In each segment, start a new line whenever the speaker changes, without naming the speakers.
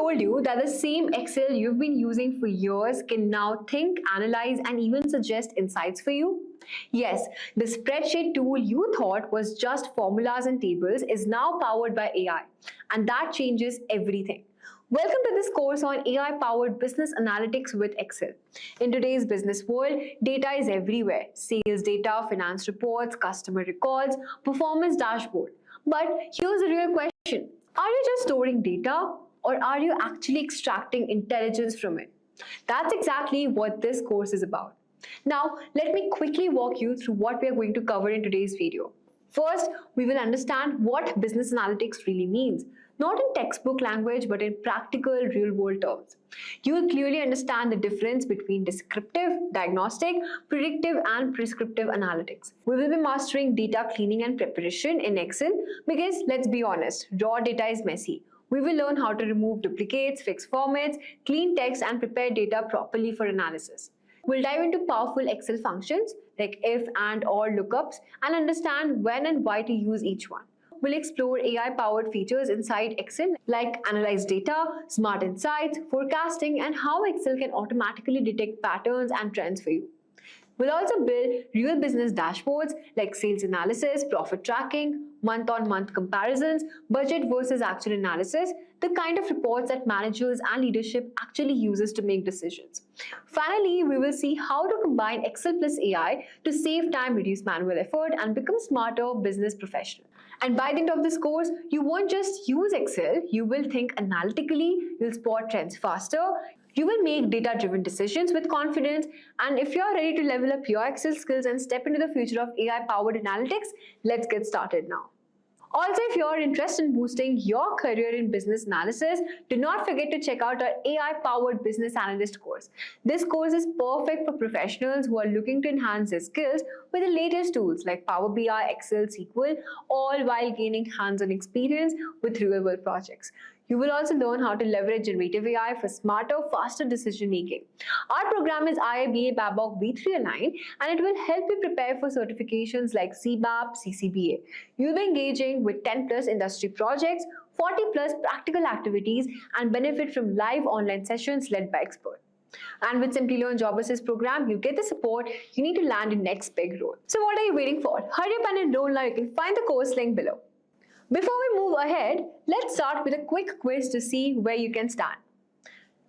told you that the same Excel you've been using for years can now think, analyze, and even suggest insights for you? Yes, the spreadsheet tool you thought was just formulas and tables is now powered by AI, and that changes everything. Welcome to this course on AI-powered business analytics with Excel. In today's business world, data is everywhere. Sales data, finance reports, customer records, performance dashboard. But here's the real question. Are you just storing data, or are you actually extracting intelligence from it? That's exactly what this course is about. Now, let me quickly walk you through what we are going to cover in today's video. First, we will understand what business analytics really means, not in textbook language, but in practical, real-world terms. You will clearly understand the difference between descriptive, diagnostic, predictive, and prescriptive analytics. We will be mastering data cleaning and preparation in Excel because, let's be honest, raw data is messy. We will learn how to remove duplicates, fix formats, clean text, and prepare data properly for analysis. We'll dive into powerful Excel functions like if, and, or lookups and understand when and why to use each one. We'll explore AI-powered features inside Excel like analyze data, smart insights, forecasting, and how Excel can automatically detect patterns and trends for you. We'll also build real business dashboards like sales analysis, profit tracking, month-on-month comparisons, budget versus actual analysis, the kind of reports that managers and leadership actually uses to make decisions. Finally, we will see how to combine Excel plus AI to save time, reduce manual effort, and become smarter business professional. And by the end of this course, you won't just use Excel, you will think analytically, you'll spot trends faster, you will make data-driven decisions with confidence, and if you're ready to level up your Excel skills and step into the future of AI-powered analytics, let's get started now. Also, if you're interested in boosting your career in business analysis, do not forget to check out our AI-powered business analyst course. This course is perfect for professionals who are looking to enhance their skills with the latest tools like Power BI, Excel, SQL, all while gaining hands-on experience with real-world projects. You will also learn how to leverage generative AI for smarter, faster decision making. Our program is IIBA Babcock V3 aligned, and it will help you prepare for certifications like CBAP, CCBA. You'll be engaging with 10 plus industry projects, 40 plus practical activities, and benefit from live online sessions led by experts. And with Simplilearn Job Assist program, you get the support you need to land your next big role. So what are you waiting for? Hurry up and enroll now. You can find the course link below. Before we move ahead, let's start with a quick quiz to see where you can stand.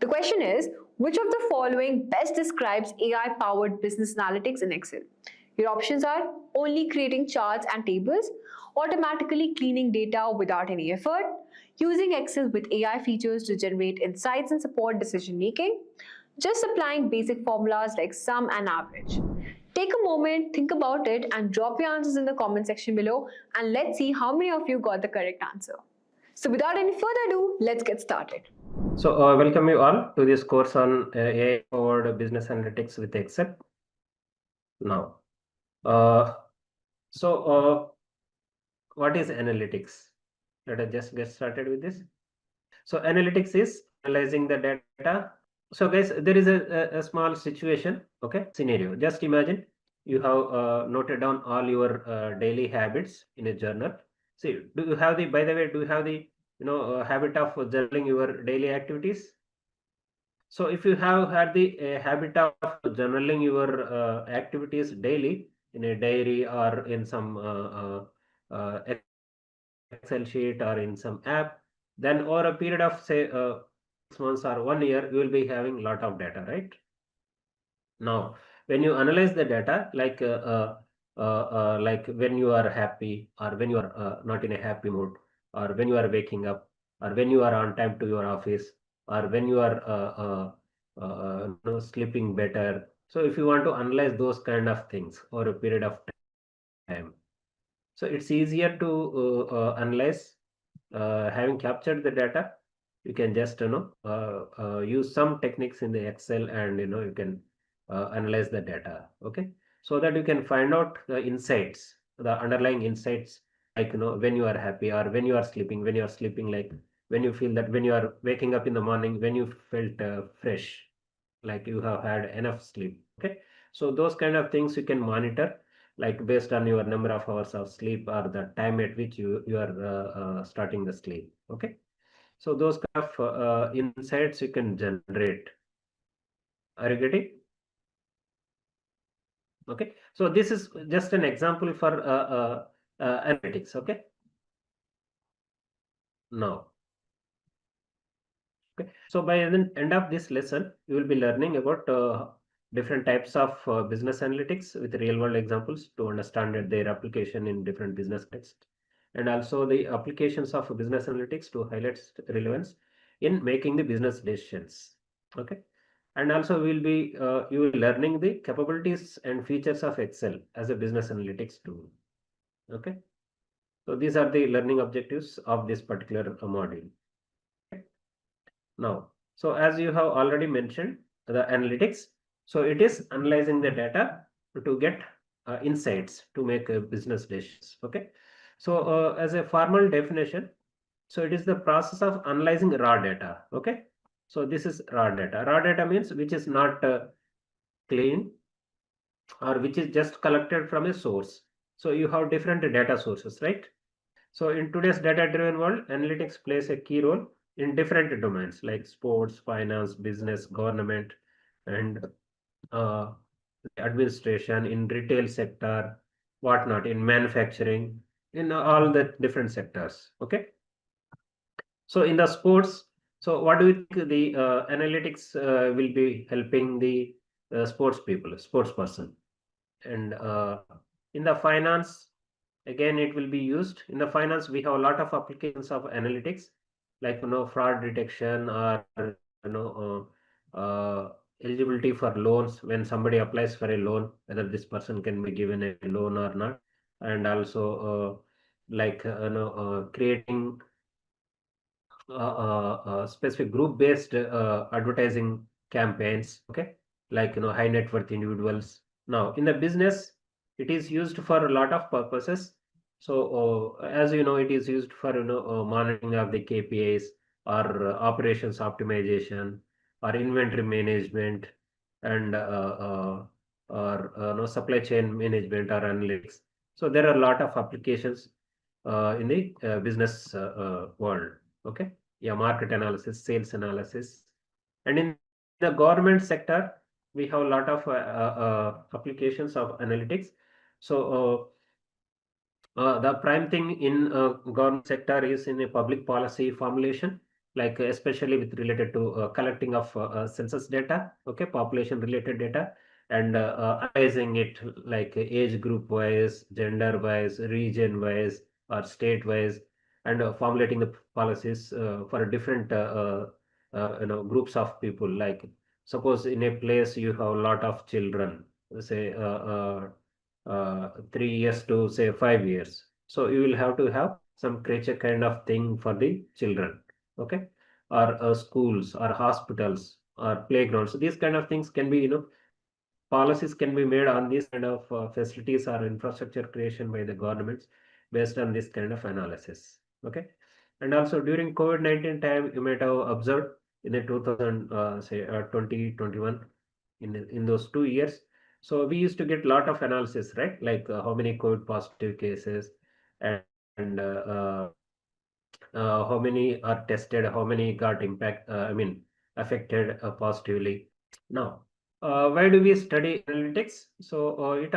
The question is, which of the following best describes AI-powered business analytics in Excel? Your options are only creating charts and tables, automatically cleaning data without any effort, using Excel with AI features to generate insights and support decision making, just applying basic formulas like sum and average. Take a moment, think about it, and drop your answers in the comment section below, and let's see how many of you got the correct answer. So without any further ado, let's get started.
So welcome you all to this course on AI-powered business analytics with Excel. Now, what is analytics? Let us just get started with this. So analytics is analyzing the data. So guys, there is a small situation, okay, scenario. Just imagine you have noted down all your daily habits in a journal. See, do you have the, by the way, do you have the habit of journaling your daily activities? So if you have had the habit of journaling your activities daily in a diary or in some Excel sheet or in some app, then over a period of say 6 months or 1 year, you will be having a lot of data, right? Now, when you analyze the data, like when you are happy or when you are not in a happy mood, or when you are waking up, or when you are on time to your office, or when you are sleeping better. So if you want to analyze those kind of things over a period of time, so it's easier to analyze. Having captured the data, you can just use some techniques in the Excel, and you can analyze the data, okay, so that you can find out the insights, the underlying insights, like when you are happy or when you are sleeping, like when you feel that when you are waking up in the morning, when you felt fresh, like you have had enough sleep, okay. So those kind of things you can monitor, like based on your number of hours of sleep or the time at which you are starting the sleep, okay. So those kind of insights you can generate. Are you getting? Okay. So this is just an example for analytics. Okay. Now, okay. So by the end of this lesson, you will be learning about different types of business analytics with real world examples to understand their application in different business contexts, and also the applications of business analytics to highlight relevance in making the business decisions. Okay. And also we'll be you will learning the capabilities and features of Excel as a business analytics tool. Okay. So these are the learning objectives of this particular module. Now, so as you have already mentioned, the analytics, so it is analyzing the data to get insights to make business decisions. Okay. So as a formal definition, so it is the process of analyzing raw data. Okay. So this is raw data. Raw data means which is not clean or which is just collected from a source. So you have different data sources, right? So in today's data-driven world, analytics plays a key role in different domains like sports, finance, business, government, and uh, administration, in retail sector, whatnot, in manufacturing, in all the different sectors. Okay. So in the sports, so what do you think the analytics will be helping the sports people, sports person? And in the finance, again it will be used. In the finance we have a lot of applications of analytics, like fraud detection, or eligibility for loans. When somebody applies for a loan, whether this person can be given a loan or not. And also like creating specific group based advertising campaigns. Okay. Like high net worth individuals. Now in the business, it is used for a lot of purposes. So as you know, it is used for monitoring of the KPIs, or operations optimization, or inventory management, and or supply chain management, or analytics. So there are a lot of applications in the business world. Okay. Yeah, market analysis, sales analysis. And in the government sector, we have a lot of applications of analytics. So the prime thing in government sector is in a public policy formulation, like especially with related to collecting of census data. Okay, population related data, and analyzing it like age group wise, gender wise, region wise, or state wise, and formulating the policies for different groups of people. Like suppose in a place you have a lot of children, say 3 years to say 5 years. So you will have to have some creature kind of thing for the children. Okay. Or schools, or hospitals, or playgrounds. So these kind of things can be, policies can be made on these kind of facilities or infrastructure creation by the governments based on this kind of analysis. Okay. And also during COVID-19 time, you might have observed in the 2000, say 2021, in those 2 years. So we used to get a lot of analysis, right? Like how many COVID positive cases, and how many are tested, how many got affected positively. Now, why do we study analytics? So it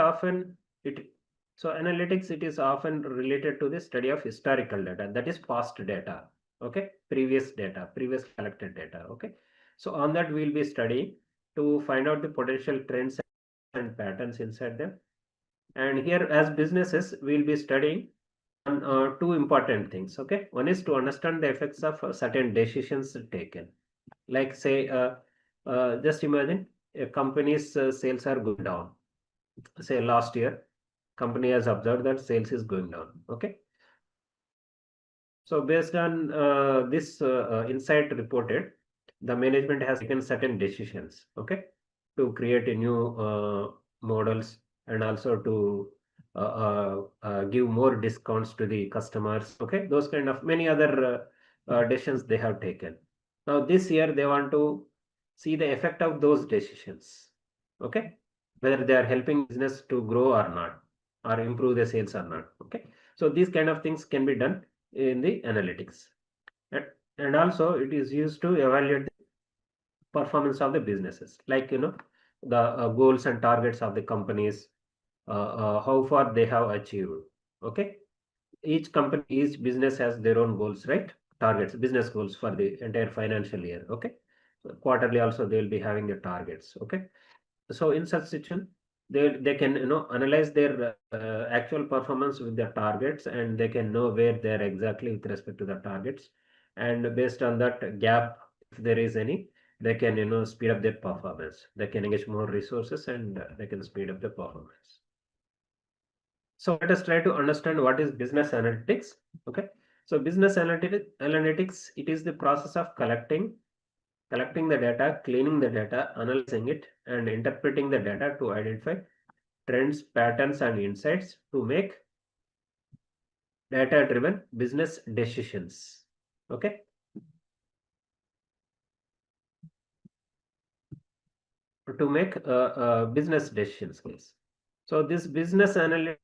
so analytics, it is often related to the study of historical data, that is past data. Okay, previous data, previous collected data. Okay, so on that we'll be studying to find out the potential trends and patterns inside them. And here, as businesses, we'll be studying on two important things. Okay, one is to understand the effects of certain decisions taken. Like say, just imagine a company's sales are going down. Say last year, company has observed that sales is going down. Okay, so based on this insight reported, the management has taken certain decisions. Okay, to create a new models, and also to give more discounts to the customers. Okay, those kind of many other decisions they have taken. Now this year they want to see the effect of those decisions. Okay, whether they are helping business to grow or not, or improve the sales or not. Okay, so these kind of things can be done in the analytics. And also it is used to evaluate the performance of the businesses, like the goals and targets of the companies, how far they have achieved. Okay, each company, each business has their own goals, right? Targets, business goals for the entire financial year. Okay, so quarterly also they will be having the targets. Okay, so in such situation, they can analyze their actual performance with their targets, and they can know where they are exactly with respect to the targets, and based on that gap, if there is any, they can speed up their performance. They can engage more resources, and they can speed up the performance. So let us try to understand what is business analytics. Okay, so business analytics, it is the process of collecting the data, cleaning the data, analyzing it, and interpreting the data to identify trends, patterns, and insights to make data driven business decisions. Okay, to make business decisions, guys. So this business analytics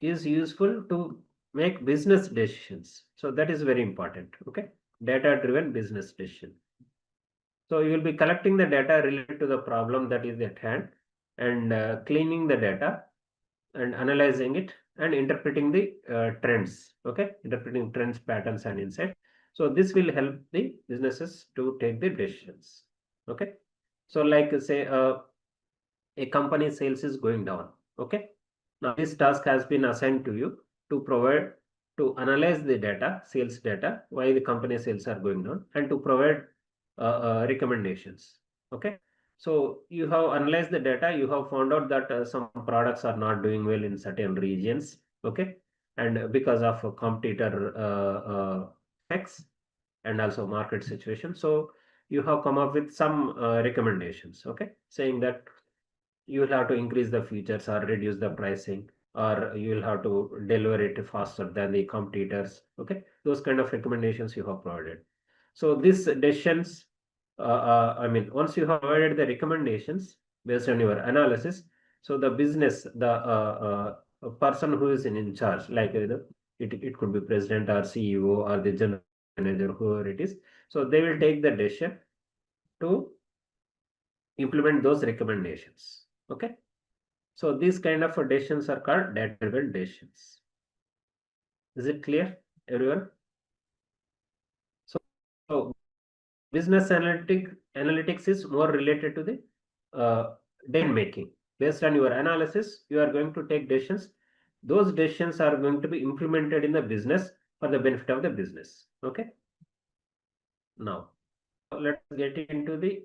is useful to make business decisions. So that is very important. Okay, data driven business decision. So you will be collecting the data related to the problem that is at hand, and cleaning the data and analyzing it and interpreting the trends. Okay, interpreting trends, patterns, and insight. So this will help the businesses to take the decisions. Okay, so like say a company sales is going down. Okay, now this task has been assigned to you to provide, to analyze the data, sales data, why the company sales are going down, and to provide recommendations. Okay, so you have analyzed the data, you have found out that some products are not doing well in certain regions. Okay, and because of a competitor effects and also market situation, so you have come up with some recommendations. Okay, saying that you will have to increase the features or reduce the pricing, or you will have to deliver it faster than the competitors. Okay, those kind of recommendations you have provided. So these decisions, I mean, once you have provided the recommendations based on your analysis, so the business, the person who is in charge, like it could be president or CEO or the general manager, whoever it is, so they will take the decision to implement those recommendations. Okay, so these kind of decisions are called data-driven decisions. Is it clear, everyone? So business analytics is more related to the decision making. Based on your analysis, you are going to take decisions. Those decisions are going to be implemented in the business for the benefit of the business. Okay. Now let's get into the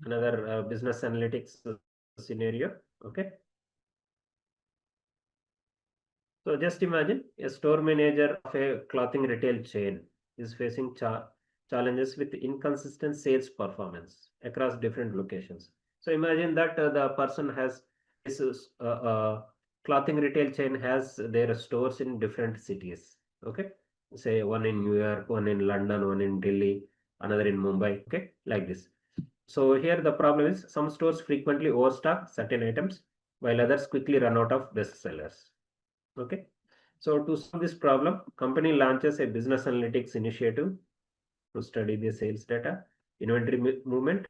another business analytics scenario. Okay. So just imagine a store manager of a clothing retail chain is facing challenges with inconsistent sales performance across different locations. So imagine that the person has this clothing retail chain has their stores in different cities. Okay, say one in New York, one in London, one in Delhi, another in Mumbai. Okay, like this. So here the problem is some stores frequently overstock certain items while others quickly run out of best sellers. Okay, so to solve this problem, company launches a business analytics initiative to study the sales data, inventory movement,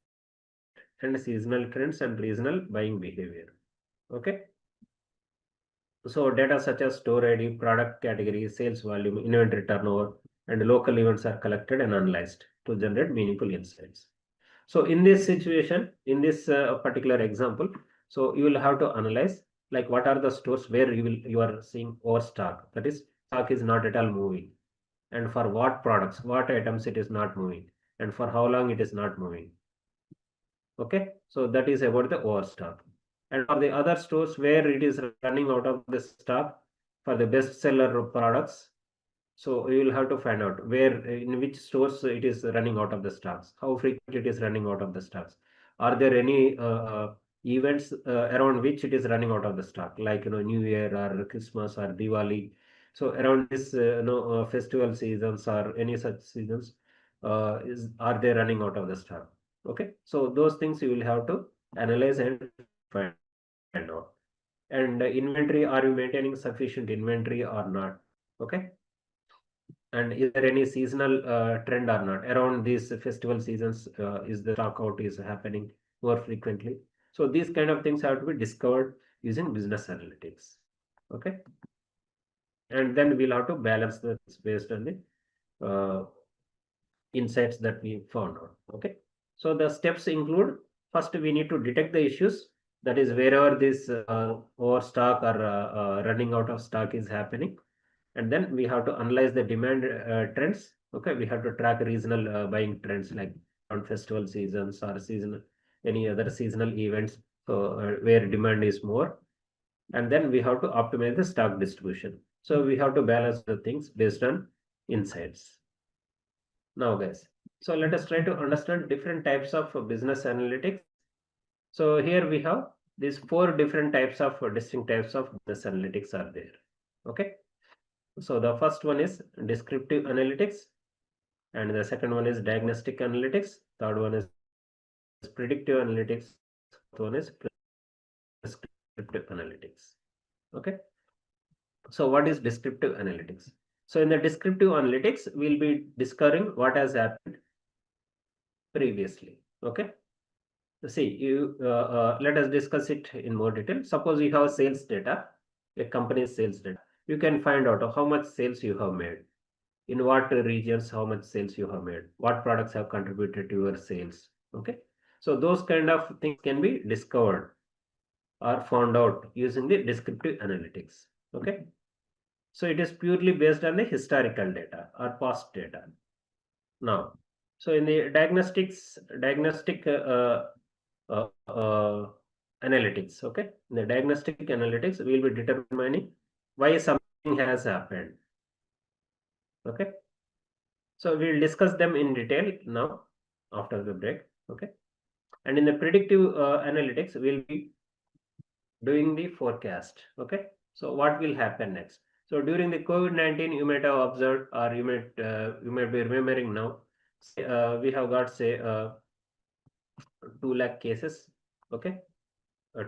and seasonal trends and regional buying behavior. Okay, so data such as store ID, product category, sales volume, inventory turnover, and local events are collected and analyzed to generate meaningful insights. So in this situation, in this particular example, so you will have to analyze like what are the stores where you are seeing overstock. That is, stock is not at all moving, and for what products, what items it is not moving, and for how long it is not moving. Okay, so that is about the overstock. And for the other stores where it is running out of the stock for the bestseller products, so you will have to find out where, in which stores it is running out of the stocks, how frequently it is running out of the stocks. Are there any events around which it is running out of the stock, like New Year or Christmas or Diwali? So around this festival seasons or any such seasons, are they running out of the stock? Okay, so those things you will have to analyze and find out. And inventory, are you maintaining sufficient inventory or not? Okay, and is there any seasonal trend or not around these festival seasons? Is the stock out is happening more frequently? So these kind of things have to be discovered using business analytics. Okay, and then we'll have to balance this based on the insights that we found out. Okay, so the steps include, first we need to detect the issues, that is wherever this overstock or running out of stock is happening, and then we have to analyze the demand trends. Okay, we have to track regional buying trends like on festival seasons or seasonal, any other seasonal events, so where demand is more, and then we have to optimize the stock distribution. So we have to balance the things based on insights. Now guys, so let us try to understand different types of business analytics. So here we have these four different types of distinct types of business analytics are there. Okay, so the first one is descriptive analytics, and the second one is diagnostic analytics, third one is predictive analytics, fourth one is prescriptive analytics. Okay, so what is descriptive analytics? So in the descriptive analytics, we'll be discovering what has happened previously. Okay, see, you let us discuss it in more detail. Suppose you have sales data, a company's sales data. You can find out how much sales you have made, in what regions, how much sales you have made, what products have contributed to your sales. Okay, so those kind of things can be discovered or found out using the descriptive analytics. Okay, so it is purely based on the historical data or past data. Now, so in the diagnostic analytics, okay, in the diagnostic analytics, we will be determining why something has happened. Okay, so we'll discuss them in detail now after the break. Okay, and in the predictive analytics, we'll be doing the forecast. Okay, so what will happen next? So during the COVID-19, you might have observed, or you might be remembering now. We have got, say, 2 lakh cases. Okay,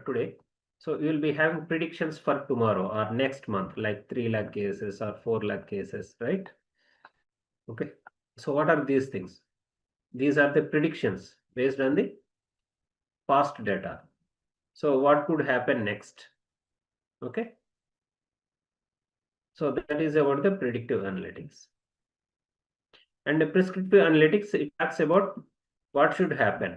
today. So you will be having predictions for tomorrow or next month, like 3 lakh cases or 4 lakh cases, right? Okay. So what are these things? These are the predictions based on the past data. So what could happen next? Okay. So that is about the predictive analytics. And the prescriptive analytics, it talks about what should happen.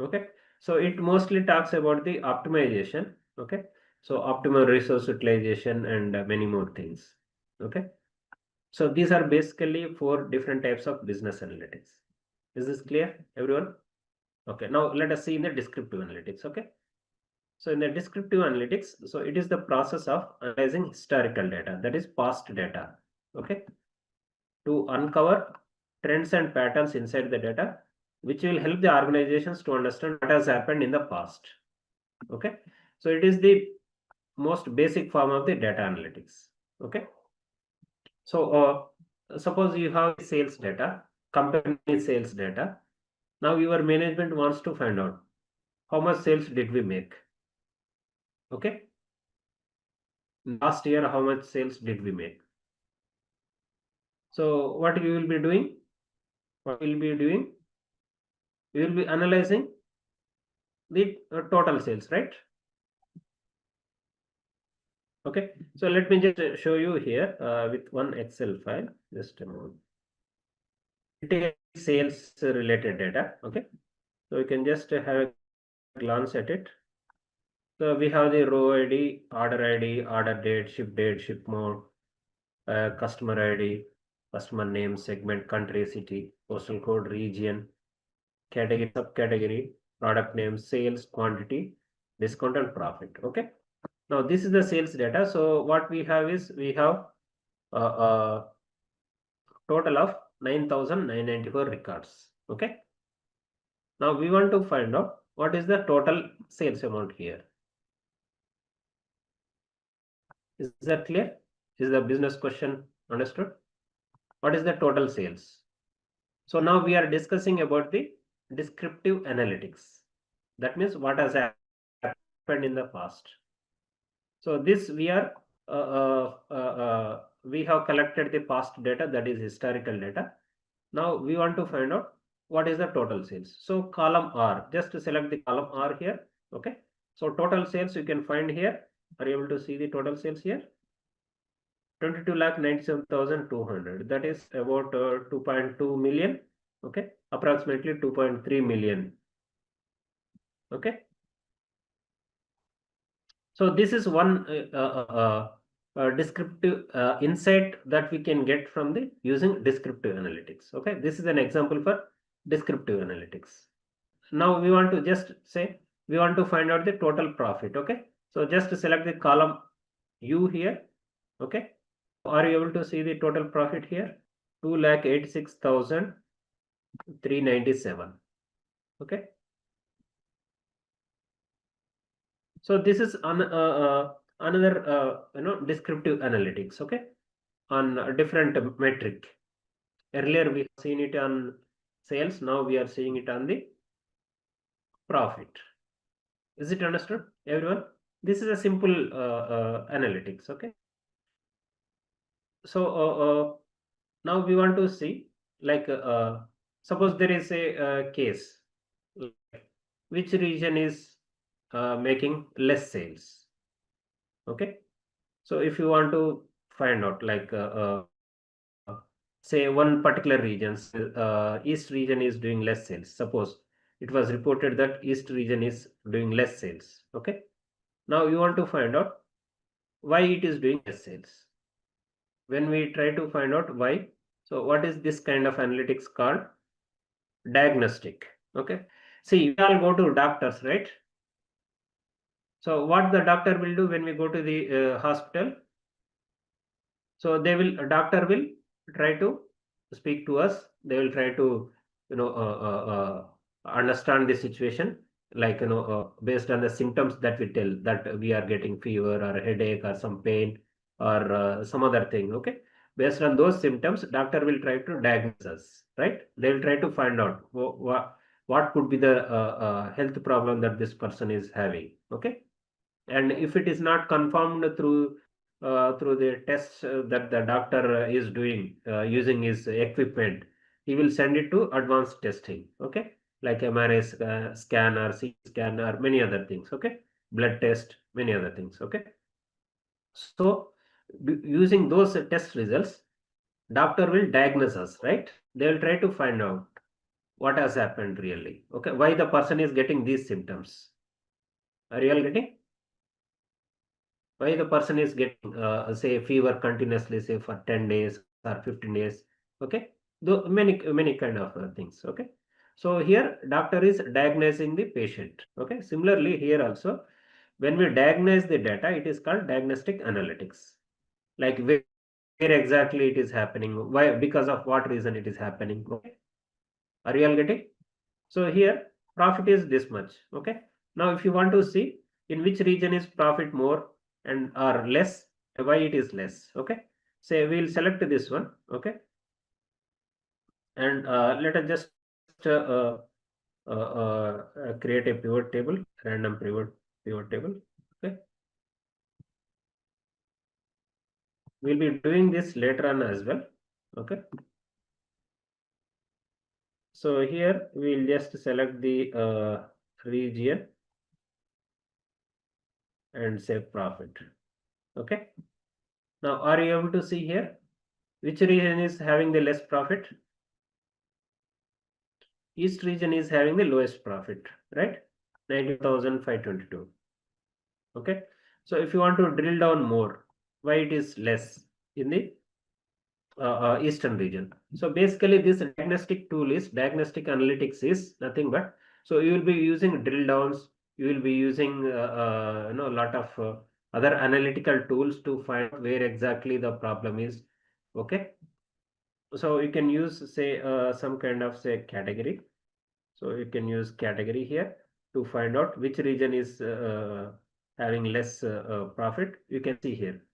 Okay. So it mostly talks about the optimization. Okay. So optimal resource utilization and many more things. Okay. So these are basically 4 different types of business analytics. Is this clear, everyone? Okay, now let us see in the descriptive analytics. Okay, so in the descriptive analytics, so it is the process of analyzing historical data, that is past data. Okay, to uncover trends and patterns inside the data, which will help the organizations to understand what has happened in the past. Okay, so it is the most basic form of the data analytics. Okay, so suppose you have sales data, company sales data. Now your management wants to find out how much sales did we make. Okay, last year how much sales did we make? So what you will be doing? What will be doing? You will be analyzing the total sales, right? Okay, so let me just show you here with one Excel file. Just a moment. It is sales related data. Okay, so you can just have a glance at it. So we have the row ID, order date, ship mode, customer ID, customer name, segment, country, city, postal code, region, category, subcategory, product name, sales, quantity, discount, and profit. Okay. Now this is the sales data. So what we have is we have a total of 9,994 records. Okay. Now we want to find out what is the total sales amount here. Is that clear? Is the business question understood? What is the total sales? So now we are discussing about the descriptive analytics. That means what has happened in the past. So this we are we have collected the past data, that is historical data. Now we want to find out what is the total sales. So column R, just to select the column R here. Okay. So total sales you can find here. Are you able to see the total sales here? 22,97,200. That is about 2.2 million. Okay. Approximately 2.3 million. Okay. So this is one descriptive insight that we can get from the using descriptive analytics. Okay, this is an example for descriptive analytics. Now we want to just say we want to find out the total profit. Okay, so just select the column U here. Okay, are you able to see the total profit here? 2,86,397. Okay. So this is another descriptive analytics. Okay, on a different metric. Earlier we have seen it on sales. Now we are seeing it on the profit. Is it understood, everyone? This is a simple analytics. Okay. So now we want to see, like suppose there is a case, which region is making less sales. Okay. So if you want to find out, like say one particular region, east region is doing less sales. Suppose it was reported that east region is doing less sales. Okay. Now you want to find out why it is doing less sales. When we try to find out why, so what is this kind of analytics called? Diagnostic. Okay. See, we all go to doctors, right? So what the doctor will do when we go to the hospital? So a doctor will try to speak to us. They will try to, understand the situation, like, based on the symptoms that we tell, that we are getting fever or a headache or some pain or some other thing. Okay. Based on those symptoms, doctor will try to diagnose us, right? They will try to find out what could be the health problem that this person is having. Okay. And if it is not confirmed through the tests that the doctor is doing using his equipment, he will send it to advanced testing. Okay, like MRI scan or CT scan or many other things. Okay, blood test, many other things. Okay, so using those test results, doctor will diagnose us, right? They will try to find out what has happened really. Okay, why the person is getting these symptoms. Are you all getting? Why the person is getting say fever continuously, say for 10 days or 15 days. Okay, though many kind of things. Okay, so here doctor is diagnosing the patient. Okay, similarly here also, when we diagnose the data, it is called diagnostic analytics. Like where exactly it is happening, why, because of what reason it is happening. Okay, are you all getting? So here profit is this much. Okay, now if you want to see in which region is profit more and or less, why it is less. Okay, say we'll select this one. Okay, and let us just create a pivot table, random pivot table. Okay, we'll be doing this later on as well. Okay, so here we'll just select the region and say profit. Okay, now are you able to see here which region is having the less profit? East region is having the lowest profit, right? 19,522. Okay. So if you want to drill down more, why it is less in the eastern region? So basically this diagnostic tool is, diagnostic analytics is nothing but, so you will be using drill downs, you will be using a lot of other analytical tools to find where exactly the problem is. Okay. So you can use, say, some kind of, say, category. So you can use category here to find out which region is having less profit. You can see here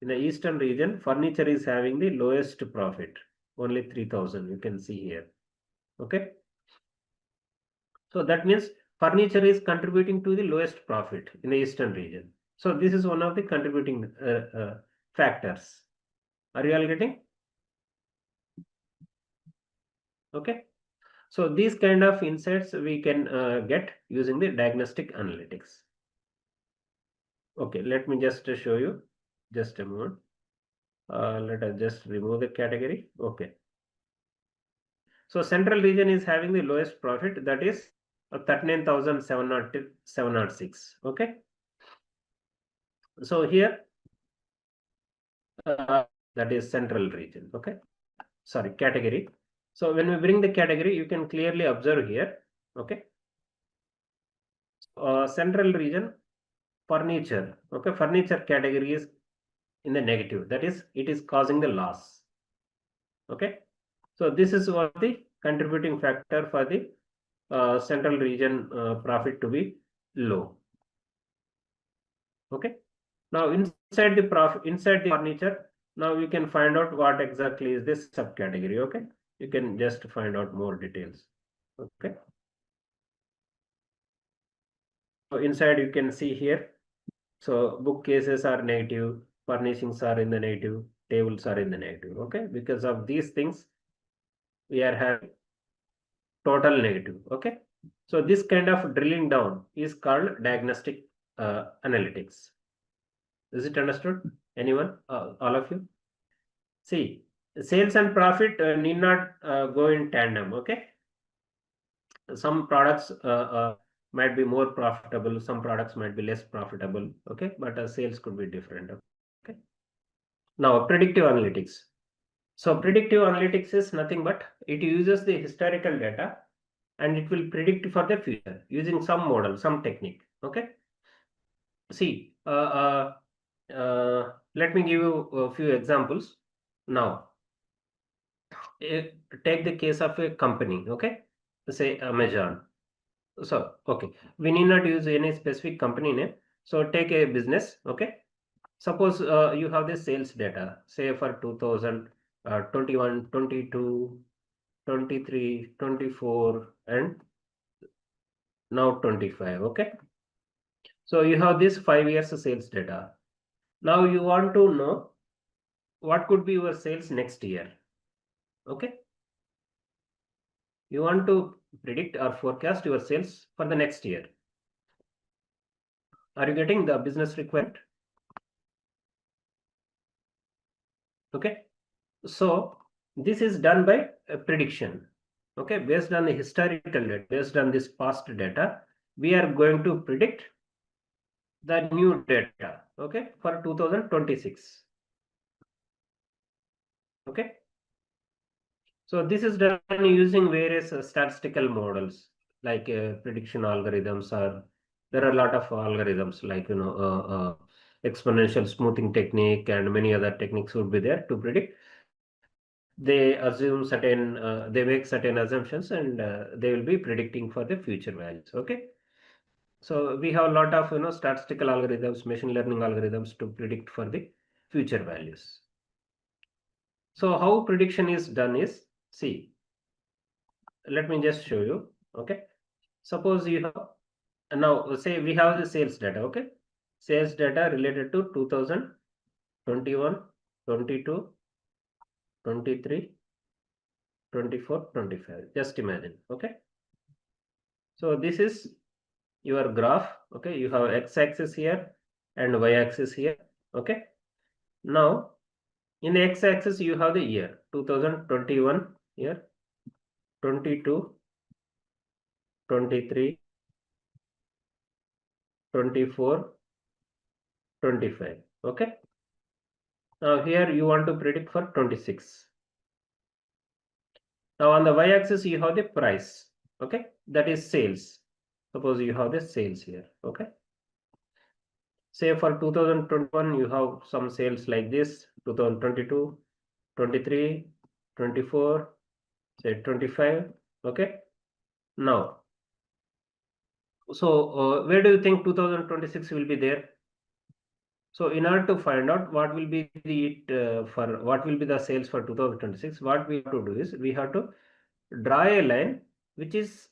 in the eastern region, furniture is having the lowest profit, only 3,000. You can see here. Okay. So that means furniture is contributing to the lowest profit in the eastern region. So this is one of the contributing factors. Are you all getting? Okay. So these kind of insights we can get using the diagnostic analytics. Okay, let me just show you. Just a moment. Let us just remove the category. Okay. So central region is having the lowest profit, that is 39,706. Okay. So here that is central region. Okay. Sorry, category. So when we bring the category, you can clearly observe here. Okay. Central region furniture. Okay. Furniture category is in the negative. That is, it is causing the loss. Okay. So this is one of the contributing factor for the central region profit to be low. Okay. Now inside the profit, inside the furniture, now you can find out what exactly is this subcategory. Okay. You can just find out more details. Okay. So inside you can see here. So bookcases are negative, furnishings are in the negative, tables are in the negative. Okay. Because of these things, we are having total negative. Okay. So this kind of drilling down is called diagnostic analytics. Is it understood? Anyone? All of you? See, sales and profit need not go in tandem. Okay. Some products might be more profitable, some products might be less profitable. Okay. But sales could be different. Okay. Now, predictive analytics. So predictive analytics is nothing but it uses the historical data and it will predict for the future using some model, some technique. Okay. See, let me give you a few examples. Now, take the case of a company. Okay. Say Amazon. So, okay, we need not use any specific company name. So take a business. Okay. Suppose you have the sales data, say for 2021, 22, 23, 24, and now 25. Okay. So you have this 5 years sales data. Now you want to know what could be your sales next year. Okay. You want to predict or forecast your sales for the next year. Are you getting the business requirement? Okay. So this is done by a prediction. Okay. Based on the historical data, based on this past data, we are going to predict the new data. Okay. For 2026. Okay. So this is done using various statistical models like prediction algorithms, or there are a lot of algorithms like exponential smoothing technique and many other techniques would be there to predict. They assume certain, they make certain assumptions and they will be predicting for the future values. Okay. So we have a lot of statistical algorithms, machine learning algorithms to predict for the future values. So how prediction is done is, see, let me just show you. Okay. Suppose you have, now say we have the sales data. Okay. Sales data related to 2021, 22, 23, 24, 25. Just imagine. Okay. So this is your graph. Okay. You have x-axis here and y-axis here. Okay. Now in the x-axis you have the year 2021 year, 22, 23, 24, 25. Okay. Now here you want to predict for 26. Now on the y-axis you have the price. Okay. That is sales. Suppose you have the sales here. Okay. Say for 2021 you have some sales like this, 2022, 23, 24, say 25. Okay. Now, so where do you think 2026 will be there? So in order to find out what will be the what will be the sales for 2026, what we have to do is we have to draw a line which is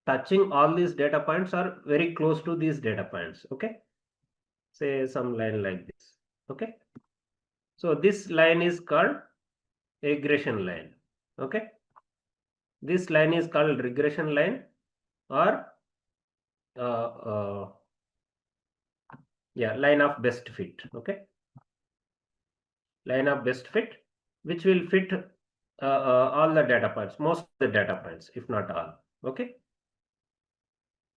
touching all these data points or very close to these data points. Okay. Say some line like this. Okay. So this line is called regression line. Okay, this line is called regression line, or uh, yeah, line of best fit. Okay, line of best fit, which will fit all the data points, most of the data points, if not all. Okay,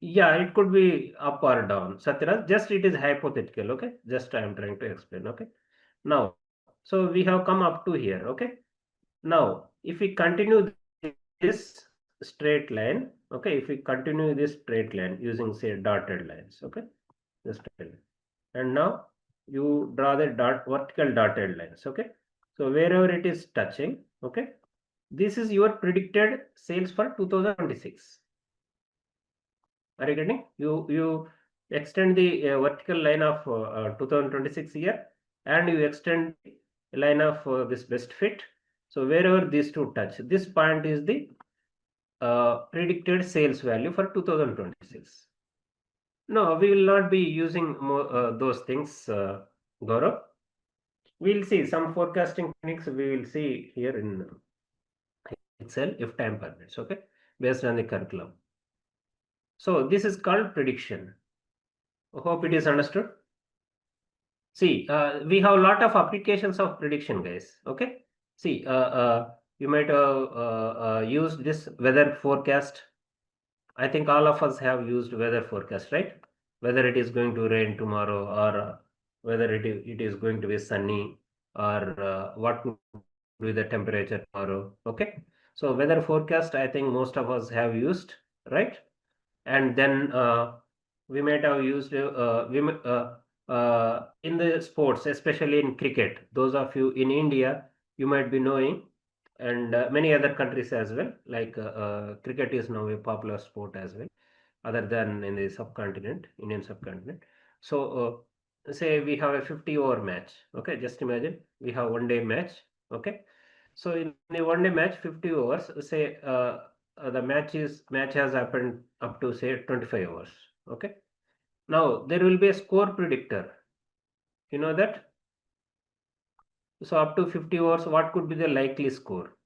yeah, it could be up or down, Satyaraj. Just it is hypothetical. Okay, just I am trying to explain. Okay, now, so we have come up to here. Okay, now if we continue this straight line, okay, if we continue this straight line using, say, dotted lines, okay, this straight line, and now you draw the vertical dotted lines. Okay, so wherever it is touching, okay, this is your predicted sales for 2026. Are you getting? You extend the vertical line of 2026 year, and you extend the line of this best fit. So wherever these two touch, this point is the predicted sales value for 2026. No, we will not be using more, those things, Gaurav. We'll see some forecasting techniques. We will see here in Excel if time permits. Okay, based on the curriculum. So this is called prediction. Hope it is understood. See, we have a lot of applications of prediction, guys. Okay. See, you might have used this weather forecast. I think all of us have used weather forecast, right? Whether it is going to rain tomorrow, or whether it is going to be sunny, or what will be the temperature tomorrow. Okay. So weather forecast, I think most of us have used, right? And then we might have used in the sports, especially in cricket. Those of you in India, you might be knowing, and many other countries as well. Like cricket is now a popular sport as well, other than in the subcontinent, Indian subcontinent. So say we have a 50-over match. Okay, just imagine we have 1 day match. Okay, so in the 1 day match, 50 overs. Say the match has happened up to, say, 25 hours. Okay, now there will be a score predictor, you know that. So up to 50 hours, what could be the likely score?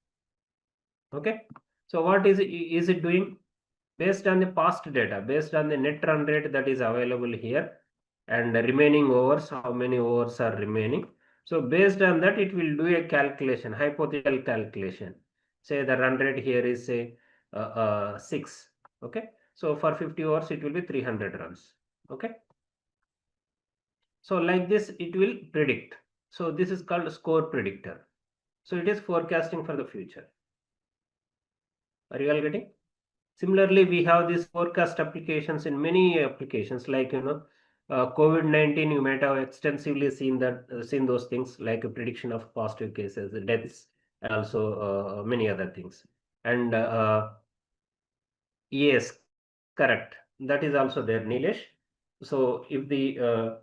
Okay, so what is it doing? Based on the past data, based on the net run rate that is available here, and the remaining overs, how many overs are remaining. So based on that, it will do a calculation, hypothetical calculation. Say the run rate here is, say, 6. Okay, so for 50 overs it will be 300 runs. Okay, so like this it will predict. So this is called score predictor. So it is forecasting for the future. Are you all getting? Similarly, we have these forecast applications in many applications, like, COVID-19. You might have extensively seen those things, like a prediction of positive cases, deaths, and also many other things. And yes, correct. That is also there, Nilesh. So if the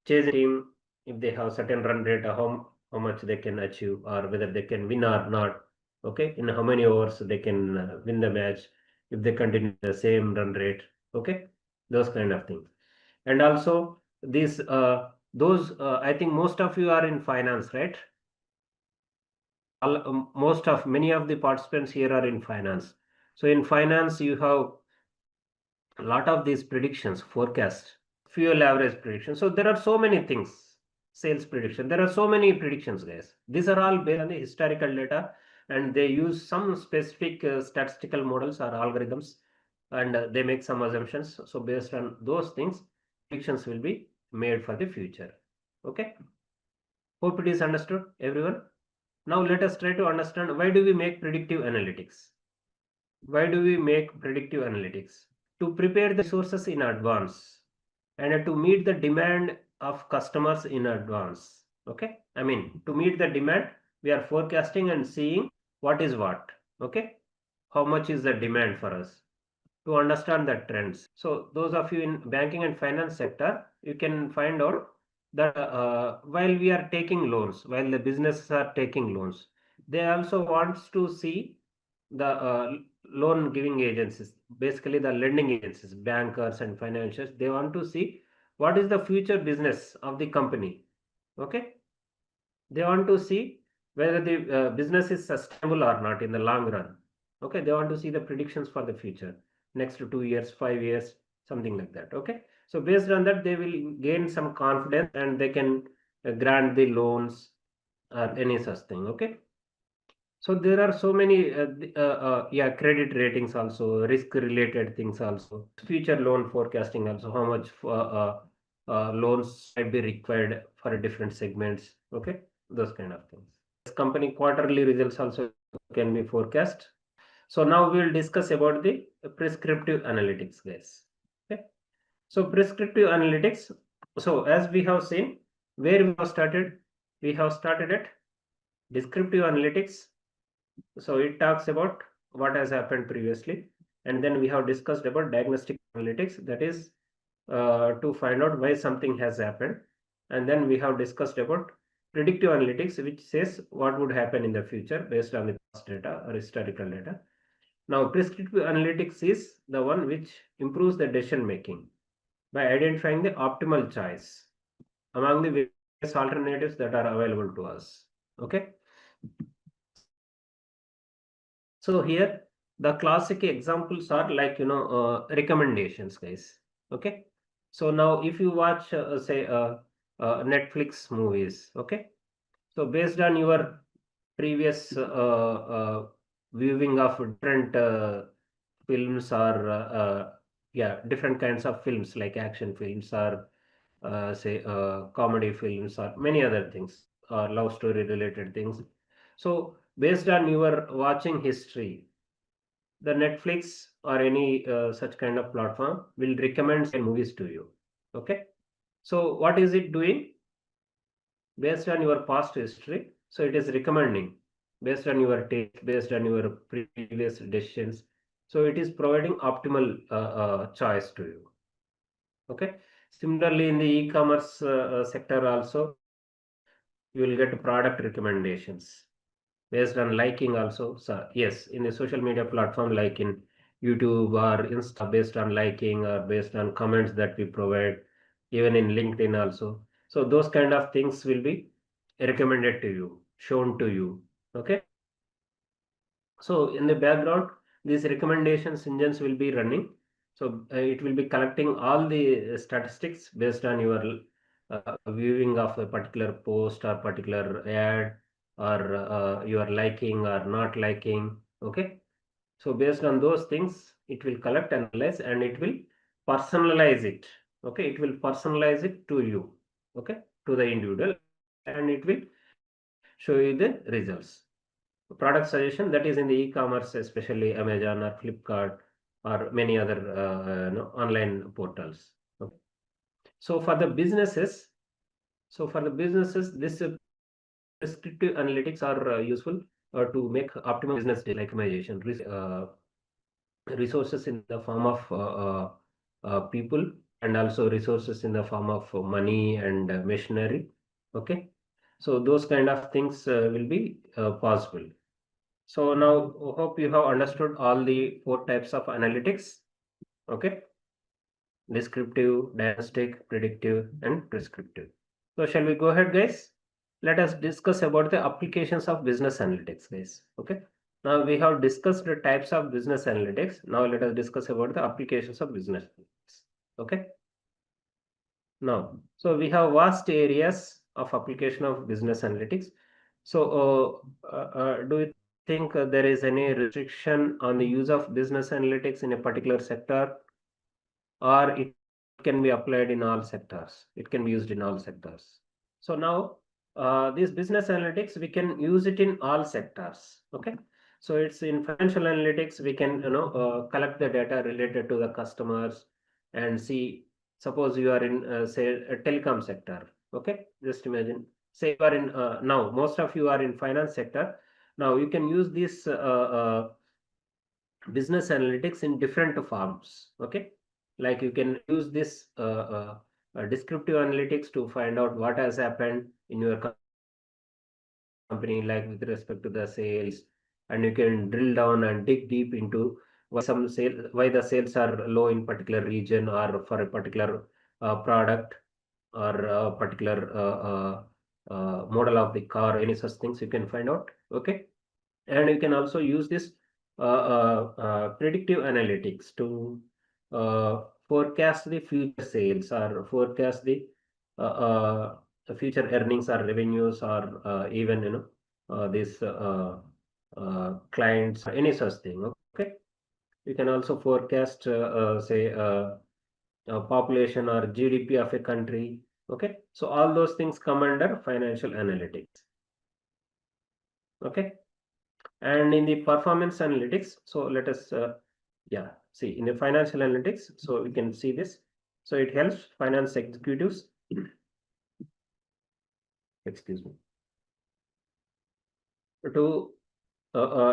chasing team, if they have certain run rate, how much they can achieve, or whether they can win or not. Okay, in how many overs they can win the match, if they continue the same run rate. Okay, those kind of things. And also these those I think most of you are in finance, right? Many of the participants here are in finance. So in finance, you have a lot of these predictions, forecast, fuel average prediction. So there are so many things, sales prediction. There are so many predictions, guys. These are all based on the historical data, and they use some specific statistical models or algorithms, and they make some assumptions. So based on those things, predictions will be made for the future. Okay. Hope it is understood, everyone. Now let us try to understand, why do we make predictive analytics? Why do we make predictive analytics? To prepare the resources in advance, and to meet the demand of customers in advance. Okay, I mean, to meet the demand, we are forecasting and seeing what is what. Okay, how much is the demand for us, to understand the trends. So those of you in banking and finance sector, you can find out that while we are taking loans, while the businesses are taking loans, they also wants to see the loan giving agencies, basically the lending agencies, bankers and financials. They want to see what is the future business of the company. Okay, They want to see whether the business is sustainable or not in the long run. Okay, they want to see the predictions for the future, next 2 years, 5 years, something like that. Okay, so based on that, they will gain some confidence and they can grant the loans or any such thing. Okay, so there are so many yeah, credit ratings also, risk related things also, future loan forecasting also, how much loans might be required for different segments. Okay, those kind of things. This company quarterly results also can be forecast. So now we will discuss about the prescriptive analytics, guys. Okay, so prescriptive analytics. So as we have seen, where we have started at descriptive analytics. So it talks about what has happened previously, and then we have discussed about diagnostic analytics, that is to find out why something has happened, and then we have discussed about predictive analytics, which says what would happen in the future based on the past data or historical data. Now prescriptive analytics is the one which improves the decision making by identifying the optimal choice among the various alternatives that are available to us. Okay, so here the classic examples are like recommendations, guys. Okay, so now if you watch say Netflix movies, okay, so based on your previous viewing of different films or yeah, different kinds of films like action films or say comedy films or many other things or love story related things. So based on your watching history, the Netflix or any such kind of platform will recommend say, movies to you. Okay, so what is it doing? Based on your past history, so it is recommending based on your taste, based on your previous decisions. So it is providing optimal choice to you. Okay, similarly in the e-commerce sector also, you will get product recommendations based on liking also. So yes, in a social media platform like in YouTube or Insta, based on liking or based on comments that we provide, even in LinkedIn also. So those kind of things will be recommended to you, shown to you. Okay, so in the background, these recommendations engines will be running. So it will be collecting all the statistics based on your viewing of a particular post or particular ad or your liking or not liking. Okay. So based on those things, it will collect, analyze, and it will personalize it. Okay. It will personalize it to you. Okay. To the individual, and it will show you the results. Product suggestion, that is in the e-commerce, especially Amazon or Flipkart or many other online portals. Okay. So for the businesses, this prescriptive analytics are useful to make optimal business optimization, resources in the form of people, and also resources in the form of money and machinery. Okay, so those kind of things will be possible. So now hope you have understood all the four types of analytics. Okay, descriptive, diagnostic, predictive, and prescriptive. So shall we go ahead, guys? Let us discuss about the applications of business analytics, guys. Okay. Now we have discussed the types of business analytics. Now let us discuss about the applications of business analytics. Okay. Now, so we have vast areas of application of business analytics. So, do you think there is any restriction on the use of business analytics in a particular sector, or it can be applied in all sectors? It can be used in all sectors. So now, this business analytics, we can use it in all sectors. Okay. So it's in financial analytics, we can collect the data related to the customers and see. Suppose you are in say a telecom sector. Okay, just imagine. Say you are in now most of you are in finance sector. Now you can use this business analytics in different forms. Okay, like you can use this descriptive analytics to find out what has happened in your company, like with respect to the sales, and you can drill down and dig deep into why the sales are low in particular region or for a particular product or a particular model of the car, any such things you can find out. Okay, and you can also use this predictive analytics to forecast the future sales or forecast the future earnings or revenues or even these clients, any such thing. Okay, you can also forecast say population or GDP of a country. Okay, so all those things come under financial analytics. Okay, and in the performance analytics, so let us yeah, see in the financial analytics, so we can see this. So it helps finance executives excuse me, to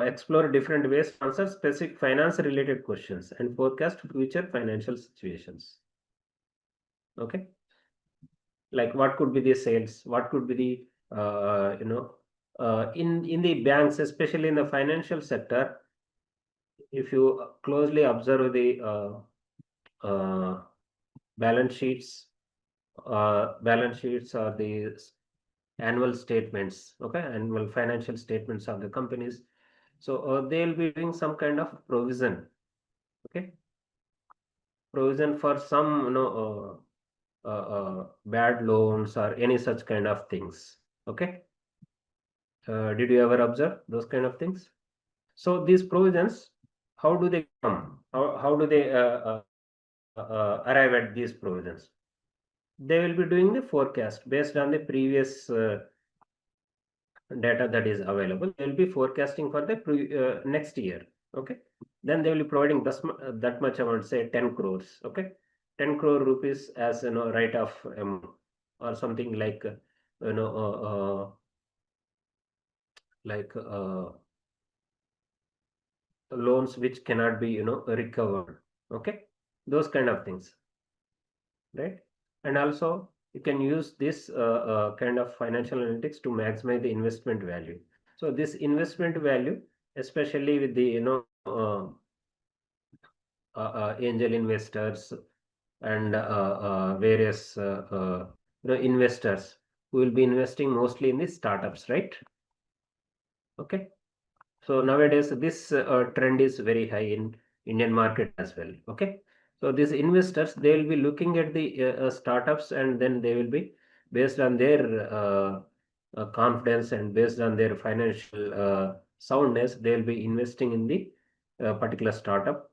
explore different ways to answer specific finance related questions and forecast future financial situations. Okay, like what could be the sales, what could be the in the banks, especially in the financial sector. If you closely observe the balance sheets, are the annual statements, okay, annual financial statements of the companies. So they'll be doing some kind of provision, okay, provision for some bad loans or any such kind of things. Okay, did you ever observe those kind of things? So these provisions, how do they come? How do they arrive at these provisions? They will be doing the forecast based on the previous data that is available. They will be forecasting for the next year. Okay, then they will be providing that much amount, say 10 crores. Okay, 10 crore rupees as write off or something like you know like loans which cannot be recovered. Okay, those kind of things, right? And also you can use this kind of financial analytics to maximize the investment value. So this investment value, especially with the angel investors and various investors who will be investing mostly in the startups, right? Okay, so nowadays this trend is very high in Indian market as well. Okay, so these investors, they will be looking at the startups, and then they will be, based on their confidence and based on their financial soundness, they will be investing in the particular startup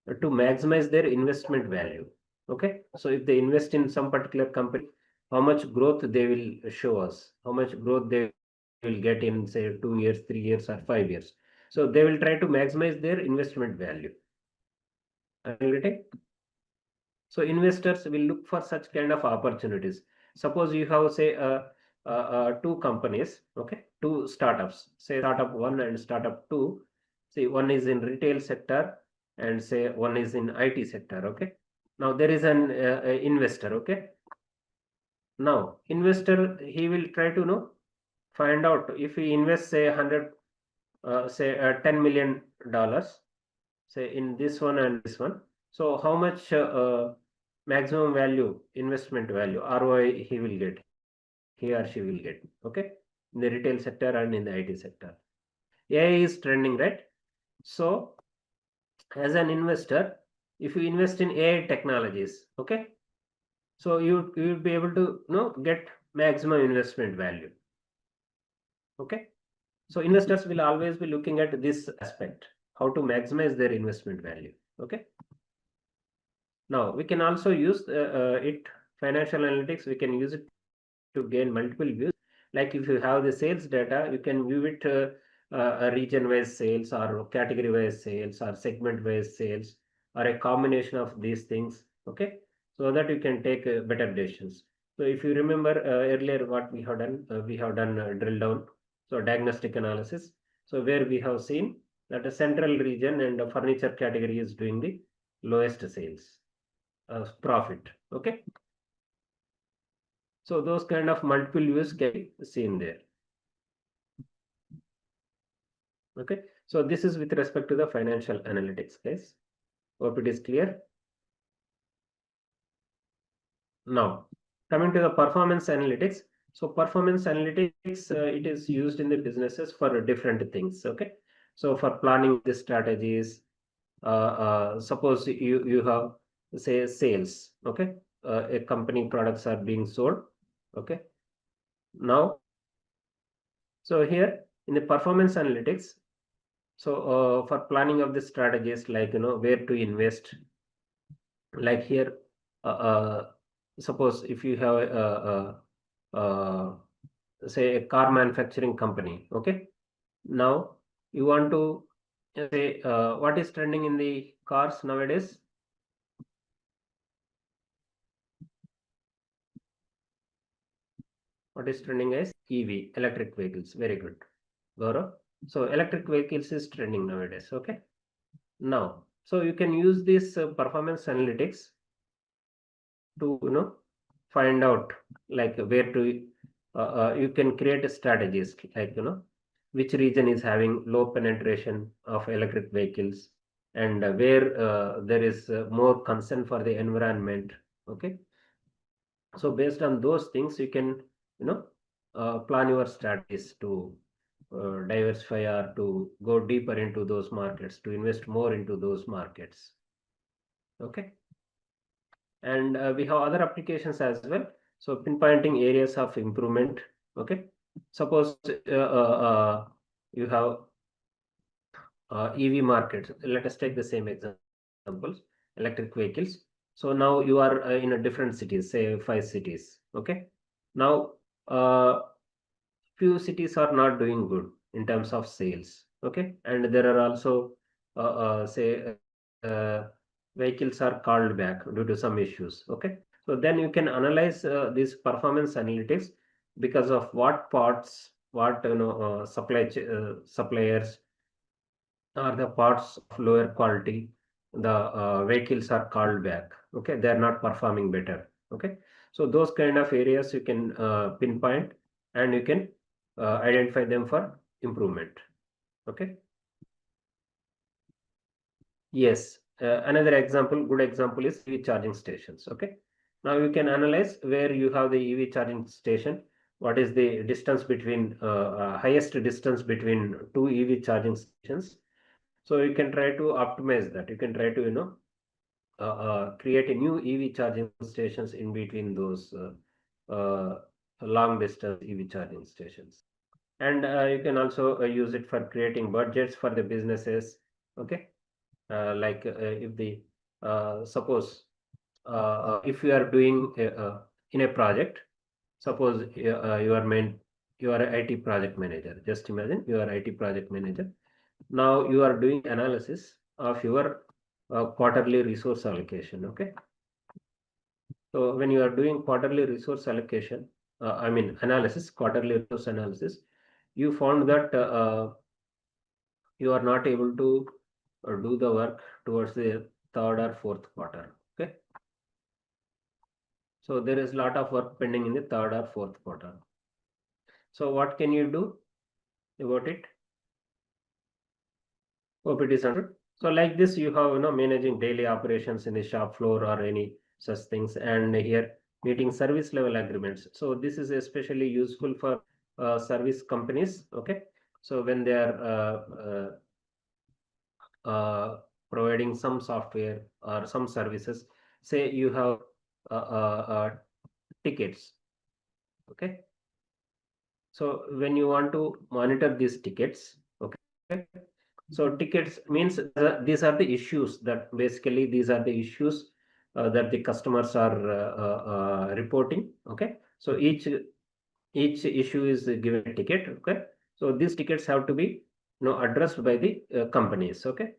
to maximize their investment value. Okay, so if they invest in some particular company, how much growth they will show us, how much growth they will get in, say, 2 years, 3 years, or 5 years. So they will try to maximize their investment value. Are you getting? So investors will look for such kind of opportunities. Suppose you have, say, two companies, okay, two startups, say startup one and startup two. See, one is in retail sector and say one is in IT sector. Okay. Now there is an investor. Okay. Now investor, he will try to find out if he invests, say, 100, say $10 million, say in this one and this one. So how much maximum value, investment value, ROI he will get, he or she will get. Okay, in the retail sector and in the IT sector. AI is trending, right? So as an investor, if you invest in AI technologies, okay, so you will be able to get maximum investment value. Okay, so investors will always be looking at this aspect, how to maximize their investment value. Okay, now we can also use financial analytics, we can use it to gain multiple views. Like if you have the sales data, you can view it region wise sales or category wise sales or segment wise sales or a combination of these things. Okay, so that you can take better decisions. So if you remember earlier what we have done, drill down, so diagnostic analysis. So where we have seen that a central region and a furniture category is doing the lowest sales profit. Okay, so those kind of multiple views can be seen there. Okay, so this is with respect to the financial analytics, guys. Hope it is clear. Now, coming to the performance analytics. So performance analytics, it is used in the businesses for different things. Okay. So for planning the strategies, suppose you have, say, sales. Okay. A company products are being sold. Okay. Now, so here in the performance analytics, so for planning of the strategies, like, where to invest, like here, suppose if you have say a car manufacturing company. Okay. Now you want to say, what is trending in the cars nowadays? What is trending is EV, electric vehicles. Very good, Gaurav. So electric vehicles is trending nowadays. Okay. Now, so you can use this performance analytics to, find out, like, where to you can create strategies, like, which region is having low penetration of electric vehicles, and where there is more concern for the environment. Okay. So based on those things, you can, plan your strategies to diversify, or to go deeper into those markets, to invest more into those markets. Okay. And we have other applications as well. So pinpointing areas of improvement. Okay. Suppose you have EV market. Let us take the same examples, electric vehicles. So now you are in a different cities, say 5 cities. Okay. Now, few cities are not doing good in terms of sales. Okay. And there are also, say, vehicles are called back due to some issues. Okay. So then you can analyze this performance analytics, because of what parts, what, suppliers, or the parts of lower quality, the vehicles are called back. Okay. They are not performing better. Okay. So those kind of areas you can pinpoint, and you can identify them for improvement. Okay. Yes. Another example, good example, is EV charging stations. Okay. Now you can analyze where you have the EV charging station. What is the distance between highest distance between two EV charging stations? So you can try to optimize that. You can try to, create a new EV charging stations in between those long distance EV charging stations. And you can also use it for creating budgets for the businesses. Okay. Like, if the suppose if you are doing in a project, suppose you are a IT project manager. Just imagine you are IT project manager. Now you are doing analysis of your quarterly resource allocation. Okay. So when you are doing quarterly resource allocation, I mean analysis, quarterly resource analysis, you found that you are not able to do the work towards the third or fourth quarter. Okay. So there is a lot of work pending in the third or fourth quarter. So what can you do about it? Hope it is understood. So like this, you have, managing daily operations in the shop floor or any such things, and here meeting service level agreements. So this is especially useful for service companies. Okay. So when they are providing some software or some services, say you have tickets. Okay. So when you want to monitor these tickets, okay, so tickets means these are the issues, that basically these are the issues that the customers are reporting. Okay. So each issue is given a ticket. Okay. So these tickets have to be, addressed by the companies. Okay.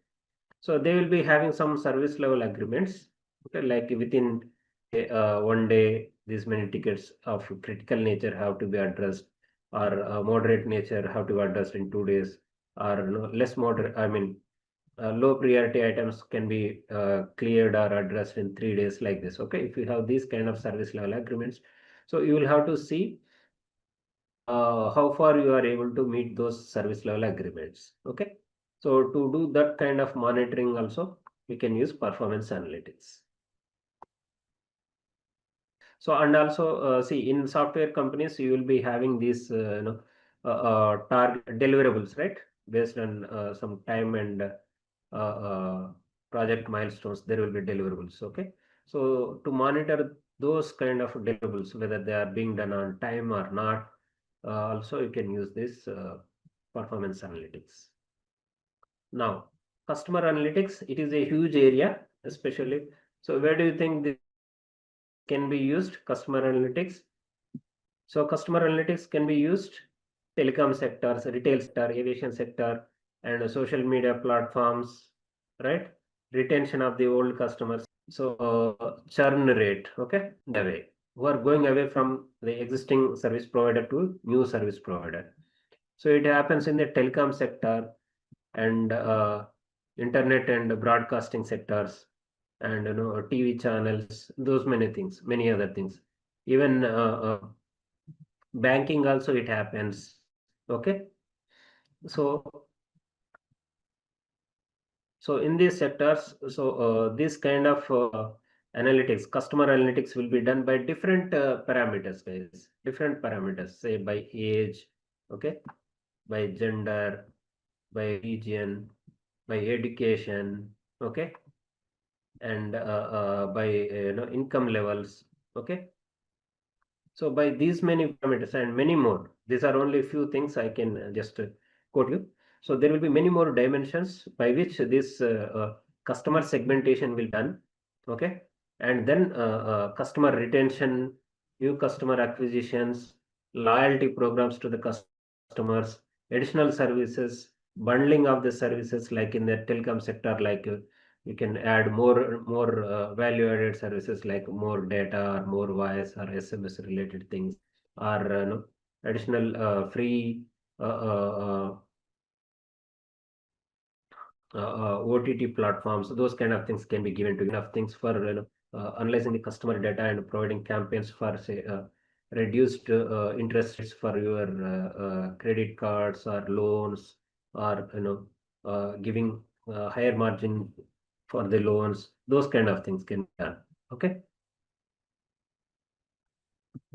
So they will be having some service level agreements. Okay. Like within 1 day, these many tickets of critical nature have to be addressed, or moderate nature have to be addressed in 2 days, or, less moderate, I mean, low priority items can be cleared or addressed in 3 days, like this. Okay. If you have these kind of service level agreements, so you will have to see how far you are able to meet those service level agreements. Okay. So to do that kind of monitoring also, we can use performance analytics. So and also see, in software companies you will be having these target deliverables, right? Based on some time and project milestones, there will be deliverables. Okay, so to monitor those kind of deliverables, whether they are being done on time or not, also you can use this performance analytics. Now, customer analytics, it is a huge area, especially. So where do you think this can be used, customer analytics? So customer analytics can be used telecom sectors, retail sector, aviation sector, and social media platforms, right? Retention of the old customers. So churn rate, okay, the way who are going away from the existing service provider to new service provider. So it happens in the telecom sector and internet and broadcasting sectors, and TV channels, those many things, many other things. Even banking also it happens. Okay, so in these sectors, so this kind of analytics, customer analytics will be done by different parameters, guys. Different parameters, say by age, okay, by gender, by region, by education, okay, and by income levels, okay. So by these many parameters and many more, these are only a few things I can just quote you. So there will be many more dimensions by which this customer segmentation will be done. Okay. And then customer retention, new customer acquisitions, loyalty programs to the customers, additional services, bundling of the services like in the telecom sector, like you can add more value added services like more data or more voice or SMS related things, or no, additional free OTT platforms. Those kind of things can be given to you. Enough things for analyzing the customer data and providing campaigns for say reduced interest rates for your credit cards or loans, or giving higher margin for the loans. Those kind of things can be done. Okay.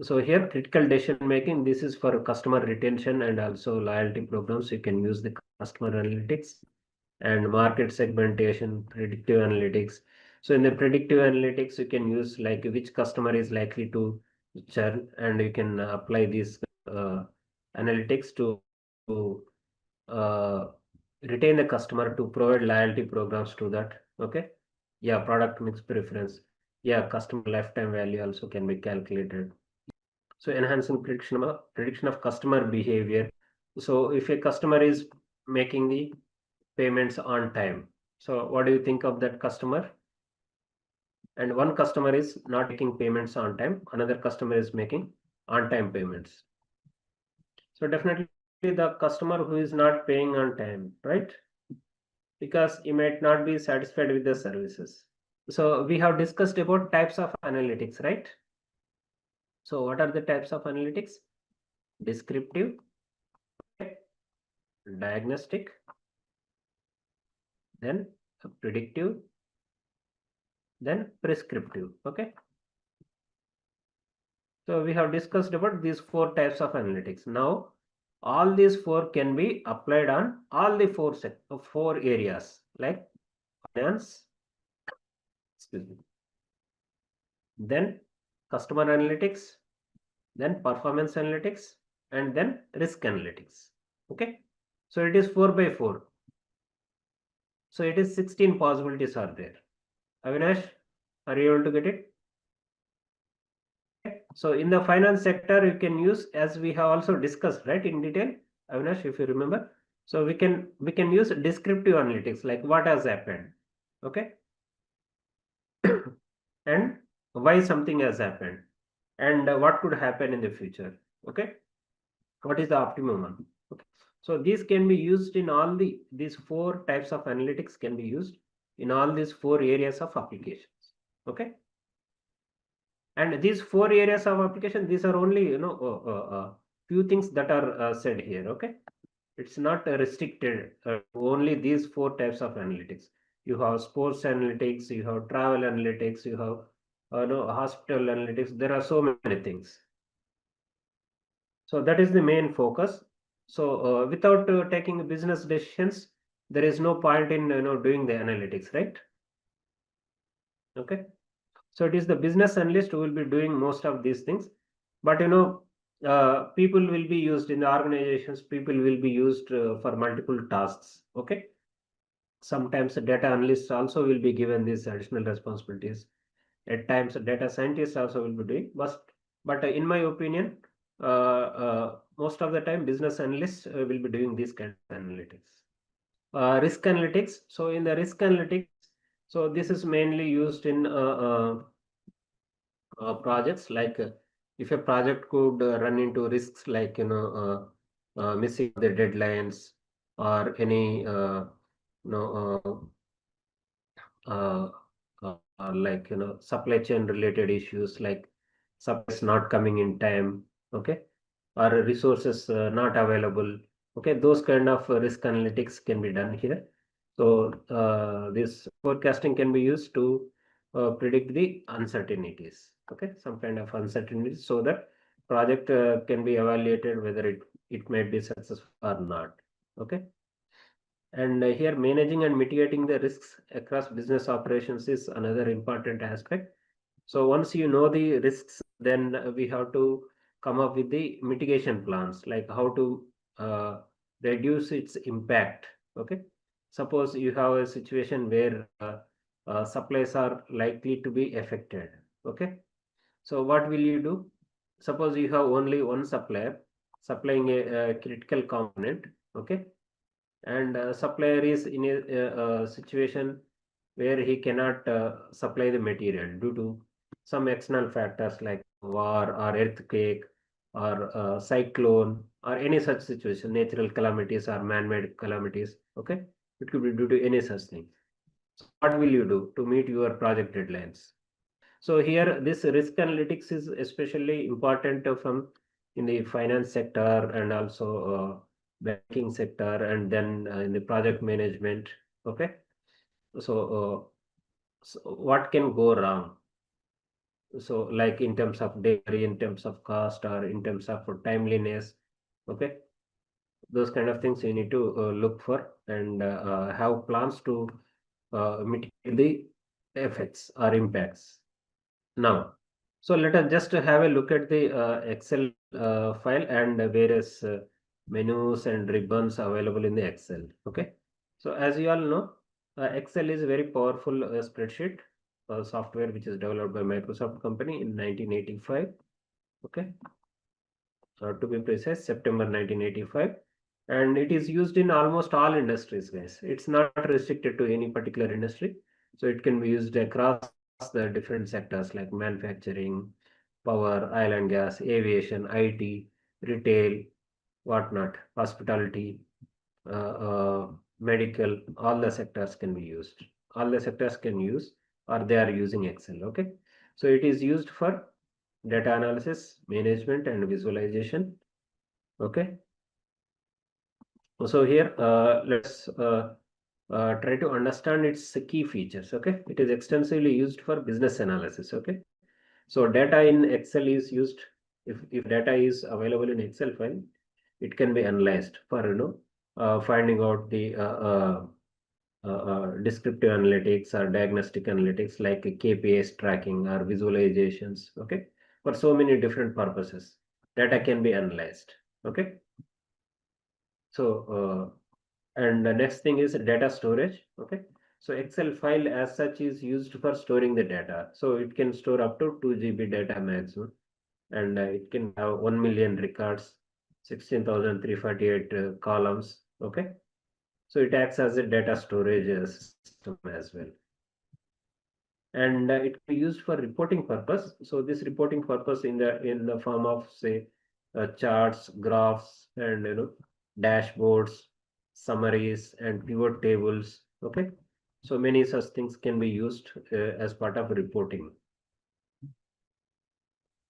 So here critical decision making, this is for customer retention and also loyalty programs. You can use the customer analytics and market segmentation, predictive analytics. So in the predictive analytics, you can use like which customer is likely to churn, and you can apply these analytics to uh, retain the customer, to provide loyalty programs to that. Okay. Yeah, product mix preference. Yeah, customer lifetime value also can be calculated. So enhancing prediction of customer behavior. So if a customer is making the payments on time, so what do you think of that customer? And one customer is not making payments on time, another customer is making on time payments. So definitely the customer who is not paying on time, right? Because he might not be satisfied with the services. So we have discussed about types of analytics, right? So what are the types of analytics? Descriptive, diagnostic, then predictive, then prescriptive. Okay. So we have discussed about these four types of analytics. Now, all these four can be applied on all the four areas like finance, excuse me, then customer analytics, then performance analytics, and then risk analytics. Okay. So it is 4 by 4. So it is 16 possibilities are there. Avinash, are you able to get it? So in the finance sector, you can use, as we have also discussed, right, in detail, Avinash, if you remember. So we can use descriptive analytics, like what has happened, okay, and why something has happened, and what could happen in the future, okay, what is the optimum one, okay. So these can be used in all these four types of analytics can be used in all these four areas of applications, okay. And these four areas of application, these are only few things that are said here. Okay, it's not restricted only these four types of analytics. You have sports analytics, you have travel analytics, you have no, hospital analytics. There are so many things. So that is the main focus. So without taking business decisions, there is no point in doing the analytics, right? Okay. So it is the business analyst who will be doing most of these things. But people will be used in the organizations. People will be used for multiple tasks. Okay. Sometimes the data analysts also will be given these additional responsibilities. At times, data scientists also will be doing. But in my opinion, most of the time, business analysts will be doing this kind of analytics. Risk analytics. So in the risk analytics, so this is mainly used in projects like if a project could run into risks like missing the deadlines or any you know uh, like supply chain related issues like supplies not coming in time, okay, or resources not available, okay, those kind of risk analytics can be done here. So this forecasting can be used to predict the uncertainties, okay, some kind of uncertainties, so that project can be evaluated whether it might be successful or not, okay. And here, managing and mitigating the risks across business operations is another important aspect. So once you know the risks, then we have to come up with the mitigation plans, like how to uh, reduce its impact. Okay. Suppose you have a situation where supplies are likely to be affected. Okay. So what will you do? Suppose you have only one supplier supplying a critical component. Okay, and supplier is in a situation where he cannot supply the material due to some external factors like war or earthquake or cyclone or any such situation, natural calamities or man-made calamities, okay, it could be due to any such thing. So what will you do to meet your project deadlines? So here, this risk analytics is especially important from in the finance sector and also banking sector, and then in the project management. Okay, so what can go wrong? So like in terms of delivery, in terms of cost, or in terms of timeliness. Okay, those kind of things you need to look for and have plans to mitigate the effects or impacts. Now, so let us just have a look at the Excel file and various menus and ribbons available in the Excel. Okay. So as you all know, Excel is a very powerful spreadsheet software which is developed by Microsoft company in 1985. Okay. To be precise, September 1985. And it is used in almost all industries, guys. It's not restricted to any particular industry. So it can be used across the different sectors like manufacturing, power, oil and gas, aviation, IT, retail, whatnot, hospitality, medical, all the sectors can be used. All the sectors can use or they are using Excel. Okay. So it is used for data analysis, management, and visualization. Okay. So here, let's try to understand its key features. Okay. It is extensively used for business analysis. Okay. So data in Excel is used, if data is available in Excel file, it can be analyzed for, finding out the descriptive analytics or diagnostic analytics like KPIs tracking or visualizations. Okay. For so many different purposes, data can be analyzed. Okay. So, and the next thing is data storage. Okay. So Excel file as such is used for storing the data. So it can store up to 2 GB data maximum, and it can have 1 million records, 16,348 columns. Okay. So it acts as a data storage system as well. And it can be used for reporting purpose. So this reporting purpose in the form of, say, charts, graphs, and dashboards, summaries, and pivot tables. Okay, so many such things can be used as part of reporting.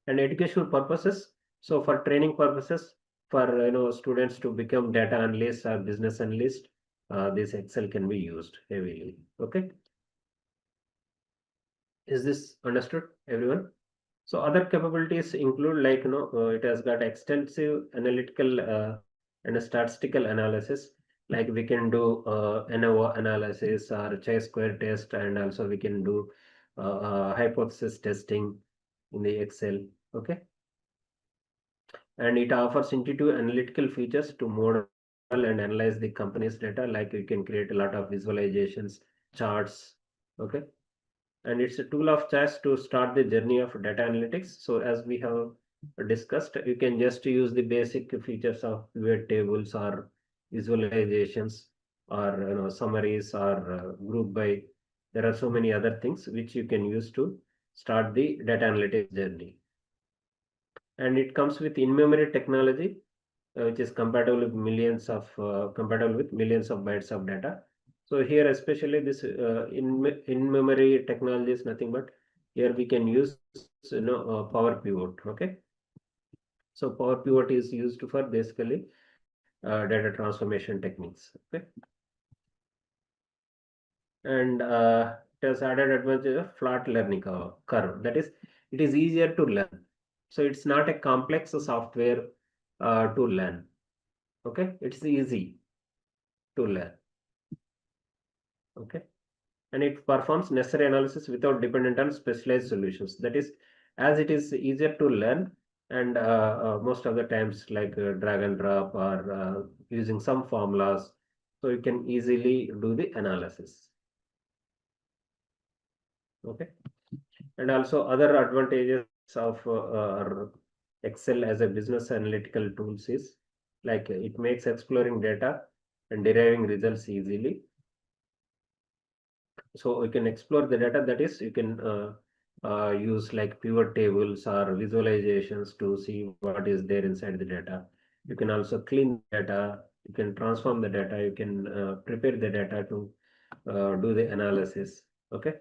And educational purposes, so for training purposes, for students to become data analysts or business analyst, this Excel can be used heavily. Okay. Is this understood, everyone? So other capabilities include, like, it has got extensive analytical and statistical analysis. Like we can do ANOVA analysis or chi-square test, and also we can do hypothesis testing in the Excel. Okay, and it offers intuitive analytical features to model and analyze the company's data. Like you can create a lot of visualizations, charts. Okay, and it's a tool of choice to start the journey of data analytics. So as we have discussed, you can just use the basic features of pivot tables or visualizations or summaries or group by. There are so many other things which you can use to start the data analytics journey. And it comes with in-memory technology, which is compatible with millions of bytes of data. So here, especially this in-memory technology is nothing but, here we can use Power Pivot. Okay, so Power Pivot is used for basically data transformation techniques. Okay, and it has added advantage of flat learning curve. That is, it is easier to learn. So it's not a complex software to learn. Okay, it's easy to learn. Okay, and it performs necessary analysis without dependent on specialized solutions. That is, as it is easier to learn, and most of the times, like drag and drop or using some formulas, so you can easily do the analysis. Okay, and also other advantages of Excel as a business analytical tools is, like, it makes exploring data and deriving results easily. So you can explore the data, that is, you can use like pivot tables or visualizations to see what is there inside the data. You can also clean the data, you can transform the data, you can prepare the data to do the analysis. Okay,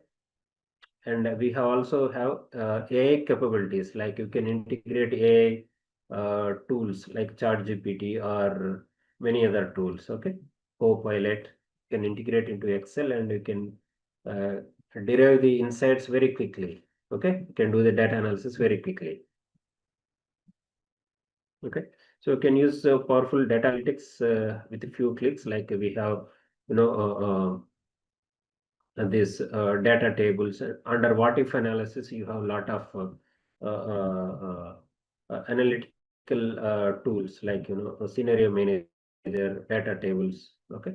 and we have also have AI capabilities, like you can integrate AI tools like ChatGPT or many other tools. Okay, Copilot can integrate into Excel, and you can uh, derive the insights very quickly. Okay, you can do the data analysis very quickly. Okay, so you can use powerful data analytics with a few clicks. Like we have, you know, these data tables. Under what if analysis, you have a lot of analytical tools, like a scenario manager, data tables. Okay,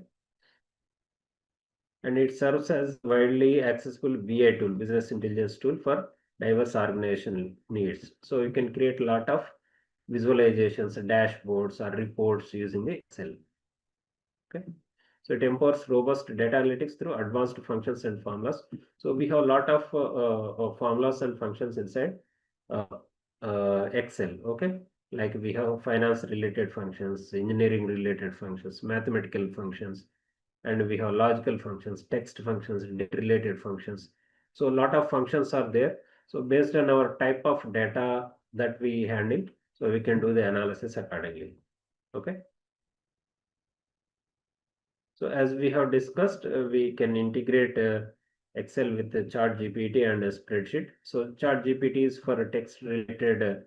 and it serves as widely accessible BI tool, business intelligence tool, for diverse organizational needs. So you can create a lot of visualizations, dashboards, or reports using the Excel. Okay, so it empowers robust data analytics through advanced functions and formulas. So we have a lot of formulas and functions inside uh, Excel. Okay, like we have finance related functions, engineering related functions, mathematical functions, and we have logical functions, text functions, data related functions. So a lot of functions are there. So based on our type of data that we handle, so we can do the analysis accordingly. Okay. So as we have discussed, we can integrate Excel with the chart GPT and a spreadsheet. So chart GPT is for a text related,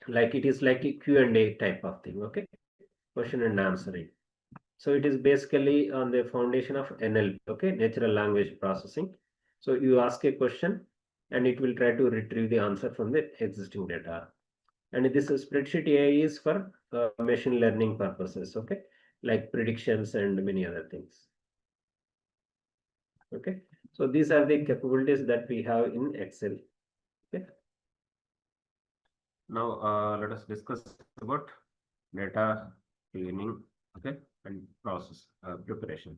like it is like a Q&A type of thing. Okay, question and answering. So it is basically on the foundation of NLP. Okay, natural language processing. So you ask a question, and it will try to retrieve the answer from the existing data. And this spreadsheet AI is for machine learning purposes. Okay, like predictions and many other things. Okay, so these are the capabilities that we have in Excel. Okay, now let us discuss about data cleaning. Okay, and process preparation.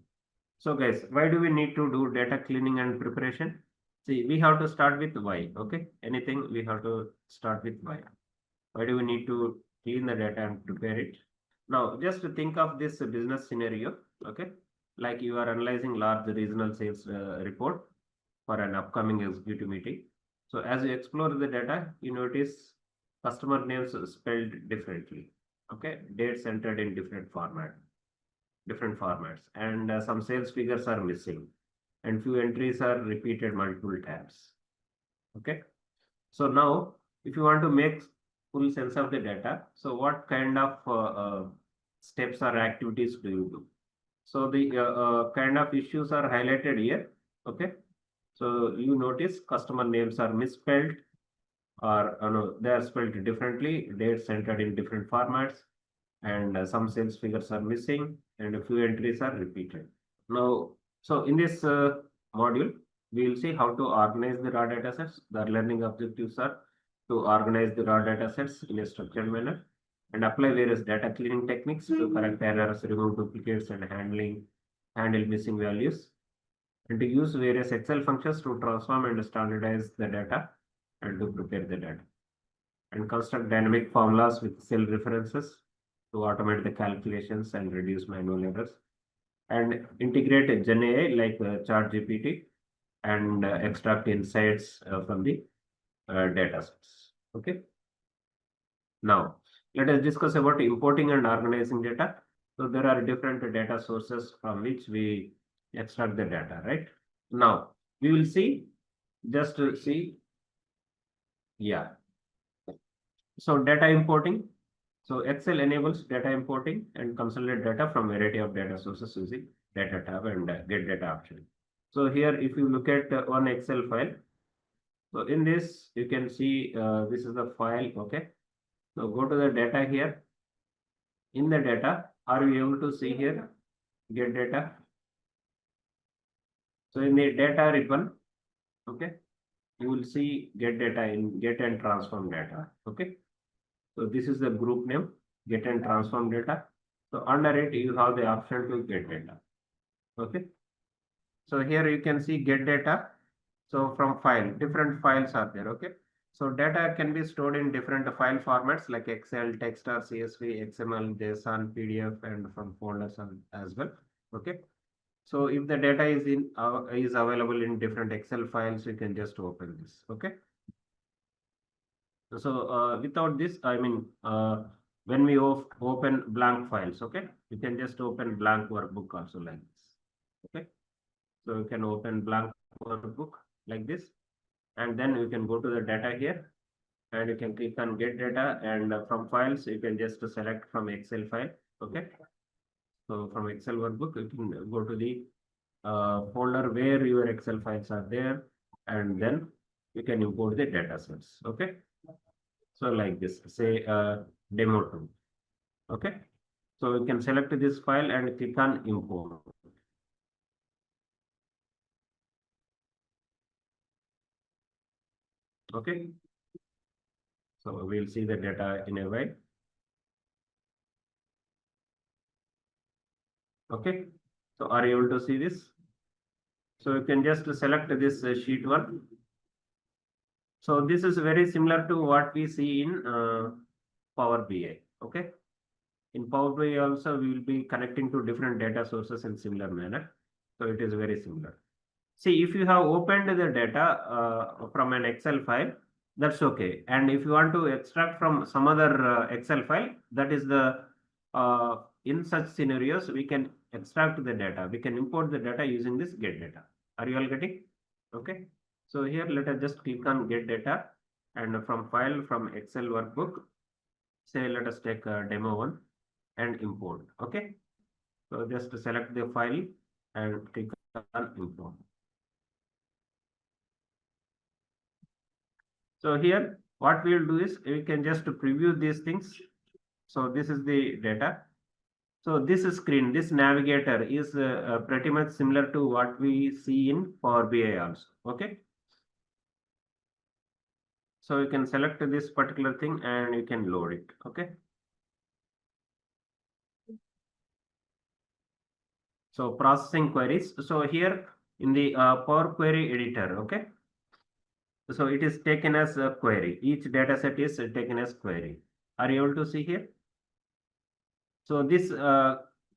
So guys, why do we need to do data cleaning and preparation? See, we have to start with why. Okay, anything we have to start with why. Why do we need to clean the data and prepare it? Now, just to think of this business scenario. Okay, like you are analyzing large regional sales report for an upcoming executive meeting. So as you explore the data, you notice customer names spelled differently. Okay, dates entered in different formats, and some sales figures are missing, and few entries are repeated multiple times. Okay. So now, if you want to make full sense of the data, so what kind of steps or activities do you do? So the kind of issues are highlighted here. Okay. So you notice customer names are misspelled, or no, they are spelled differently, dates entered in different formats, and some sales figures are missing, and a few entries are repeated. Now, so in this module, we will see how to organize the raw data sets. The learning objectives are to organize the raw data sets in a structured manner and apply various data cleaning techniques to correct errors, remove duplicates, and handle missing values, and to use various Excel functions to transform and standardize the data and to prepare the data, and construct dynamic formulas with cell references to automate the calculations and reduce manual errors, and integrate Gen AI like ChatGPT and extract insights from the data sets. Okay. Now, let us discuss about importing and organizing data. So there are different data sources from which we extract the data, right? Now, we will see, just to see, yeah. So data importing. So Excel enables data importing and consolidate data from variety of data sources using data tab and get data option. So here, if you look at one Excel file, so in this, you can see this is the file. Okay. So go to the data here. In the data, are you able to see here? Get data. So in the data ribbon, okay, you will see get data in get and transform data. Okay. So this is the group name, get and transform data. So under it, you have the option to get data. Okay. So here you can see get data. So from file, different files are there. Okay. So data can be stored in different file formats like Excel, text or CSV, XML, JSON, PDF, and from folders as well. Okay. So if the data is available in different Excel files, you can just open this. Okay. So without this, I mean, when we open blank files, okay, you can just open blank workbook also like this. Okay. So you can open blank workbook like this, and then you can go to the data here, and you can click on get data, and from files you can just select from Excel file. Okay. So from Excel workbook, you can go to the folder where your Excel files are there, and then you can import the data sets. Okay. So like this, say demo 2. Okay. So you can select this file and click on import. Okay. So we'll see the data in a while. Okay. So are you able to see this? So you can just select this sheet 1. So this is very similar to what we see in Power BI. Okay. In Power BI also, we will be connecting to different data sources in similar manner. So it is very similar. See, if you have opened the data from an Excel file, that's okay. And if you want to extract from some other Excel file, that is the, in such scenarios, we can extract the data. We can import the data using this get data. Are you all getting? Okay. So here, let us just click on get data, and from file from Excel workbook, say, let us take demo 1 and import. Okay. So just select the file and click on import. So here, what we will do is we can just preview these things. So this is the data. So this screen, this navigator is pretty much similar to what we see in Power BI also. Okay. So you can select this particular thing and you can load it. Okay. So processing queries. So here in the Power Query editor. Okay. So it is taken as a query. Each data set is taken as query. Are you able to see here? So this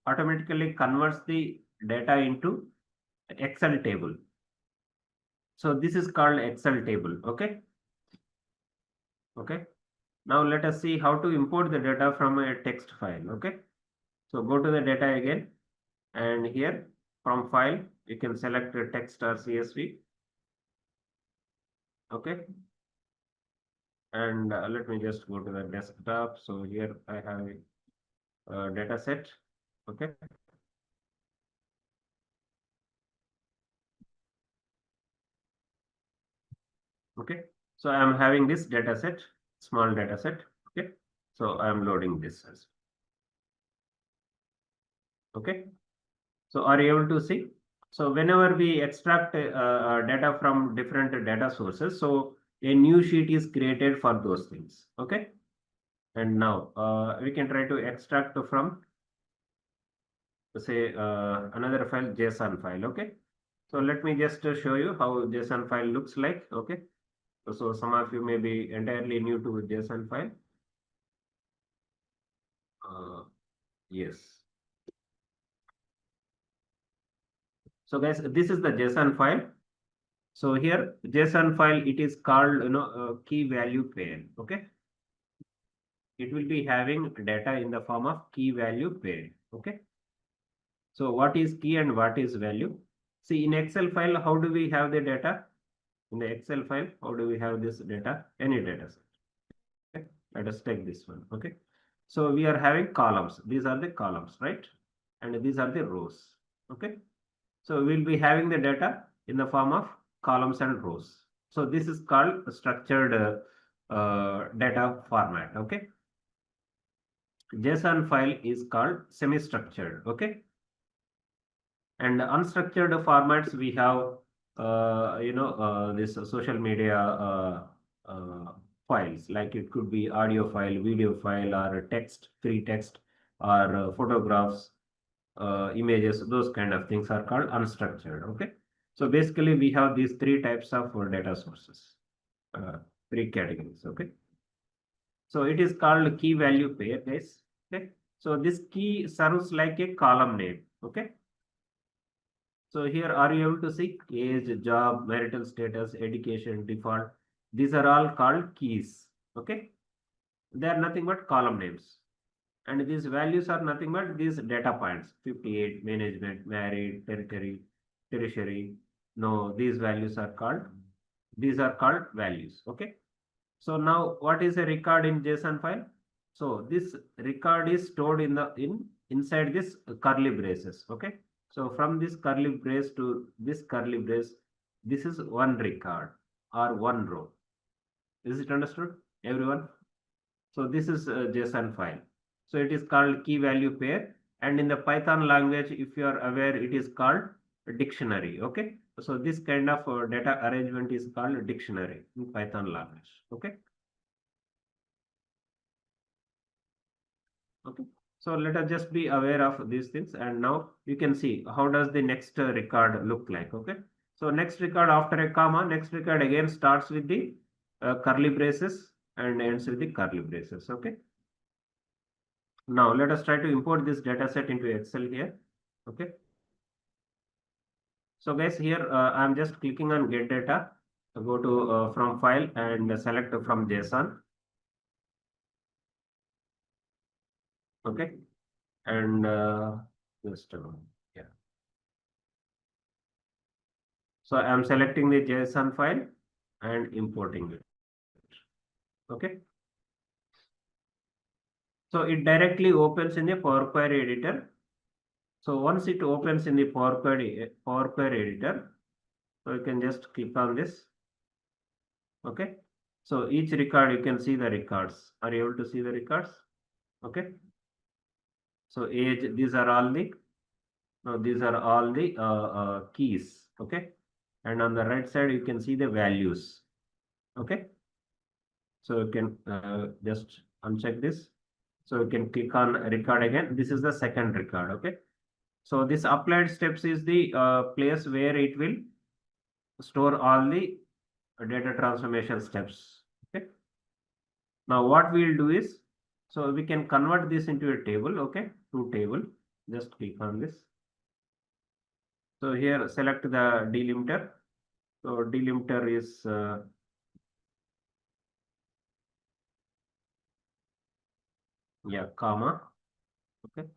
automatically converts the data into Excel table. So this is called Excel table. Okay. Okay. Now let us see how to import the data from a text file. Okay. So go to the data again, and here from file, you can select text or CSV. Okay. And let me just go to the desktop. So here I have a data set. Okay. Okay. So I am having this data set, small data set. Okay. So I am loading this as well. Okay. So are you able to see? So whenever we extract data from different data sources, so a new sheet is created for those things. Okay. And now we can try to extract from, say, another file, JSON file. Okay. So let me just show you how JSON file looks like. Okay. So some of you may be entirely new to JSON file. Yes. So guys, this is the JSON file. So here JSON file, it is called, key value pair. Okay. It will be having data in the form of key value pair. Okay. So what is key and what is value? See, in Excel file, how do we have the data? In the Excel file, how do we have this data? Any data set. Okay. Let us take this one. Okay. So we are having columns. These are the columns, right? And these are the rows. Okay. So we'll be having the data in the form of columns and rows. So this is called structured data format. Okay. JSON file is called semi-structured. Okay. And unstructured formats, we have this social media files, like it could be audio file, video file, or text, free text, or photographs, images. Those kind of things are called unstructured. Okay. So basically we have these three types of data sources, three categories. Okay. So it is called key value pair, guys. Okay. So this key serves like a column name. Okay. So here, are you able to see age, job, marital status, education, default? These are all called keys. Okay. They are nothing but column names. And these values are nothing but these data points: 58, management, married, territory, tertiary. No, these values are called, values. Okay. So now what is a record in JSON file? So this record is stored inside this curly braces. Okay. So from this curly brace to this curly brace, this is one record or one row. Is it understood, everyone? So this is a JSON file. So it is called key value pair. And in the Python language, if you are aware, it is called a dictionary. Okay. So this kind of data arrangement is called a dictionary in Python language. Okay. Okay. So let us just be aware of these things. And now you can see how does the next record look like. Okay. So next record after a comma, next record again starts with the curly braces and ends with the curly braces. Okay. Now let us try to import this data set into Excel here. Okay. So guys, here I'm just clicking on get data. So go to from file and select from JSON. Okay. And just yeah. So I'm selecting the JSON file and importing it. Okay. So it directly opens in the Power Query editor. So once it opens in the Power Query editor, so you can just click on this. Okay. So each record, you can see the records. Are you able to see the records? Okay. So age, these are all the, no, these are all the keys. Okay. And on the right side, you can see the values. Okay. So you can just uncheck this. So you can click on record again. This is the second record. Okay. So this applied steps is the place where it will store all the data transformation steps. Okay. Now what we'll do is, so we can convert this into a table. Okay. To table. Just click on this. So here select the delimiter. So delimiter is yeah, comma. Okay.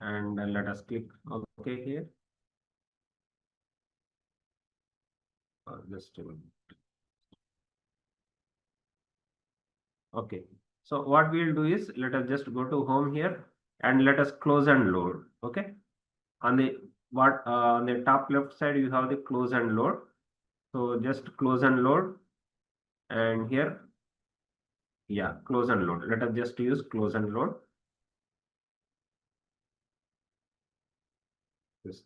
and let us click OK here. Just a minute. Okay. So what we'll do is let us just go to home here and let us close and load. Okay. On the on the top left side you have the close and load. So just close and load, and here, yeah, close and load. Let us just use close and load. Just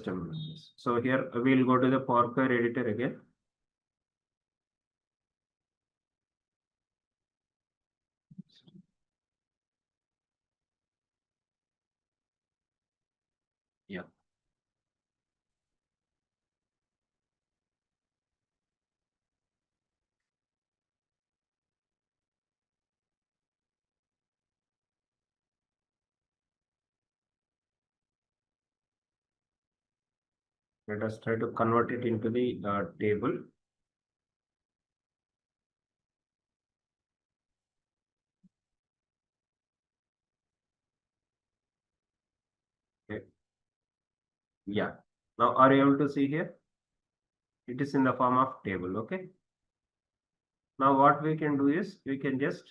a minute. So here we'll go to the Power Query editor again. Yeah. Let us try to convert it into the table. Okay. Yeah. Now are you able to see here? It is in the form of table. Okay. Now what we can do is we can just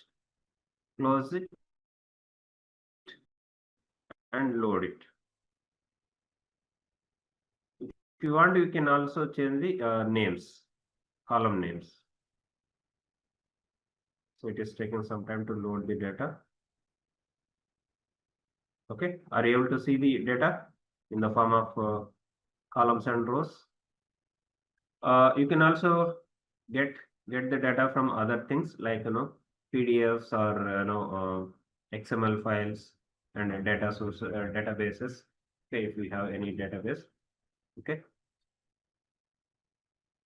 close it and load it. If you want, you can also change the names, column names. So it is taking some time to load the data. Okay, are you able to see the data in the form of columns and rows? You can also get the data from other things like PDFs or XML files and data source databases. Okay, if we have any database. Okay.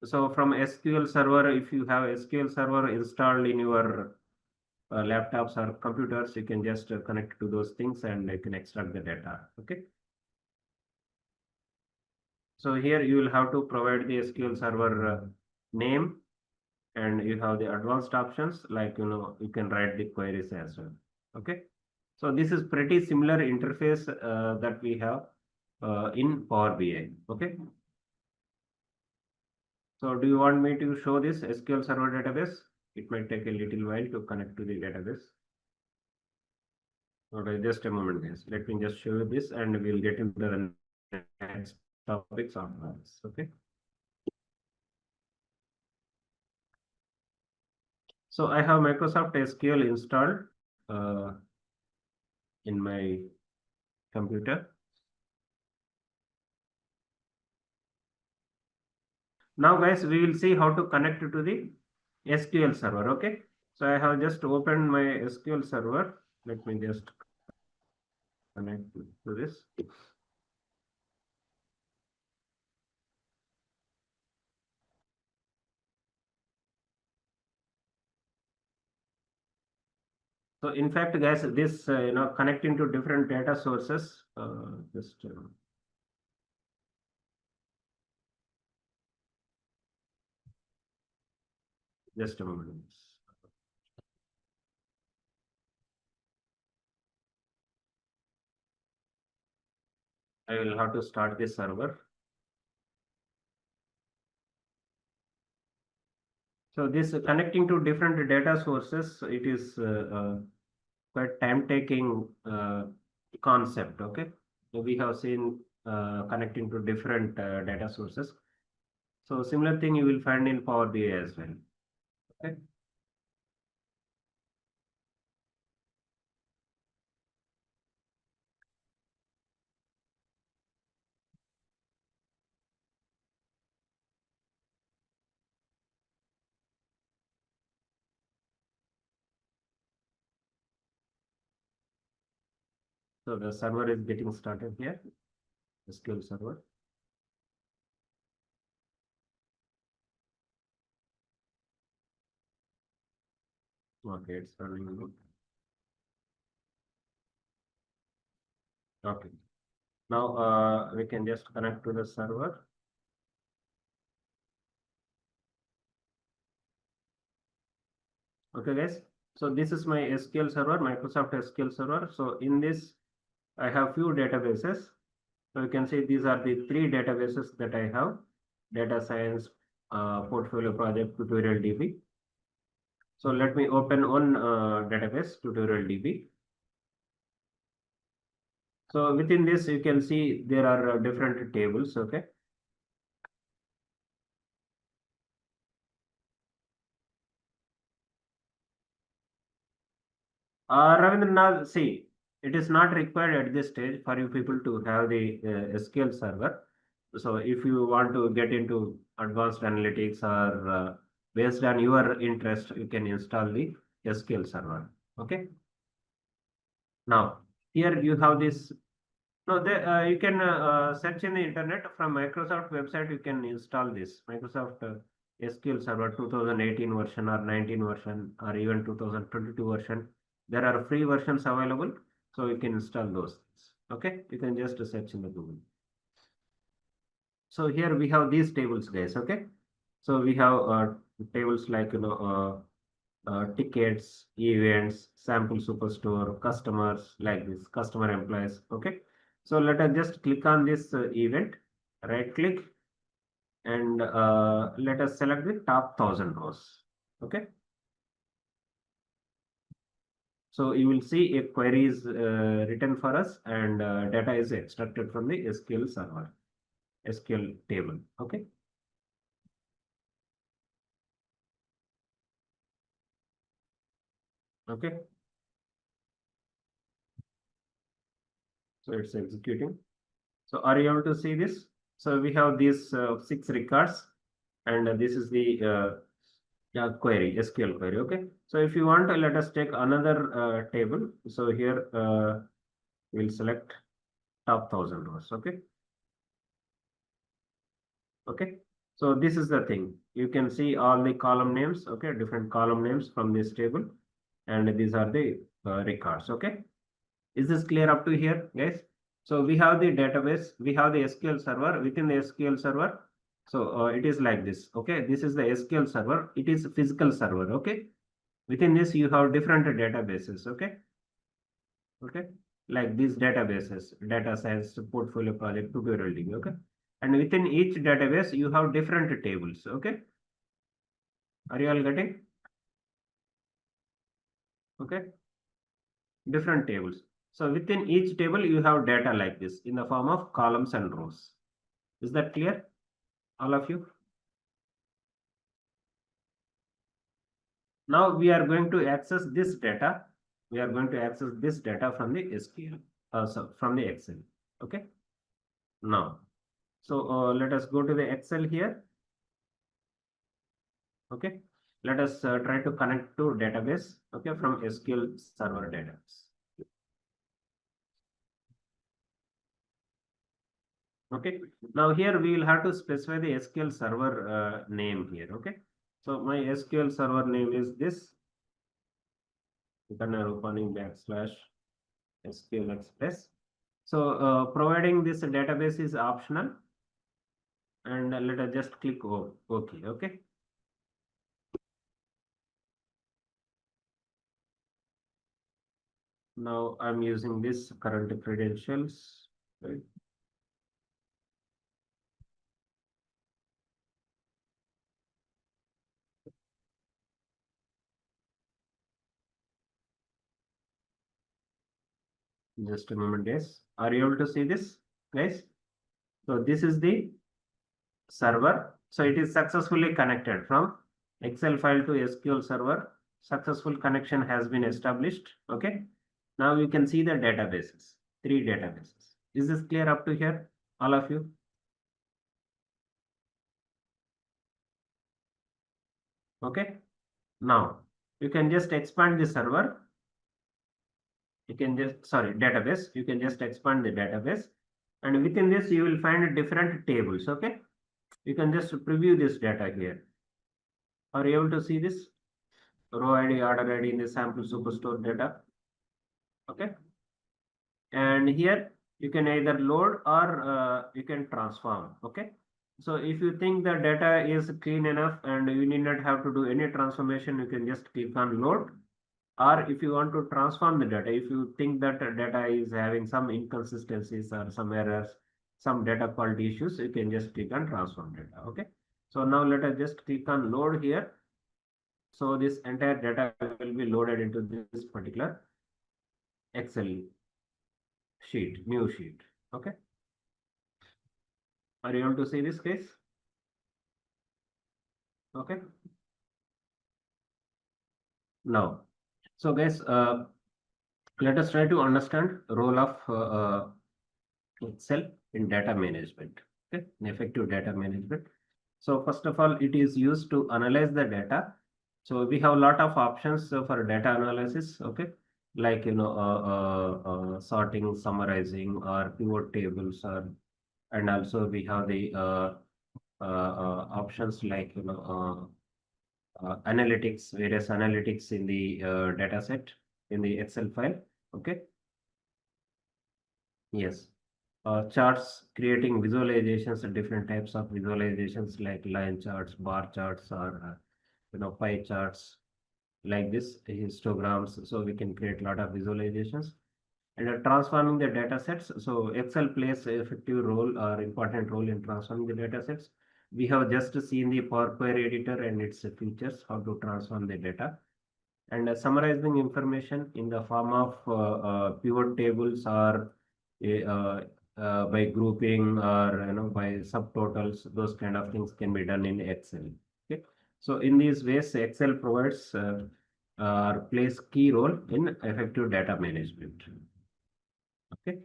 So from SQL Server, if you have SQL Server installed in your laptops or computers, you can just connect to those things and you can extract the data. Okay. So here you will have to provide the SQL Server name, and you have the advanced options like you can write the queries as well. Okay. So this is pretty similar interface that we have in Power BI. Okay. So do you want me to show this SQL Server database? It might take a little while to connect to the database. Okay, just a moment, guys. Let me just show you this, and we'll get into the next topics on this. Okay. So I have Microsoft SQL installed in my computer. Now, guys, we will see how to connect to the SQL Server. Okay. So I have just opened my SQL Server. Let me just connect to this. So in fact, guys, this connecting to different data sources. Just a moment. I will have to start this server. So this connecting to different data sources, it is quite time-taking concept. Okay, so we have seen connecting to different data sources. So similar thing you will find in Power BI as well. Okay. So the server is getting started here. SQL server. Okay, it's running. Okay. Now we can just connect to the server. Okay, guys. So this is my SQL server, Microsoft SQL server. So in this, I have few databases. So you can see these are the three databases that I have: data science, portfolio project, tutorial DB. So let me open one database, tutorial DB. So within this, you can see there are different tables. Okay. Ravindranath, see, it is not required at this stage for you people to have the SQL server. So if you want to get into advanced analytics or based on your interest, you can install the SQL server. Okay. Now here you have this. No, you can search in the internet from Microsoft website. You can install this Microsoft SQL Server 2018 version or 19 version or even 2022 version. There are free versions available, so you can install those things. Okay, you can just search in the Google. So here we have these tables, guys. Okay, so we have tables like tickets, events, sample superstore, customers, like this, customer employees. Okay, so let us just click on this event, right click, and let us select the top 1,000 rows. Okay, so you will see a query is written for us, and data is extracted from the SQL server, SQL table. Okay. Okay, so it's executing. So are you able to see this? So we have these 6 records, and this is the yeah, query, SQL query. Okay. So if you want, let us take another table. So here we'll select top 1,000 rows. Okay. Okay. So this is the thing. You can see all the column names. Okay, different column names from this table, and these are the records. Okay. Is this clear up to here, guys? So we have the database, we have the SQL server. Within the SQL server, so it is like this. Okay, this is the SQL server. It is a physical server. Okay, within this you have different databases. Okay, okay, like these databases: data science, portfolio project, tutorial DB. Okay, and within each database you have different tables. Okay, are you all getting? Okay, different tables. So within each table you have data like this in the form of columns and rows. Is that clear, all of you? Now we are going to access this data. We are going to access this data from the SQL, so from the Excel. Okay. Now, so let us go to the Excel here. Okay. Let us try to connect to database. Okay, from SQL Server database. Okay. Now here we will have to specify the SQL Server name here. Okay. So my SQL Server name is this. Opening backslash SQL Express. So providing this database is optional, and let us just click OK. Okay. Now I'm using this current credentials. Right. Just a moment, guys. Are you able to see this, guys? So this is the server. So it is successfully connected from Excel file to SQL server. Successful connection has been established. Okay. Now you can see the databases, 3 databases. Is this clear up to here, all of you? Okay. Now you can just expand the server. You can just, sorry, database. You can just expand the database, and within this you will find different tables. Okay. You can just preview this data here. Are you able to see this? Row ID, order ID in the sample superstore data. Okay. And here you can either load or you can transform. Okay. So if you think the data is clean enough and you need not have to do any transformation, you can just click on load, Or if you want to transform the data, if you think that data is having some inconsistencies or some errors, some data quality issues, you can just click on transform data. Okay. So now let us just click on load here. So this entire data will be loaded into this particular Excel sheet, new sheet. Okay. Are you able to see this case? Okay. Now, so guys, let us try to understand role of Excel in data management. Okay, in effective data management. So first of all, it is used to analyze the data. So we have a lot of options for data analysis. Okay, like sorting, summarizing, or pivot tables, or and also we have the options like analytics, various analytics in the data set in the Excel file. Okay. Yes. Charts, creating visualizations, different types of visualizations like line charts, bar charts, or pie charts like this, histograms. So we can create a lot of visualizations and transforming the data sets. So Excel plays a effective role or important role in transforming the data sets. We have just seen the Power Query editor and its features, how to transform the data, and summarizing information in the form of pivot tables or by grouping or by subtotals. Those kind of things can be done in Excel. Okay, so in these ways Excel provides plays key role in effective data management. Okay,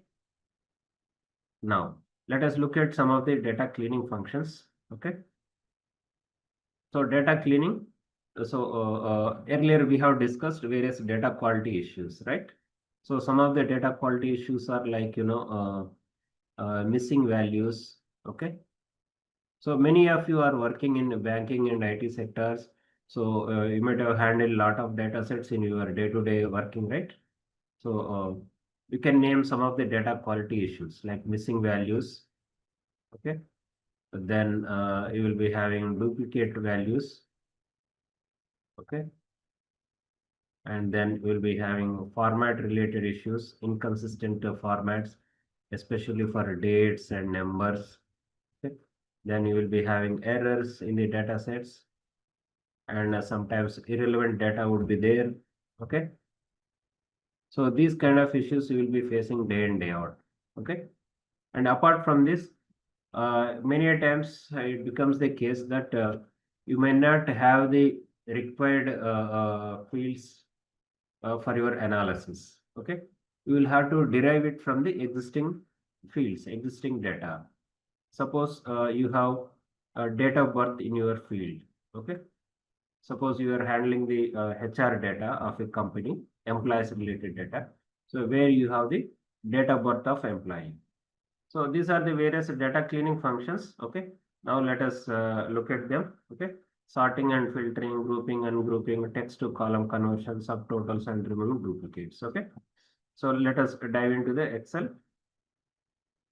now let us look at some of the data cleaning functions. Okay, so data cleaning. So earlier we have discussed various data quality issues, right? So some of the data quality issues are like missing values. Okay, so many of you are working in banking and IT sectors. So you might have handled a lot of data sets in your day-to-day working, right? So you can name some of the data quality issues like missing values. Okay, then you will be having duplicate values. Okay, and then we'll be having format related issues, inconsistent formats, especially for dates and numbers. Okay. Then you will be having errors in the data sets, and sometimes irrelevant data would be there. Okay, so these kind of issues you will be facing day in day out. Okay, and apart from this, many a times it becomes the case that you may not have the required fields for your analysis. Okay, you will have to derive it from the existing fields, existing data. Suppose you have a date of birth in your field. Okay, suppose you are handling the HR data of a company, employees related data. So where you have the date of birth of employee. So these are the various data cleaning functions. Okay, now let us look at them. Okay, sorting and filtering, grouping and grouping, text to column conversion, subtotals, and removing duplicates. Okay, so let us dive into the Excel.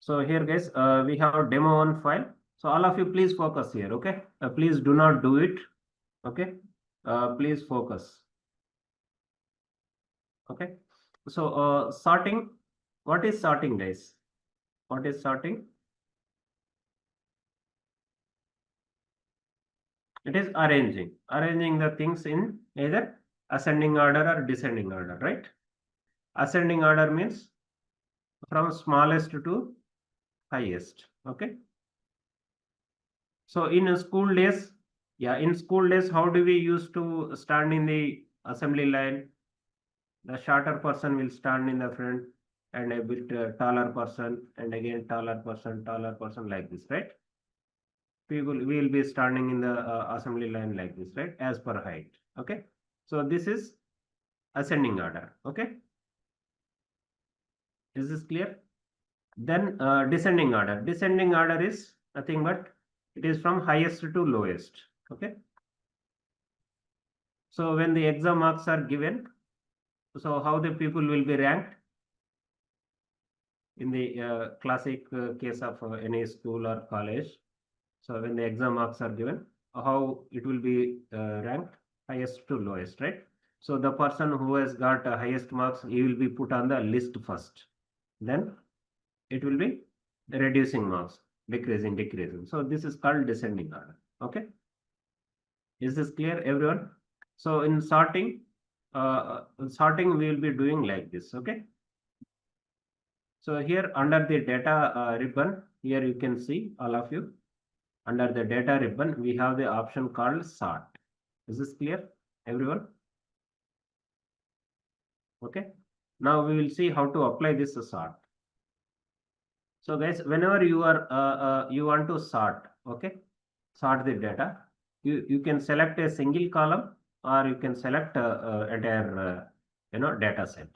So here, guys, we have demo one file. So all of you, please focus here. Okay, please do not do it. Okay, please focus. Okay, so sorting. What is sorting, guys? What is sorting? It is arranging the things in either ascending order or descending order, right? Ascending order means from smallest to highest. Okay. So in school days, yeah, in school days, how do we used to stand in the assembly line? The shorter person will stand in the front, and a bit taller person, and again taller person like this, right? People will be standing in the assembly line like this, right? As per height. Okay. So this is ascending order. Okay, is this clear? Then descending order. Descending order is nothing but it is from highest to lowest. Okay, so when the exam marks are given, so how the people will be ranked in the classic case of any school or college. So when the exam marks are given, how it will be ranked highest to lowest, right? So the person who has got highest marks, he will be put on the list first. Then it will be reducing marks, decreasing. So this is called descending order. Okay. Is this clear, everyone? So in sorting we will be doing like this. Okay. So here under the data ribbon, here you can see all of you. Under the data ribbon, we have the option called sort. Is this clear, everyone? Okay. Now we will see how to apply this sort. So guys, whenever you are you want to sort, okay, sort the data, you can select a single column or you can select entire data set.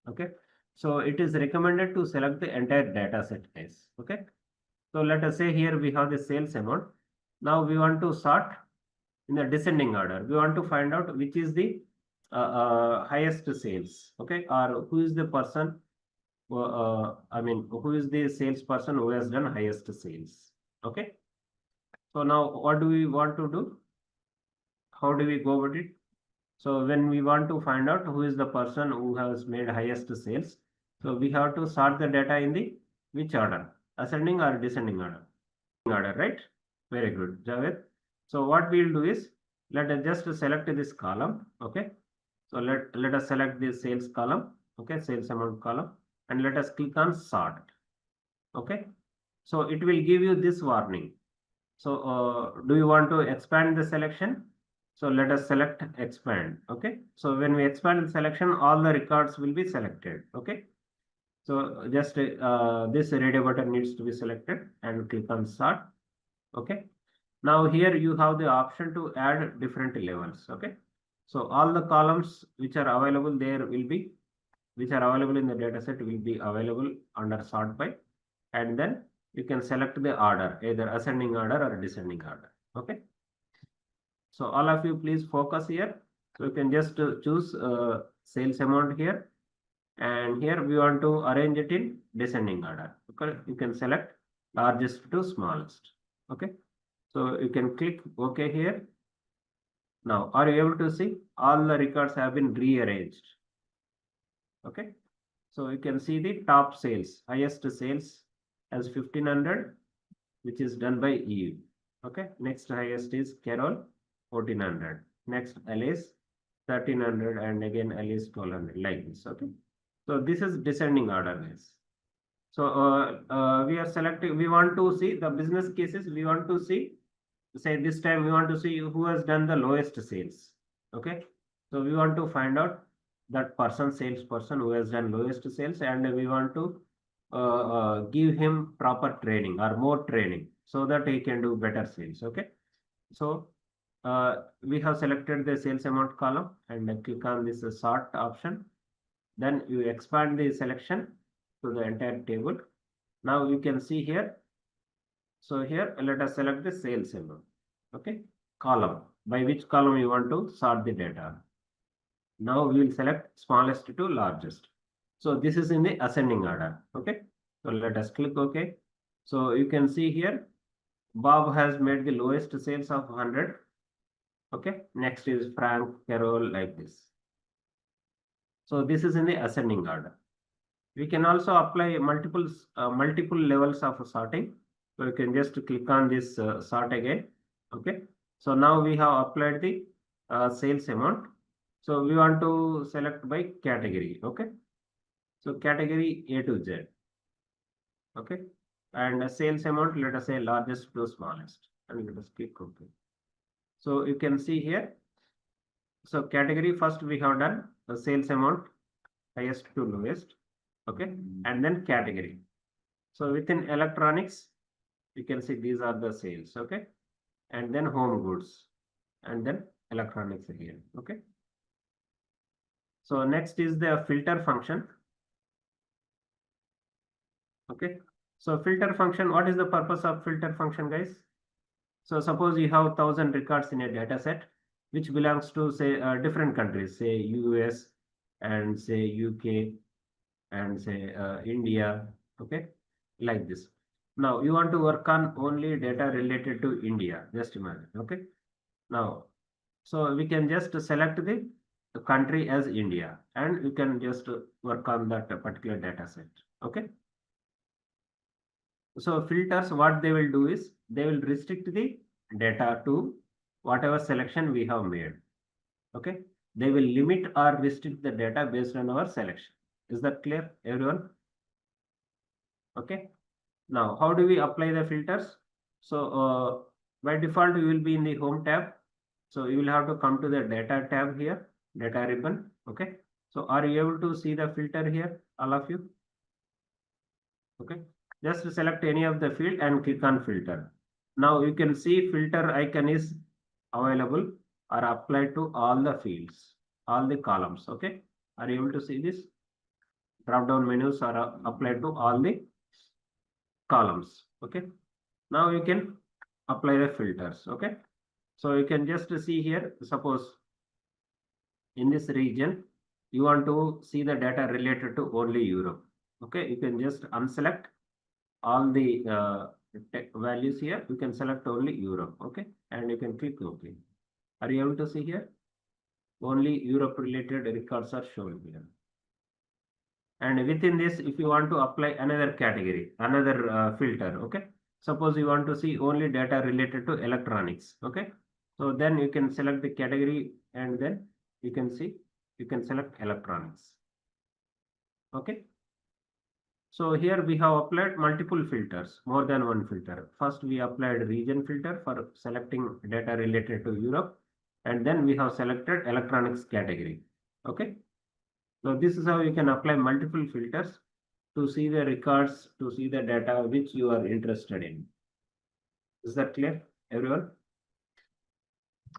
Okay. So it is recommended to select the entire data set, guys. Okay. So let us say here we have the sales amount. Now we want to sort in the descending order. We want to find out which is the highest sales. Okay. Or who is the person, who is the salesperson who has done highest sales. Okay. So now what do we want to do? How do we go about it? So when we want to find out who is the person who has made highest sales, so we have to sort the data in the which order? Ascending or descending order? Order, right? Very good, Javed. So what we'll do is, let us just select this column. Okay. So let us select this sales column. Okay, sales amount column, and let us click on sort. Okay. So it will give you this warning. So do you want to expand the selection? So let us select expand. Okay. So when we expand the selection, all the records will be selected. Okay. So just this radio button needs to be selected and click on sort. Okay. Now here you have the option to add different levels. Okay. So all the columns which are available there will be, which are available in the dataset will be available under sort by, and then you can select the order, either ascending order or descending order. Okay. So all of you please focus here. So you can just choose sales amount here, and here we want to arrange it in descending order. Okay. You can select largest to smallest. Okay. So you can click OK here. Now, are you able to see all the records have been rearranged? Okay. So you can see the top sales, highest sales as 1500, which is done by Eve. Okay. Next highest is Carol, 1400. Next Alice, 1300, and again Alice 1200, like this. Okay. So this is descending order, guys. So we are selecting, we want to see the business cases, we want to see, say this time we want to see who has done the lowest sales. Okay. So we want to find out that person, salesperson who has done lowest sales, and we want to give him proper training or more training so that he can do better sales. Okay. So we have selected the sales amount column and click on this sort option. Then you expand the selection to the entire table. Now you can see here. So here let us select the sales amount. Okay. Column. By which column you want to sort the data. Now we will select smallest to largest. So this is in the ascending order. Okay. So let us click OK. So you can see here, Bob has made the lowest sales of 100. Okay. Next is Frank, Carol, like this. So this is in the ascending order. We can also apply multiple levels of sorting. So you can just click on this sort again. Okay. So now we have applied the sales amount. So we want to select by category. Okay. So category A to Z. Okay. And sales amount, let us say largest to smallest. And let us click OK. So you can see here. So category first we have done the sales amount highest to lowest. Okay. And then category. So within electronics, you can see these are the sales. Okay. And then home goods. And then electronics again. Okay. So next is the filter function. Okay. So filter function, what is the purpose of filter function, guys? So suppose you have 1000 records in a data set, which belongs to say different countries, say US and say UK and say India. Okay. Like this. Now you want to work on only data related to India. Just imagine. Okay. Now, so we can just select the the country as India, and you can just work on that particular data set. Okay. So filters, what they will do is they will restrict the data to whatever selection we have made. Okay. They will limit or restrict the data based on our selection. Is that clear, everyone? Okay. Now, how do we apply the filters? So by default, you will be in the home tab. So you will have to come to the data tab here, data ribbon. Okay. So are you able to see the filter here, all of you? Okay. Just select any of the field and click on filter. Now you can see filter icon is available or applied to all the fields, all the columns. Okay. Are you able to see this? Drop down menus are applied to all the columns. Okay. Now you can apply the filters. Okay. So you can just see here, suppose in this region, you want to see the data related to only Europe. Okay. You can just unselect all the values here. You can select only Europe. Okay. And you can click OK. Are you able to see here? Only Europe related records are shown here. And within this, if you want to apply another category, another filter, okay. Suppose you want to see only data related to electronics, okay. So then you can select the category and then you can see, you can select electronics, okay. So here we have applied multiple filters, more than one filter. First we applied region filter for selecting data related to Europe, and then we have selected electronics category, okay. So this is how you can apply multiple filters to see the records, to see the data which you are interested in. Is that clear, everyone?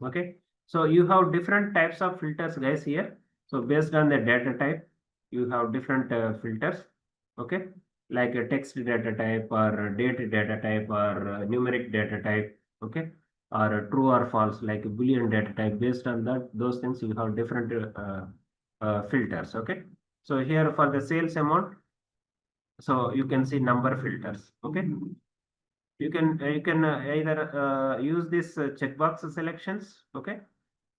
Okay. So you have different types of filters, guys, here. So based on the data type, you have different filters. Okay. Like a text data type or a date data type or a numeric data type. Okay. Or a true or false, like a Boolean data type. Based on that, those things you have different filters. Okay. So here for the sales amount, so you can see number filters. Okay. You can either use this checkbox selections. Okay.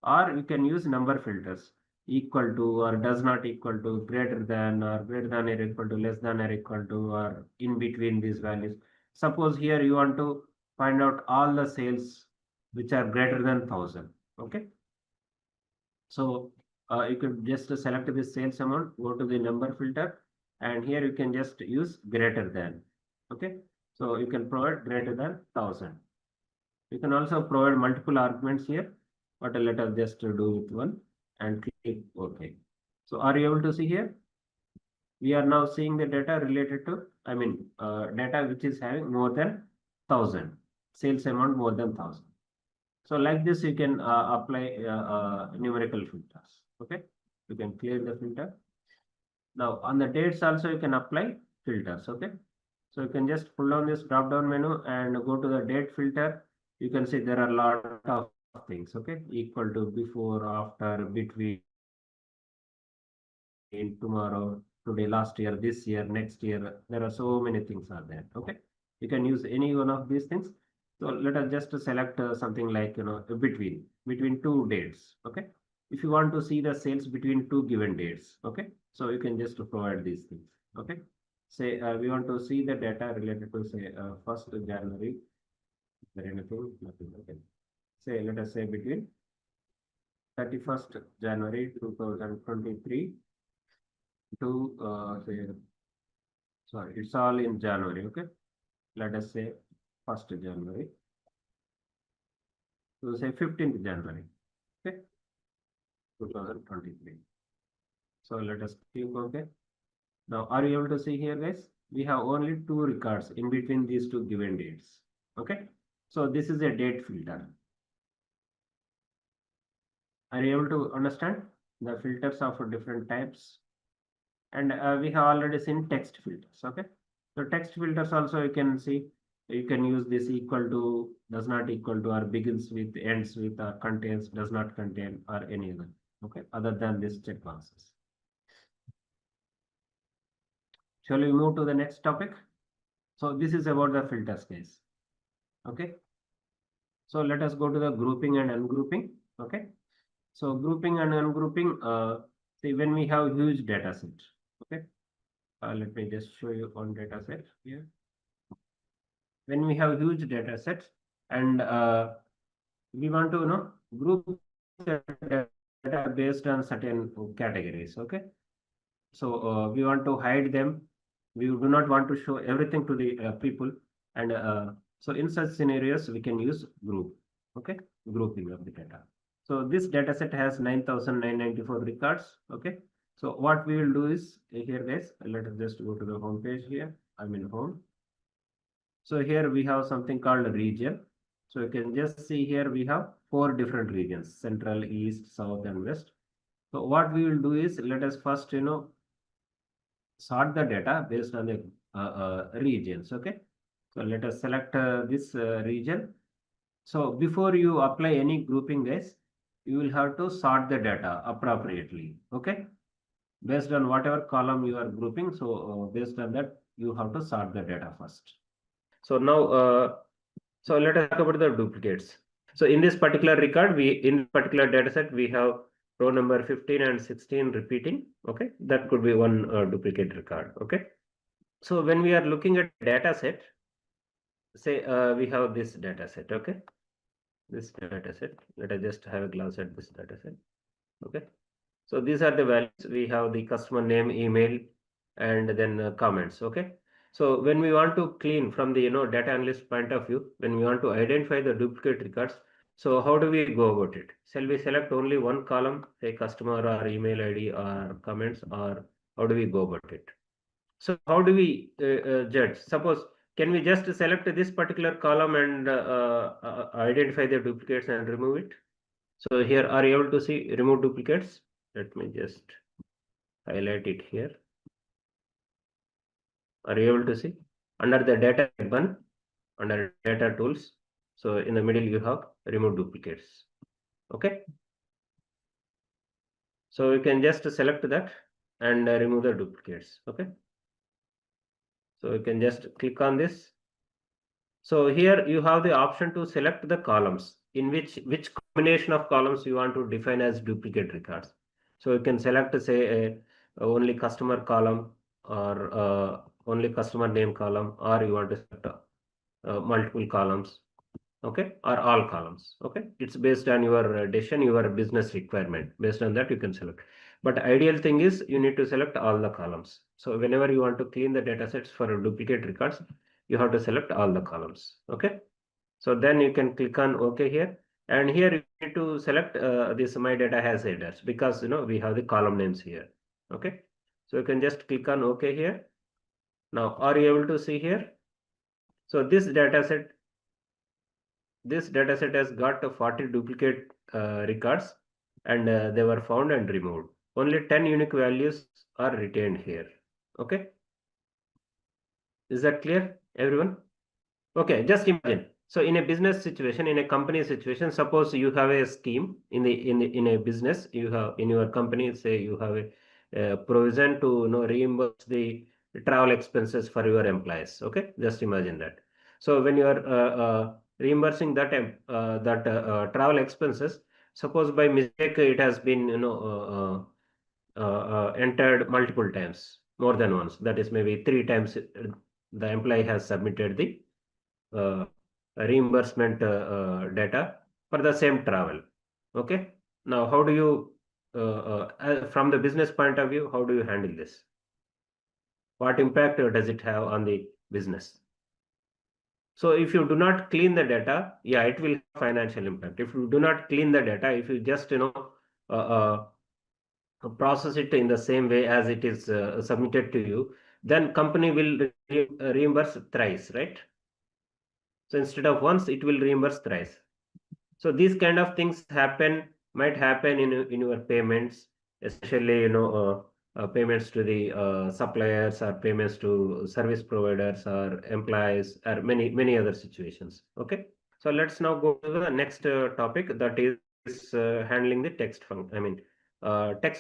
Or you can use number filters, equal to or does not equal to, greater than or greater than or equal to, less than or equal to, or in between these values. Suppose here you want to find out all the sales which are greater than 1,000. Okay. So you could just select this sales amount, go to the number filter, and here you can just use greater than. Okay. So you can provide greater than 1,000. You can also provide multiple arguments here, but let us just do with one and click OK. So are you able to see here? We are now seeing the data related to, data which is having more than 1,000, sales amount more than 1,000. So like this, you can apply numerical filters. Okay, you can clear the filter. Now on the dates also you can apply filters. Okay, so you can just pull down this drop down menu and go to the date filter. You can see there are a lot of things. Okay, equal to, before, after, between, tomorrow, today, last year, this year, next year. There are so many things are there. Okay, you can use any one of these things. So let us just select something like, between two dates. Okay, if you want to see the sales between two given dates. Okay, so you can just provide these things. Okay, say we want to see the data related to, say, 1st January. Is there anything? Nothing. Okay, say let us say between 31st January 2023 to say, sorry, it's all in January. Okay, let us say 1st January. So say 15th January. Okay, 2023. So let us click OK. Now are you able to see here, guys? We have only two records in between these two given dates. Okay, so this is a date filter. Are you able to understand the filters of different types? And we have already seen text filters. Okay, so text filters also you can see, you can use this equal to, does not equal to, or begins with, ends with, or contains, does not contain, or any other. Okay, other than this checkboxes. Shall we move to the next topic? So this is about the filters, guys. Okay, so let us go to the grouping and ungrouping. Okay, So grouping and ungrouping, see when we have huge data set, okay. Let me just show you one data set here. When we have huge data sets and we want to group the data based on certain categories, okay. So we want to hide them. We do not want to show everything to the people, and so in such scenarios we can use group, okay, grouping of the data. So this data set has 9,994 records, okay. So what we will do is here, guys, let us just go to the home page here. I'm in home. So here we have something called region. So you can just see here we have 4 different regions: central, east, south, and west. So what we will do is, let us first sort the data based on the regions, okay. So let us select this region. So before you apply any grouping, guys, you will have to sort the data appropriately, okay, based on whatever column you are grouping. So based on that you have to sort the data first. So now so let us talk about the duplicates. So in this particular record, in particular data set, we have row number 15 and 16 repeating. Okay, that could be one duplicate record. Okay. So when we are looking at data set, say we have this data set. Okay, this data set. Let us just have a glance at this data set. Okay. So these are the values. We have the customer name, email, and then comments. Okay. So when we want to clean from the data analyst point of view, when we want to identify the duplicate records, so how do we go about it? Shall we select only one column, say customer or email ID or comments, or how do we go about it? So how do we judge? Suppose, can we just select this particular column and identify the duplicates and remove it? So here, are you able to see remove duplicates? Let me just highlight it here. Are you able to see? Under the data ribbon, under data tools, so in the middle you have remove duplicates. Okay. So you can just select that and remove the duplicates. Okay. So you can just click on this. So here you have the option to select the columns in which combination of columns you want to define as duplicate records. So you can select, say, only customer column, or only customer name column, or you want to select multiple columns, okay, or all columns. Okay, it's based on your decision, your business requirement. Based on that you can select, but ideal thing is you need to select all the columns. So whenever you want to clean the data sets for duplicate records, you have to select all the columns. Okay, so then you can click on OK here, and here you need to select this my data has headers, because we have the column names here. Okay, so you can just click on OK here. Now are you able to see here? So this data set has got 40 duplicate records, and they were found and removed. Only 10 unique values are retained here. Okay, is that clear, everyone? Okay, just imagine. So in a business situation, in a company situation, suppose you have a scheme in a business. You have in your company, say you have a provision to reimburse the travel expenses for your employees. Okay, just imagine that. So when you are reimbursing that travel expenses, suppose by mistake it has been entered multiple times, more than once. That is maybe 3 times. The employee has submitted the uh, reimbursement data for the same travel. Okay. Now, how do you, from the business point of view, how do you handle this? What impact does it have on the business? So if you do not clean the data, yeah, it will have financial impact. If you do not clean the data, if you just uh, process it in the same way as it is submitted to you, then company will reimburse thrice, right? So instead of once, it will reimburse thrice. So these kind of things might happen in your payments, especially payments to the suppliers, or payments to service providers or employees, or many other situations. Okay. So let's now go to the next topic, that is handling the text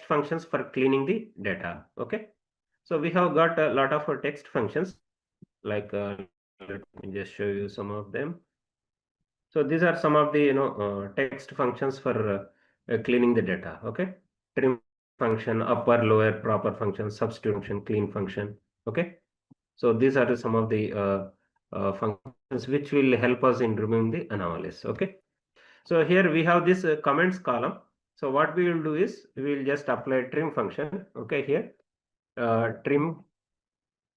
functions for cleaning the data. Okay. So we have got a lot of text functions, like let me just show you some of them. So these are some of the text functions for cleaning the data. Okay, trim function, upper, lower, proper function, substitute function, clean function. Okay, so these are some of the functions which will help us in removing the anomalies. Okay, so here we have this comments column. So what we will do is we will just apply trim function. Okay, here trim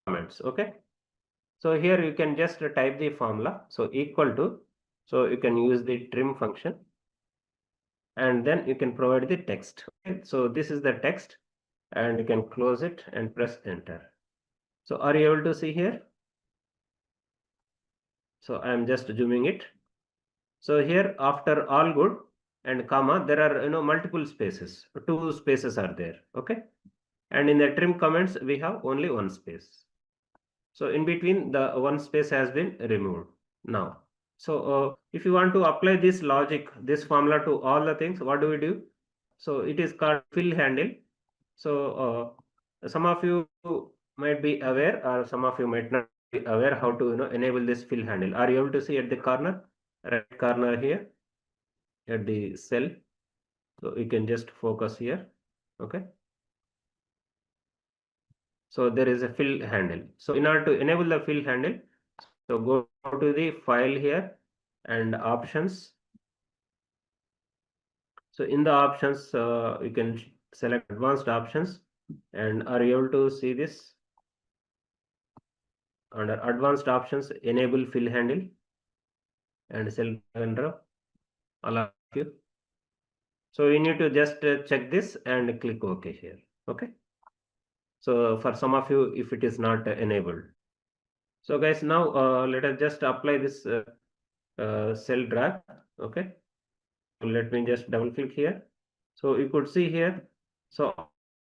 comments. Okay, so here you can just type the formula. So equal to, so you can use the trim function, and then you can provide the text. Okay, so this is the text, and you can close it and press enter. So are you able to see here? So I am just zooming it. So here after all good and comma, there are multiple spaces. Two spaces are there. Okay, and in the trim comments we have only one space. So in between, the one space has been removed now. So if you want to apply this logic, this formula to all the things, what do we do? So it is called fill handle. So some of you might be aware, or some of you might not be aware how to enable this fill handle. Are you able to see at the corner, right corner here, at the cell? So you can just focus here. Okay. So there is a fill handle. So in order to enable the fill handle, so go to the file here and options. So in the options, you can select advanced options, and are you able to see this? Under advanced options, enable fill handle and cell drag drop, all of you. So you need to just check this and click OK here. Okay. So for some of you, if it is not enabled. So guys, now let us just apply this cell drag. Okay. So let me just double click here. So you could see here. So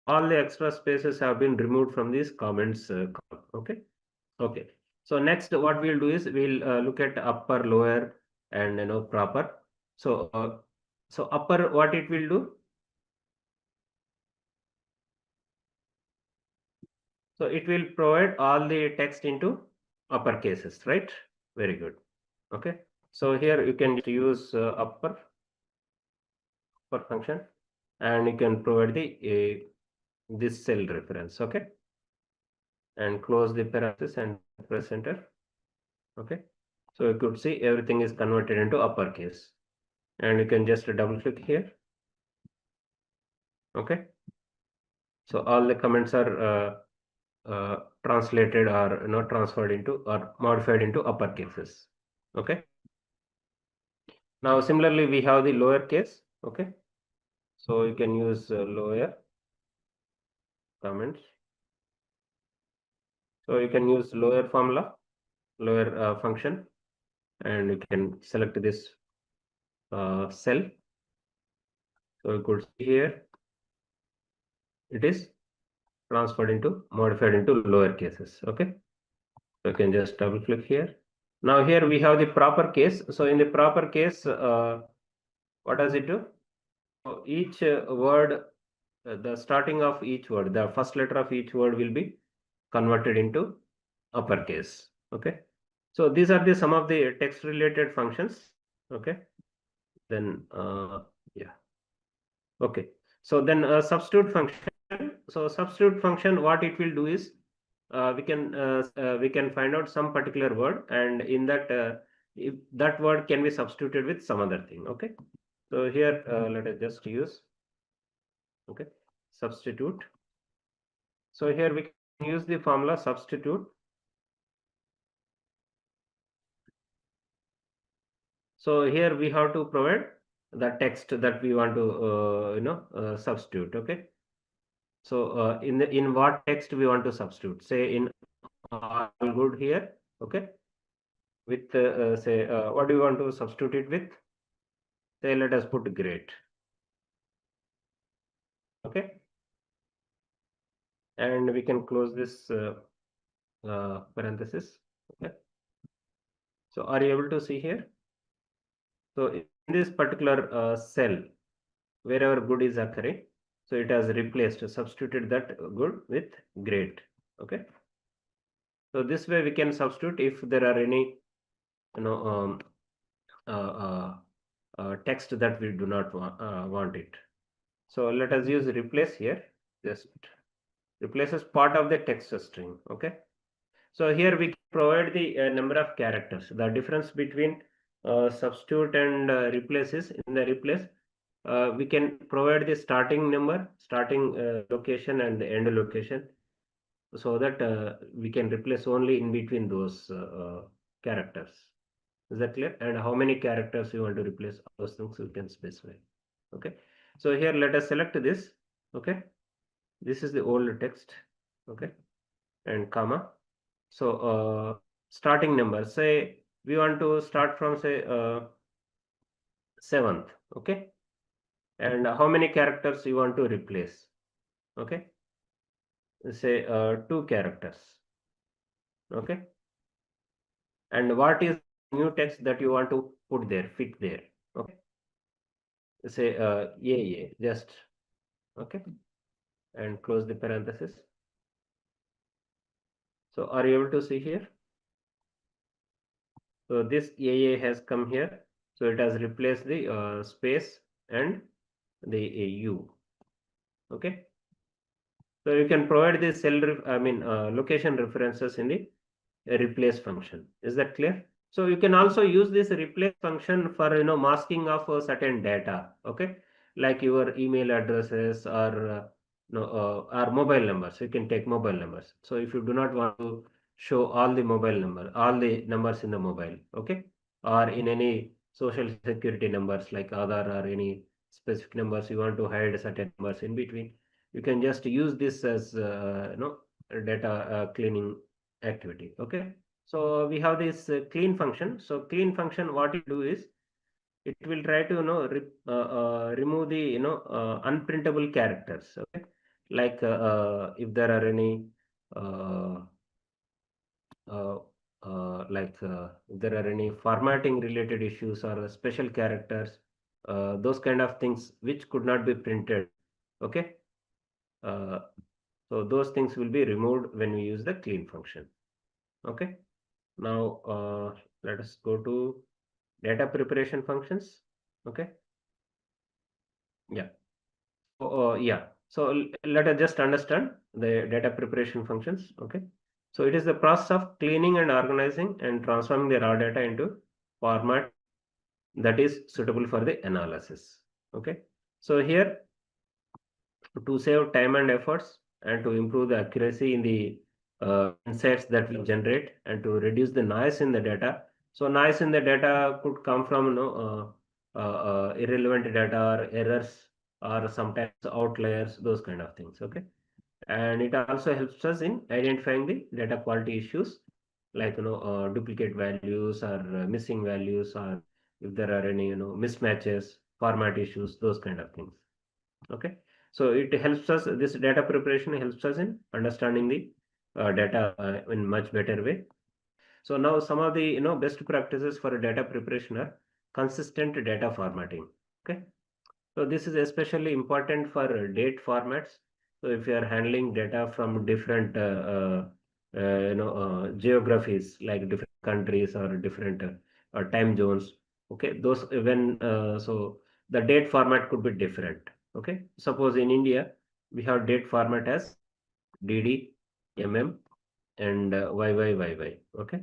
all the extra spaces have been removed from these comments column. Okay. Okay. So next, what we'll do is we'll look at upper, lower, and proper. So so upper, what it will do? So it will provide all the text into upper cases, right? Very good. Okay. So here you can use upper function, and you can provide the this cell reference. Okay. And close the parenthesis and press enter. Okay. So you could see everything is converted into uppercase, and you can just double click here. Okay. So all the comments are translated or transferred into or modified into uppercases. Okay. Now similarly we have the lower case. Okay. So you can use lower comments. So you can use lower formula, lower function, and you can select this cell. So you could see here it is transferred into modified into lower cases. Okay. So you can just double click here. Now here we have the proper case. So in the proper case, what does it do? So each word, the starting of each word, the first letter of each word will be converted into uppercase. Okay. So these are the some of the text related functions. Okay. Then yeah. Okay. So then substitute function. So substitute function, what it will do is we can find out some particular word, and in that if that word can be substituted with some other thing. Okay. So here let us just use substitute. So here we can use the formula substitute. So here we have to provide the text that we want to substitute. Okay. So in what text we want to substitute? Say in all good here. Okay. With say what do you want to substitute it with? Say let us put great. Okay. And we can close this parenthesis. Okay. So are you able to see here? So in this particular cell, wherever good is occurring, so it has replaced, substituted that good with great. Okay. So this way we can substitute if there are any, you know, text that we do not want it. So let us use replace here. Just replace as part of the text string. Okay. So here we provide the number of characters. The difference between substitute and replace is in the replace. We can provide the starting number, starting location, and the end location, so that we can replace only in between those characters. Is that clear? And how many characters you want to replace? Those things we can specify. Okay. So here let us select this. Okay. This is the old text. Okay. And comma. So starting number. Say we want to start from say 7th. Okay. And how many characters you want to replace? Okay. Say 2 characters. Okay. And what is new text that you want to put there, fit there? Okay. Say yeah, just okay, and close the parenthesis. So are you able to see here? So this AA has come here, so it has replaced the space and the U. Okay. So you can provide the location references in the replace function. Is that clear? So you can also use this replace function for masking of certain data. Okay, like your email addresses or or mobile numbers. You can take mobile numbers. So if you do not want to show all the all the numbers in the mobile, okay, or in any social security numbers like Aadhaar or any specific numbers, you want to hide certain numbers in between. You can just use this as data cleaning activity. Okay. So we have this clean function. So clean function, what it do is it will try to remove the unprintable characters. Okay. Like if there are any uh, uh, if there are any formatting related issues or special characters, those kind of things which could not be printed. Okay. uh, so those things will be removed when we use the clean function. Okay. Now let us go to data preparation functions. Okay. Yeah. Yeah. So let us just understand the data preparation functions. Okay. So it is the process of cleaning and organizing and transforming the raw data into format that is suitable for the analysis. Okay. So here, to save time and efforts and to improve the accuracy in the insights that we generate and to reduce the noise in the data. So noise in the data could come from irrelevant data or errors or sometimes outliers, those kind of things. Okay. And it also helps us in identifying the data quality issues like duplicate values or missing values, or if there are any mismatches, format issues, those kind of things. Okay. So it helps us, this data preparation helps us in understanding the data in much better way. So now some of the best practices for data preparation are consistent data formatting. Okay. So this is especially important for date formats. So if you are handling data from different geographies like different countries or different time zones, okay, those when so the date format could be different. Okay, suppose in India we have date format as DD, MM, and YYYY. Okay,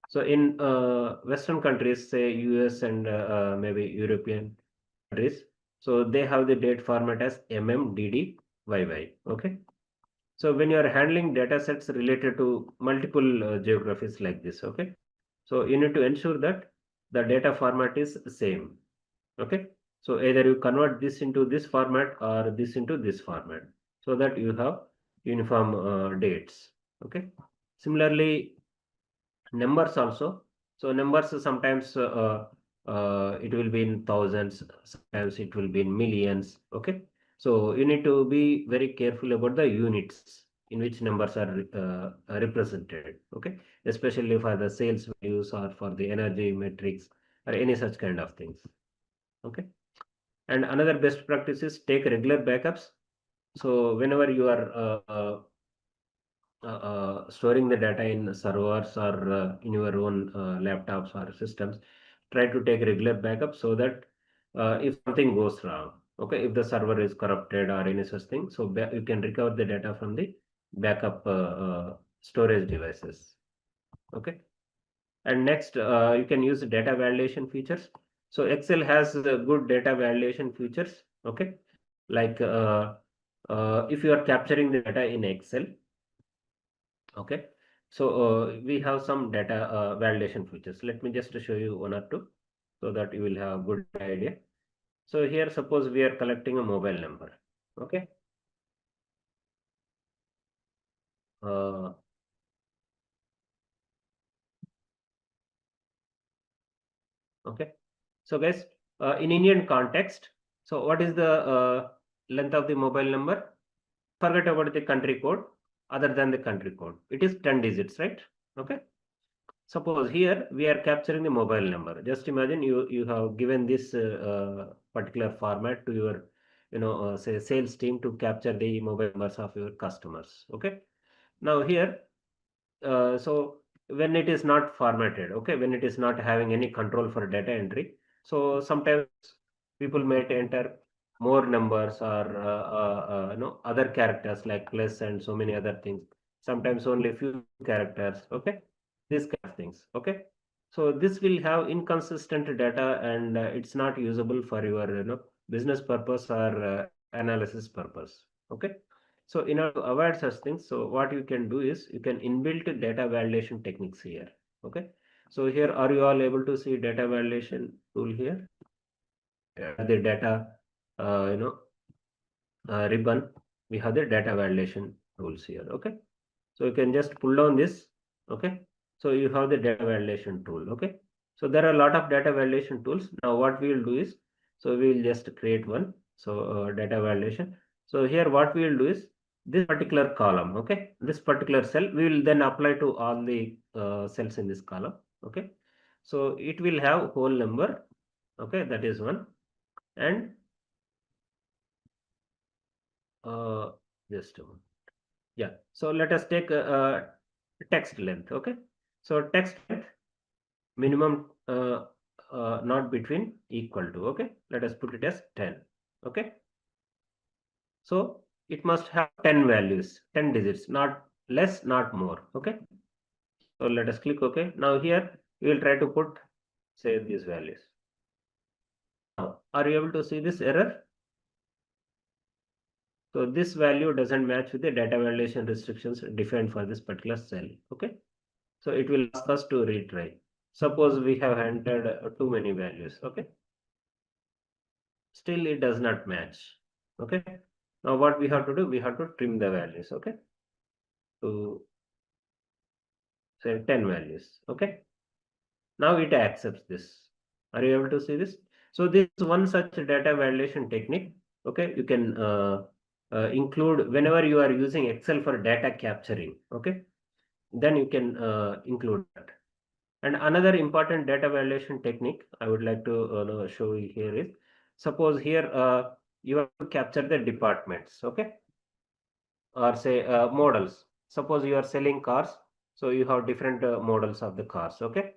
so in Western countries, say US and maybe European countries, so they have the date format as MMDDYY. Okay. So when you are handling data sets related to multiple geographies like this, okay, so you need to ensure that the data format is same. Okay. So either you convert this into this format or this into this format, so that you have uniform dates. Okay. Similarly, numbers also. So numbers sometimes it will be in thousands, sometimes it will be in millions. Okay. So you need to be very careful about the units in which numbers are represented. Okay. Especially for the sales values or for the energy metrics or any such kind of things. Okay. And another best practice is take regular backups. So whenever you are storing the data in servers or in your own laptops or systems, try to take regular backup so that if something goes wrong. Okay, if the server is corrupted or any such thing, so you can recover the data from the backup storage devices. Okay, and next you can use data validation features. So Excel has good data validation features. Okay, like if you are capturing the data in Excel. Okay, so we have some data validation features. Let me just show you one or two so that you will have a good idea. So here, suppose we are collecting a mobile number. Okay. Uh, okay. So guys, in Indian context, so what is the length of the mobile number? Forget about the country code. Other than the country code, it is 10 digits, right? Okay. Suppose here we are capturing the mobile number. Just imagine you have given this particular format to your say sales team to capture the mobile numbers of your customers. Okay. Now here, so when it is not formatted, okay, when it is not having any control for data entry, so sometimes people might enter more numbers or other characters like plus and so many other things. Sometimes only few characters. Okay, these kind of things. Okay, so this will have inconsistent data and it's not usable for your business purpose or analysis purpose. Okay, so in order to avoid such things, so what you can do is you can inbuilt data validation techniques here. Okay. So here, are you all able to see data validation tool here? The data, uh, you know, ribbon. We have the data validation tools here. Okay. So you can just pull down this. Okay. So you have the data validation tool. Okay. So there are a lot of data validation tools. Now what we will do is, so we will just create one. So data validation. So here what we will do is this particular column. Okay. This particular cell we will then apply to all the cells in this column. Okay. So it will have whole number. Okay. That is one. And uh, just a moment. Yeah. So let us take text length. Okay. So text length minimum not between equal to. Okay. Let us put it as 10. Okay. So it must have 10 values, 10 digits, not less, not more. Okay. So let us click OK. Now here we will try to put say these values. Now, are you able to see this error? So this value doesn't match with the data validation restrictions defined for this particular cell. Okay. So it will ask us to retry. Suppose we have entered too many values. Okay. Still it does not match. Okay. Now what we have to do? We have to trim the values. Okay. To say 10 values. Okay. Now it accepts this. Are you able to see this? So this is one such data validation technique. Okay. You can include whenever you are using Excel for data capturing. Okay. Then you can include that. And another important data validation technique I would like to show you here is, suppose here you have to capture the departments, okay, or say models. Suppose you are selling cars, so you have different models of the cars, okay.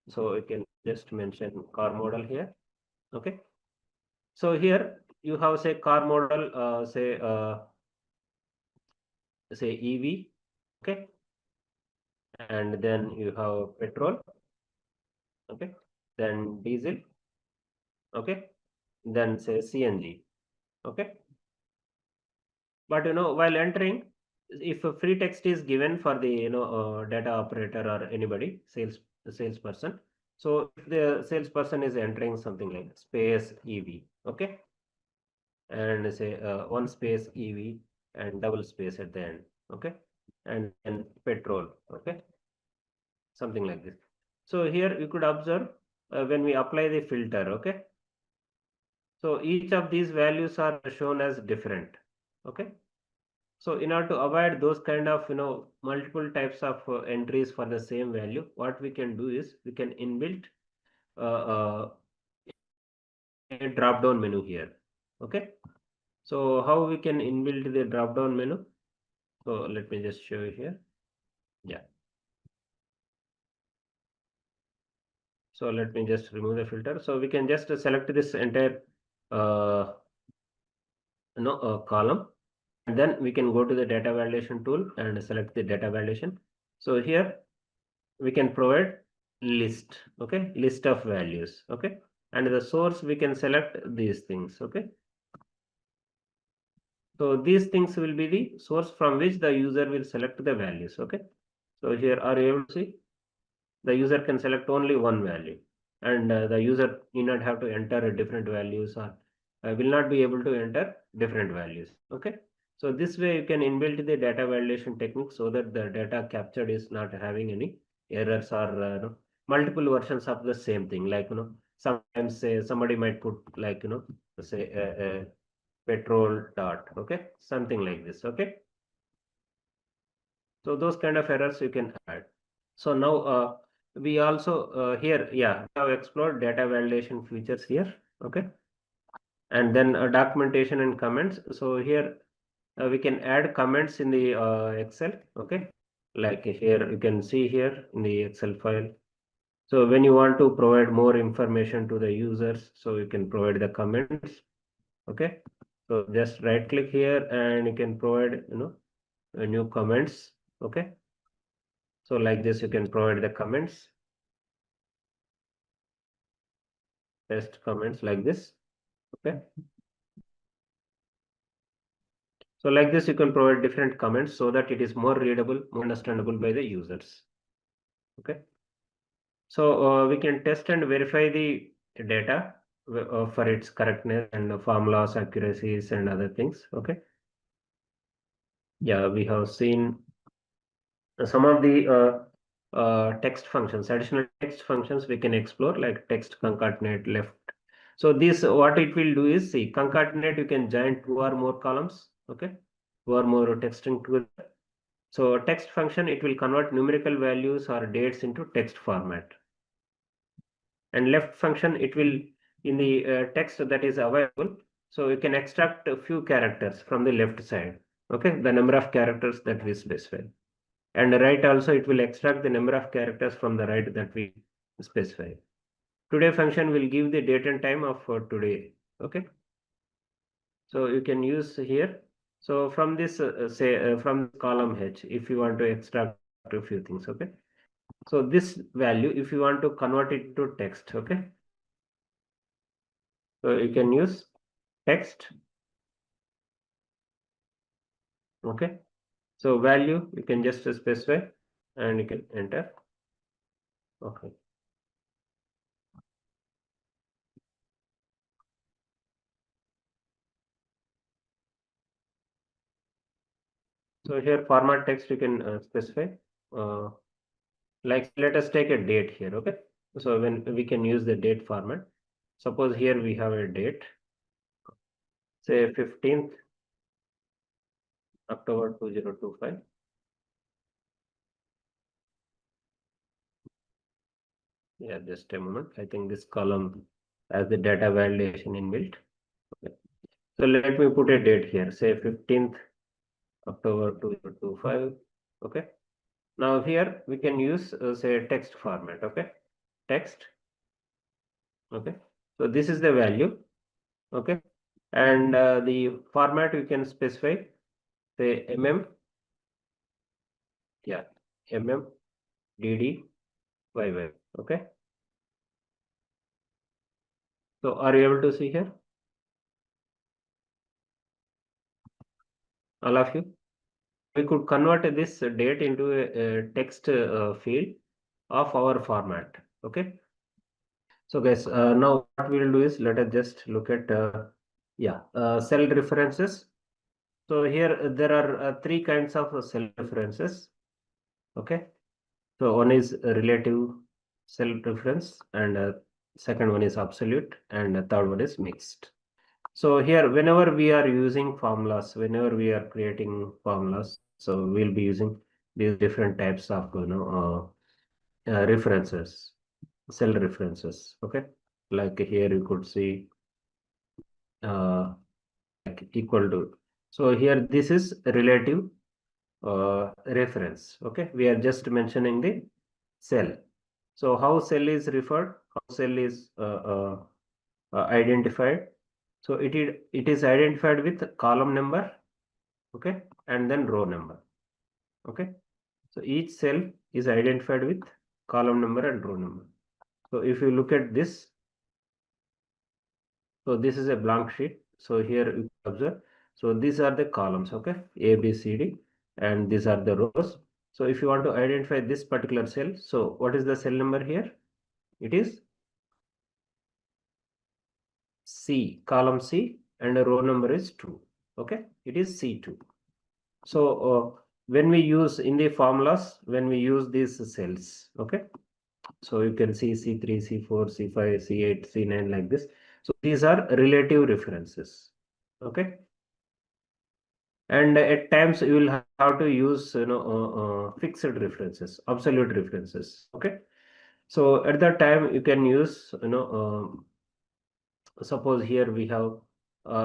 So you can just mention car model here, okay. So here you have say car model, say EV, okay, and then you have petrol, okay, then diesel, okay, then say CNG. Okay. But while entering, if a free text is given for the data operator or anybody salesperson, so if the salesperson is entering something like space EV, okay, and say one space EV and double space at the end, okay, and then petrol, okay, something like this. So here you could observe when we apply the filter, okay. So each of these values are shown as different, okay. So in order to avoid those kind of multiple types of entries for the same value, what we can do is we can inbuilt uh, a drop down menu here. Okay. So how we can inbuilt the drop down menu? So let me just show you here. Yeah. So let me just remove the filter. So we can just select this entire column, and then we can go to the data validation tool and select the data validation. So here we can provide list, okay, list of values, okay, and the source we can select these things, okay. So these things will be the source from which the user will select the values, okay. So here are you able to see the user can select only one value, and the user need not have to enter different values, or will not be able to enter different values, okay. So this way you can inbuilt the data validation technique so that the data captured is not having any errors or multiple versions of the same thing, like sometimes say somebody might put like say petrol dot, okay, something like this, okay. So those kind of errors you can add. So now we also here, yeah, we have explored data validation features here, okay, and then documentation and comments. So here we can add comments in the Excel, okay, like here you can see here in the Excel file. So when you want to provide more information to the users, so you can provide the comments, okay. So just right click here and you can provide new comments, okay. So like this you can provide the comments, test comments like this, okay. So like this you can provide different comments so that it is more readable, more understandable by the users, okay. So we can test and verify the data for its correctness and the formulas, accuracies and other things, okay. Yeah, we have seen some of the text functions, additional text functions we can explore, like text concatenate left. So this what it will do is, see, concatenate, you can join two or more columns, okay, two or more text together. So text function, it will convert numerical values or dates into text format. And left function, it will in the text that is available. So you can extract a few characters from the left side, okay, the number of characters that we specify. And right also, it will extract the number of characters from the right that we specify. Today function will give the date and time of today, okay. So you can use here. So from this say from column H, if you want to extract a few things, okay. So this value, if you want to convert it to text, okay. So you can use text, okay. So value you can just specify and you can enter, okay. So here format text you can specify. Uh, Like let us take a date here, okay. So when we can use the date format, suppose here we have a date, say 15th October 2025. Yeah, just a moment. I think this column has the data validation inbuilt. Okay. So let me put a date here, say 15th October 2025. Okay. Now here we can use say text format, okay. Text, okay. So this is the value, okay. And the format you can specify, say yeah, DD, okay. So are you able to see here, all of you? We could convert this date into a text field of our format, okay. So guys, now what we will do is, let us just look at yeah, cell references. So here there are three kinds of cell references, okay. So one is a relative cell reference, and second one is absolute, and the third one is mixed. So here, whenever we are using formulas, whenever we are creating formulas, so we'll be using these different types of references, cell references, okay. Like here you could see like equal to. So here this is relative reference, okay. We are just mentioning the cell. So how cell is referred? how cell is identified. So it is identified with column number, okay, and then row number, okay. So each cell is identified with column number and row number. So if you look at this, so this is a blank sheet. So here you can observe. So these are the columns, okay, A, B, C, D, and these are the rows. So if you want to identify this particular cell, so what is the cell number here? It is C, column C, and the row number is 2. Okay, it is C2. So when we use in the formulas, when we use these cells, okay, so you can see C3, C4, C5, C8, C9 like this. So these are relative references, okay. And at times you will have to use fixed references, absolute references, okay. So at that time you can use suppose here we have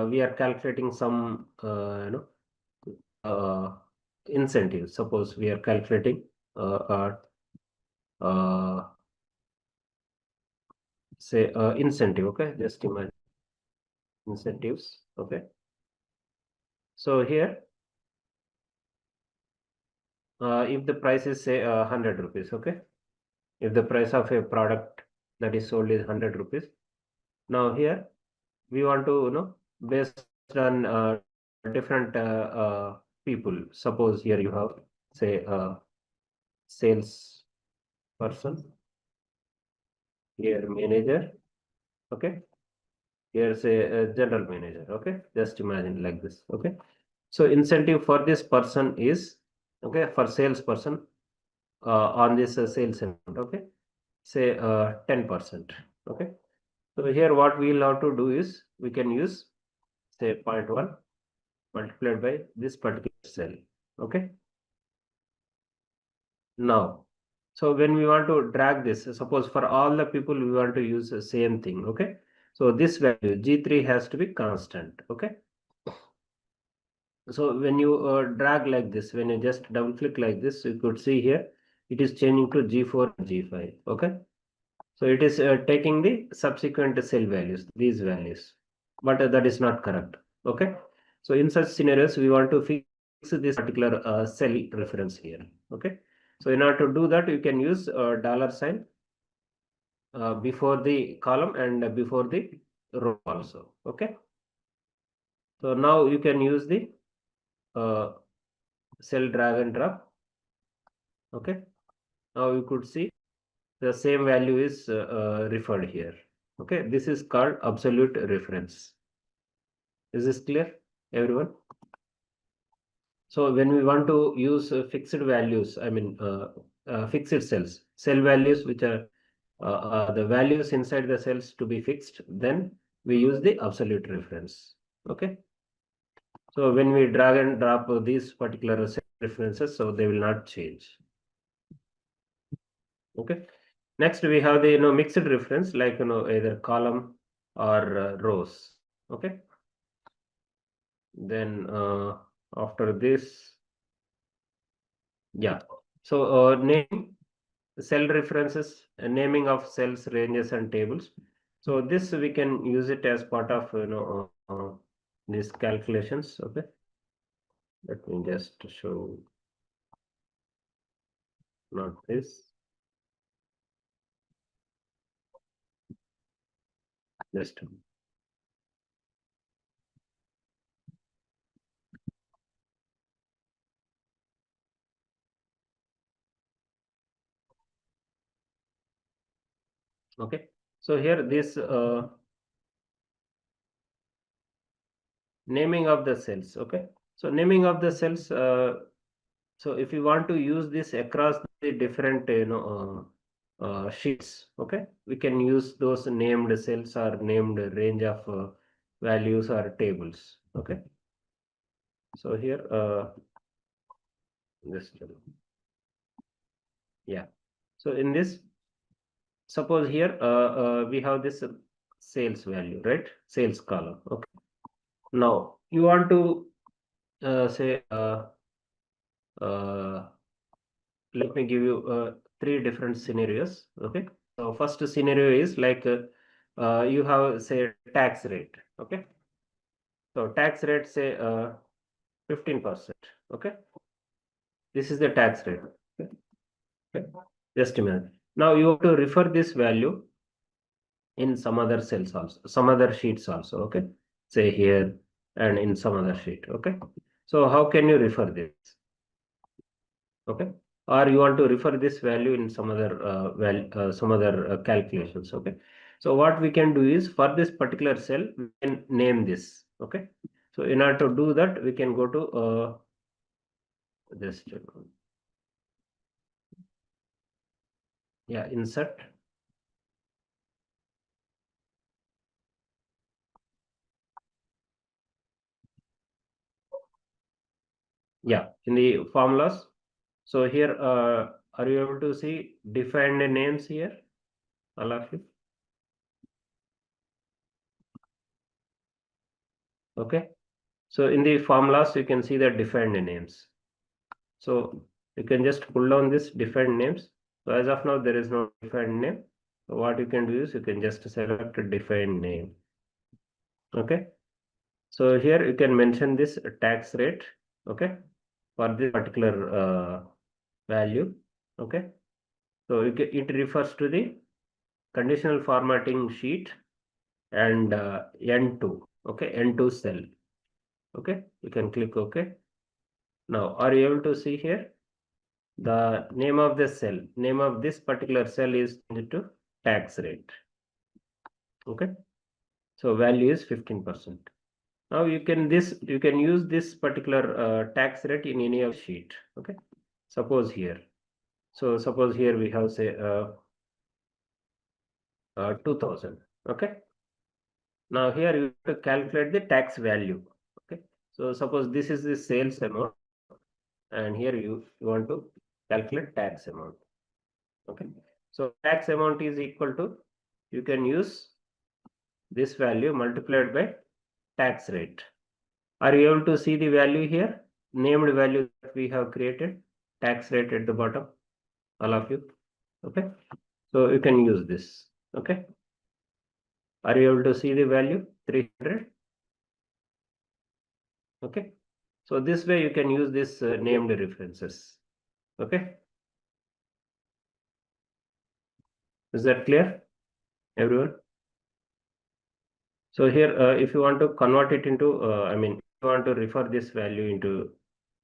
we are calculating some incentives. Suppose we are calculating uh, uh, say incentive, okay, just imagine incentives, okay. So here if the price is say 100 rupees, okay, if the price of a product that is sold is 100 rupees, now here we want to based on different people. Suppose here you have say sales person, here manager, okay, here's a general manager, okay, just imagine like this, okay. So incentive for this person is, okay, for salesperson on this sales amount, okay, say 10%, okay. So here what we'll have to do is we can use say 0.1 multiplied by this particular cell, okay. Now, so when we want to drag this, suppose for all the people we want to use the same thing, okay. So this value G3 has to be constant, okay. So when you drag like this, when you just double click like this, you could see here it is changing to G4 and G5, okay. So it is taking the subsequent cell values, these values, but that is not correct, okay. So in such scenarios we want to fix this particular cell reference here, okay. So in order to do that, you can use dollar sign before the column and before the row also, okay. So now you can use the uh, cell drag and drop, okay. Now you could see the same value is referred here, okay. This is called absolute reference. Is this clear, everyone? So when we want to use fixed values, I mean fixed cells, cell values which are the values inside the cells to be fixed, then we use the absolute reference, okay. So when we drag and drop these particular cell references, so they will not change, okay. Next we have the mixed reference, like either column or rows, okay. Then after this, yeah, so name cell references, naming of cells, ranges, and tables. So this we can use it as part of these calculations, okay. Let me just show, not this, just okay. So here this naming of the cells, okay. So naming of the cells, so if you want to use this across the different sheets, okay, we can use those named cells or named range of values or tables, okay. So here this, yeah. So in this, suppose here we have this sales value, right, sales column, okay. Now you want to say uh, let me give you three different scenarios, okay. So first scenario is like you have say tax rate. Okay. So tax rate say 15%. Okay. This is the tax rate. Okay. Okay. Just a minute. Now you have to refer this value in some other cells also, some other sheets also. Okay. Say here and in some other sheet. Okay. So how can you refer this? Okay. Or you want to refer this value in some other calculations. Okay. So what we can do is for this particular cell, we can name this. Okay. So in order to do that, we can go to this. Yeah, insert. Yeah, in the formulas. So here, are you able to see defined names here? All of you. Okay. So in the formulas, you can see the defined names. So you can just pull down this defined names. So as of now, there is no defined name. So what you can do is you can just select a defined name. Okay. So here you can mention this tax rate. Okay. For this particular value. Okay. So it refers to the conditional formatting sheet and N2. Okay. N2 cell. Okay. You can click OK. Now, are you able to see here? The name of the cell, name of this particular cell is to tax rate. Okay. So value is 15%. Now you can use this particular tax rate in any of sheet. Okay. Suppose here. So suppose here we have say 2000. Okay. Now here you have to calculate the tax value. Okay. So suppose this is the sales amount, and here you want to calculate tax amount. Okay. So tax amount is equal to, you can use this value multiplied by tax rate. Are you able to see the value here? Named value that we have created, tax rate at the bottom, all of you. Okay. So you can use this. Okay. Are you able to see the value? 300. Okay. So this way you can use this named references. Okay. Is that clear, everyone? So here, if you want to convert it into, if you want to refer this value into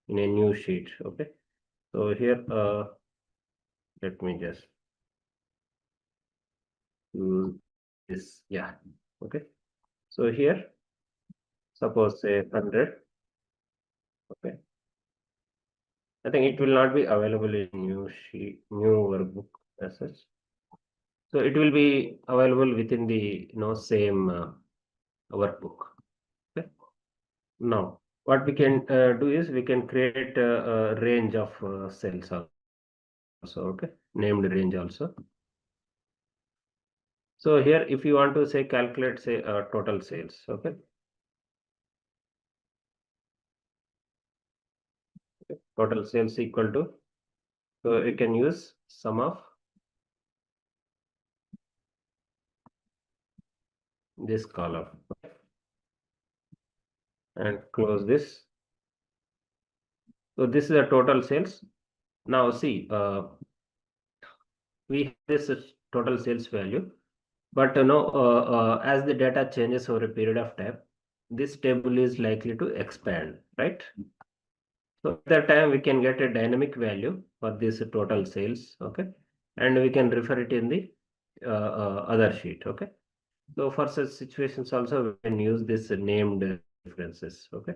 in a new sheet. Okay. So here, let me just do this. Yeah. Okay. So here, suppose say 100. Okay. I think it will not be available in new sheet, new workbook as such. So it will be available within the same workbook. Okay. Now, what we can do is we can create a range of cells also. Okay, named range also. So here, if you want to say calculate say total sales. Okay. Total sales equal to, so you can use sum of this column and close this. So this is the total sales. Now see, we have this total sales value, but as the data changes over a period of time, this table is likely to expand, right? So at that time we can get a dynamic value for this total sales. Okay, and we can refer it in the other sheet. Okay. So for such situations also we can use this named references. Okay.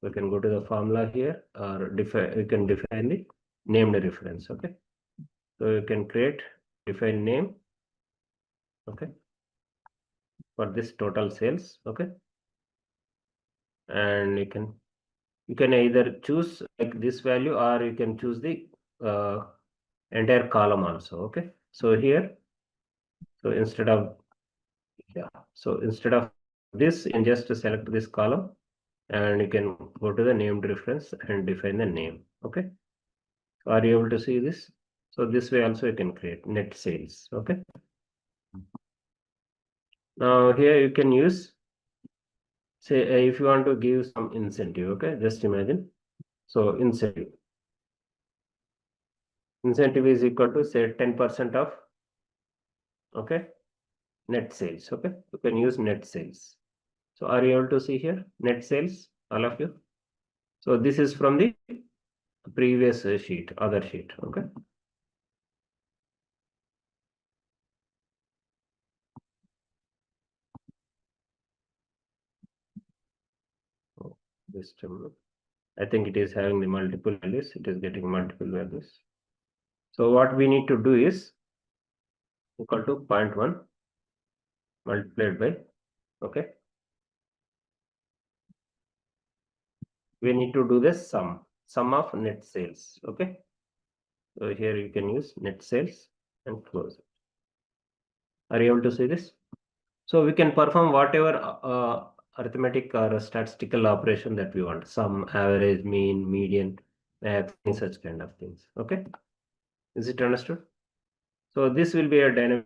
We can go to the formula here, or we can define the named reference. Okay. So you can define name. Okay. For this total sales. Okay. And you can either choose like this value, or you can choose the entire column also. Okay. So here, so instead of this, you can just select this column, and you can go to the named reference and define the name. Okay. So are you able to see this? So this way also you can create net sales. Okay. Now here you can use, say, if you want to give some incentive. Okay, just imagine. So incentive is equal to, say, 10% of, okay, net sales. Okay, you can use net sales. So are you able to see here net sales, all of you? So this is from the previous sheet, other sheet. Okay. Oh, this term, I think it is having the multiple values. It is getting multiple values. So what we need to do is equal to 0.1 multiplied by, okay, we need to do the sum of net sales. Okay, so here you can use net sales and close it. Are you able to see this? So we can perform whatever arithmetic or statistical operation that we want, sum, average, mean, median, max, such kind of things. Okay, is it understood? So this will be a dynamic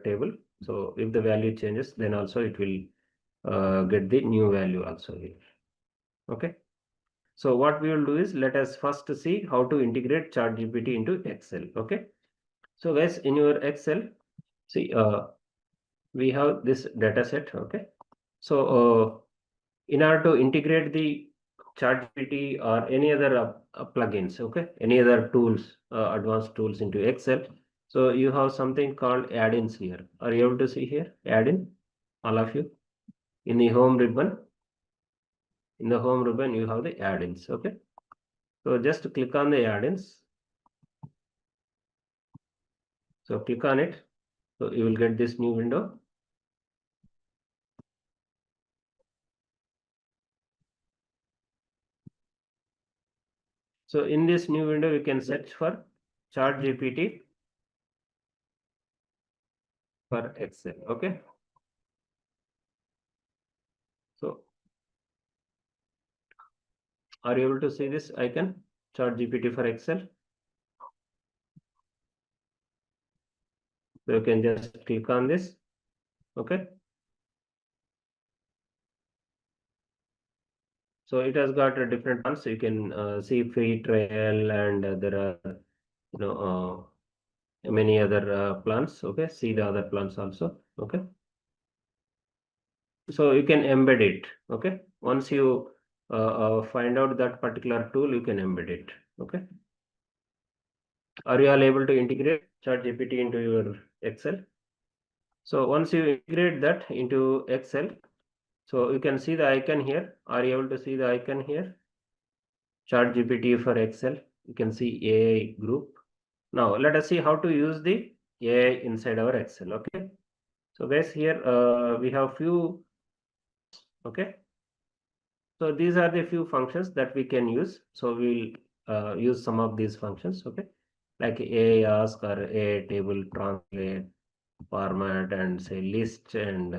table. So if the value changes, then also it will get the new value also here. Okay. So what we will do is, let us first see how to integrate ChatGPT into Excel. Okay. So guys, in your Excel, see, we have this data set. Okay. So in order to integrate the ChatGPT or any other plugins, okay, any other tools, advanced tools into Excel, so you have something called add-ins here. Are you able to see here add-in, all of you? In the home ribbon, you have the add-ins. Okay. So just click on the add-ins. So click on it. So you will get this new window. So in this new window, you can search for ChatGPT for Excel. Okay. So are you able to see this icon, ChatGPT for Excel? So you can just click on this. Okay. So it has got a different ones. So you can see free trial, and there are, many other plans. Okay. See the other plans also. Okay. So you can embed it. Okay. Once you find out that particular tool, you can embed it. Okay. Are you all able to integrate ChatGPT into your Excel? So once you integrate that into Excel, so you can see the icon here. Are you able to see the icon here? ChatGPT for Excel. You can see AI group. Now let us see how to use the AI inside our Excel. Okay. So guys, here we have few. Okay. So these are the few functions that we can use. So we'll use some of these functions. Okay. Like AI ask or AI table translate, format, and say list, and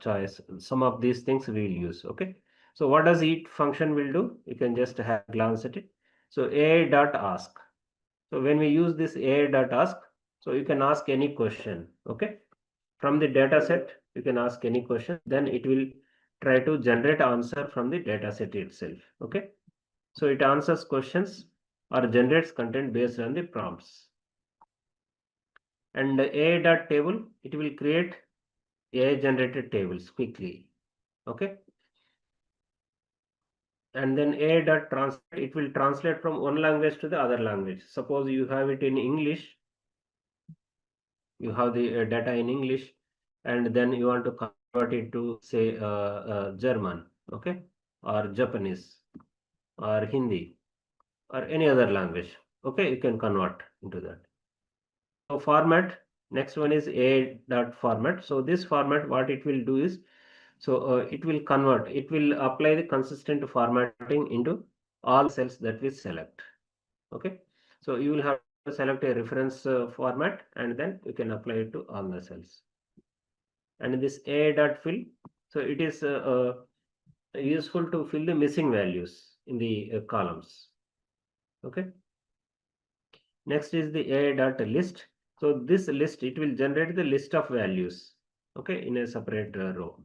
choice. Some of these things we'll use. Okay. So what does each function will do? You can just have a glance at it. So AI dot ask. So when we use this AI dot ask, so you can ask any question. Okay. From the data set, you can ask any question. Then it will try to generate answer from the data set itself. Okay. So it answers questions or generates content based on the prompts. And AI dot table, it will create AI generated tables quickly. Okay. And then AI dot translate, it will translate from one language to the other language. Suppose you have it in English, you have the data in English, and then you want to convert it to, say, German, okay, or Japanese, or Hindi, or any other language. Okay, you can convert into that. So format, next one is AI dot format. So this format, what it will do is, so it will convert, it will apply the consistent formatting into all cells that we select. Okay, so you will have to select a reference format, and then you can apply it to all the cells. And this AI dot fill, so it is useful to fill the missing values in the columns. Okay. Next is the AI dot list. So this list, it will generate the list of values, okay, in a separate row.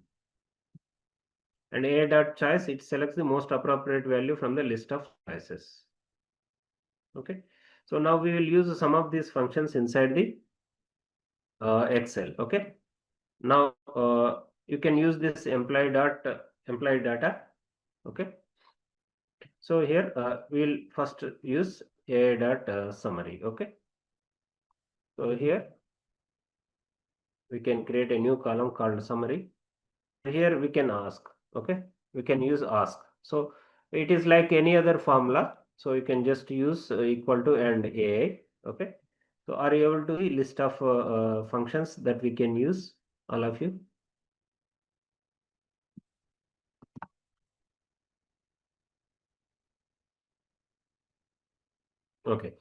And AI dot choice, it selects the most appropriate value from the list of choices. Okay. So now we will use some of these functions inside the Excel. Okay. Now you can use this employee data. Okay. So here we'll first use AI dot summary. Okay. So here we can create a new column called summary. Here we can ask. Okay. We can use ask. So it is like any other formula. So you can just use equal to and AI. Okay. So are you able to see list of functions that we can use, all of you? Okay.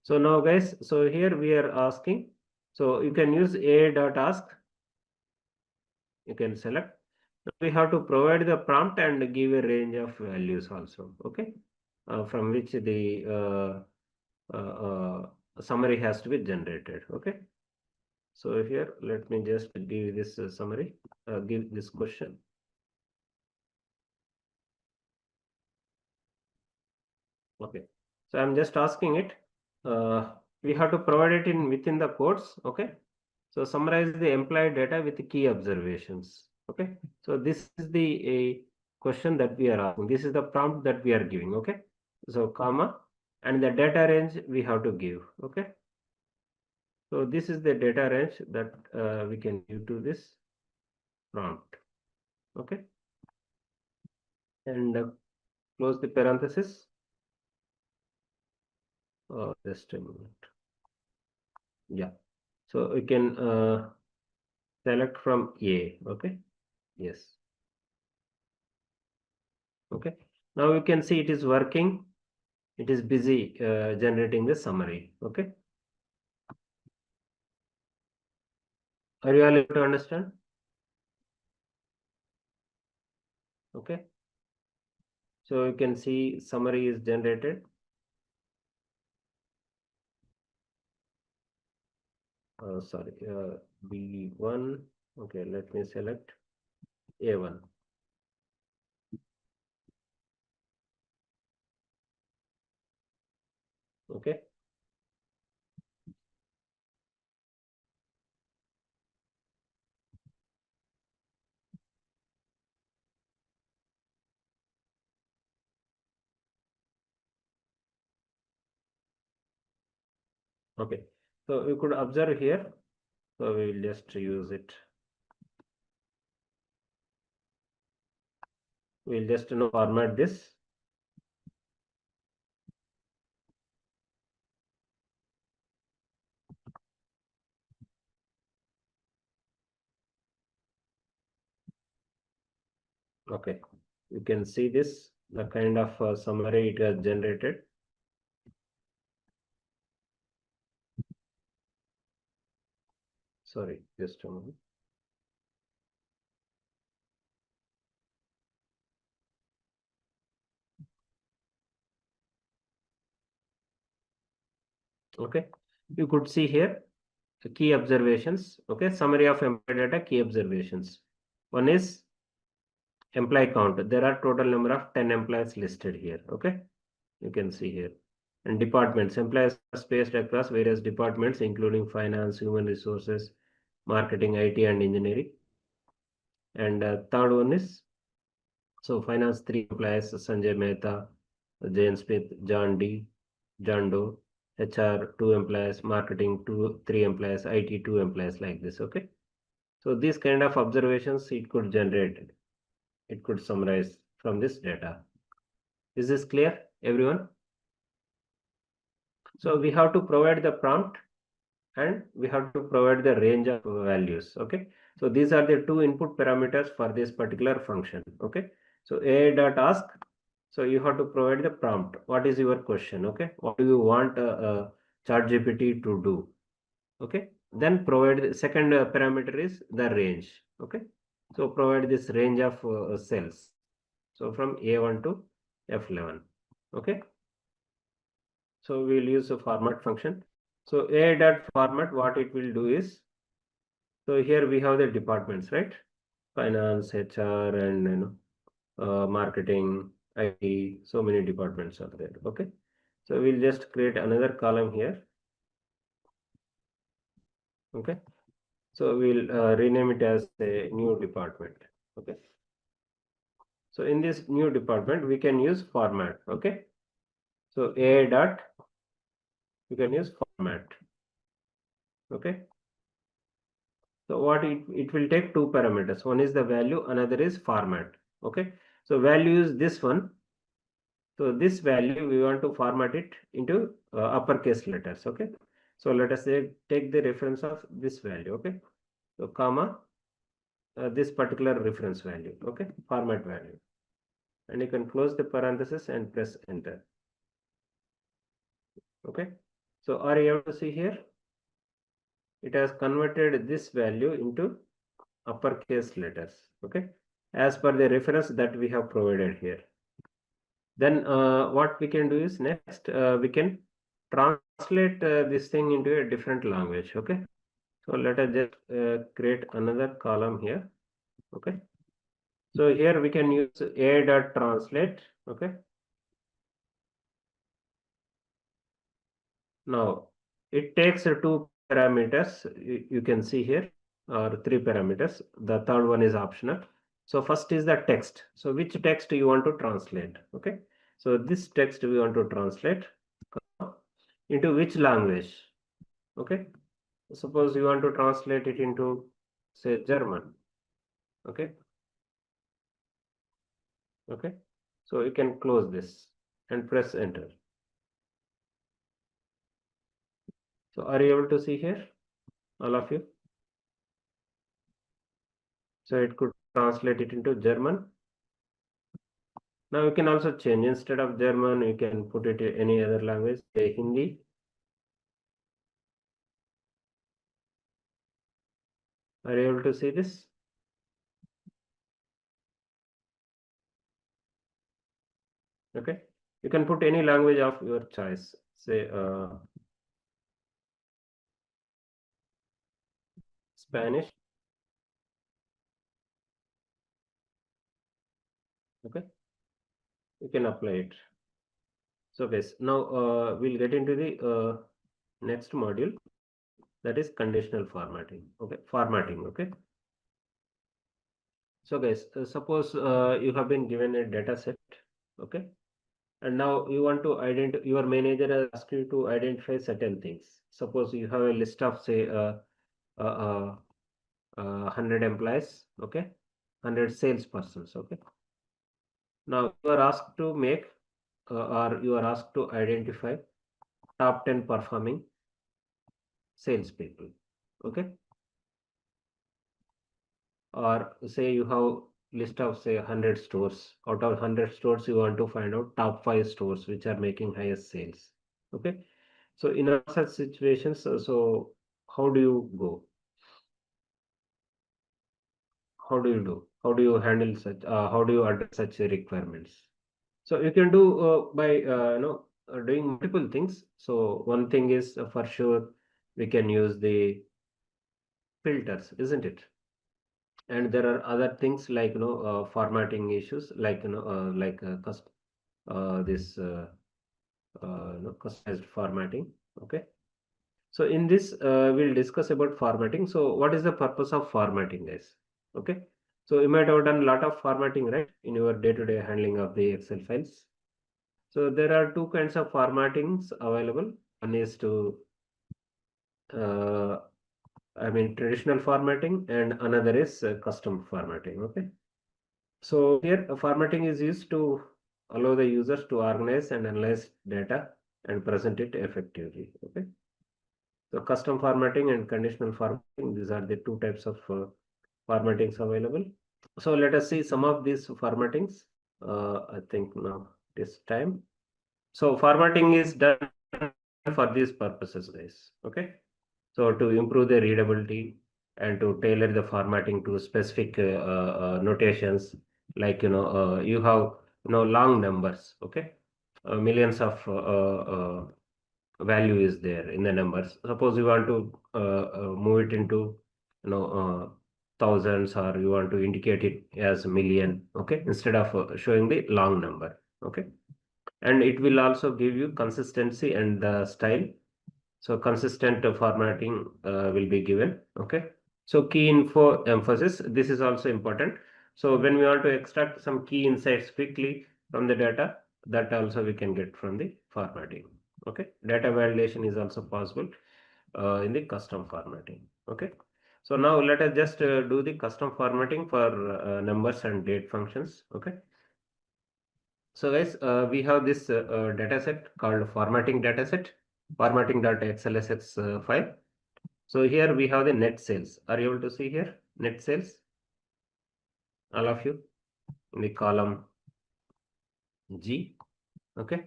So now guys, so here we are asking. So you can use AI dot ask. You can select. We have to provide the prompt and give a range of values also. Okay. From which the summary has to be generated. Okay. So here, let me just give this summary, give this question. Okay. So I'm just asking it. We have to provide it in within the codes. Okay. So summarize the employee data with key observations. Okay. So this is the question that we are asking. This is the prompt that we are giving. Okay. So comma and the data range we have to give. Okay. So this is the data range that we can give to this prompt. Okay. And close the parenthesis. Just a minute. Yeah. So we can select from A. Okay. Yes. Okay. Now you can see it is working. It is busy generating the summary. Okay. Are you all able to understand? Okay. So you can see summary is generated. Sorry, B1. Okay, let me select A1. Okay. Okay. So you could observe here. So we will just use it. We'll just format this. Okay. You can see this, the kind of summary it has generated. Sorry, just a moment. Okay. You could see here the key observations. Okay. Summary of employee data, key observations. One is employee count. There are total number of 10 employees listed here. Okay. You can see here. And departments. Employees are spaced across various departments, including finance, human resources, marketing, IT, and engineering. And third one is, so finance 3 employees, Sanjay Mehta, Jane Smith, John Doe, HR 2 employees, marketing 3 employees, IT 2 employees, like this. Okay. So these kind of observations it could generate, it could summarize from this data. Is this clear, everyone? So we have to provide the prompt and we have to provide the range of values. Okay. So these are the two input parameters for this particular function. Okay. So AI.ask. So you have to provide the prompt. What is your question? Okay. What do you want ChatGPT to do? Okay. Then provide the second parameter is the range. Okay. So provide this range of cells. So from A1 to F11. Okay. So we'll use a format function. So A dot format, what it will do is, so here we have the departments, right? Finance, HR, and marketing, IT, so many departments are there. Okay. So we'll just create another column here. Okay. So we'll rename it as a new department. Okay. So in this new department, we can use format. Okay. So A dot, you can use format. Okay. So what it will take two parameters. One is the value, another is format. Okay. So value is this one. So this value we want to format it into uppercase letters. Okay. So let us say take the reference of this value. Okay. So comma this particular reference value. Okay. Format value. And you can close the parenthesis and press enter. Okay. So are you able to see here? It has converted this value into uppercase letters. Okay. As per the reference that we have provided here. Then what we can do is next we can translate this thing into a different language. Okay. So let us just create another column here. Okay. So here we can use a dot translate. Okay. Now it takes two parameters. You can see here, or three parameters. The third one is optional. So first is the text. So which text you want to translate? Okay. So this text we want to translate into which language? Okay. Suppose you want to translate it into, say, German. Okay. Okay. So you can close this and press enter. So are you able to see here, all of you? So it could translate it into German. Now you can also change, instead of German, you can put it in any other language, say Hindi. Are you able to see this? Okay. You can put any language of your choice, say Spanish. Okay. You can apply it. So guys, now we'll get into the next module, that is conditional formatting. Okay, formatting. Okay. So guys, suppose you have been given a data set. Okay. And now you want to identify, your manager has asked you to identify certain things. Suppose you have a list of, say, 100 employees. Okay. 100 salespersons. Okay. Now you are asked to make or you are asked to identify top 10 performing salespeople. Okay. Or say you have list of, say, 100 stores. Out of 100 stores, you want to find out top 5 stores which are making highest sales. Okay. So in all such situations, so how do you go? How do you do? How do you handle such? How do you address such requirements? So you can do by doing multiple things. So one thing is for sure we can use the filters, isn't it? And there are other things like formatting issues, like like this customized formatting. Okay. So in this we'll discuss about formatting. So what is the purpose of formatting, guys? Okay. So you might have done a lot of formatting, right, in your day-to-day handling of the Excel files. So there are two kinds of formattings available. One is to uh, I mean traditional formatting, and another is custom formatting. Okay. So here formatting is used to allow the users to organize and analyze data and present it effectively. Okay. So custom formatting and conditional formatting, these are the two types of formattings available. So let us see some of these formattings. I think now it is time. So formatting is done for these purposes, guys. Okay. So to improve the readability and to tailor the formatting to specific notations, like you have long numbers. Okay. Millions of value is there in the numbers. Suppose you want to move it into thousands, or you want to indicate it as million, okay, instead of showing the long number, okay. And it will also give you consistency and the style. So consistent formatting will be given, okay. So key info emphasis, this is also important. So when we want to extract some key insights quickly from the data, that also we can get from the formatting, okay. Data validation is also possible in the custom formatting, okay. So now let us just do the custom formatting for numbers and date functions, okay. So guys, we have this data set called formatting dataset, formatting.xlsx file. So here we have the net sales. Are you able to see here net sales? All of you in the column G. Okay.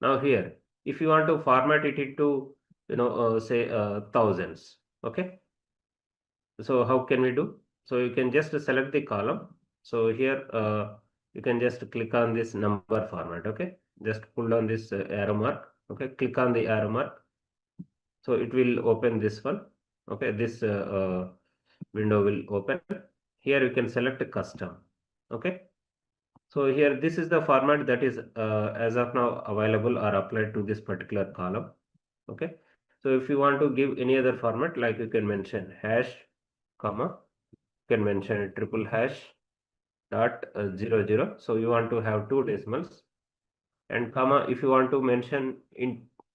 Now here, if you want to format it into, say thousands. Okay. So how can we do? So you can just select the column. So here you can just click on this number format. Okay. Just pull down this arrow mark. Okay. Click on the arrow mark. So it will open this one. Okay. This window will open. Here you can select a custom. Okay. So here this is the format that is as of now available or applied to this particular column. Okay. So if you want to give any other format, like you can mention hash, comma, you can mention a triple hash dot 00. So you want to have two decimals, and comma if you want to mention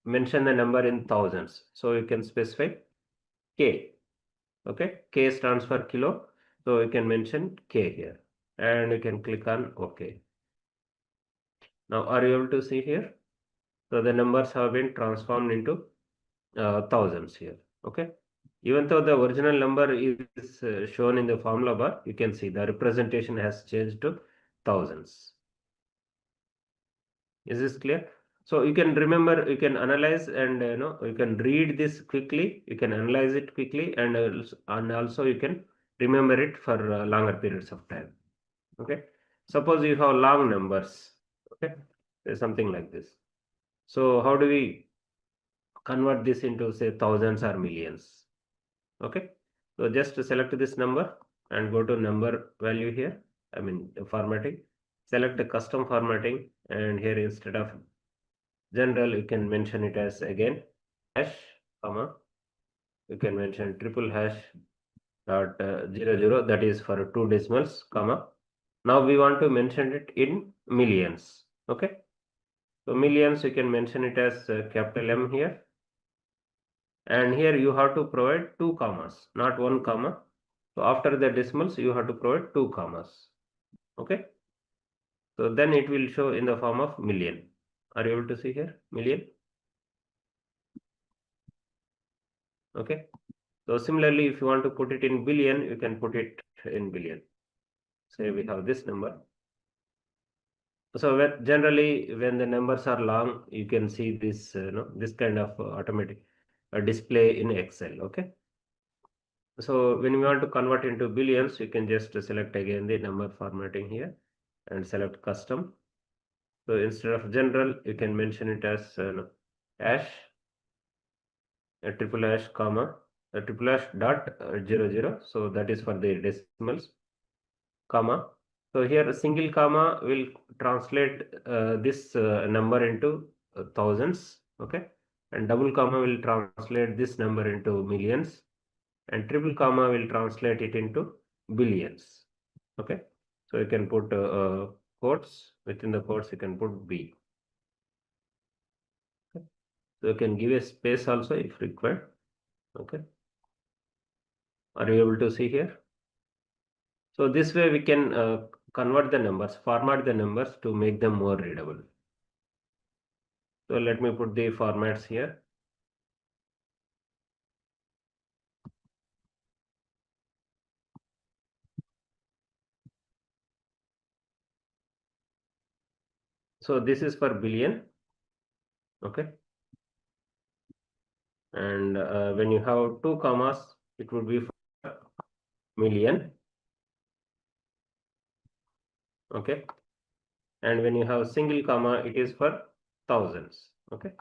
the number in thousands. So you can specify K. Okay. K stands for kilo. So you can mention K here, and you can click on OK. Now are you able to see here? So the numbers have been transformed into thousands here. Okay. Even though the original number is shown in the formula bar, you can see the representation has changed to thousands. Is this clear? So you can remember, you can analyze, and you can read this quickly. You can analyze it quickly, and also you can remember it for longer periods of time. Okay. Suppose you have long numbers. Okay. There's something like this. So how do we convert this into say thousands or millions? Okay. So just select this number and go to number value here. I mean formatting. Select the custom formatting, and here instead of general you can mention it as again hash, comma, you can mention triple hash dot 00, that is for two decimals, comma. Now we want to mention it in millions. Okay. So millions, you can mention it as capital M here, and here you have to provide two commas, not one comma. So after the decimals you have to provide two commas. Okay. So then it will show in the form of million. Are you able to see here million? Okay. So similarly, if you want to put it in billion, you can put it in billion. Say we have this number. So generally when the numbers are long, you can see this, this kind of automatic display in Excel. Okay. So when you want to convert into billions, you can just select again the number formatting here and select custom. So instead of general, you can mention it as hash, a triple hash, comma, a triple hash dot 00. So that is for the decimals, comma. So here a single comma will translate this number into thousands, okay, and double comma will translate this number into millions, and triple comma will translate it into billions. Okay. So you can put quotes, within the quotes you can put B. Okay. So you can give a space also if required. Okay. Are you able to see here? So this way we can convert the numbers, format the numbers to make them more readable. So let me put the formats here. So this is for billion. Okay. And when you have two commas, it would be for million. Okay. And when you have single comma, it is for thousands. Okay.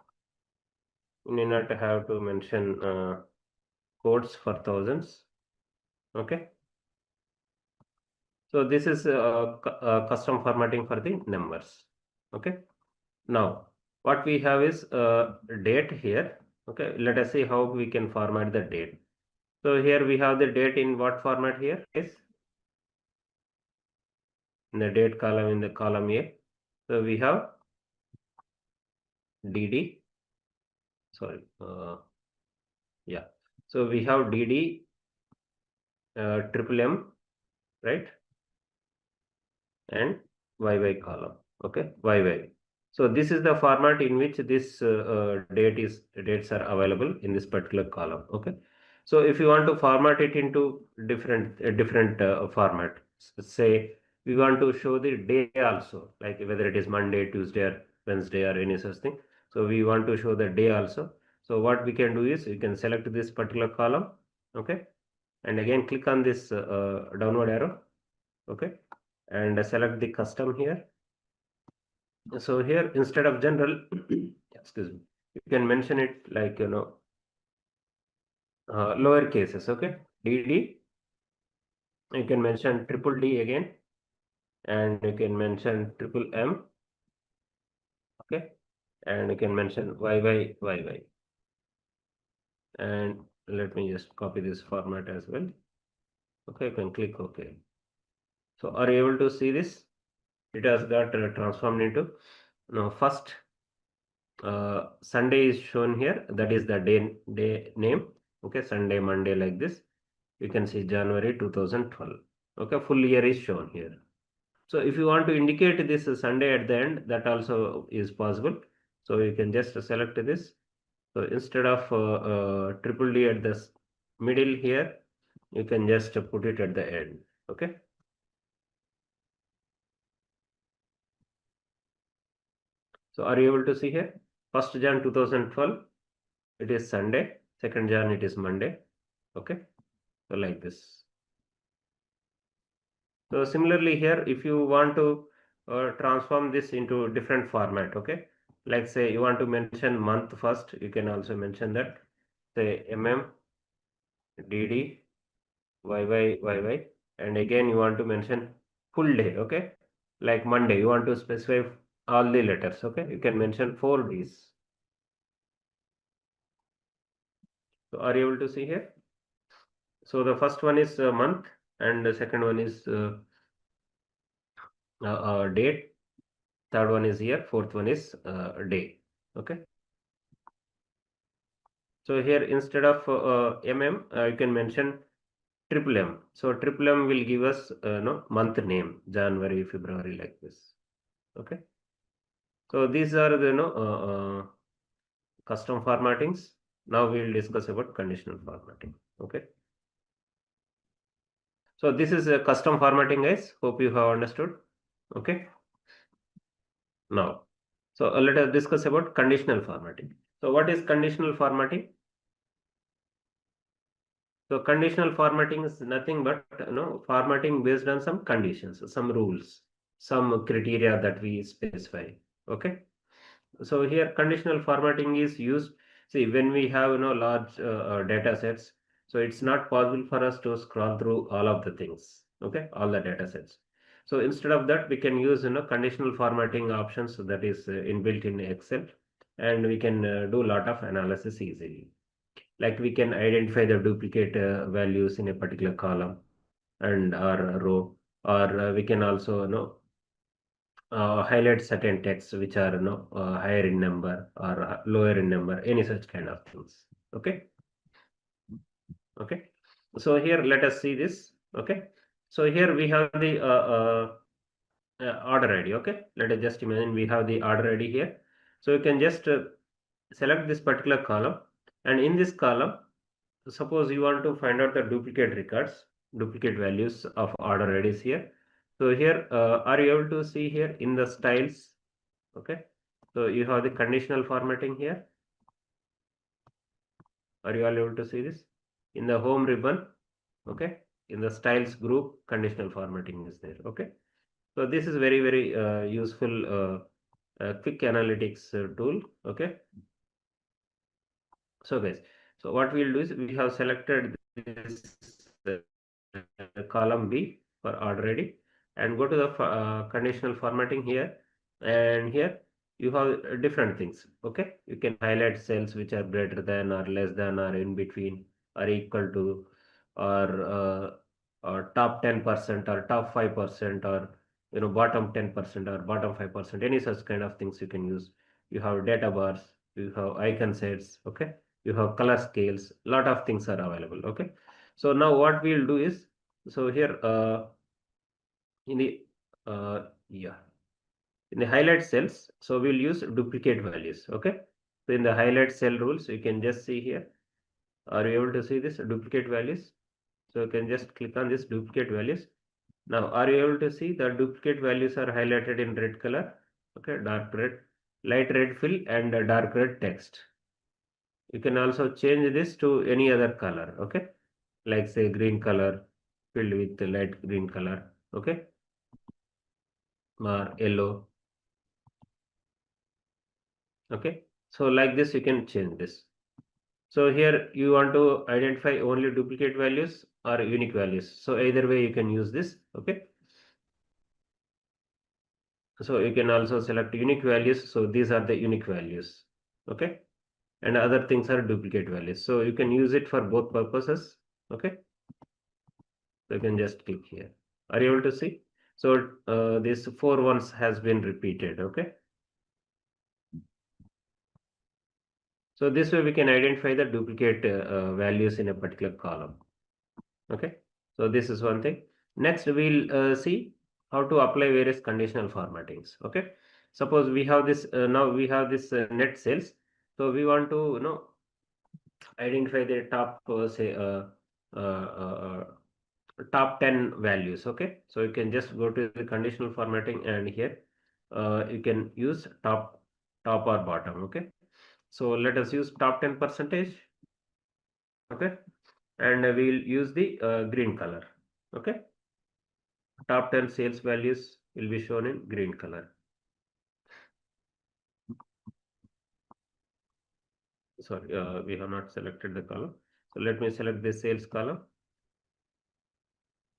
you need not have to mention quotes for thousands. Okay. So this is custom formatting for the numbers. Okay. Now what we have is date here. Okay. Let us see how we can format the date. So here we have the date in what format here is in the date column in the column A. So we have DD. Sorry. Yeah. So we have DD triple M, right? And YY column. Okay, YY. So this is the format in which this dates are available in this particular column. Okay. So if you want to format it into different format, say we want to show the day also, like whether it is Monday, Tuesday, or Wednesday, or any such thing. So we want to show the day also. So what we can do is we can select this particular column. Okay, and again click on this downward arrow. Okay, and select the custom here. So here instead of general, excuse me, you can mention it like lower cases. Okay, DD. You can mention triple D again, and you can mention triple M. Okay, and you can mention YY. And let me just copy this format as well. Okay, you can click OK. So are you able to see this? It has got transformed into now first Sunday is shown here. That is the day name. Okay, Sunday, Monday, like this. You can see January 2012. Okay, full year is shown here. So if you want to indicate this Sunday at the end, that also is possible. So you can just select this. So instead of triple D at the middle here, you can just put it at the end. Okay. So are you able to see here? 1st Jan 2012, it is Sunday. 2nd Jan, it is Monday. Okay. So like this. So similarly here, if you want to transform this into different format, okay, like say you want to mention month first, you can also mention that, say DD, YY, and again you want to mention full day, okay, like Monday, you want to specify all the letters, okay, you can mention 4 Ds. So are you able to see here? So the first one is month, and the second one is date. Third one is year, fourth one is day. Okay. So here instead of you can mention triple M. So triple M will give us no month name, January, February, like this. Okay. So these are the custom formattings. Now we will discuss about conditional formatting. Okay. So this is a custom formatting, guys. Hope you have understood. Okay. Now, so let us discuss about conditional formatting. So what is conditional formatting? So conditional formatting is nothing but formatting based on some conditions, some rules, some criteria that we specify. Okay. So here conditional formatting is used. See, when we have large data sets, so it's not possible for us to scroll through all of the things. Okay, all the data sets. So instead of that, we can use conditional formatting options that is inbuilt in Excel, and we can do a lot of analysis easily. Like we can identify the duplicate values in a particular column and or row, or we can also highlight certain texts which are higher in number or lower in number, any such kind of things. Okay. Okay. So here let us see this. Okay. So here we have the order ID. Okay, let us just imagine we have the order ID here. So you can just select this particular column, and in this column, suppose you want to find out the duplicate records, duplicate values of order IDs here. So here, are you able to see here in the styles? Okay, so you have the conditional formatting here. Are you all able to see this? In the home ribbon, okay, in the styles group, conditional formatting is there. Okay, so this is very useful quick analytics tool. Okay, So guys, so what we'll do is we have selected this column B for already, and go to the conditional formatting here, and here you have different things. Okay, you can highlight cells which are greater than or less than or in between or equal to, or top 10% or top 5% or bottom 10% or bottom 5%, any such kind of things you can use. You have data bars, you have icon sets, okay, you have color scales, lot of things are available. Okay, so now what we'll do is, so here in the yeah, in the highlight cells, so we'll use duplicate values. Okay, so in the highlight cell rules, you can just see here, are you able to see this duplicate values? So you can just click on this duplicate values. Now are you able to see the duplicate values are highlighted in red color? Okay, dark red, light red fill, and dark red text. You can also change this to any other color. Okay, like say green color filled with the light green color. Okay, or yellow. Okay, so like this you can change this. So here you want to identify only duplicate values or unique values, so either way you can use this. Okay, so you can also select unique values, so these are the unique values. Okay, and other things are duplicate values, so you can use it for both purposes. Okay, so you can just click here. Are you able to see? So this 4 ones has been repeated. Okay, so this way we can identify the duplicate values in a particular column. Okay, so this is one thing. Next we'll see how to apply various conditional formattings. Okay, suppose we have this now we have this net sales, so we want to identify the top say uh, uh, top 10 values. Okay, so you can just go to the conditional formatting, and here you can use top or bottom. Okay, so let us use top 10 percentage. Okay, and we'll use the green color. Okay, top 10 sales values will be shown in green color. Sorry, we have not selected the column, so let me select the sales column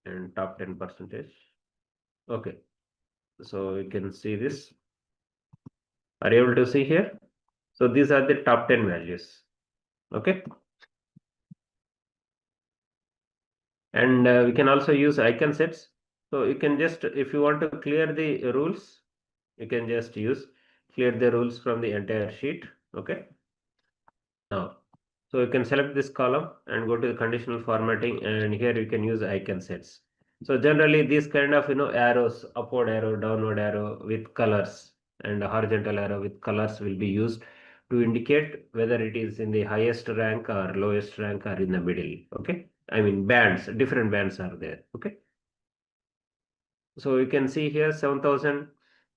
and top 10 percentage. Okay, so you can see this. Are you able to see here? So these are the top 10 values. Okay, and we can also use icon sets. So you can just, if you want to clear the rules, you can just use clear the rules from the entire sheet. Okay, now so you can select this column and go to the conditional formatting, and here you can use icon sets. So generally these kind of arrows, upward arrow, downward arrow with colors, and a horizontal arrow with colors will be used to indicate whether it is in the highest rank or lowest rank or in the middle. Okay, I mean bands, different bands are there. Okay, so you can see here 7,000,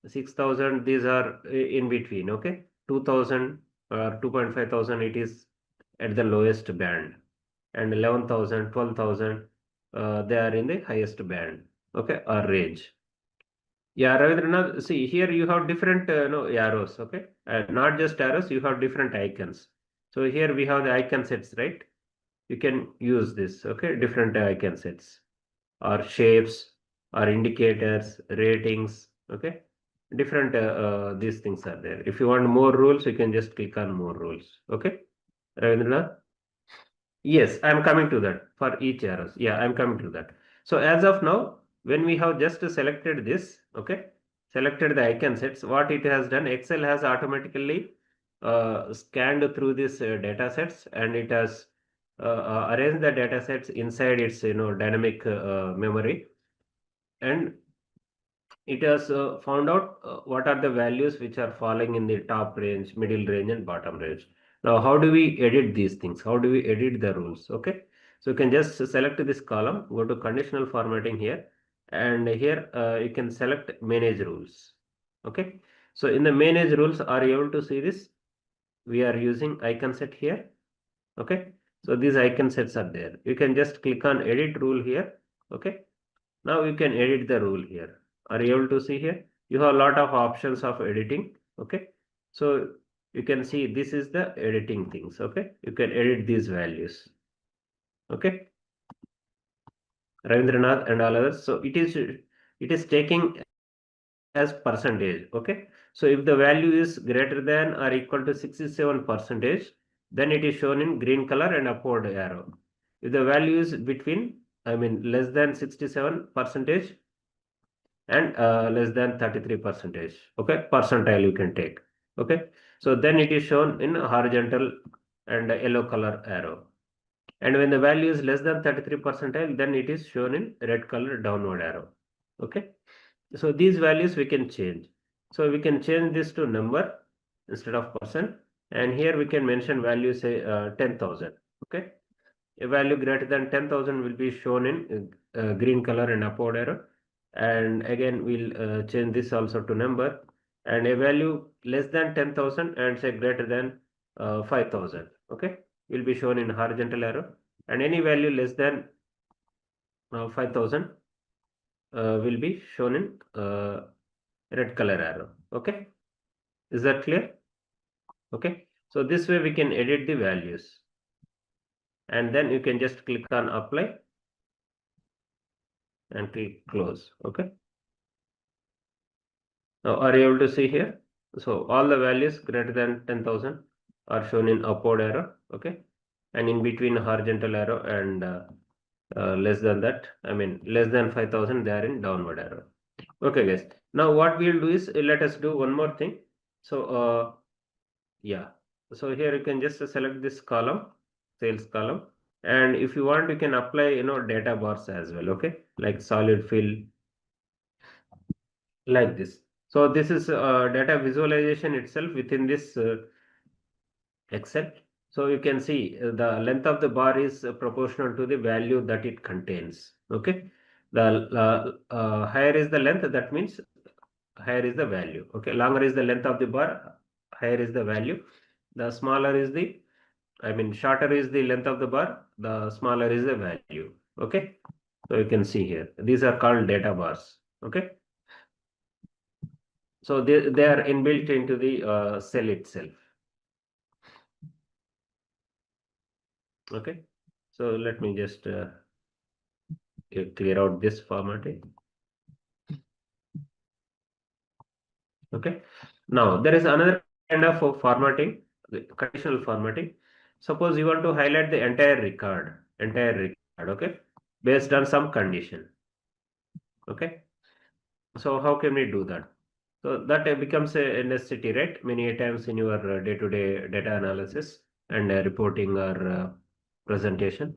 6,000, these are in between. Okay, 2,000 or 2.5 thousand, it is at the lowest band, and 11,000, 12,000, they are in the highest band. Okay, or range. Yeah, Ravindranath, see here you have different arrows. Okay, not just arrows, you have different icons. So here we have the icon sets, right? You can use this. Okay, different icon sets or shapes or indicators, ratings. Okay, different these things are there. If you want more rules, you can just click on more rules. Okay, Ravindranath. Yes, I'm coming to that for each arrows. Yeah, I'm coming to that. So as of now, when we have just selected this, okay, selected the icon sets, what it has done, Excel has automatically scanned through these data sets, and it has arranged the data sets inside its dynamic memory, and it has found out what are the values which are falling in the top range, middle range, and bottom range. Now, how do we edit these things? How do we edit the rules? Okay, so you can just select this column, go to conditional formatting here, and here you can select manage rules. Okay, so in the manage rules, are you able to see this? We are using icon set here. Okay, so these icon sets are there. You can just click on edit rule here. Okay, now you can edit the rule here. Are you able to see here? You have a lot of options of editing. Okay, so you can see this is the editing things. Okay, you can edit these values. Okay, Ravindranath and all others. So it is taking as percentage. Okay, so if the value is greater than or equal to 67%, then it is shown in green color and upward arrow. If the value is between, I mean, less than 67% and less than 33%, okay, percentile you can take. Okay, so then it is shown in horizontal and yellow color arrow. And when the value is less than 33 percentile, then it is shown in red color downward arrow. Okay, so these values we can change. So we can change this to number instead of percent, and here we can mention value, say 10,000. Okay, a value greater than 10,000 will be shown in green color and upward arrow, and again we'll change this also to number, and a value less than 10,000 and say greater than 5,000, okay, will be shown in horizontal arrow, and any value less than 5,000 will be shown in red color arrow. Okay, is that clear? Okay, so this way we can edit the values, and then you can just click on apply and click close. Okay, now are you able to see here? So all the values greater than 10,000 are shown in upward arrow. Okay, and in between horizontal arrow, and less than that, I mean less than 5,000, they are in downward arrow. Okay guys, now what we'll do is, let us do one more thing. So yeah, so here you can just select this column, sales column, and if you want you can apply, data bars as well. Okay, like solid fill, like this. So this is data visualization itself within this Excel. So you can see the length of the bar is proportional to the value that it contains. Okay, the higher is the length, that means higher is the value. Okay, longer is the length of the bar, higher is the value. The smaller is the, I mean, shorter is the length of the bar, the smaller is the value. Okay, so you can see here, these are called data bars. Okay, so they are inbuilt into the cell itself. Okay, so let me just clear out this formatting. Okay, now there is another kind of formatting, the conditional formatting. Suppose you want to highlight the entire record, okay, based on some condition. Okay, so how can we do that? So that becomes a necessity, right? Many times in your day-to-day data analysis and reporting or presentation.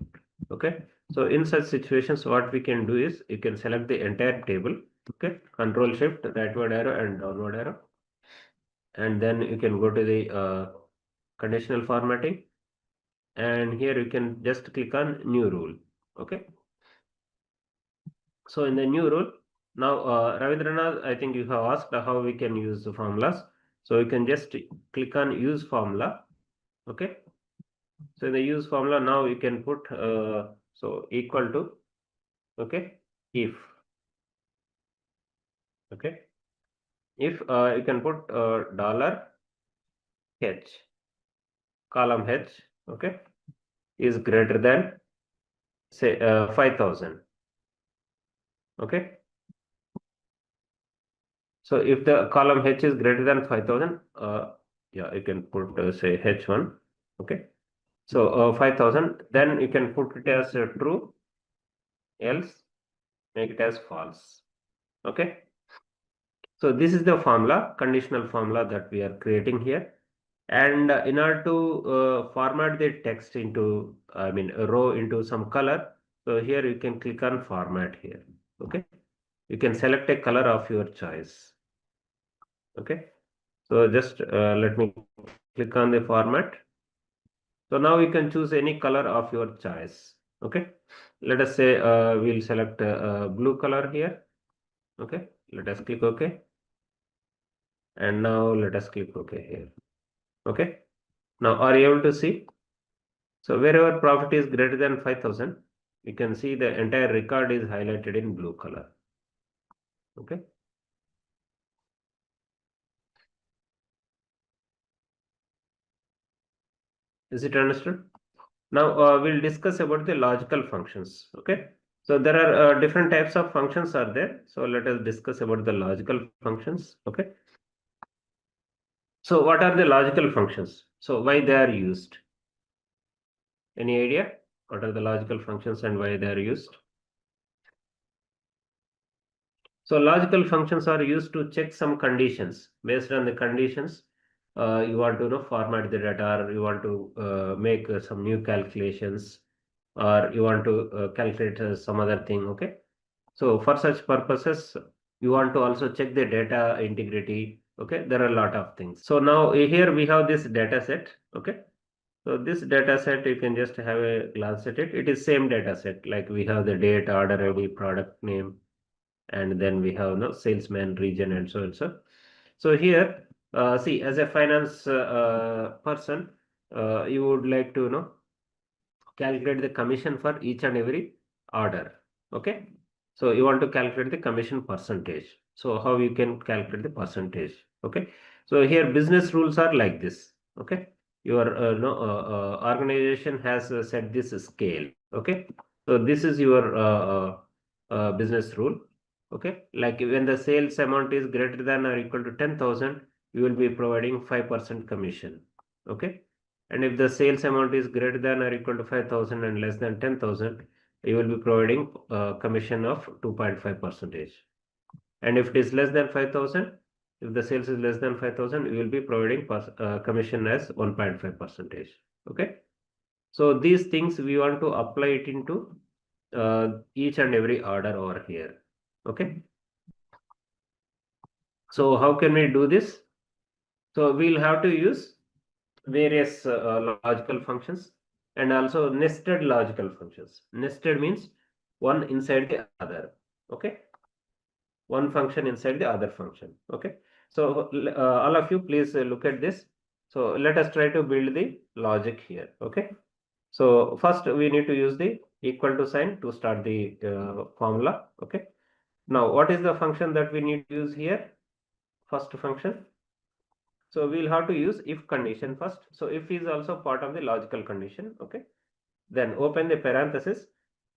Okay, so in such situations, what we can do is you can select the entire table. Okay, Control Shift, rightward arrow and downward arrow, and then you can go to the conditional formatting, and here you can just click on new rule. Okay, so in the new rule, now Ravindranath, I think you have asked how we can use the formulas. So you can just click on use formula. Okay, so in the use formula, now you can put so equal to, okay, if, okay, if you can put dollar h, column h, okay, is greater than, say 5,000. Okay, so if the column h is greater than 5,000, yeah, you can put say h1. Okay, so 5,000, then you can put it as true, else make it as false. Okay, so this is the formula, conditional formula that we are creating here. And in order to format the text into, I mean, a row into some color, so here you can click on format here. Okay, you can select a color of your choice. Okay, so just let me click on the format. So now you can choose any color of your choice. Okay, let us say we'll select blue color here. Okay, let us click OK, and now let us click OK here. Okay, now are you able to see? So wherever profit is greater than 5,000, you can see the entire record is highlighted in blue color. Okay, Is it understood? Now we'll discuss about the logical functions. Okay. So there are different types of functions are there. So let us discuss about the logical functions. Okay. So what are the logical functions? So why they are used? Any idea? What are the logical functions and why they are used? So logical functions are used to check some conditions. Based on the conditions, you want to format the data, or you want to make some new calculations, or you want to calculate some other thing. Okay. So for such purposes, you want to also check the data integrity. Okay, there are a lot of things. So now here we have this data set. Okay, so this data set, you can just have a glance at it. It is same data set, like we have the date, order ID, product name, and then we have no salesman, region, and so and so. So here, see, as a finance person, you would like to calculate the commission for each and every order. Okay. So you want to calculate the commission percentage. So how you can calculate the percentage? Okay. So here business rules are like this. Okay. Your no organization has set this scale. Okay. So this is your business rule. Okay. Like when the sales amount is greater than or equal to 10,000, you will be providing 5% commission. Okay. And if the sales amount is greater than or equal to 5,000 and less than 10,000, you will be providing commission of 2.5 percentage. And if it is less than 5,000, if the sales is less than 5,000, you will be providing commission as 1.5 percentage. Okay. So these things we want to apply it into each and every order over here. Okay. So how can we do this? So we'll have to use various logical functions and also nested logical functions. Nested means one inside the other. Okay. One function inside the other function. Okay. So all of you please look at this. So let us try to build the logic here. Okay. So first we need to use the equal to sign to start the formula. Okay. Now what is the function that we need to use here? First function. So we'll have to use if condition first. So if is also part of the logical condition. Okay. Then open the parenthesis.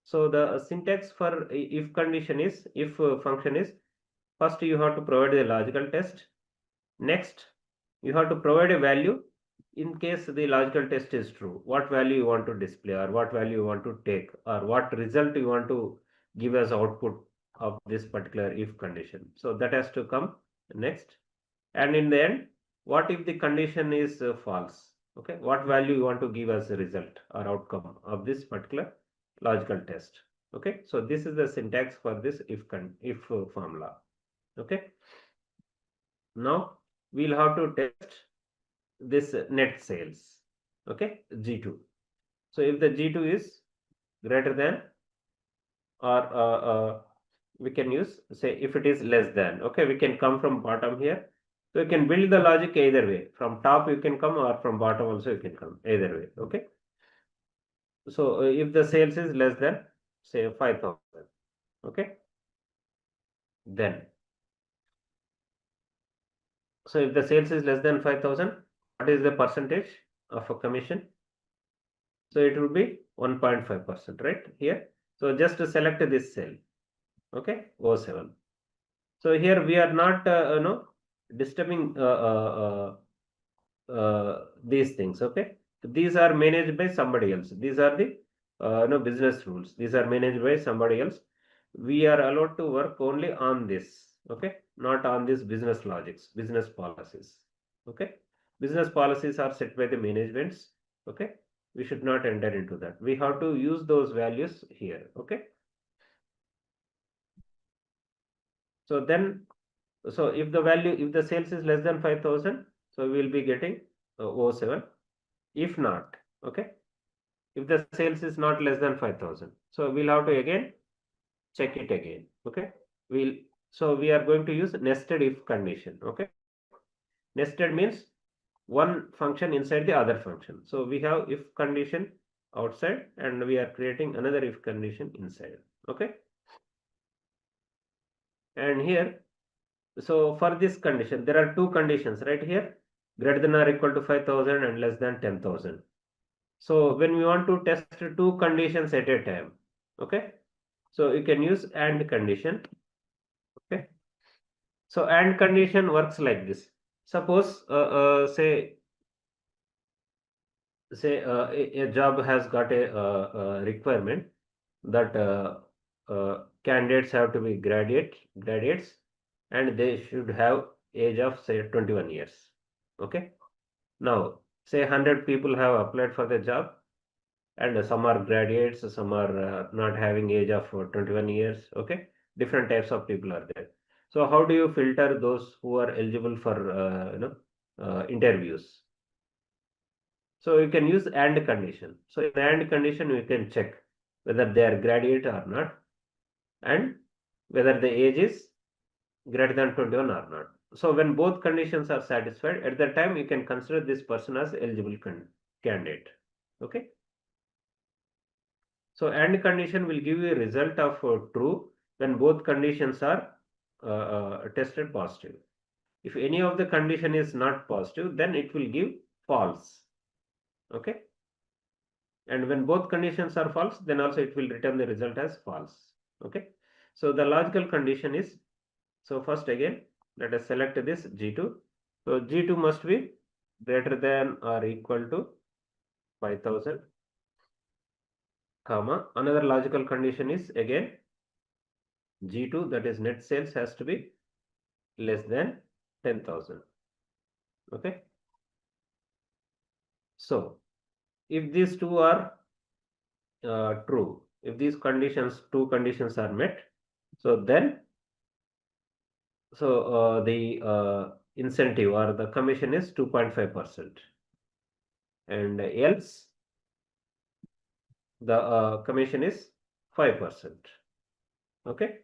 So the syntax for if condition is, if function is, first you have to provide the logical test. Next, you have to provide a value in case the logical test is true. What value you want to display, or what value you want to take, or what result you want to give as output of this particular if condition. So that has to come next. And in the end, what if the condition is false? Okay, what value you want to give as a result or outcome of this particular logical test? Okay, so this is the syntax for this if formula. Okay, now we'll have to test this net sales. Okay, G2. So if the G2 is greater than, or we can use, say, if it is less than. Okay, we can come from bottom here. So you can build the logic either way. From top you can come, or from bottom also you can come, either way. Okay. So if the sales is less than, say, 5,000. Okay. Then, so if the sales is less than 5,000, what is the percentage of a commission? So it will be 1.5%, right here. So just to select this cell. Okay, O7. So here we are not disturbing these things. Okay, these are managed by somebody else. These are the business rules. These are managed by somebody else. We are allowed to work only on this. Okay, not on these business logics, business policies. Okay, business policies are set by the managements. Okay, we should not enter into that. We have to use those values here. Okay. So then, so if the value, if the sales is less than 5,000, so we will be getting O7. If not, okay, if the sales is not less than 5,000, so we'll have to again check it again. Okay, so we are going to use nested if condition. Okay, nested means one function inside the other function. So we have if condition outside, and we are creating another if condition inside. Okay, and here, so for this condition, there are two conditions right here: greater than or equal to 5,000 and less than 10,000. So when we want to test two conditions at a time, okay, so you can use AND condition. Okay, so AND condition works like this. Suppose a job has got a requirement that candidates have to be graduates, and they should have age of say 21 years. Okay, now say 100 people have applied for the job, and some are graduates, some are not having age of 21 years. Okay, different types of people are there. So how do you filter those who are eligible for interviews? So you can use AND condition. So in AND condition, you can check whether they are graduate or not, and whether the age is greater than 21 or not. So when both conditions are satisfied, at that time you can consider this person as eligible candidate. Okay. So AND condition will give you a result of true when both conditions are tested positive. If any of the condition is not positive, then it will give false. Okay. And when both conditions are false, then also it will return the result as false. Okay, so the logical condition is, so first again let us select this G2. So G2 must be greater than or equal to 5000, comma, another logical condition is again G2, that is net sales, has to be less than 10,000. Okay, so if these two are true, if these two conditions are met, so then the incentive or the commission is 2.5%, and else the commission is 5%. Okay,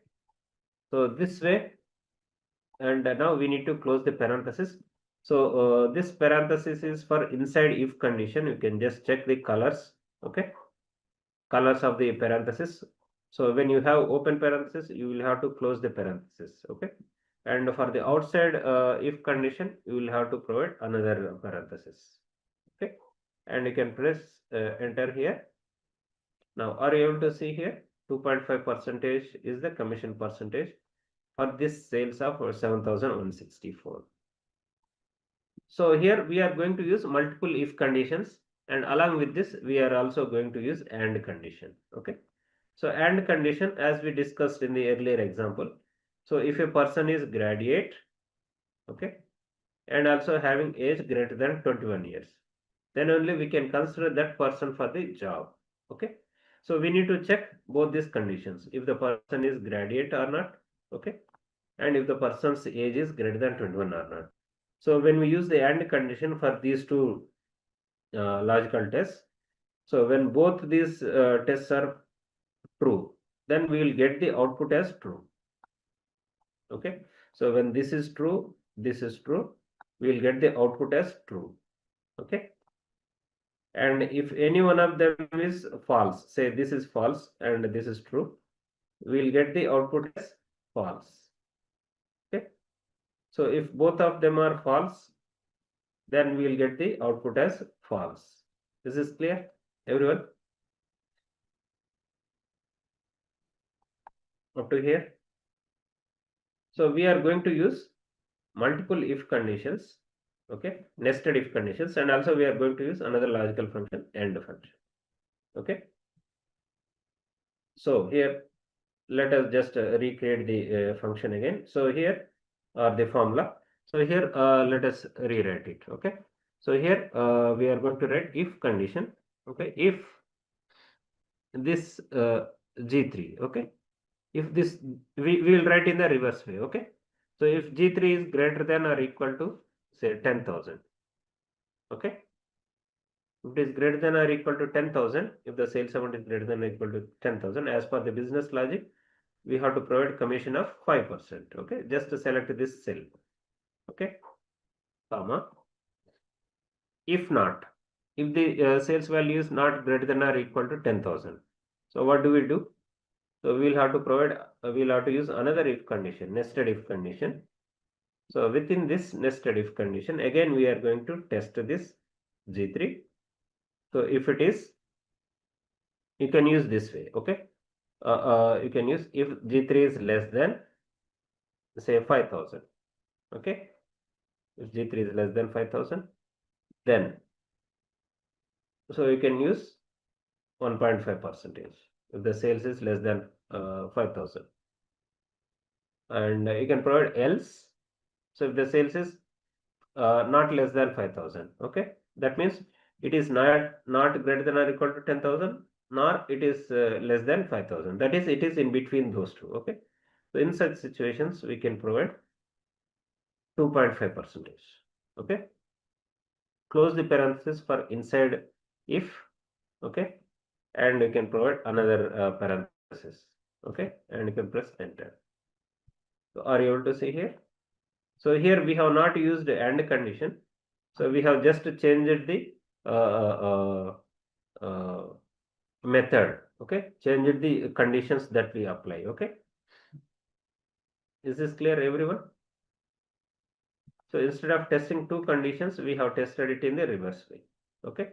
so this way, and now we need to close the parenthesis. So this parenthesis is for inside if condition. You can just check the colors. Okay, colors of the parenthesis. So when you have open parenthesis, you will have to close the parenthesis. Okay, and for the outside if condition, you will have to provide another parenthesis. Okay, and you can press enter here. Now are you able to see here 2.5 percentage is the commission percentage for this sales of 7,164. So here we are going to use multiple if conditions, and along with this we are also going to use AND condition. Okay, so AND condition, as we discussed in the earlier example, so if a person is graduate, okay, and also having age greater than 21 years, then only we can consider that person for the job. Okay, so we need to check both these conditions, if the person is graduate or not. Okay, and if the person's age is greater than 21 or not. So when we use the AND condition for these two logical tests, so when both these tests are true, then we will get the output as true. Okay, so when this is true, we will get the output as true. Okay, and if any one of them is false, say this is false and this is true, we will get the output as false. Okay, so if both of them are false, then we will get the output as false. This is clear, everyone? Up to here? So we are going to use multiple if conditions, okay, nested if conditions, and also we are going to use another logical function, AND function. Okay, so here let us just recreate the function again. So here the formula. So here let us rewrite it. Okay, so here we are going to write if condition. Okay, if this G3, okay, if this, we will write in the reverse way. Okay, so if G3 is greater than or equal to say 10,000, okay, if it is greater than or equal to 10,000, if the sales amount is greater than or equal to 10,000, as per the business logic, we have to provide commission of 5%. Okay, just to select this cell. Okay, comma, if not, if the sales value is not greater than or equal to 10,000, so what do we do? So we will have to provide, we will have to use another if condition, nested if condition. So within this nested if condition, again we are going to test this G3. So if it is, you can use this way, okay? You can use if G3 is less than, say, 5,000, okay? If G3 is less than 5,000, then, so you can use 1.5 percentage if the sales is less than 5,000. And you can provide else. So if the sales is not less than 5,000, okay? That means it is not greater than or equal to 10,000, nor it is less than 5,000. That is, it is in between those two, okay? So in such situations, we can provide 2.5 percentage, okay? Close the parenthesis for inside if, okay? And you can provide another parenthesis, okay? And you can press enter. So are you able to see here? So here we have not used AND condition. So we have just changed the method, okay? Changed the conditions that we apply, okay? Is this clear, everyone? So instead of testing two conditions, we have tested it in the reverse way, okay?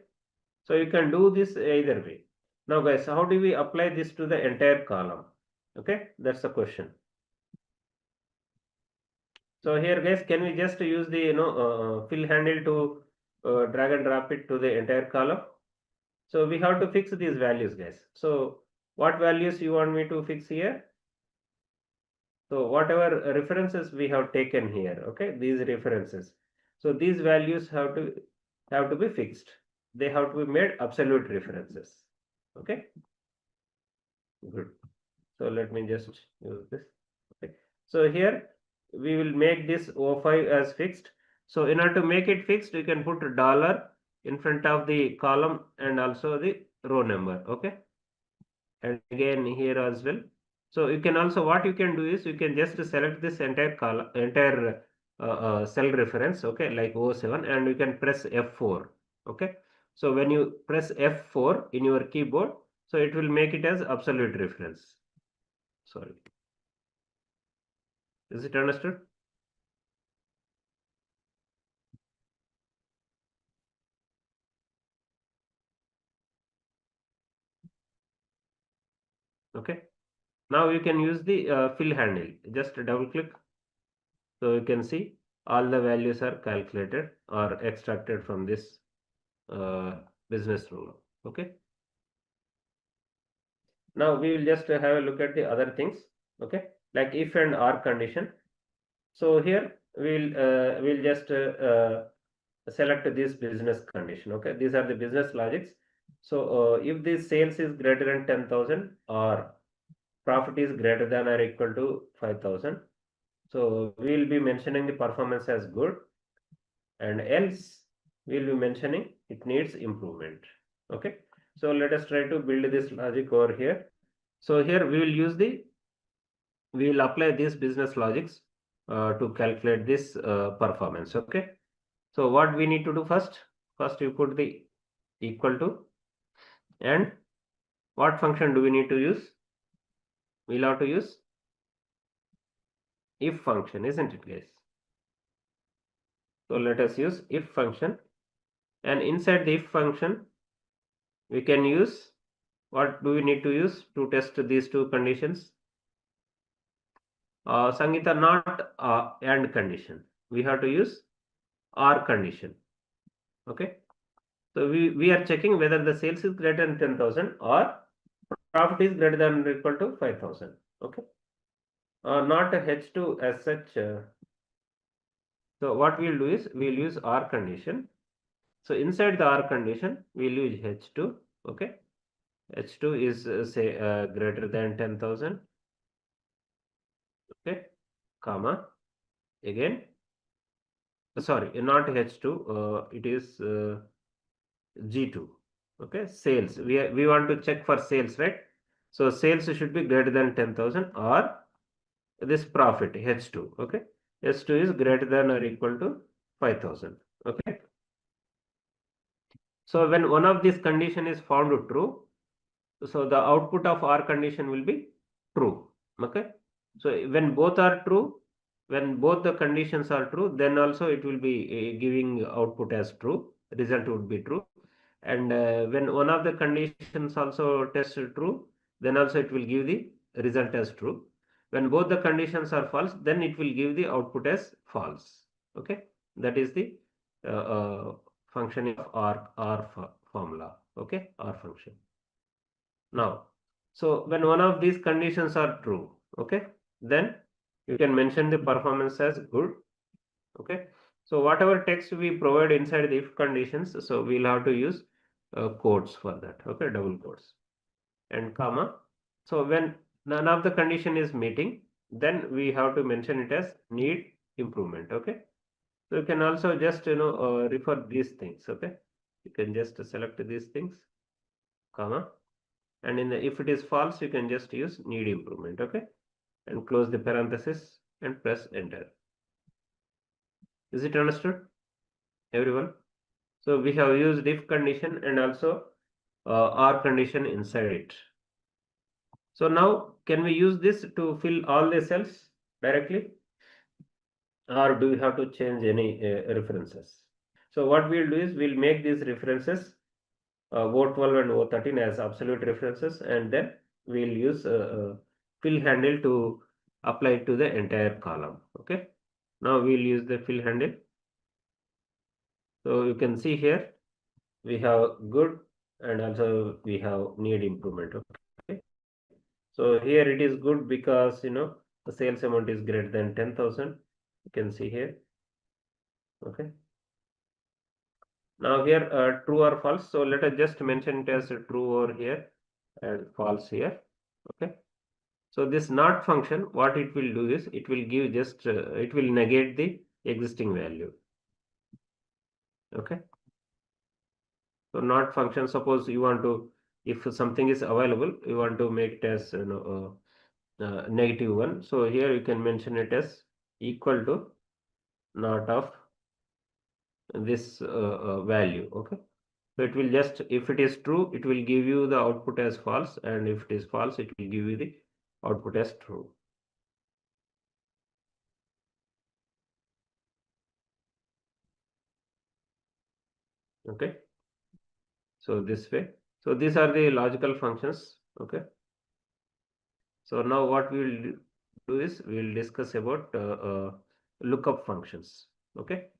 So you can do this either way. Now guys, how do we apply this to the entire column? Okay, that's the question. So here guys, can we just use the fill handle to drag and drop it to the entire column? So we have to fix these values, guys. So what values you want me to fix here? So whatever references we have taken here, okay, these references. So these values have to be fixed. They have to be made absolute references. Okay, good. So let me just use this. Okay. So here we will make this O5 as fixed. So in order to make it fixed, you can put a dollar in front of the column and also the row number. Okay. And again here as well. So you can also, what you can do is you can just select this entire column, entire cell reference, okay, like O7, and you can press F4. Okay. So when you press F4 in your keyboard, so it will make it as absolute reference. Sorry. Is it understood? Okay. Now you can use the fill handle. Just double click. So you can see all the values are calculated or extracted from this business rule. Okay. Now we will just have a look at the other things. Okay. Like if and or condition. So here we'll just select this business condition. Okay. These are the business logics. So if the sales is greater than 10,000 or profit is greater than or equal to 5,000. So we will be mentioning the performance as good, and else we will be mentioning it needs improvement. Okay. So let us try to build this logic over here. So here we will apply these business logics to calculate this performance. Okay. So what we need to do first? First you put the equal to, and what function do we need to use? We'll have to use if function, isn't it, guys? So let us use if function, and inside the if function we can use, what do we need to use to test these two conditions? Sangeeta, not and condition. We have to use or condition. Okay. So we are checking whether the sales is greater than 10,000 or profit is greater than or equal to 5,000. Okay. Not a H2 as such. So what we'll do is we'll use or condition. So inside the or condition, we'll use H2. Okay. H2 is say greater than 10,000. Okay, comma, again, sorry, not H2, it is G2. Okay, sales. We want to check for sales, right? So sales should be greater than 10,000 or this profit H2. Okay, H2 is greater than or equal to 5,000. Okay. So when one of these condition is found true, so the output of our condition will be true. Okay. So when both are true, when both the conditions are true, then also it will be giving output as true. Result would be true. And when one of the conditions also tests true, then also it will give the result as true. When both the conditions are false, then it will give the output as false. Okay, that is the function of R formula. Okay, R function. Now, so when one of these conditions are true, okay, then you can mention the performance as good. Okay, so whatever text we provide inside the if conditions, so we'll have to use quotes for that. Okay, double quotes and comma. So when none of the condition is meeting, then we have to mention it as need improvement. Okay, so you can also just refer these things. Okay, you can just select these things, comma, and in the if it is false, you can just use need improvement. Okay, and close the parenthesis and press enter. Is it understood, everyone? So we have used if condition and also or condition inside it. So now can we use this to fill all the cells directly, or do we have to change any references? So what we'll do is we'll make these references O12 and O13 as absolute references, and then we'll use fill handle to apply it to the entire column. Okay. Now we'll use the fill handle. So you can see here we have good and also we have need improvement. Okay. So here it is good because the sales amount is greater than 10,000. You can see here. Okay. Now here true or false. So let us just mention it as true over here and false here. Okay. So this not function, what it will do is it will give just it will negate the existing value. Okay. So not function. Suppose you want to, if something is available, you want to make it as -1. So here you can mention it as equal to not of this value. Okay. So it will just, if it is true, it will give you the output as false, and if it is false, it will give you the output as true. Okay. So this way. So these are the logical functions. Okay. So now what we will do is we will discuss about lookup functions. Okay.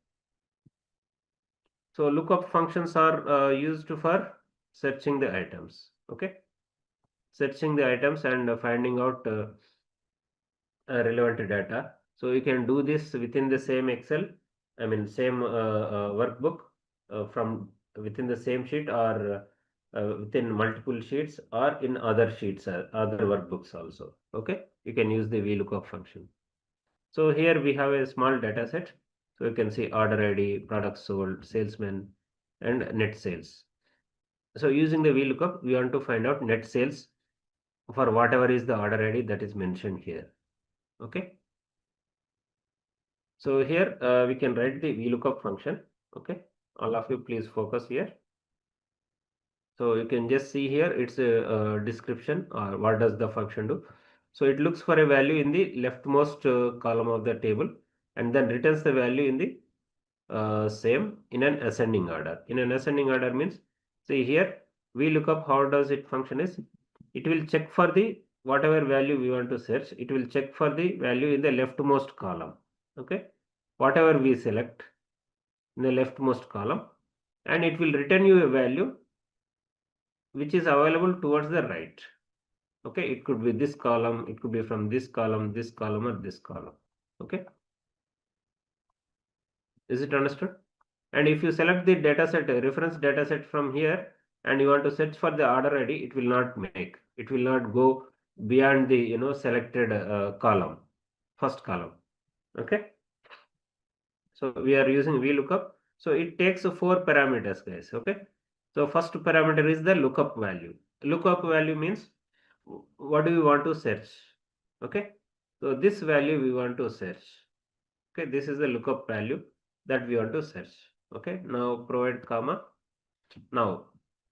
So lookup functions are used for searching the items. Okay. Searching the items and finding out relevant data. So you can do this within the same Excel, I mean same workbook from within the same sheet, or within multiple sheets, or in other sheets, other workbooks also. Okay, you can use the VLOOKUP function. So here we have a small data set. So you can see order ID, products sold, salesman, and net sales. So using the VLOOKUP, we want to find out net sales for whatever is the order ID that is mentioned here. Okay. So here we can write the VLOOKUP function. Okay. All of you please focus here. So you can just see here it's a description, or what does the function do. So it looks for a value in the leftmost column of the table, and then returns the value in the same in an ascending order. In an ascending order means, see here VLOOKUP, how does it function is, it will check for the whatever value we want to search, it will check for the value in the leftmost column. Okay, whatever we select in the leftmost column, and it will return you a value which is available towards the right. Okay, it could be this column, it could be from this column, or this column. Okay, is it understood? And if you select the data set, reference data set from here, and you want to search for the order ID, it will not make, it will not go beyond the selected column, first column. Okay, so we are using VLOOKUP. So it takes 4 parameters, guys. Okay, so first parameter is the lookup value. Lookup value means what do we want to search. Okay, so this value we want to search. Okay, this is the lookup value that we want to search. Okay, now provide comma. Now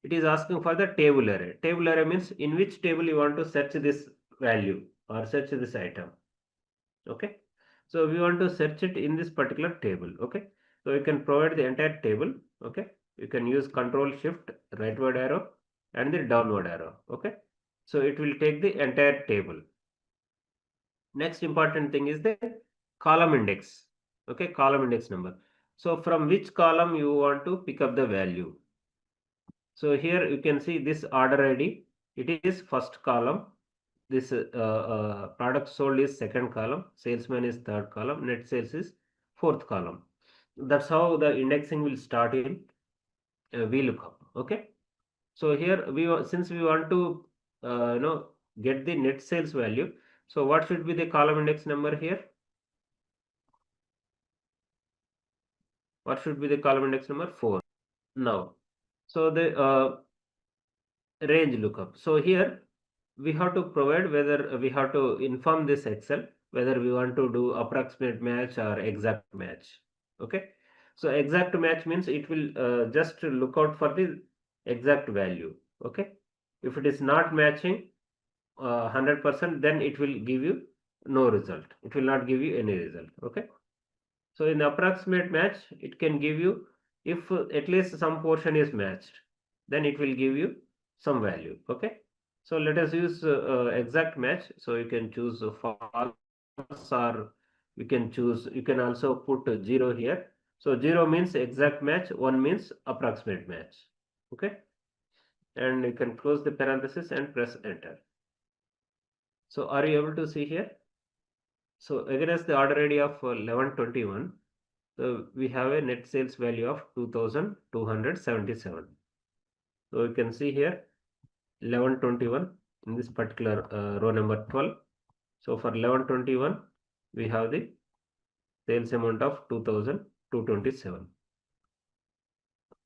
it is asking for the table array. Table array means in which table you want to search this value or search this item. Okay, so we want to search it in this particular table. Okay, so you can provide the entire table. Okay, you can use Control Shift rightward arrow and the downward arrow. Okay, so it will take the entire table. Next important thing is the column index. Okay, column index number. So from which column you want to pick up the value. So here you can see this order ID. It is first column. This product sold is second column. Salesman is third column. Net sales is fourth column. That's how the indexing will start in VLOOKUP. Okay. So here since we want to get the net sales value. So what should be the column index number here? What should be the column index number? 4. Now, so the range lookup. So here we have to provide whether we have to inform this Excel whether we want to do approximate match or exact match. Okay. So exact match means it will just look out for the exact value. Okay. If it is not matching 100%, then it will give you no result. It will not give you any result. Okay. So in the approximate match, it can give you if at least some portion is matched, then it will give you some value. Okay. So let us use exact match. So you can choose false, or you can choose, you can also put 0 here. So 0 means exact match, 1 means approximate match. Okay. And you can close the parenthesis and press enter. So are you able to see here? So against the order ID of 1121, so we have a net sales value of 2277. So you can see here 1121 in this particular row number 12. So for 1121, we have the sales amount of 2227.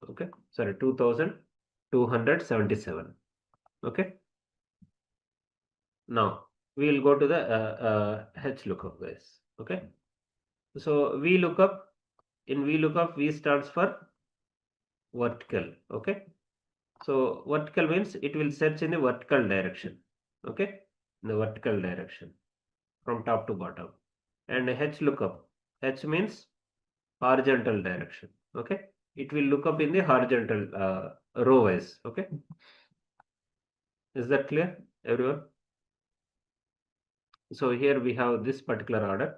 Okay, sorry, 2277. Okay. Now we will go to the H lookup, guys. Okay. So VLOOKUP, in VLOOKUP, V stands for vertical. Okay. So vertical means it will search in the vertical direction. Okay. In the vertical direction from top to bottom. And H lookup. H means horizontal direction. Okay. It will look up in the horizontal row wise. Okay. Is that clear, everyone? So here we have this particular order.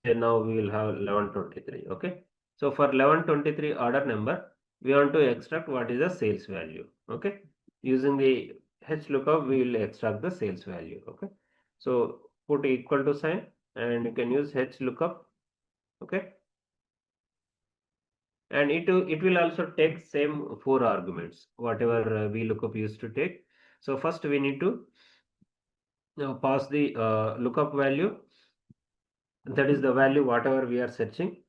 And now we will have 1123. Okay. So for 1123 order number, we want to extract what is the sales value. Okay. Using the H lookup, we will extract the sales value. Okay. So put equal to sign and you can use H lookup. Okay. And it will also take same 4 arguments, whatever VLOOKUP used to take. So first we need to pass the lookup value. That is the value whatever we are searching,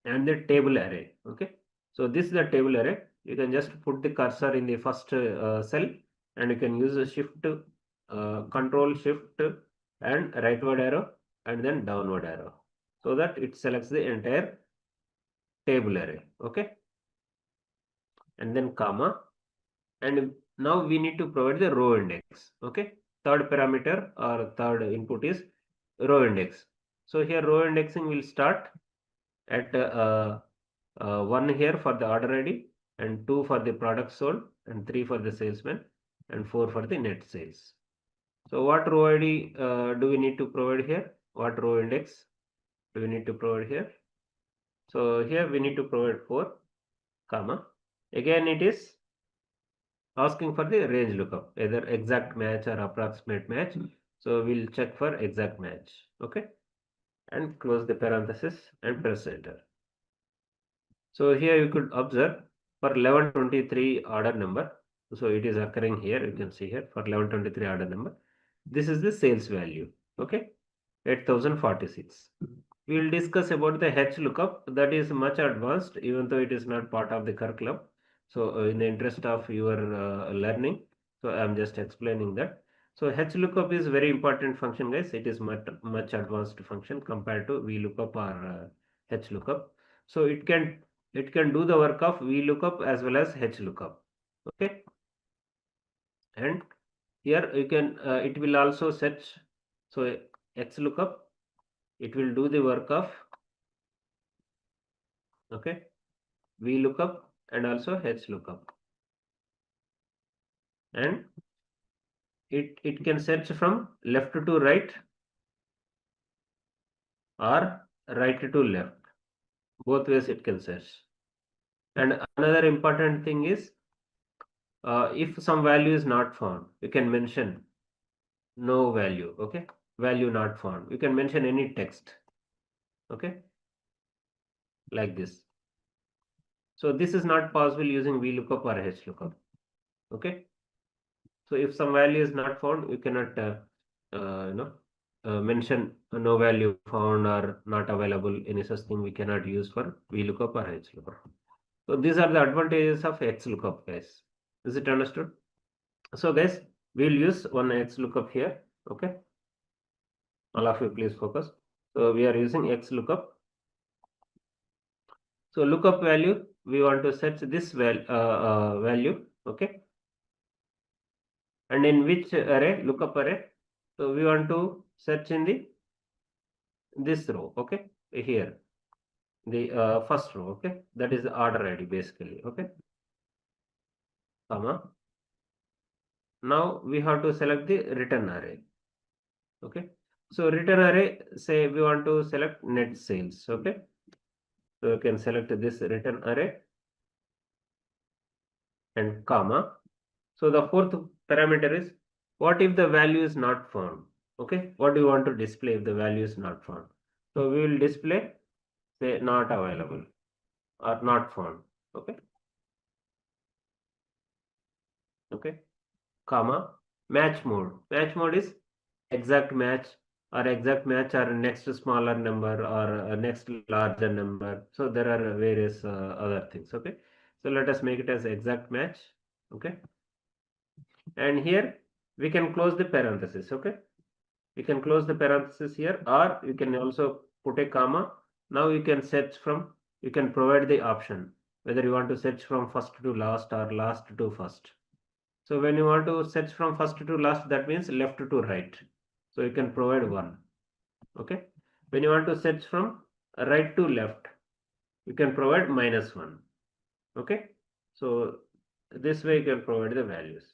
and the table array. Okay. So this is the table array. You can just put the cursor in the first cell, and you can use a shift, control shift and rightward arrow and then downward arrow, so that it selects the entire table array. Okay. And then comma, and now we need to provide the row index. Okay. Third parameter or third input is row index. So here row indexing will start at 1 here for the order ID, and 2 for the product sold, and 3 for the salesman, and 4 for the net sales. So what row ID do we need to provide here? What row index do we need to provide here? So here we need to provide 4, comma. Again it is asking for the range lookup, either exact match or approximate match. So we'll check for exact match. Okay. And close the parenthesis and press enter. So here you could observe for 1123 order number. So it is occurring here. You can see here for 1123 order number. This is the sales value. Okay. 8046. We will discuss about the H lookup. That is much advanced, even though it is not part of the curriculum. So in the interest of your learning, so I am just explaining that. So H lookup is very important function, guys. It is much advanced function compared to VLOOKUP or H lookup. So it can do the work of VLOOKUP as well as H lookup. Okay. And here you can it will also search. So X lookup, it will do the work of, okay, VLOOKUP and also HLOOKUP. And it can search from left to right or right to left. Both ways it can search. And another important thing is, if some value is not found, you can mention no value. Okay, value not found. You can mention any text. Okay, like this. So this is not possible using VLOOKUP or HLOOKUP. Okay, so if some value is not found, you cannot mention no value found or not available. Any such thing we cannot use for VLOOKUP or HLOOKUP. So these are the advantages of XLOOKUP, guys. Is it understood? So guys, we'll use one XLOOKUP here. Okay, all of you please focus. So we are using XLOOKUP. So lookup value, we want to search this value. Okay, and in which array? Lookup array. So we want to search in the this row. Okay, here the first row. Okay, that is the order ID basically. Okay, comma. Now we have to select the return array. Okay, so return array, say we want to select net sales. Okay, so you can select this return array and comma. So the fourth parameter is, what if the value is not found? Okay, what do you want to display if the value is not found? So we will display, say, not available or not found. Okay, okay, comma, match mode. Match mode is exact match or next smaller number or next larger number. So there are various other things. Okay, so let us make it as exact match. Okay, and here we can close the parenthesis. Okay, you can close the parenthesis here, or you can also put a comma. Now you can search from, you can provide the option whether you want to search from first to last or last to first. So when you want to search from first to last, that means left to right. So you can provide one. Okay. When you want to search from right to left, you can provide -1. Okay. So this way you can provide the values.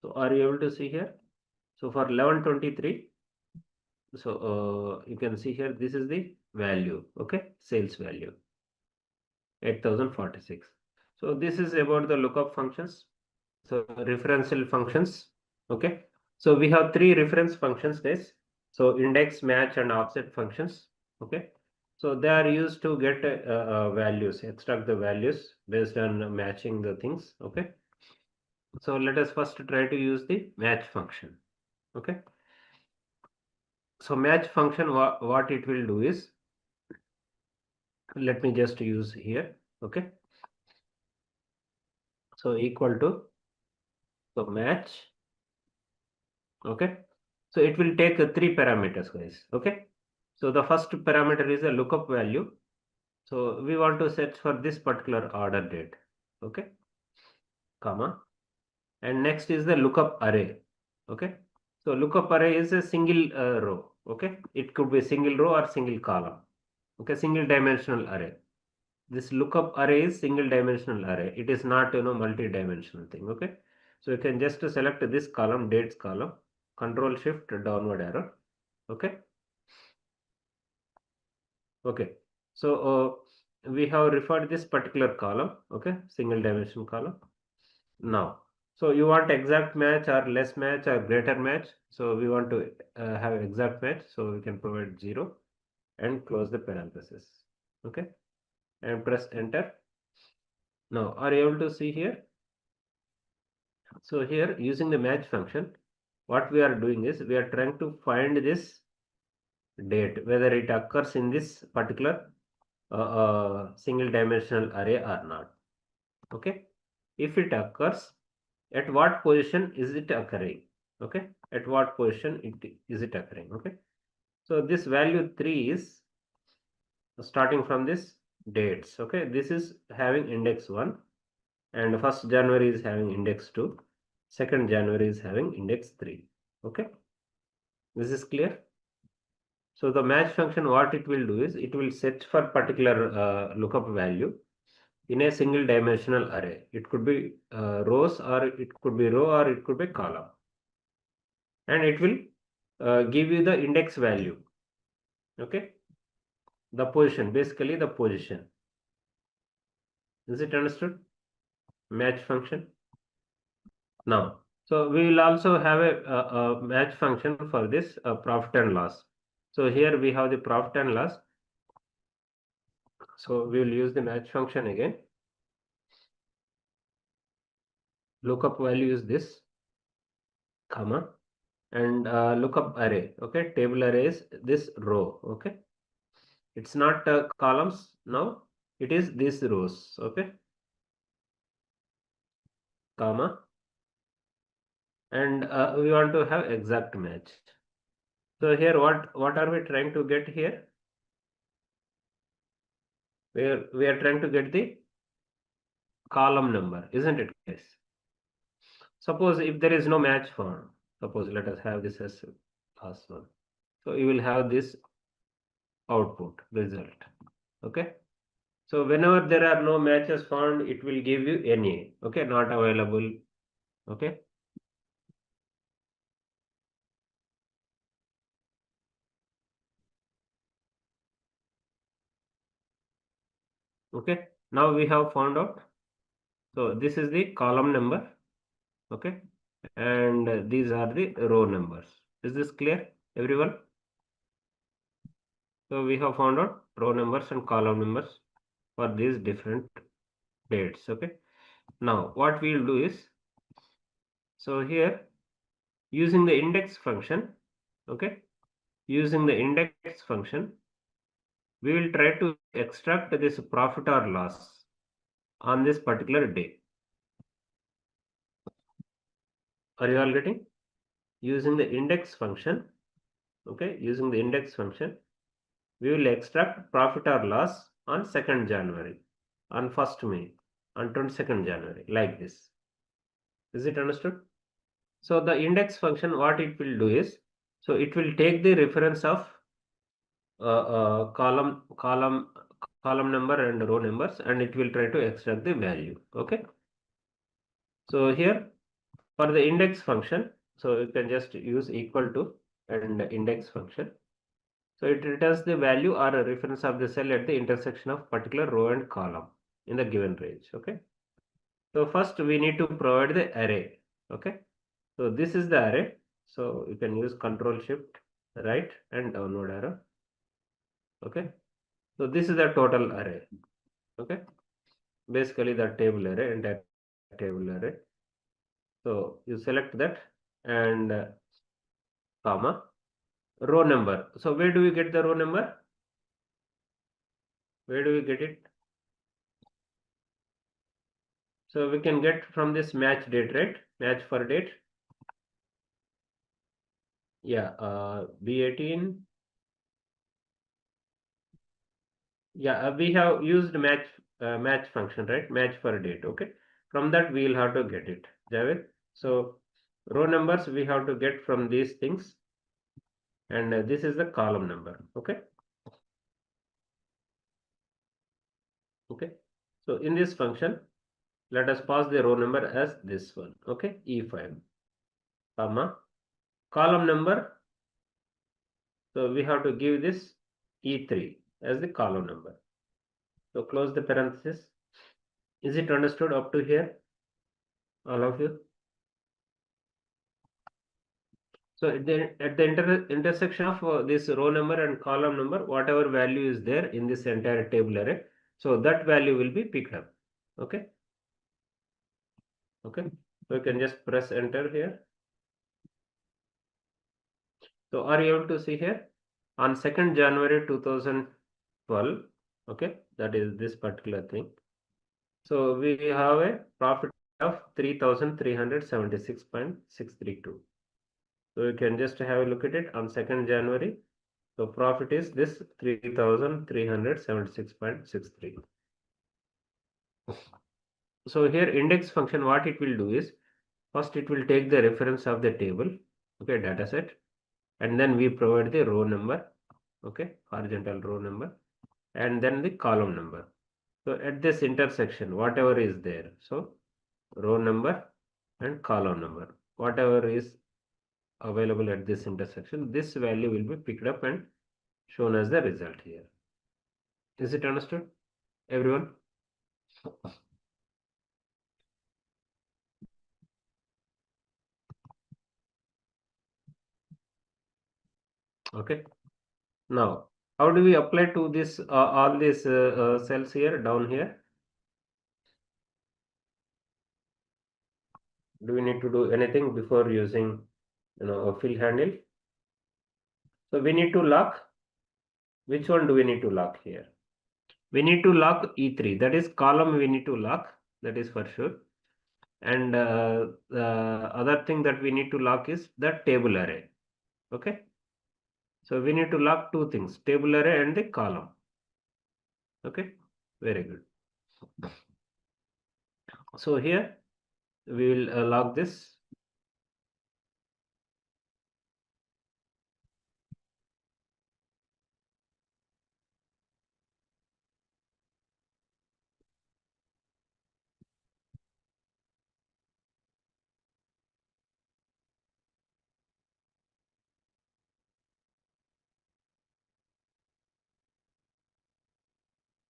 So are you able to see here? So for 1123, so you can see here, this is the value. Okay, sales value 8046. So this is about the lookup functions. So referential functions. Okay, so we have three reference functions, guys. So index, match and offset functions. Okay, so they are used to get values, extract the values based on matching the things. Okay, so let us first try to use the match function. Okay, so match function, what it will do is, let me just use here. Okay, so equal to, so match. Okay, so it will take three parameters, guys. Okay, so the first parameter is a lookup value. So we want to search for this particular order date. Okay, comma, and next is the lookup array. Okay, so lookup array is a single row. Okay, it could be single row or single column. Okay, single dimensional array. This lookup array is single dimensional array. It is not, multi-dimensional thing. Okay, so you can just select this column, dates column, control shift downward arrow. Okay, okay, so we have referred this particular column. Okay, single dimension column. Now, so you want exact match or less match or greater match. So we want to have exact match, so we can provide 0 and close the parenthesis. Okay, and press enter. Now are you able to see here? So here, using the match function, what we are doing is, we are trying to find this date, whether it occurs in this particular single dimensional array or not. Okay, if it occurs, at what position is it occurring? Okay, at what position is it occurring? Okay, so this value 3 is starting from this dates. Okay, this is having index 1, and 1st January is having index 2, 2nd January is having index 3. Okay, this is clear. So the match function, what it will do is it will search for particular lookup value in a single dimensional array. It could be rows, or it could be row, or it could be column, and it will give you the index value. Okay, the position, basically the position. Is it understood? Match function. Now, so we will also have a match function for this profit and loss. So here we have the profit and loss. So we will use the match function again. Lookup value is this, comma, and lookup array. Okay, table array is this row. Okay, it's not columns now. It is these rows. Okay, comma, and we want to have exact match. So here, what are we trying to get here? We are trying to get the column number, isn't it, guys? Suppose if there is no match found, suppose let us have this as last one. So you will have this output result. Okay. So whenever there are no matches found, it will give you NA. Okay, not available. Okay. Okay. Now we have found out. So this is the column number. Okay. And these are the row numbers. Is this clear, everyone? So we have found out row numbers and column numbers for these different dates. Okay. Now what we will do is, so here using the index function, okay, using the index function, we will try to extract this profit or loss on this particular day. Are you all getting? Using the index function, okay, using the index function, we will extract profit or loss on 2nd January, on 1st May, on 22nd January, like this. Is it understood? So the index function, what it will do is, so it will take the reference of column number and row numbers, and it will try to extract the value. Okay. So here for the index function, so you can just use equal to and index function. So it returns the value or a reference of the cell at the intersection of particular row and column in the given range. Okay. So first we need to provide the array. Okay. So this is the array. So you can use Control Shift right and downward arrow. Okay. So this is the total array. Okay. Basically the table array, entire table array. So you select that and comma row number. So where do we get the row number? Where do we get it? So we can get from this match date, right? Match for date. Yeah, B18. Yeah, we have used match function, right? Match for date. Okay. From that we will have to get it, Javed. So row numbers we have to get from these things, and this is the column number. Okay. Okay. So in this function, let us pass the row number as this one. Okay. E5, comma column number. So we have to give this E3 as the column number. So close the parenthesis. Is it understood up to here, all of you? So at the intersection of this row number and column number, whatever value is there in this entire table array, so that value will be picked up. Okay. Okay. So you can just press enter here. So are you able to see here? On 2nd January 2012, okay, that is this particular thing. So we have a profit of 3,376.632. So you can just have a look at it on 2nd January. So profit is this 3,376.63. So here index function, what it will do is, first it will take the reference of the table, okay, data set, and then we provide the row number, okay, horizontal row number, and then the column number. So at this intersection, whatever is there, so row number and column number, whatever is available at this intersection, this value will be picked up and shown as the result here. Is it understood, everyone? Okay. Now, how do we apply to this all these cells here down here? Do we need to do anything before using a fill handle? So we need to lock. Which one do we need to lock here? We need to lock E3. That is column we need to lock. That is for sure. And the other thing that we need to lock is the table array. Okay. So we need to lock two things: table array and the column. Okay. Very good. So here we will log this.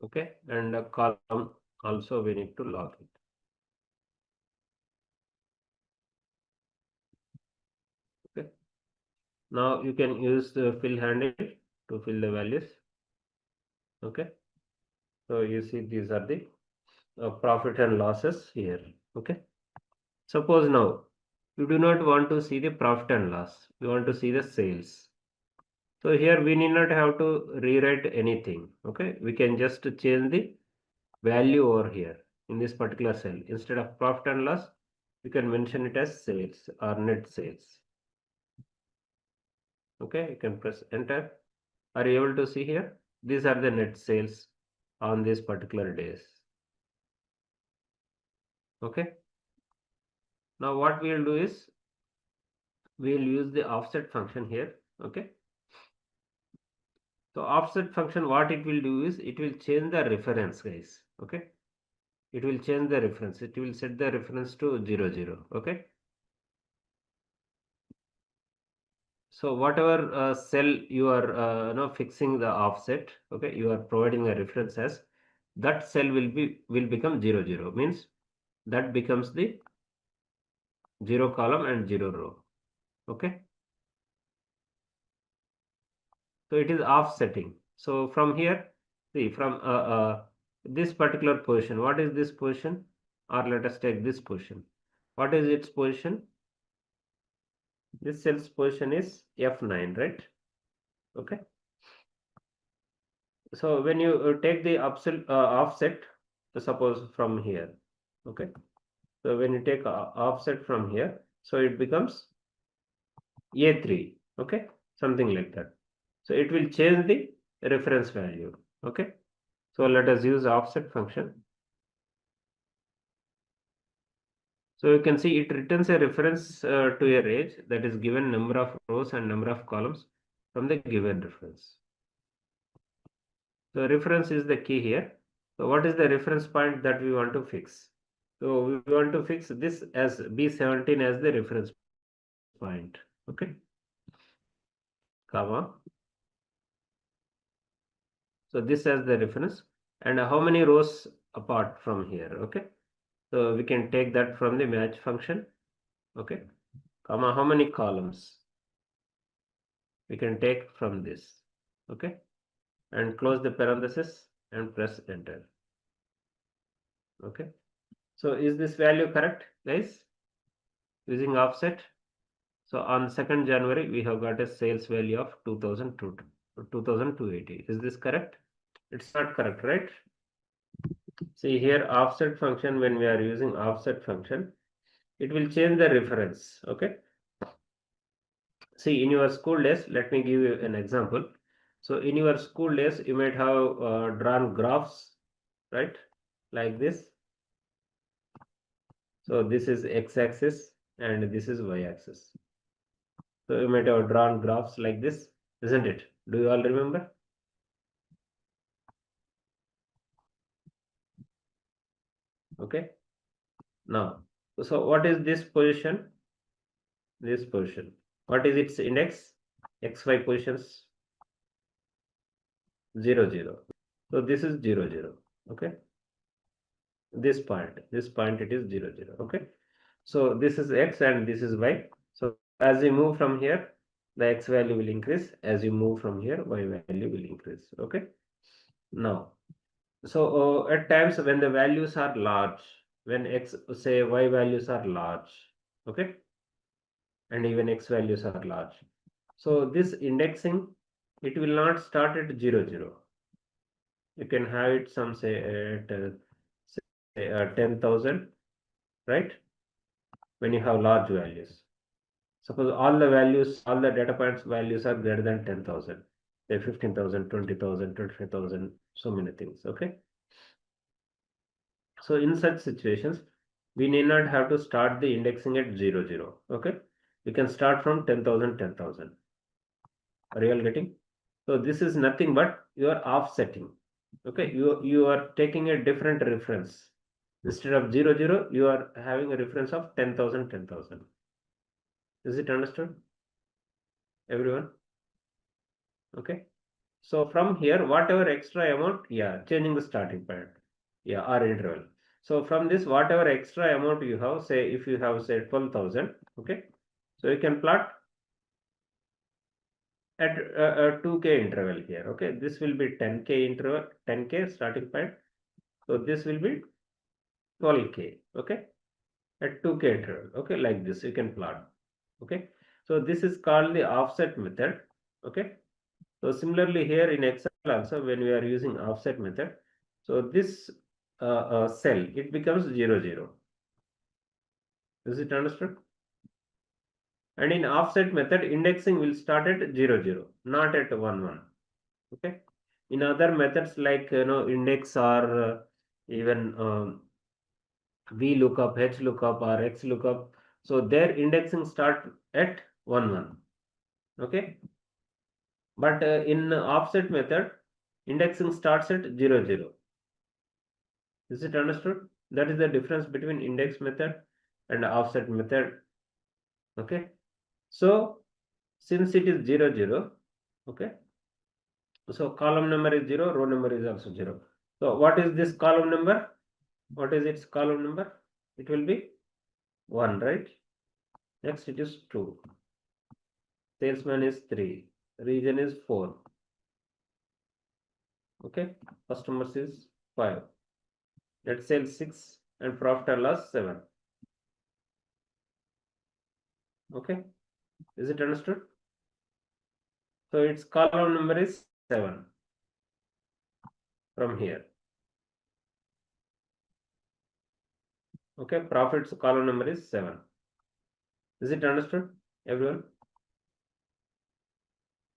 Okay, and a column also we need to log it. Okay, now you can use the fill handle to fill the values. Okay, so you see these are the profit and losses here. Okay, suppose now you do not want to see the profit and loss, you want to see the sales. So here we need not have to rewrite anything. Okay, we can just change the value over here in this particular cell. Instead of profit and loss, we can mention it as sales or net sales. Okay, you can press enter. Are you able to see here? These are the net sales on these particular days. Okay. Now what we will do is we will use the offset function here. Okay. So offset function, what it will do is it will change the reference, guys. Okay. It will change the reference. It will set the reference to 0, 0. Okay. So whatever cell you are fixing the offset, okay, you are providing a reference as, that cell will become 0, 0, means that becomes the 0 column and 0 row. Okay, so it is offsetting. So from here, see, from this particular position, what is this position? Or let us take this position. What is its position? This cell's position is F9, right? Okay. So when you take the offset, suppose from here, okay. So when you take offset from here, so it becomes A3, okay, something like that. So it will change the reference value. Okay, so let us use offset function. So you can see it returns a reference to a range that is given number of rows and number of columns from the given reference. So reference is the key here. So what is the reference point that we want to fix? So we want to fix this as B17 as the reference point. Okay, comma. So this as the reference, and how many rows apart from here? Okay, so we can take that from the match function. Okay, comma, how many columns we can take from this. Okay, and close the parenthesis and press enter. Okay, so is this value correct, guys, using offset? So on 2nd January we have got a sales value of 2280. Is this correct? It's not correct, right? See here, offset function, when we are using offset function, it will change the reference. Okay, see, in your school days, let me give you an example. So in your school days you might have drawn graphs, right, like this. So this is x-axis and this is y-axis. So you might have drawn graphs like this, isn't it? Do you all remember? Okay. Now, so what is this position? This position. What is its index? XY positions 0, 0. So this is 0, 0. Okay. This point it is 0, 0. Okay. So this is X and this is Y. So as you move from here, the X value will increase. As you move from here, Y value will increase. Okay. Now, so at times when the values are large, when X, say Y values are large, okay, and even X values are large. So this indexing, it will not start at 0, 0. You can have it some say at say 10,000, right? When you have large values. Suppose all the values, all the data points values are greater than 10,000, say 15,000, 20,000, 25,000, so many things, okay? So in such situations, we need not have to start the indexing at 0, 0, okay? We can start from 10,000, 10,000. Are you all getting? So this is nothing but you are offsetting, okay? You are taking a different reference. Instead of 0, 0, you are having a reference of 10,000, 10,000. Is it understood, everyone? Okay. So from here, whatever extra amount, yeah, changing the starting point, yeah, or interval. So from this, whatever extra amount you have, say if you have say 12,000, okay, so you can plot at a 2k interval here, okay. This will be 10k interval, 10k starting point. So this will be 12k, okay, at 2k interval, okay, like this you can plot, okay. So this is called the offset method, okay. So similarly here in Excel also, when we are using offset method, so this cell, it becomes 0, 0. Is it understood? And in offset method, indexing will start at 0, 0, not at 1, 1. Okay. In other methods like index or even V lookup, H lookup or X lookup, so their indexing start at 1, 1. Okay. But in offset method, indexing starts at 0, 0. Is it understood? That is the difference between index method and offset method. Okay. So since it is 0, 0, okay. So column number is 0, row number is also 0. So what is this column number? What is its column number? It will be 1, right? Next it is 2. Salesman is 3. Region is 4. Okay. Customers is 5. Net sales 6 and profit or loss 7. Okay. Is it understood? So its column number is 7 from here. Okay, profits column number is 7. Is it understood, everyone?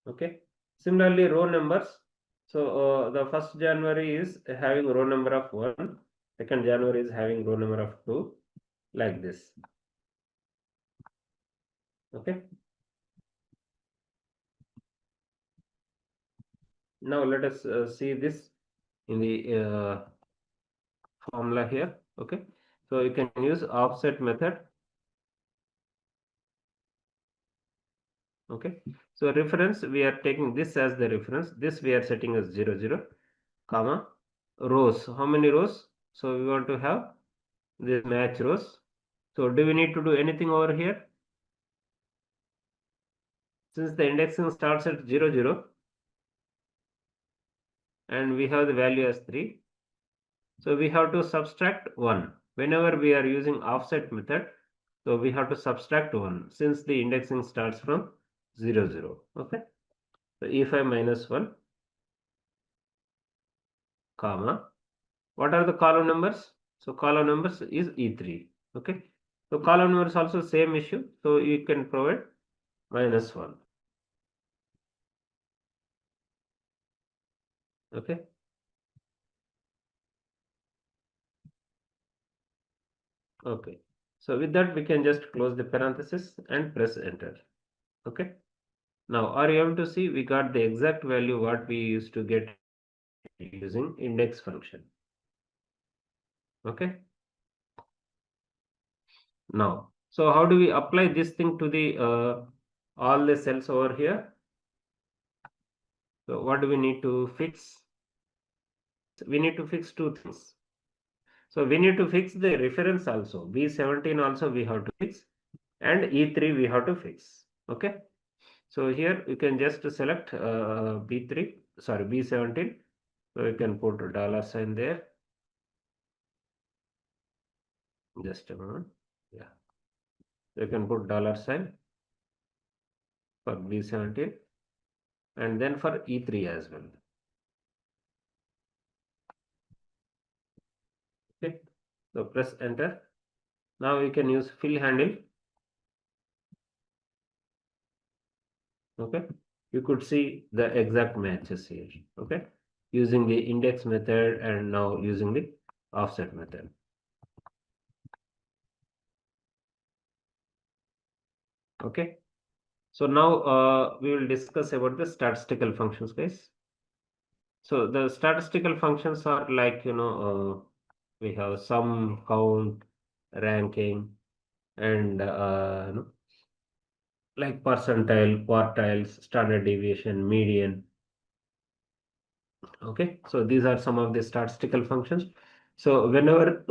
Okay. Similarly, row numbers. So the 1st January is having row number of 1. 2nd January is having row number of 2. Like this. Okay. Now let us see this in the formula here. Okay. So you can use offset method. Okay. So reference, we are taking this as the reference. This we are setting as 0, 0, comma, rows. How many rows? So we want to have this match rows. So do we need to do anything over here? Since the indexing starts at 0, 0 and we have the value as 3, so we have to subtract 1. Whenever we are using offset method, so we have to subtract 1 since the indexing starts from 0, 0. Okay. So E5 minus 1, comma. What are the column numbers? So column numbers is E3. Okay. So column numbers also same issue. So you can provide minus 1. Okay. Okay. So with that, we can just close the parenthesis and press enter. Okay. Now, are you able to see we got the exact value what we used to get using index function? Okay. Now, so how do we apply this thing to the all the cells over here? So what do we need to fix? We need to fix two things. So we need to fix the reference also. B17 also we have to fix, and E3 we have to fix. Okay. So here you can just select B3, sorry, B17. So you can put a dollar sign there. Just a moment. Yeah. So you can put dollar sign for B17 and then for E3 as well. Okay. So press enter. Now you can use fill handle. Okay. You could see the exact matches here. Okay. Using the index method and now using the offset method. Okay. So now we will discuss about the statistical functions, guys. So the statistical functions are like, we have sum, count, ranking, and like percentile, quartiles, standard deviation, median. Okay, so these are some of the statistical functions. So whenever,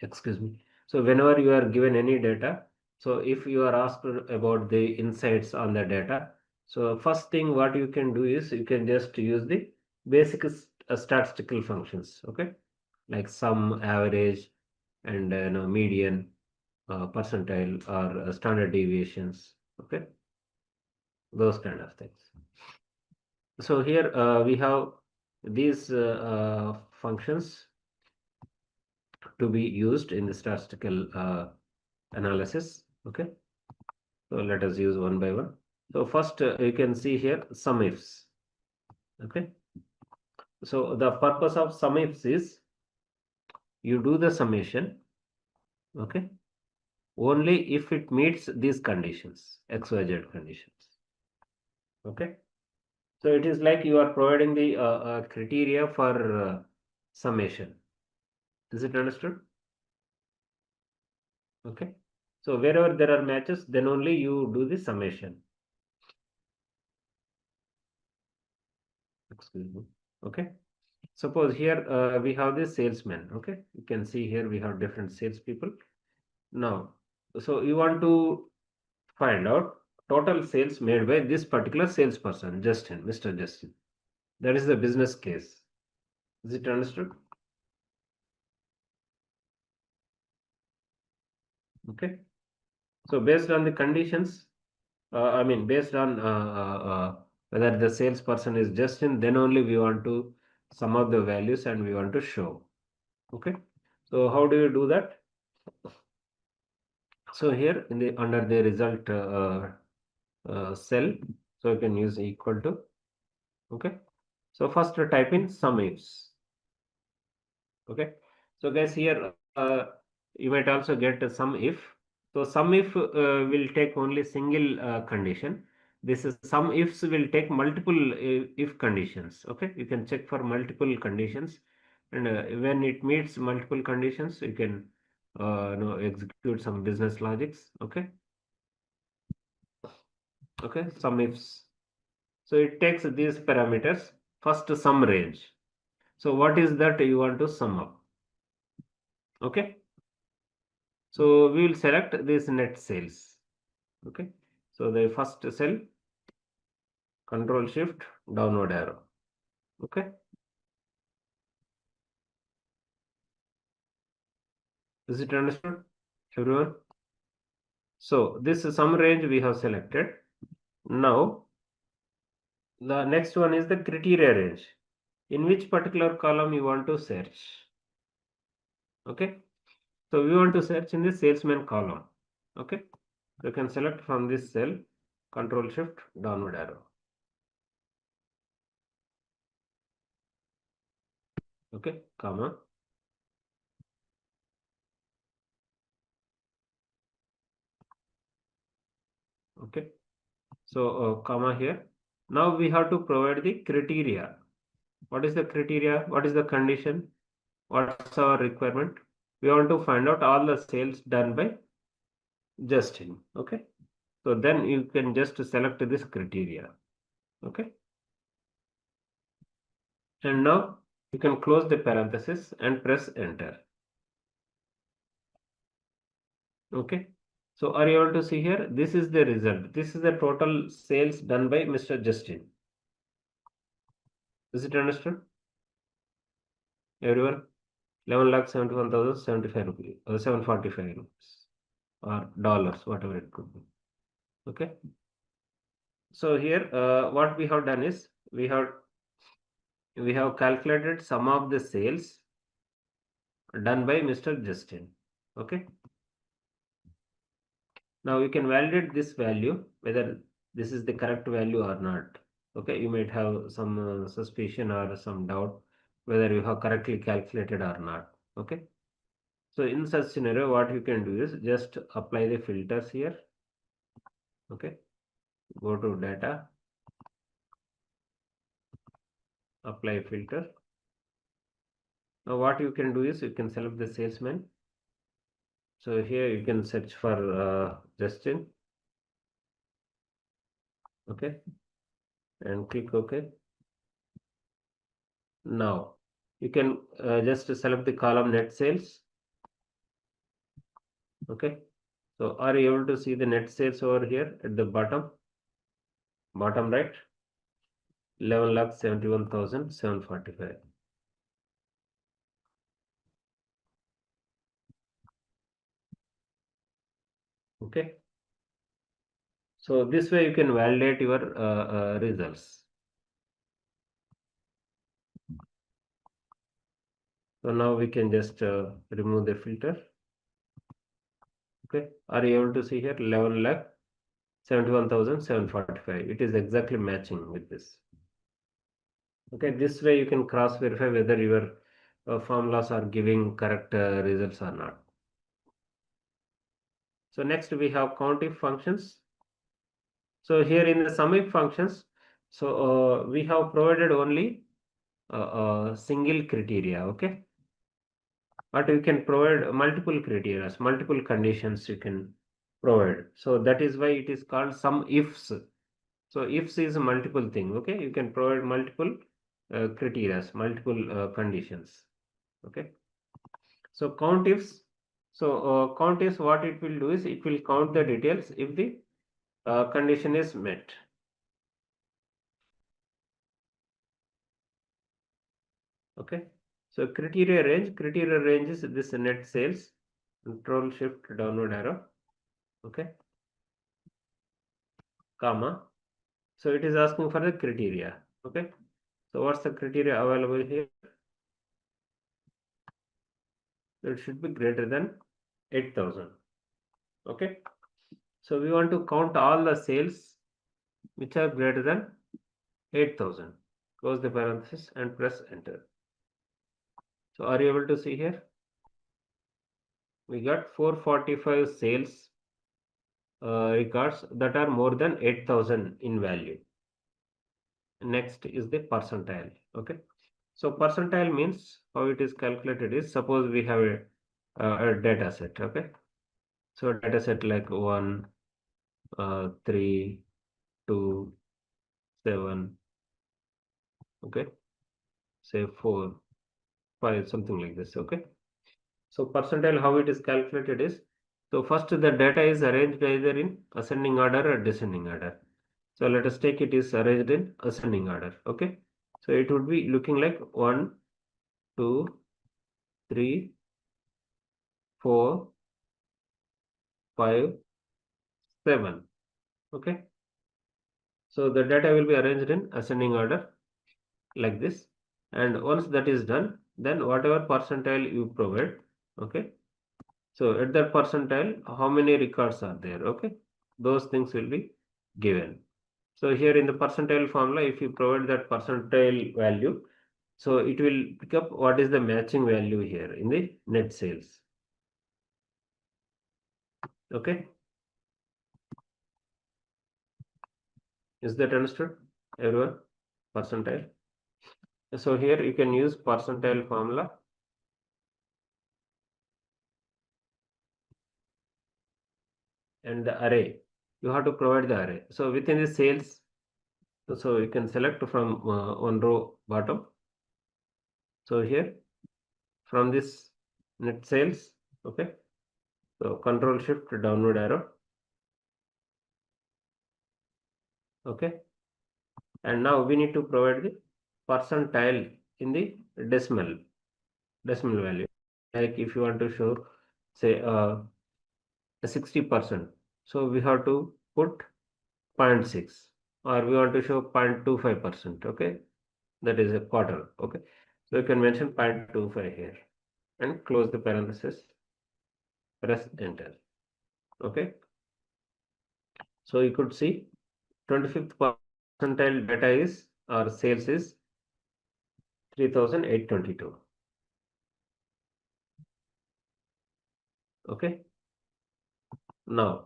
excuse me, so whenever you are given any data, so if you are asked about the insights on the data, so first thing what you can do is you can just use the basic statistical functions. Okay, like sum, average, and median, percentile, or standard deviations. Okay, those kind of things. So here we have these functions to be used in the statistical analysis. Okay, so let us use one by one. So first you can see here sum ifs. Okay, so the purpose of sum ifs is you do the summation. Okay, only if it meets these conditions, XYZ conditions. Okay, so it is like you are providing the criteria for summation. Is it understood? Okay, so wherever there are matches, then only you do the summation. Excuse me. Okay, suppose here we have the salesman. Okay, you can see here we have different salespeople. Now, so you want to find out total sales made by this particular salesperson, Justin, Mr. Justin. That is the business case. Is it understood? Okay, so based on the conditions, I mean, based on whether the salesperson is Justin, then only we want to sum up the values and we want to show. Okay, so how do you do that? So here in the under the result cell, so you can use equal to. Okay, so first type in sum ifs. Okay, so guys here you might also get sum if. So sum if will take only single condition. This is sum ifs will take multiple if conditions. Okay, you can check for multiple conditions, and when it meets multiple conditions, you can execute some business logics. Okay, okay, sum ifs. So it takes these parameters. First sum range. So what is that you want to sum up? Okay, so we will select this net sales. Okay, so the first cell, control shift downward arrow. Okay, is it understood, everyone? So this sum range we have selected. Now the next one is the criteria range. In which particular column you want to search? Okay, so we want to search in the salesman column. Okay, you can select from this cell, control shift downward arrow. Okay, comma. Okay, So comma here. Now we have to provide the criteria. What is the criteria? What is the condition? What's our requirement? We want to find out all the sales done by Justin. Okay. So then you can just select this criteria. Okay. And now you can close the parenthesis and press enter. Okay. So are you able to see here? This is the result. This is the total sales done by Mr. Justin. Is it understood? Everyone? 11,71,075 rupees or 745 rupees or dollars, whatever it could be. Okay. So here, what we have done is we have calculated some of the sales done by Mr. Justin. Okay. Now you can validate this value whether this is the correct value or not. Okay, you might have some suspicion or some doubt whether you have correctly calculated or not. Okay. So in such scenario, what you can do is just apply the filters here. Okay. Go to data, apply filter. Now what you can do is you can select the salesman. So here you can search for Justin. Okay. And click OK. Now you can just select the column net sales. Okay. So are you able to see the net sales over here at the bottom right? 11,71,745. Okay. So this way you can validate your results. So now we can just remove the filter. Okay. Are you able to see here 11,71,745? It is exactly matching with this. Okay. This way you can cross verify whether your formulas are giving correct results or not. So next we have countif functions. So here in the SUMIF functions, so we have provided only a single criteria, okay? But you can provide multiple criteria, multiple conditions you can provide. So that is why it is called SUMIFs. So ifs is a multiple thing, okay? You can provide multiple criteria, multiple conditions, okay? So countifs. So countifs, what it will do is it will count the details if the condition is met. Okay. So criteria range is this net sales. Control shift downward arrow. Okay. Comma. So it is asking for the criteria. Okay. So what's the criteria available here? It should be greater than 8,000. Okay. So we want to count all the sales which are greater than 8,000. Close the parenthesis and press enter. So are you able to see here? We got 445 sales records that are more than 8,000 in value. Next is the percentile. Okay. So percentile means how it is calculated is suppose we have a data set. Okay. So data set like 1, 3, 2, 7. Okay. Say 4, 5, something like this. Okay. So percentile, how it is calculated is, so first the data is arranged either in ascending order or descending order. So let us take it is arranged in ascending order. Okay. So it would be looking like 1, 2, 3, 4, 5, 7. Okay. So the data will be arranged in ascending order like this. And once that is done, then whatever percentile you provide, okay. So at that percentile, how many records are there? Okay. Those things will be given. So here in the percentile formula, if you provide that percentile value, so it will pick up what is the matching value here in the net sales. Okay. Is that understood, everyone? Percentile. So here you can use percentile formula. And the array, you have to provide the array. So within the sales, so you can select from one row bottom. So here from this net sales, okay. So control shift downward arrow, okay. And now we need to provide the percentile in the decimal value. Like if you want to show, say, 60%, so we have to put 0.6, or we want to show 0.25%, okay. That is a quarter, okay. So you can mention 0.25 here and close the parenthesis, press enter, okay. So you could see 25th percentile data is, or sales is 3,822, okay. Now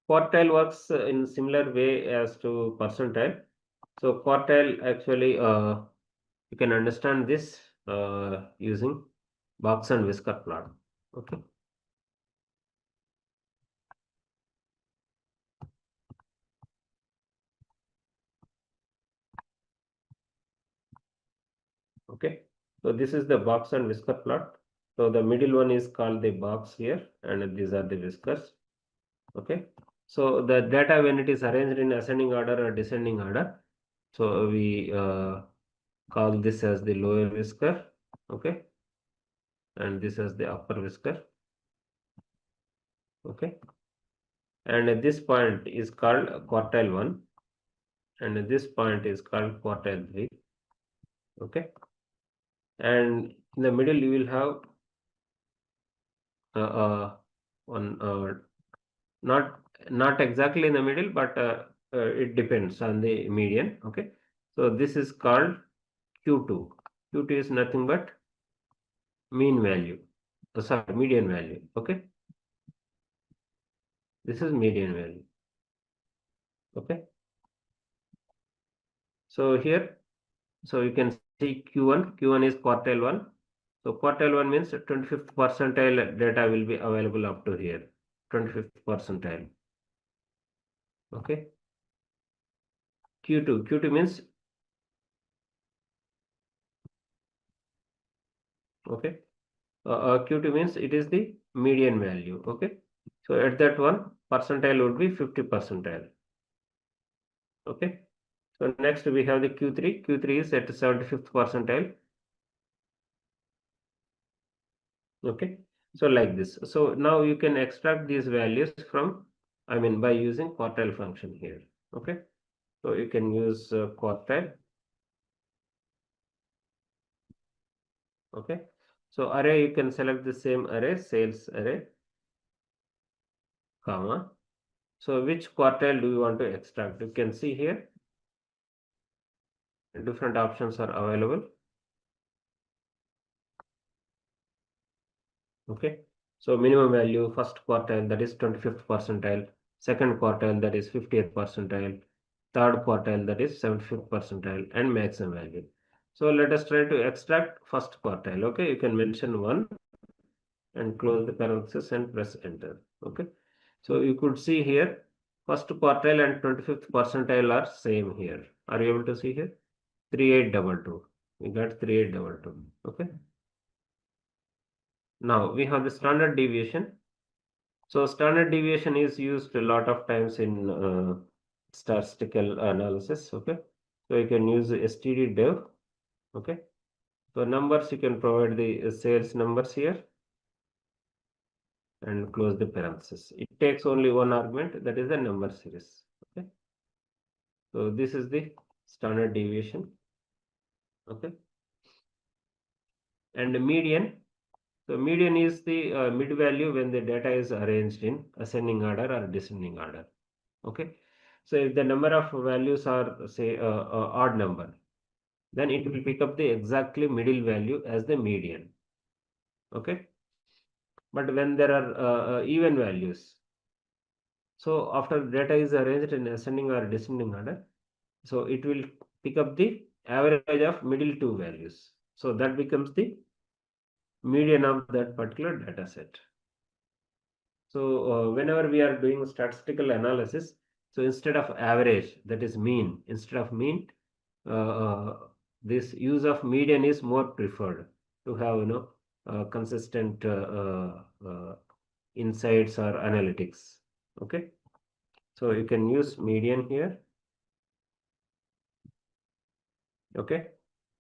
quartile works in similar way as to percentile. So quartile actually, you can understand this using box and whisker plot, okay. Okay, so this is the box and whisker plot. So the middle one is called the box here, and these are the whiskers. Okay, so the data, when it is arranged in ascending order or descending order, so we call this as the lower whisker, okay, and this as the upper whisker, okay. And at this point is called quartile 1, and at this point is called quartile 3, okay. And in the middle you will have one, not exactly in the middle, but it depends on the median, okay. So this is called q2. Q2 is nothing but mean value, sorry, median value, okay. This is median value, okay. So here, so you can see q1 is quartile 1. So quartile 1 means 25th percentile data will be available up to here, 25th percentile, okay. Q2 means, okay, Q2 means it is the median value, okay. So at that one, percentile would be 50 percentile, okay. So next we have the Q3 is at 75th percentile, okay. So like this. So now you can extract these values from, I mean, by using quartile function here, okay. So you can use quartile, okay. So array, you can select the same array, sales array, comma. So which quartile do you want to extract? You can see here different options are available, okay. So minimum value, first quartile, that is 25th percentile, second quartile, that is 50th percentile, third quartile, that is 75th percentile, and maximum value. So let us try to extract first quartile, okay. You can mention 1 and close the parenthesis and press enter, okay. So you could see here first quartile and 25th percentile are same here. Are you able to see here? 3822. We got 3822, okay. Now we have the standard deviation. So standard deviation is used a lot of times in statistical analysis, okay. So you can use std okay. So numbers, you can provide the sales numbers here and close the parenthesis. It takes only one argument, that is the number series, okay. So this is the standard deviation, okay. And the median, so median is the mid value when the data is arranged in ascending order or descending order, okay. So if the number of values are, say, odd number, then it will pick up the exactly middle value as the median, okay. But when there are even values, so after data is arranged in ascending or descending order, So it will pick up the average of middle two values. So that becomes the median of that particular data set. So whenever we are doing statistical analysis, so instead of average, that is mean, instead of mean, this use of median is more preferred to have consistent insights or analytics. Okay, so you can use median here. Okay,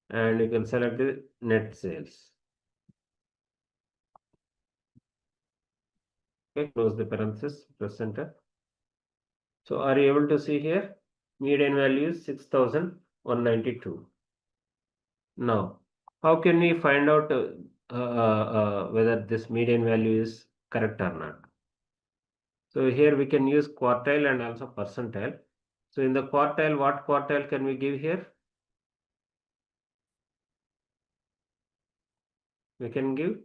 and you can select the net sales. Okay, close the parenthesis, press enter. So are you able to see here? Median value is 6,192. Now, how can we find out whether this median value is correct or not? So here we can use quartile and also percentile. So in the quartile, what quartile can we give here? We can give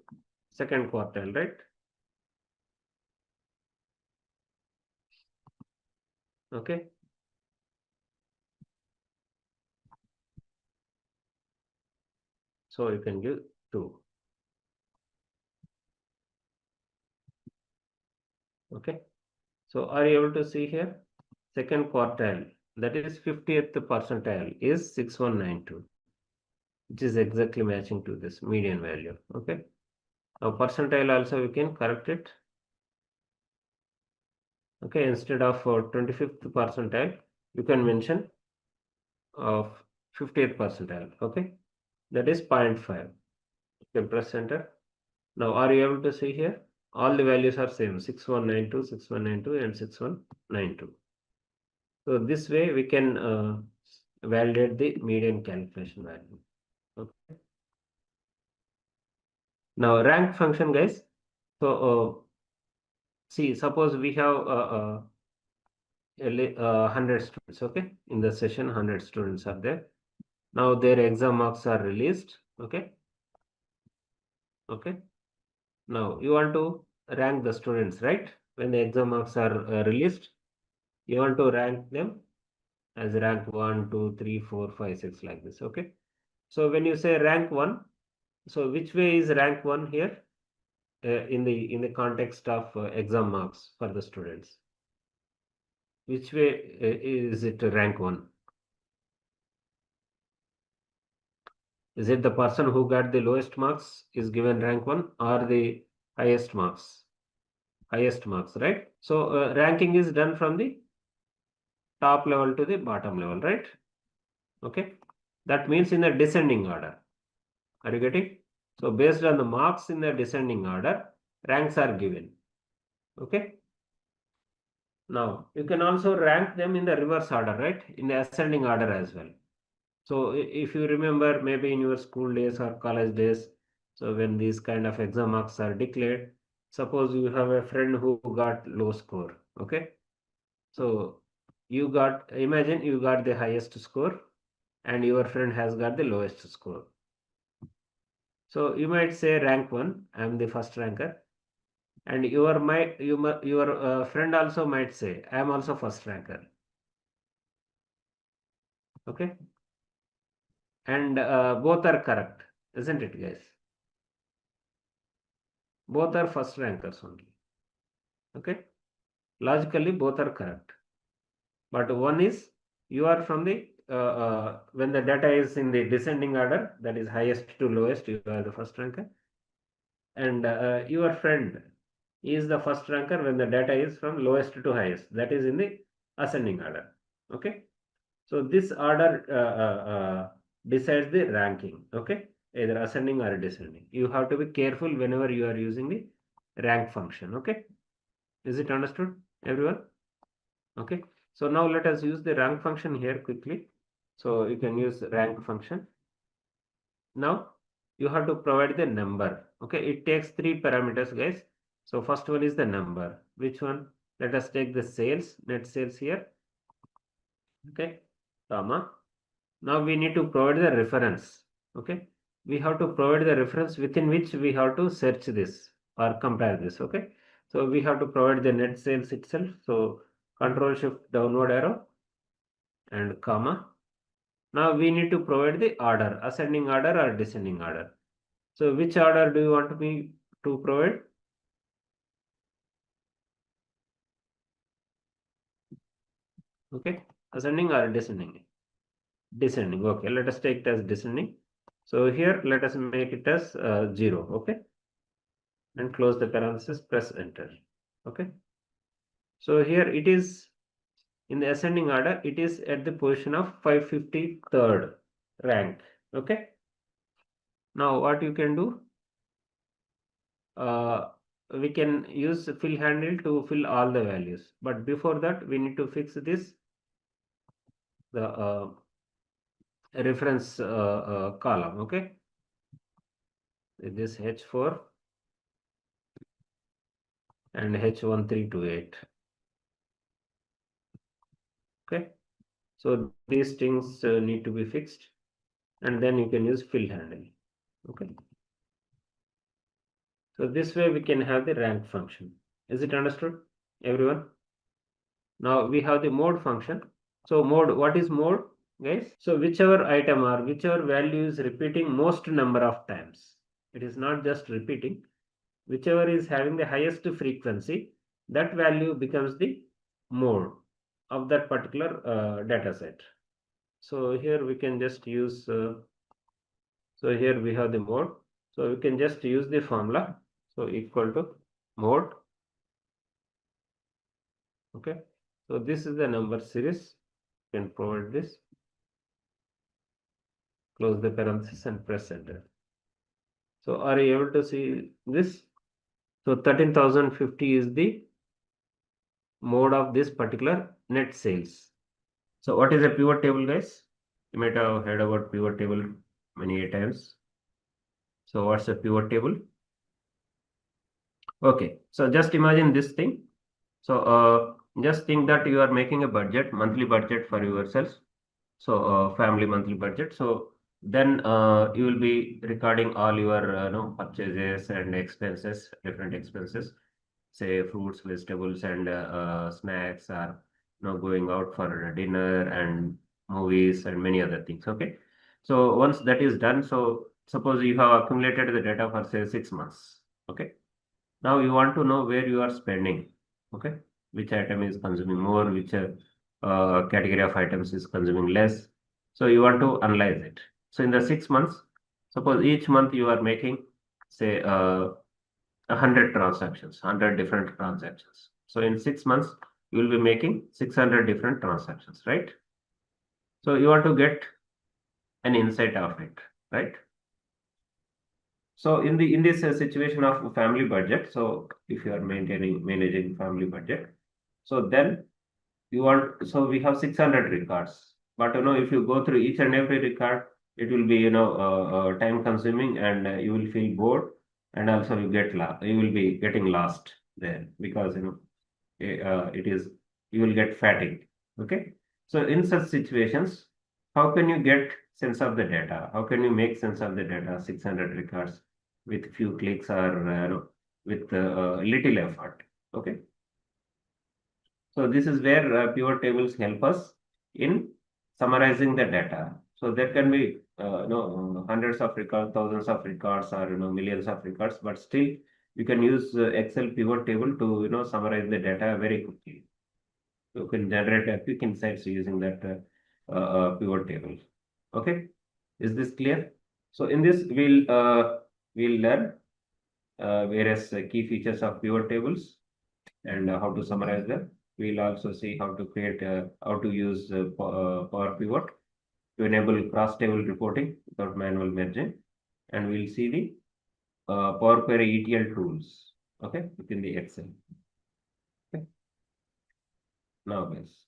second quartile, right? Okay. So you can give 2. Okay. So are you able to see here? Second quartile, that is 50th percentile is 6192, which is exactly matching to this median value. Okay. Now percentile also we can correct it. Okay, instead of 25th percentile, you can mention of 50th percentile. Okay, that is 0.5. You can press enter. Now, are you able to see here? All the values are same 6192, 6192, and 6192. So, this way we can validate the median calculation value. Okay. Now, rank function, guys. So, see, suppose we have 100 students. Okay, in the session, 100 students are there. Now, their exam marks are released. Okay. Okay. Now, you want to rank the students, right? When the exam marks are released, you want to rank them as rank 1, 2, 3, 4, 5, 6 like this. Okay. So when you say rank 1, so which way is rank 1 here in the context of exam marks for the students? Which way is it rank 1? Is it the person who got the lowest marks is given rank 1 or the highest marks? Highest marks, right? So ranking is done from the top level to the bottom level, right? Okay. That means in the descending order. Are you getting? So based on the marks in the descending order, ranks are given. Okay. Now you can also rank them in the reverse order, right? In the ascending order as well. So if you remember maybe in your school days or college days, so when these kind of exam marks are declared, suppose you have a friend who got low score. Okay. So imagine you got the highest score and your friend has got the lowest score. So you might say rank 1, I am the first ranker, and your friend also might say I am also first ranker. Okay, and both are correct, isn't it, guys? Both are first rankers only. Okay, logically both are correct, but one is you are from the when the data is in the descending order, that is highest to lowest, you are the first ranker, and your friend is the first ranker when the data is from lowest to highest, that is in the ascending order. Okay, so this order decides the ranking. Okay, either ascending or descending. You have to be careful whenever you are using the rank function. Okay, is it understood, everyone? Okay, so now let us use the rank function here quickly. So you can use rank function. Now you have to provide the number. Okay, it takes 3 parameters, guys. So first one is the number. Which one? Let us take the sales, net sales here. Okay, comma. Now we need to provide the reference. Okay, we have to provide the reference within which we have to search this or compare this. Okay, so we have to provide the net sales itself. So Control Shift downward arrow, and comma. Now we need to provide the order, ascending order or descending order. So which order do you want me to provide? Okay, ascending or descending? Descending. Okay, let us take it as descending. So here let us make it as 0. Okay, and close the parenthesis, press enter. Okay, so here it is in the ascending order, it is at the position of 553rd rank. Okay, now what you can do, we can use fill handle to fill all the values, but before that we need to fix this, the reference column. Okay, this H4 and H1328. Okay, so these things need to be fixed, and then you can use fill handle. Okay, so this way we can have the rank function. Is it understood, everyone? Now we have the mode function. So mode, what is mode, guys? So whichever item or whichever value is repeating most number of times. It is not just repeating. Whichever is having the highest frequency, that value becomes the mode of that particular data set. So here we can just use, so here we have the mode. So we can just use the formula. So equal to mode. Okay. So this is the number series. You can provide this. Close the parenthesis and press enter. So are you able to see this? So 13,050 is the mode of this particular net sales. So what is a pivot table, guys? You might have heard about pivot table many a times. So what's a pivot table? Okay, so just imagine this thing. So just think that you are making a budget, monthly budget for yourself. So family monthly budget. So then you will be recording all your purchases and expenses, different expenses, say fruits, vegetables, and snacks, or going out for dinner and movies and many other things. Okay, so once that is done, so suppose you have accumulated the data for say 6 months. Okay, now you want to know where you are spending. Okay, which item is consuming more, which category of items is consuming less. So you want to analyze it. So in the 6 months, suppose each month you are making say 100 transactions, 100 different transactions. So in 6 months, you will be making 600 different transactions, right? So you want to get an insight of it, right? So in this situation of family budget, so if you are managing family budget, so then you want, so we have 600 records, but if you go through each and every record, it will be time consuming, and you will feel bored, and also you will be getting lost there, because it is, you will get fatigued. Okay, so in such situations, how can you get sense of the data? How can you make sense of the data, 600 records, with few clicks, or with little effort? Okay, so this is where pivot tables help us in summarizing the data. So there can be hundreds of records, thousands of records, or millions of records, but still you can use Excel pivot table to summarize the data very quickly. You can generate a quick insights using that pivot table. Okay, is this clear? So in this we'll learn various key features of pivot tables, and how to summarize them. We'll also see how to create, how to use Power Pivot to enable cross-table reporting without manual merging, and we'll see the Power Query ETL tools, okay, within the Excel. Okay. Now, guys.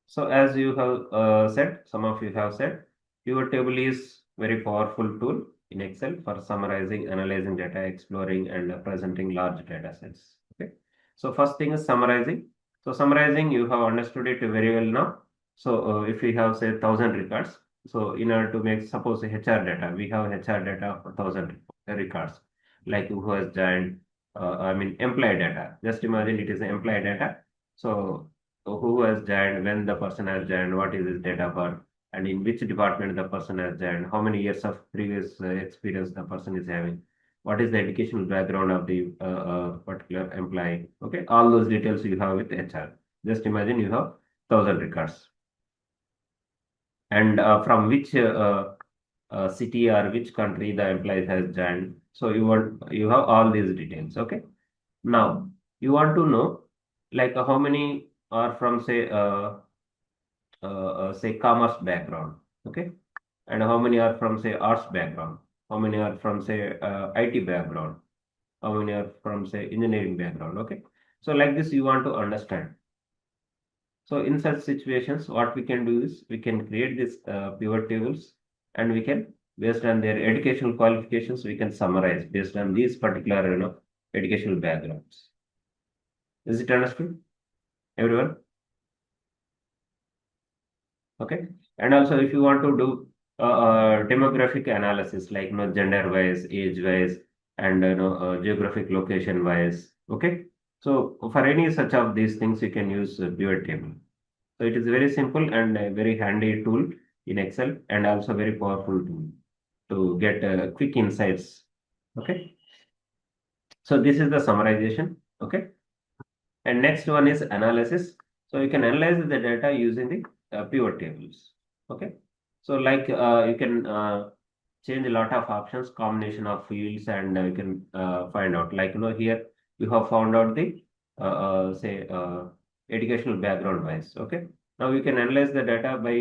So as you have said, some of you have said, pivot table is very powerful tool in Excel for summarizing, analyzing data, exploring, and presenting large data sets. Okay. So first thing is summarizing. So summarizing, you have understood it very well now. So if we have say 1,000 records, so in order to make, suppose HR data, we have HR data for 1,000 records, like who has joined, I mean employee data. Just imagine it is employee data. So who has joined, when the person has joined, what is his date of birth, and in which department the person has joined, how many years of previous experience the person is having, what is the educational background of the particular employee. Okay, all those details you have with HR. Just imagine you have 1,000 records, and from which city or which country the employee has joined. So you have all these details. Okay. Now you want to know like how many are from say commerce background. Okay, and how many are from say arts background, how many are from say IT background, how many are from say engineering background. Okay, so like this you want to understand. So in such situations, what we can do is we can create these pivot tables, and we can, based on their educational qualifications, we can summarize based on these particular educational backgrounds. Is it understood, everyone? Okay. And also, if you want to do demographic analysis, like gender wise, age wise, and geographic location wise. Okay. So for any such of these things, you can use pivot table. So it is very simple and a very handy tool in Excel, and also very powerful tool to get quick insights. Okay. So this is the summarization. Okay. And next one is analysis. So you can analyze the data using the pivot tables. Okay. So like you can change a lot of options, combination of fields, and you can find out, like here you have found out the say educational background wise. Okay. Now you can analyze the data by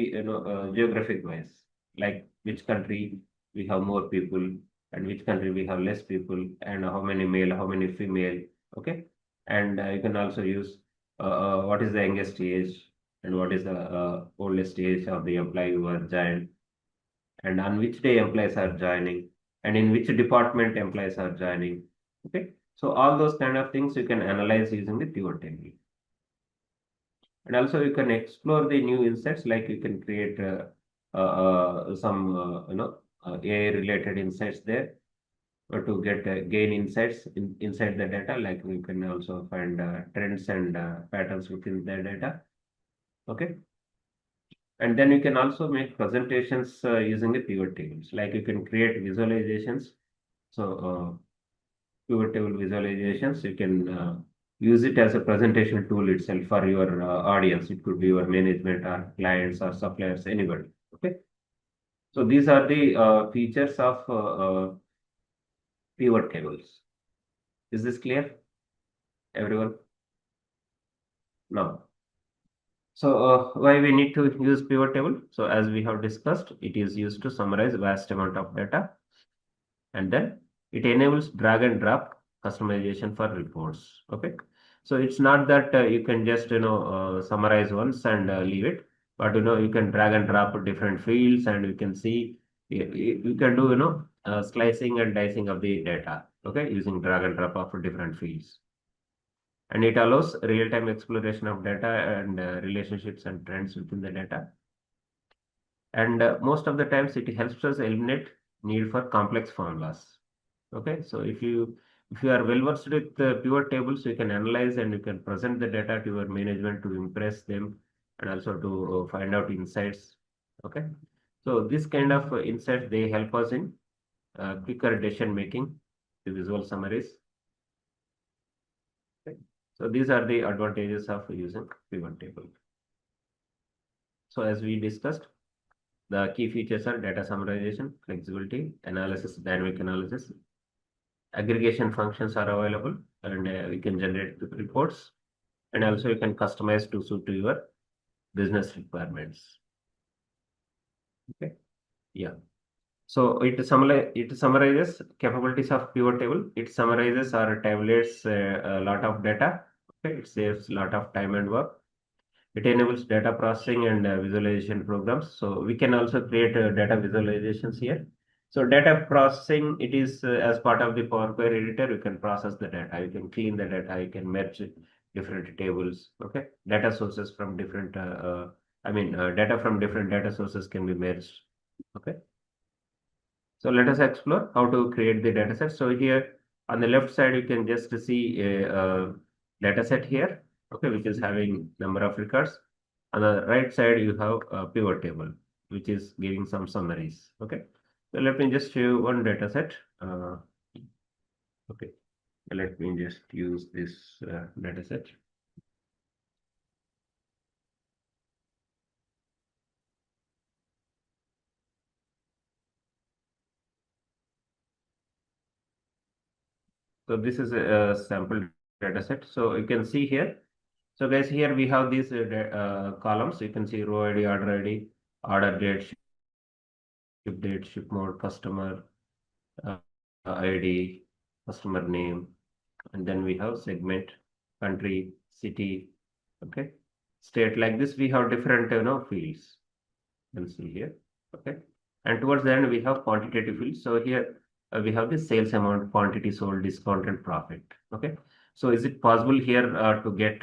geographic wise, like which country we have more people, and which country we have less people, and how many male, how many female. Okay, and you can also use what is the youngest age, and what is the oldest age of the employee who are joined, and on which day employees are joining, and in which department employees are joining. Okay, so all those kind of things you can analyze using the pivot table. And also you can explore the new insights, like you can create some AI related insights there, or to get gain insights inside the data. Like we can also find trends and patterns within the data. Okay, and then you can also make presentations using the pivot tables. Like you can create visualizations. So pivot table visualizations, you can use it as a presentation tool itself for your audience. It could be your management or clients or suppliers, anybody. Okay, so these are the features of pivot tables. Is this clear, everyone? Now, so why we need to use pivot table? So as we have discussed, it is used to summarize vast amount of data, and then it enables drag and drop customization for reports. Okay, so it's not that you can just summarize once and leave it, but you can drag and drop different fields, and you can see you can do slicing and dicing of the data. Okay, using drag and drop of different fields, and it allows real-time exploration of data and relationships and trends within the data. And most of the times it helps us eliminate need for complex formulas. Okay, so if you are well versed with pivot tables, you can analyze and you can present the data to your management to impress them, and also to find out insights. Okay, so this kind of insights, they help us in quicker decision making, the visual summaries. Okay. So these are the advantages of using pivot table. So as we discussed, the key features are data summarization, flexibility, analysis, dynamic analysis. Aggregation functions are available, and we can generate the reports, and also you can customize to suit to your business requirements. Okay, yeah. So it summarizes capabilities of pivot table. It summarizes or tabulates a lot of data. Okay, it saves a lot of time and work. It enables data processing and visualization programs. So we can also create data visualizations here. So data processing, it is as part of the Power Query editor. You can process the data. You can clean the data. You can merge different tables. Okay, data sources from different. Data from different data sources can be merged. Okay. So let us explore how to create the dataset. So here on the left side, you can just see a dataset here. okay, which is having number of records. On the right side, you have a pivot table, which is giving some summaries. Okay, so let me just show you one data set. Okay, let me just use this data set. So this is a sample data set. So you can see here. So guys, here we have these columns. You can see row ID, order date, ship date, ship mode, customer uh, ID, customer name, and then we have segment, country, city, okay, state. Like this, we have different fields. You can see here, okay. And towards the end, we have quantitative fields. So here we have the sales amount, quantity sold, discount, and profit. Okay. So is it possible here to get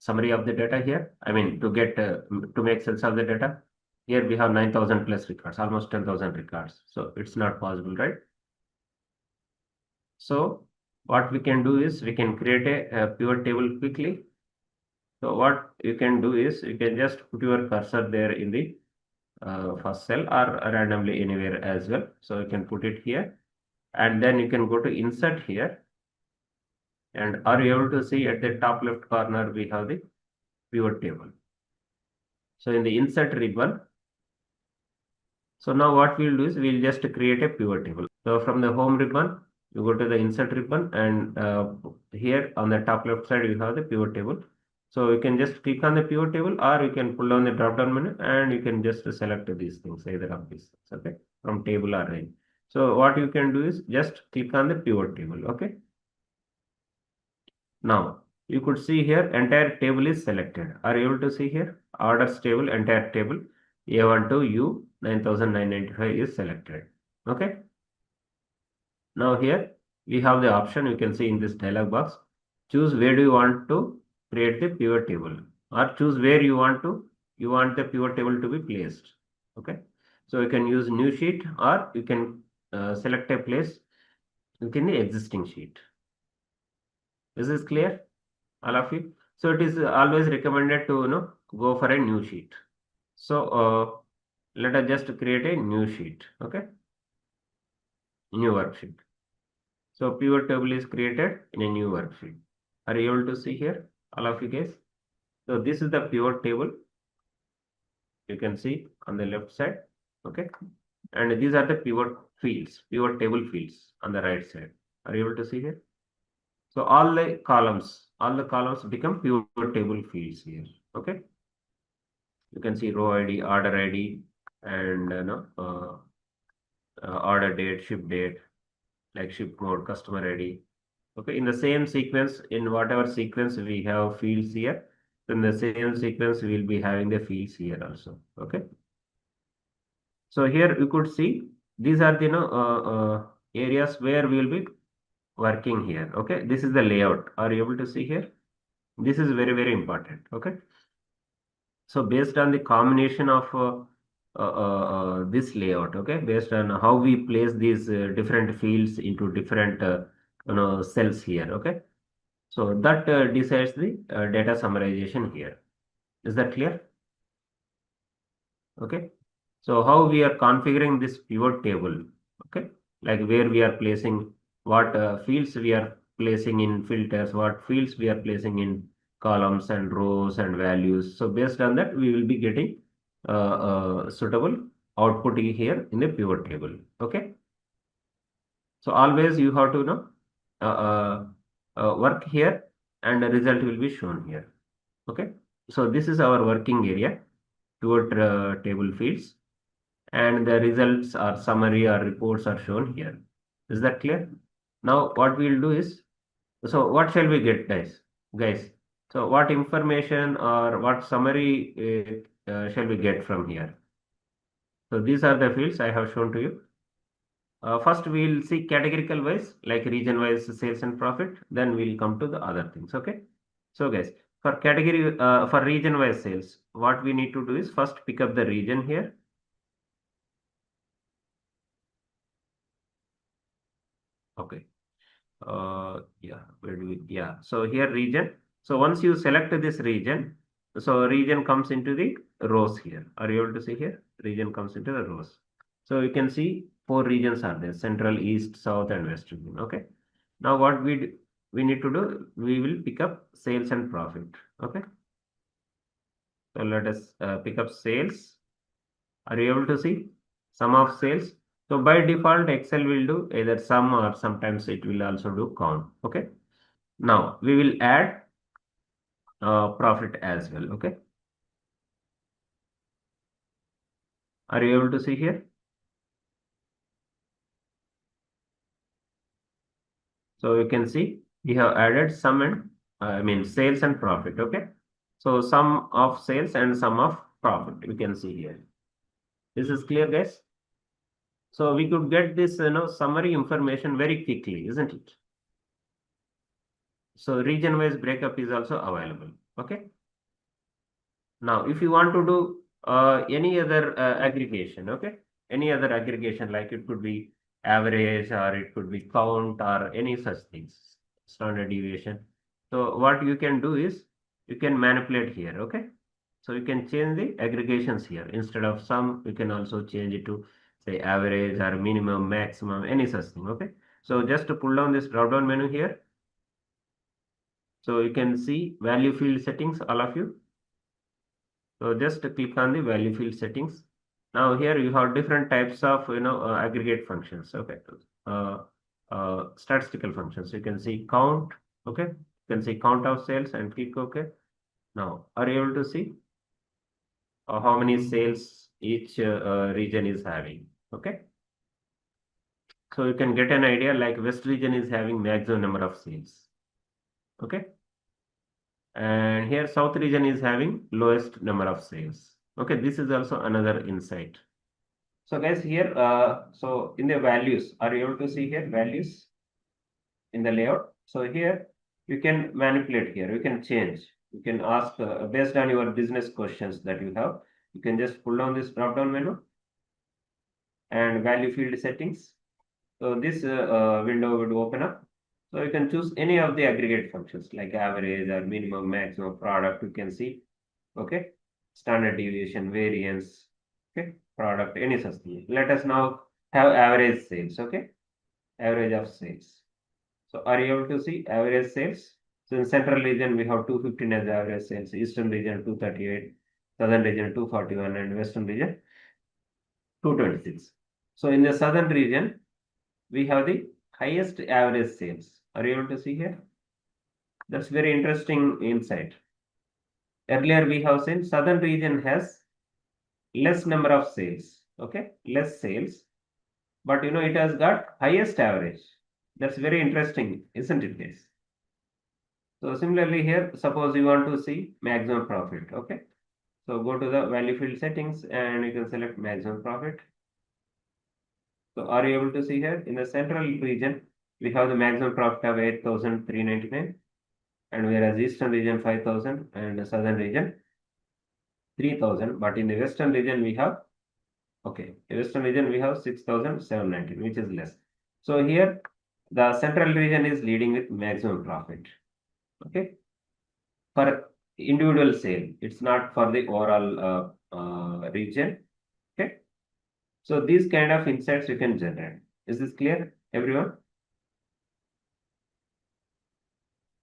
summary of the data here? I mean, to get to make sense of the data. Here we have 9,000 plus records, almost 10,000 records. So it's not possible, right? So what we can do is we can create a pivot table quickly. So what you can do is you can just put your cursor there in the first cell or randomly anywhere as well. So you can put it here and then you can go to insert here, and are you able to see at the top left corner we have the pivot table. So in the insert ribbon, so now what we'll do is we'll just create a pivot table. So from the home ribbon, you go to the insert ribbon, and here on the top left side, you have the pivot table. So you can just click on the pivot table, or you can pull down the drop down menu and you can just select these things, either of these things, okay, from table or range. So what you can do is just click on the pivot table, okay. Now you could see here entire table is selected. Are you able to see here? Orders table, entire table, A1 to U 9995 is selected. Okay. Now here we have the option, you can see in this dialog box. Choose where do you want to create the pivot table, or choose where you want the pivot table to be placed. Okay. So you can use new sheet, or you can select a place within the existing sheet. This is clear, all of you. So it is always recommended to go for a new sheet. So let us just create a new sheet. Okay, new worksheet. So pivot table is created in a new worksheet. Are you able to see here, all of you guys? So this is the pivot table. You can see on the left side. Okay, and these are the pivot fields, pivot table fields on the right side. Are you able to see here? So all the columns become pivot table fields here. Okay. You can see row ID, order ID, and order date, ship date, like ship mode, customer ID. Okay, in the same sequence, in whatever sequence we have fields here, in the same sequence we will be having the fields here also. Okay, so here you could see these are the areas where we will be working here. Okay, this is the layout. Are you able to see here? This is very important. Okay. So based on the combination of this layout, okay, based on how we place these different fields into different cells here, okay. So that decides the data summarization here. Is that clear? Okay. So how we are configuring this pivot table, okay, like where we are placing what fields we are placing in filters, what fields we are placing in columns and rows and values. So based on that, we will be getting suitable output here in the pivot table. Okay. So always you have to uh, uh, work here, and the result will be shown here. Okay. So this is our working area, pivot table fields, and the results or summary or reports are shown here. Is that clear? Now what we'll do is, so what shall we get, guys? Guys, so what information or what summary shall we get from here? So these are the fields I have shown to you. First we'll see categorical wise, like region wise sales and profit. Then we'll come to the other things. Okay. So guys, for category for region wise sales, what we need to do is first pick up the region here. Okay. Yeah, where do we, yeah, so here region. So once you select this region, so region comes into the rows here. Are you able to see here? Region comes into the rows. So you can see four regions are there: central, east, south, and west region. Okay. Now what we need to do, we will pick up sales and profit. Okay. So let us pick up sales. Are you able to see sum of sales? So by default, Excel will do either sum or sometimes it will also do count. Okay. Now we will add profit as well. Okay. Are you able to see here? So you can see we have added sum and I mean sales and profit. Okay. So sum of sales and sum of profit we can see here. This is clear, guys. So we could get this summary information very quickly, isn't it? So region wise breakup is also available. Okay. Now if you want to do any other aggregation, okay, any other aggregation, like it could be average or it could be count or any such things, standard deviation. So what you can do is you can manipulate here. Okay. So you can change the aggregations here. Instead of sum, you can also change it to say average or minimum, maximum, any such thing. Okay. So just to pull down this drop down menu here. So you can see value field settings, all of you. So just click on the value field settings. Now here you have different types of aggregate functions. Okay, statistical functions. You can see count. Okay, you can see count of sales and click OK. Now are you able to see how many sales each region is having? Okay, so you can get an idea like West region is having maximum number of sales. Okay, and here South region is having lowest number of sales. Okay, this is also another insight. So guys here, so in the values, are you able to see here values in the layout? So here you can manipulate here, you can change, you can ask based on your business questions that you have, you can just pull down this drop down menu and value field settings. So this window would open up. So you can choose any of the aggregate functions like average or minimum, maximum, product, you can see. Okay, standard deviation, variance, okay, product, any such thing. Let us now have average sales. Okay, average of sales. So are you able to see average sales? So in central region we have 215 as average sales, eastern region 238, southern region 241, and western region 226. So in the southern region we have the highest average sales. Are you able to see here? That's very interesting insight. Earlier we have seen southern region has less number of sales. Okay, less sales, but it has got highest average. That's very interesting, isn't it, guys? So similarly here, suppose you want to see maximum profit. Okay, so go to the value field settings and you can select maximum profit. So are you able to see here in the central region we have the maximum profit of 8,399, and whereas eastern region 5,000 and the southern region 3,000, but in the western region we have, okay, western region we have 6,719, which is less. So here the central region is leading with maximum profit. Okay, for individual sale, it's not for the overall region. Okay, so these kind of insights you can generate. Is this clear, everyone?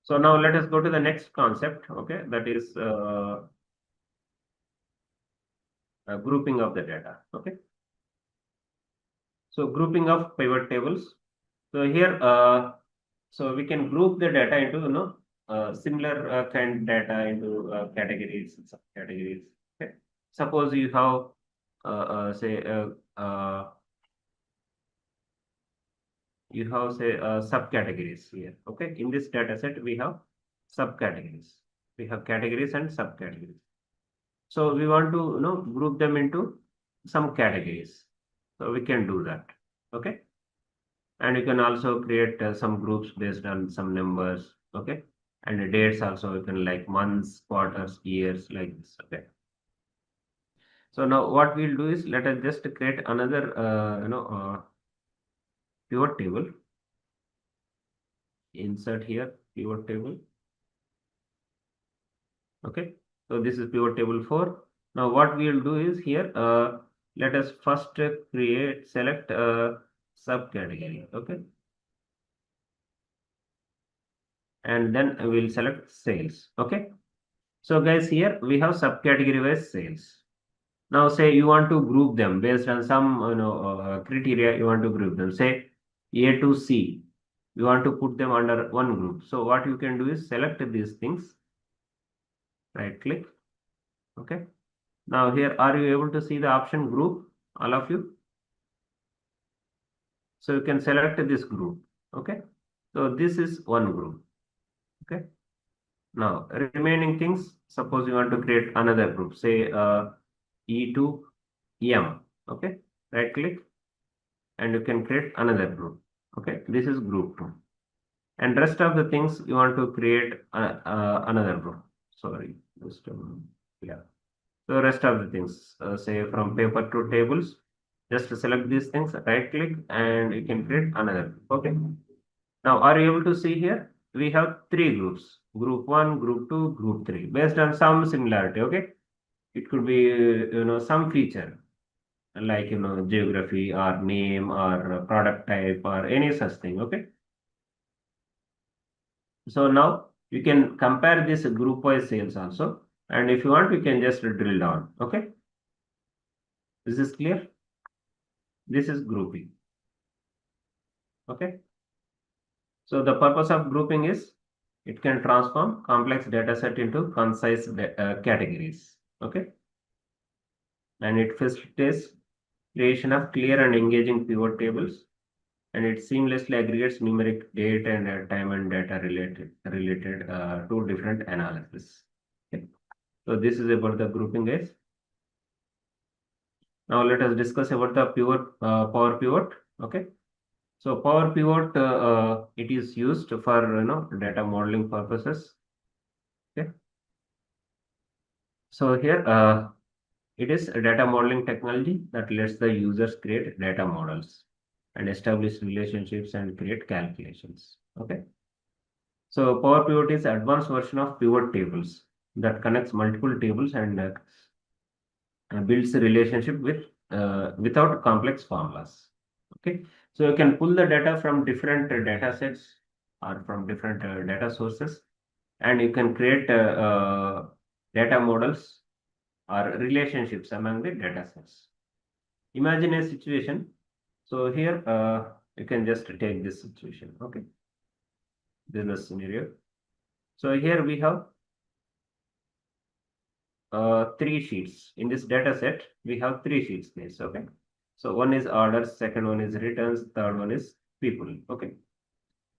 So now let us go to the next concept. Okay, that is grouping of the data. Okay, so grouping of pivot tables. So here, so we can group the data into similar kind data into categories, subcategories. Okay, suppose you have say subcategories here. Okay, in this data set we have subcategories. We have categories and subcategories. So we want to group them into some categories. So we can do that. Okay, and you can also create some groups based on some numbers. Okay, and the dates also, you can like months, quarters, years, like this. Okay, so now what we'll do is let us just create another pivot table. Insert here pivot table. Okay, so this is pivot table 4. Now what we will do is here, let us first select a subcategory. Okay, and then we'll select sales. Okay, so guys, here we have subcategory wise sales. Now say you want to group them based on some criteria. You want to group them. Say A to C. You want to put them under one group. So what you can do is select these things. Right click. Okay. Now here, are you able to see the option group? All of you. So you can select this group. Okay. So this is one group. Okay. Now remaining things. Suppose you want to create another group. Say E to M. Okay. Right click. And you can create another group. Okay, this is group 2, and rest of the things you want to create another group. Sorry, just yeah. So rest of the things, say from paper to tables, just select these things, right click, and you can create another group. Okay, now are you able to see here? We have 3 groups: group 1, group 2, group 3, based on some similarity. Okay, it could be some feature like geography or name or product type or any such thing. Okay, so now you can compare this group wise sales also, and if you want you can just drill down. Okay, this is clear. This is grouping. Okay, so the purpose of grouping is it can transform complex data set into concise categories. Okay, and it facilitates creation of clear and engaging pivot tables, and it seamlessly aggregates numeric data and time and data related to different analysis. Okay. So this is about the grouping, guys. Now let us discuss about the pivot, power pivot. Okay. So power pivot, it is used for data modeling purposes. Okay. So here it is a data modeling technology that lets the users create data models and establish relationships and create calculations. Okay. So Power Pivot is advanced version of pivot tables that connects multiple tables and builds a relationship without complex formulas. Okay, so you can pull the data from different data sets or from different data sources, and you can create data models or relationships among the data sets. Imagine a situation. So here you can just take this situation. Okay, business scenario. So here we have 3 sheets. In this data set, we have 3 sheets guys. Okay, so one is orders, second one is returns, third one is people. Okay,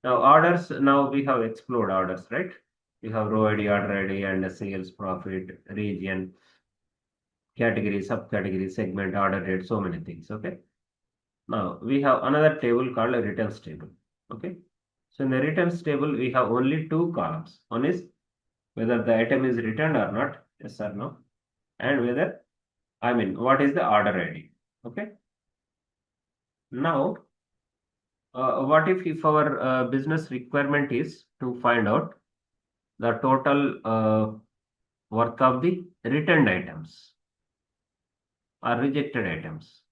now orders, now we have explored orders, right? We have row ID, order ID, and sales, profit, region, category, subcategory, segment, order date, so many things. Okay, now we have another table called a returns table. Okay, so in the returns table we have only 2 columns. One is whether the item is returned or not, yes or no, and whether, I mean, what is the order ID? Okay. Now, what if our business requirement is to find out the total worth of the returned items or rejected items?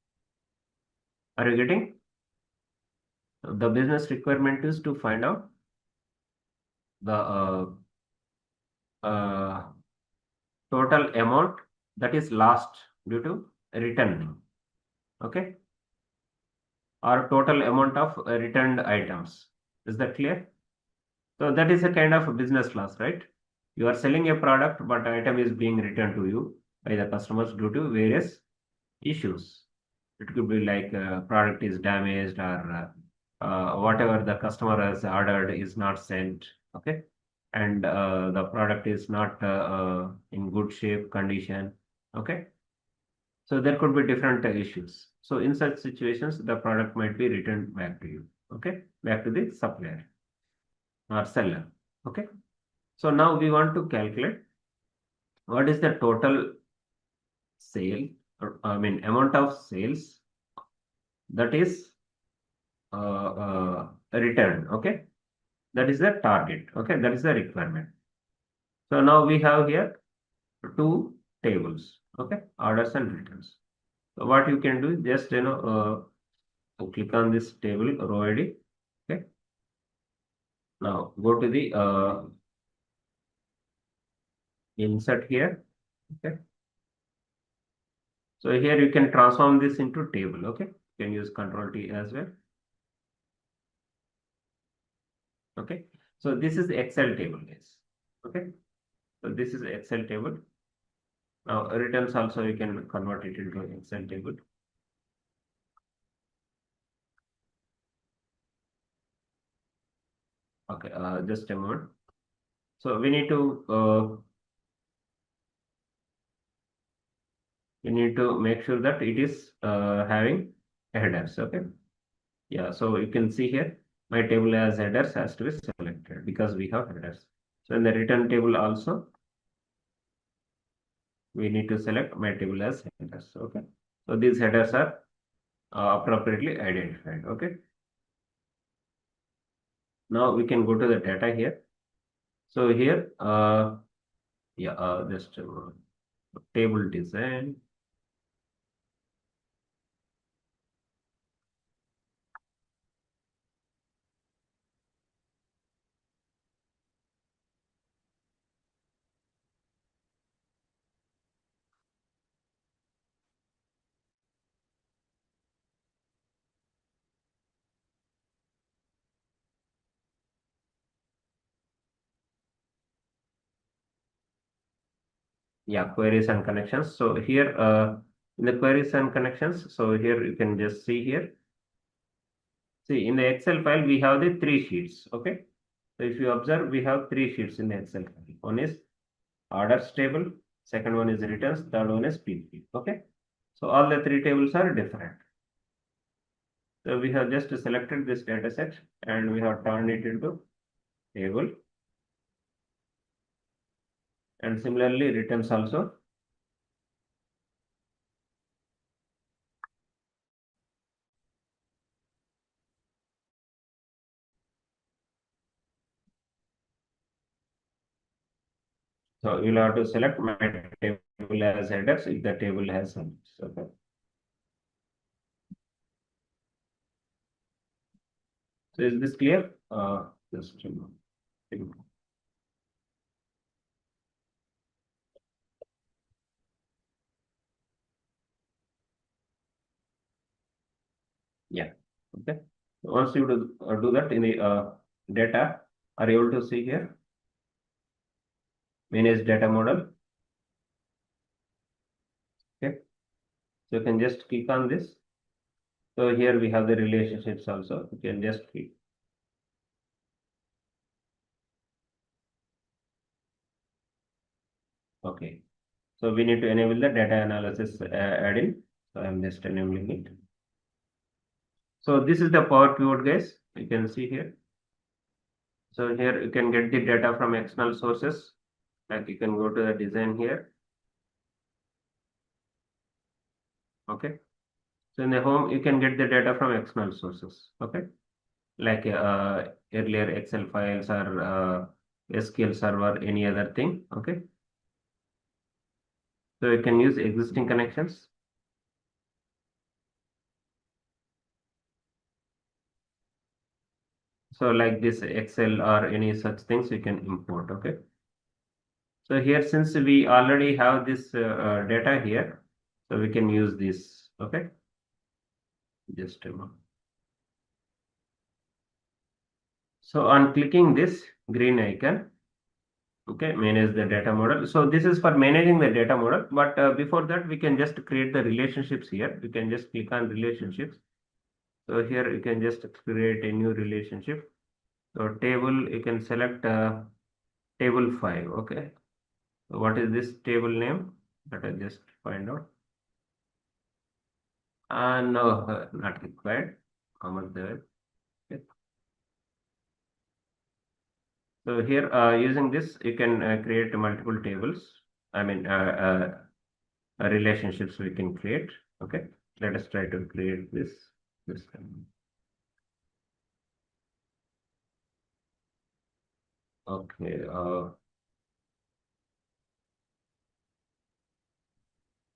Are you getting? The business requirement is to find out the uh, total amount that is lost due to returning. Okay, or total amount of returned items. Is that clear? So that is a kind of business loss, right? You are selling a product, but item is being returned to you by the customers due to various issues. It could be like product is damaged or whatever the customer has ordered is not sent. Okay, and the product is not in good shape condition. Okay, so there could be different issues. So in such situations, the product might be returned back to you. Okay, back to the supplier or seller. Okay, so now we want to calculate what is the total sale, or, I mean, amount of sales that is returned. Okay, that is the target. Okay, that is the requirement. So now we have here two tables, okay, orders and returns. So what you can do is just click on this table row ID. Okay, now go to the insert here. Okay, so here you can transform this into table. Okay, you can use Control T as well. Okay, so this is Excel table, guys. Okay, so this is Excel table. Now returns also you can convert it into Excel table. Okay, just a moment. So we need to make sure that it is having headers. Okay, yeah. So you can see here my table as headers has to be selected because we have headers. So in the return table also we need to select my table as headers. Okay, so these headers are appropriately identified. Okay, now we can go to the data here. So here yeah, just table design. Yeah, queries and connections. So here in the queries and connections, so here you can just see here. See, in the Excel file we have the three sheets. Okay, so if you observe, we have three sheets in the Excel file. One is orders table, second one is returns, third one is PP. Okay, so all the three tables are different. So we have just selected this data set and we have turned it into table, and similarly returns also. So you'll have to select my table as headers if the table has headers. Okay. So is this clear? Just a moment. Yeah. Okay. Once you do that in the data, are you able to see here? Manage data model. Okay. So you can just click on this. So here we have the relationships also. You can just click. Okay. So we need to enable the data analysis add-in. So I'm just enabling it. So this is the Power Pivot, guys. You can see here. So here you can get the data from external sources. Like you can go to the design here. Okay. So in the home, you can get the data from external sources. Okay. Like earlier Excel files or SQL server, any other thing. Okay. So you can use existing connections. So like this Excel or any such things you can import. Okay. So here, since we already have this data here, so we can use this. Okay. Just a moment. So on clicking this green icon, okay, manage the data model. So this is for managing the data model, but before that we can just create the relationships here. You can just click on relationships. So here you can just create a new relationship. So table, you can select table 5. Okay, so what is this table name? Let us just find out. No, not required. There. Okay. So here using this you can create multiple tables. I mean relationships we can create. Okay, let us try to create this time. Okay,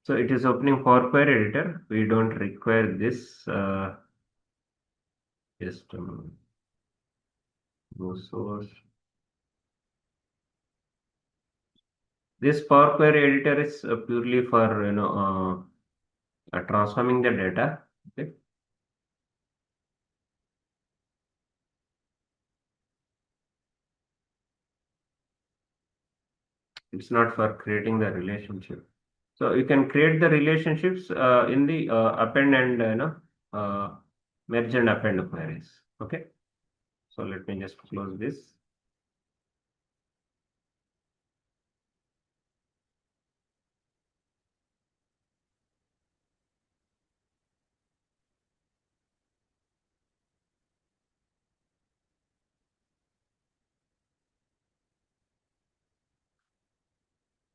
So it is opening Power Query editor. We don't require this. Just go source. This Power Query editor is purely for transforming the data. Okay. It's not for creating the relationship. So you can create the relationships in the append and merge and append queries. Okay. So let me just close this.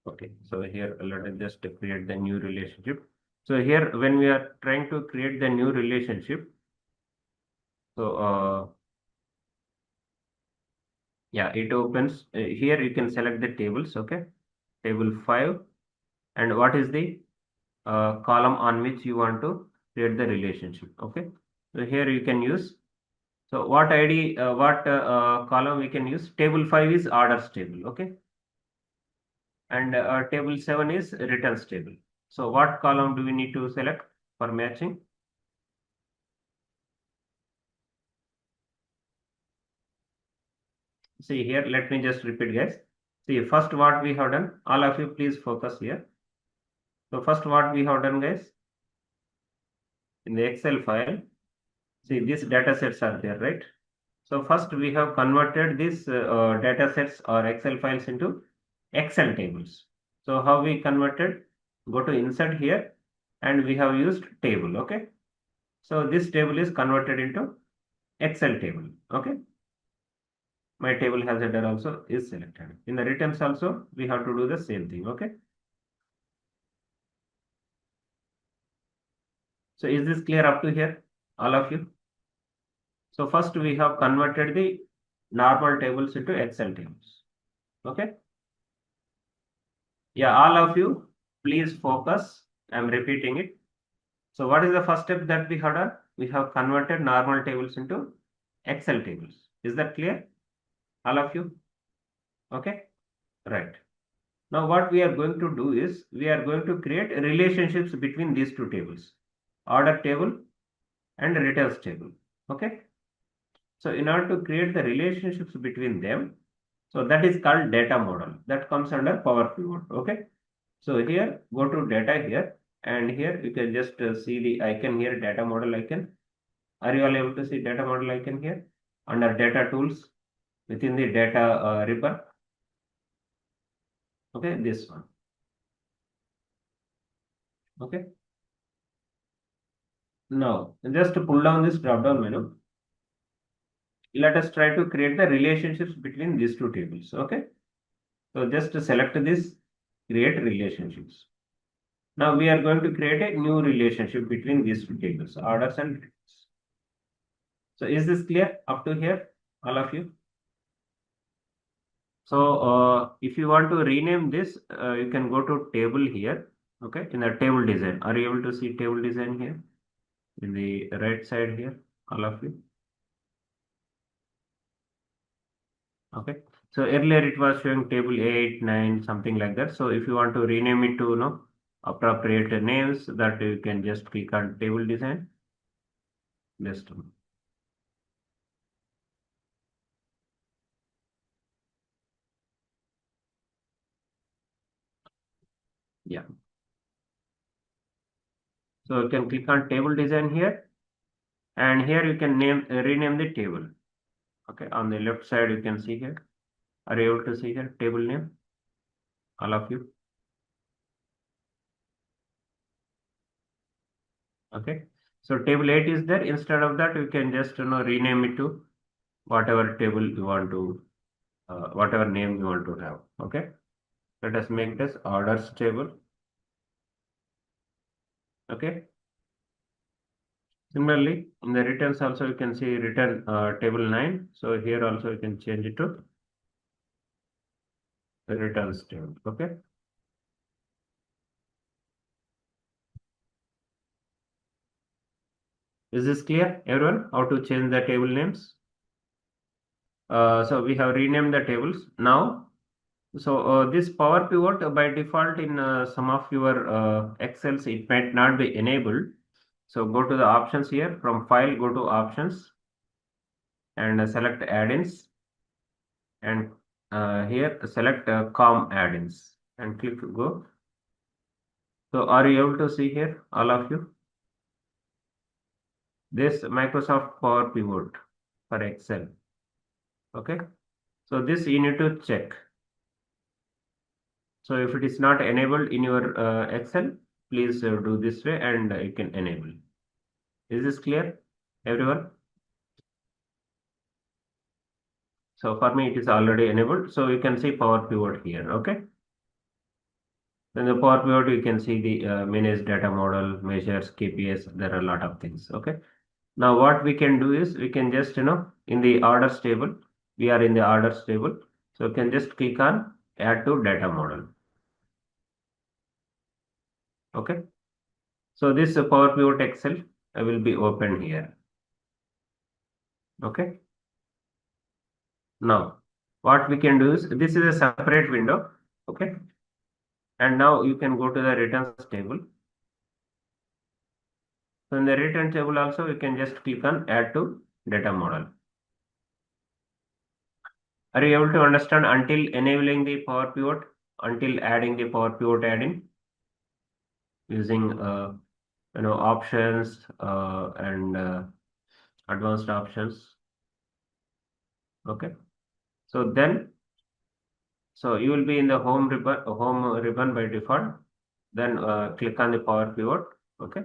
Okay, so here let us just create the new relationship. So here when we are trying to create the new relationship, so yeah, it opens here. You can select the tables. Okay, table 5, and what is the column on which you want to create the relationship. Okay, so here you can use. So what ID, what column we can use? Table 5 is orders table. Okay, and table 7 is returns table. So what column do we need to select for matching? See here, let me just repeat, guys. See, first what we have done, all of you please focus here. So first what we have done, guys, in the Excel file, see these data sets are there, right? So first we have converted these data sets or Excel files into Excel tables. So how we converted? Go to insert here and we have used table, okay? So this table is converted into Excel table, okay? My table has header also is selected. In the returns also, we have to do the same thing, okay? So is this clear up to here, all of you? So first we have converted the normal tables into Excel tables, okay? Yeah, all of you, please focus. I'm repeating it. So what is the first step that we have done? We have converted normal tables into Excel tables. Is that clear, all of you? Okay, right. Now what we are going to do is we are going to create relationships between these two tables, order table and returns table. Okay. So in order to create the relationships between them, so that is called data model. That comes under Power Pivot. Okay. So here go to data here, and here you can just see the icon here, data model icon. Are you all able to see data model icon here under data tools within the data ribbon? Okay, this one. Okay. Now just to pull down this drop down menu, let us try to create the relationships between these two tables. Okay. So just to select this, create relationships. Now we are going to create a new relationship between these two tables, orders and returns. So is this clear up to here, all of you? So if you want to rename this, you can go to table here. Okay, in the table design. Are you able to see table design here in the right side here, all of you? Okay. So earlier it was showing table 8, 9, something like that. So if you want to rename it to appropriate names, that you can just click on table design. Just yeah. So you can click on table design here, and here you can rename the table. Okay, on the left side you can see here. Are you able to see here table name, all of you? Okay. So table 8 is there. Instead of that, you can just rename it to whatever table you want to, whatever name you want to have. Okay. Let us make this orders table. Okay. Similarly, in the returns also you can see return table 9. So here also you can change it to the returns table. Okay. Is this clear, everyone? How to change the table names? So we have renamed the tables now. So this power pivot by default in some of your Excels, it might not be enabled. So go to the options here. From file, go to options and select add-ins, and here select com add-ins and click go. So are you able to see here, all of you? This Microsoft Power Pivot for Excel. Okay. So this you need to check. So if it is not enabled in your Excel, please do this way and you can enable. Is this clear, everyone? So for me, it is already enabled. So you can see Power Pivot here. Okay. In the Power Pivot, you can see the manage data model, measures, KPIs. There are a lot of things. Okay. Now what we can do is we can just, in the orders table, we are in the orders table. So you can just click on add to data model. Okay. So this Power Pivot Excel will be open here. Okay. Now what we can do is this is a separate window. Okay. And now you can go to the returns table. So in the return table also you can just click on add to data model. Are you able to understand until enabling the Power Pivot, until adding the Power Pivot add-in using options and advanced options? Okay. So then, so you will be in the home ribbon by default. Then click on the Power Pivot. Okay.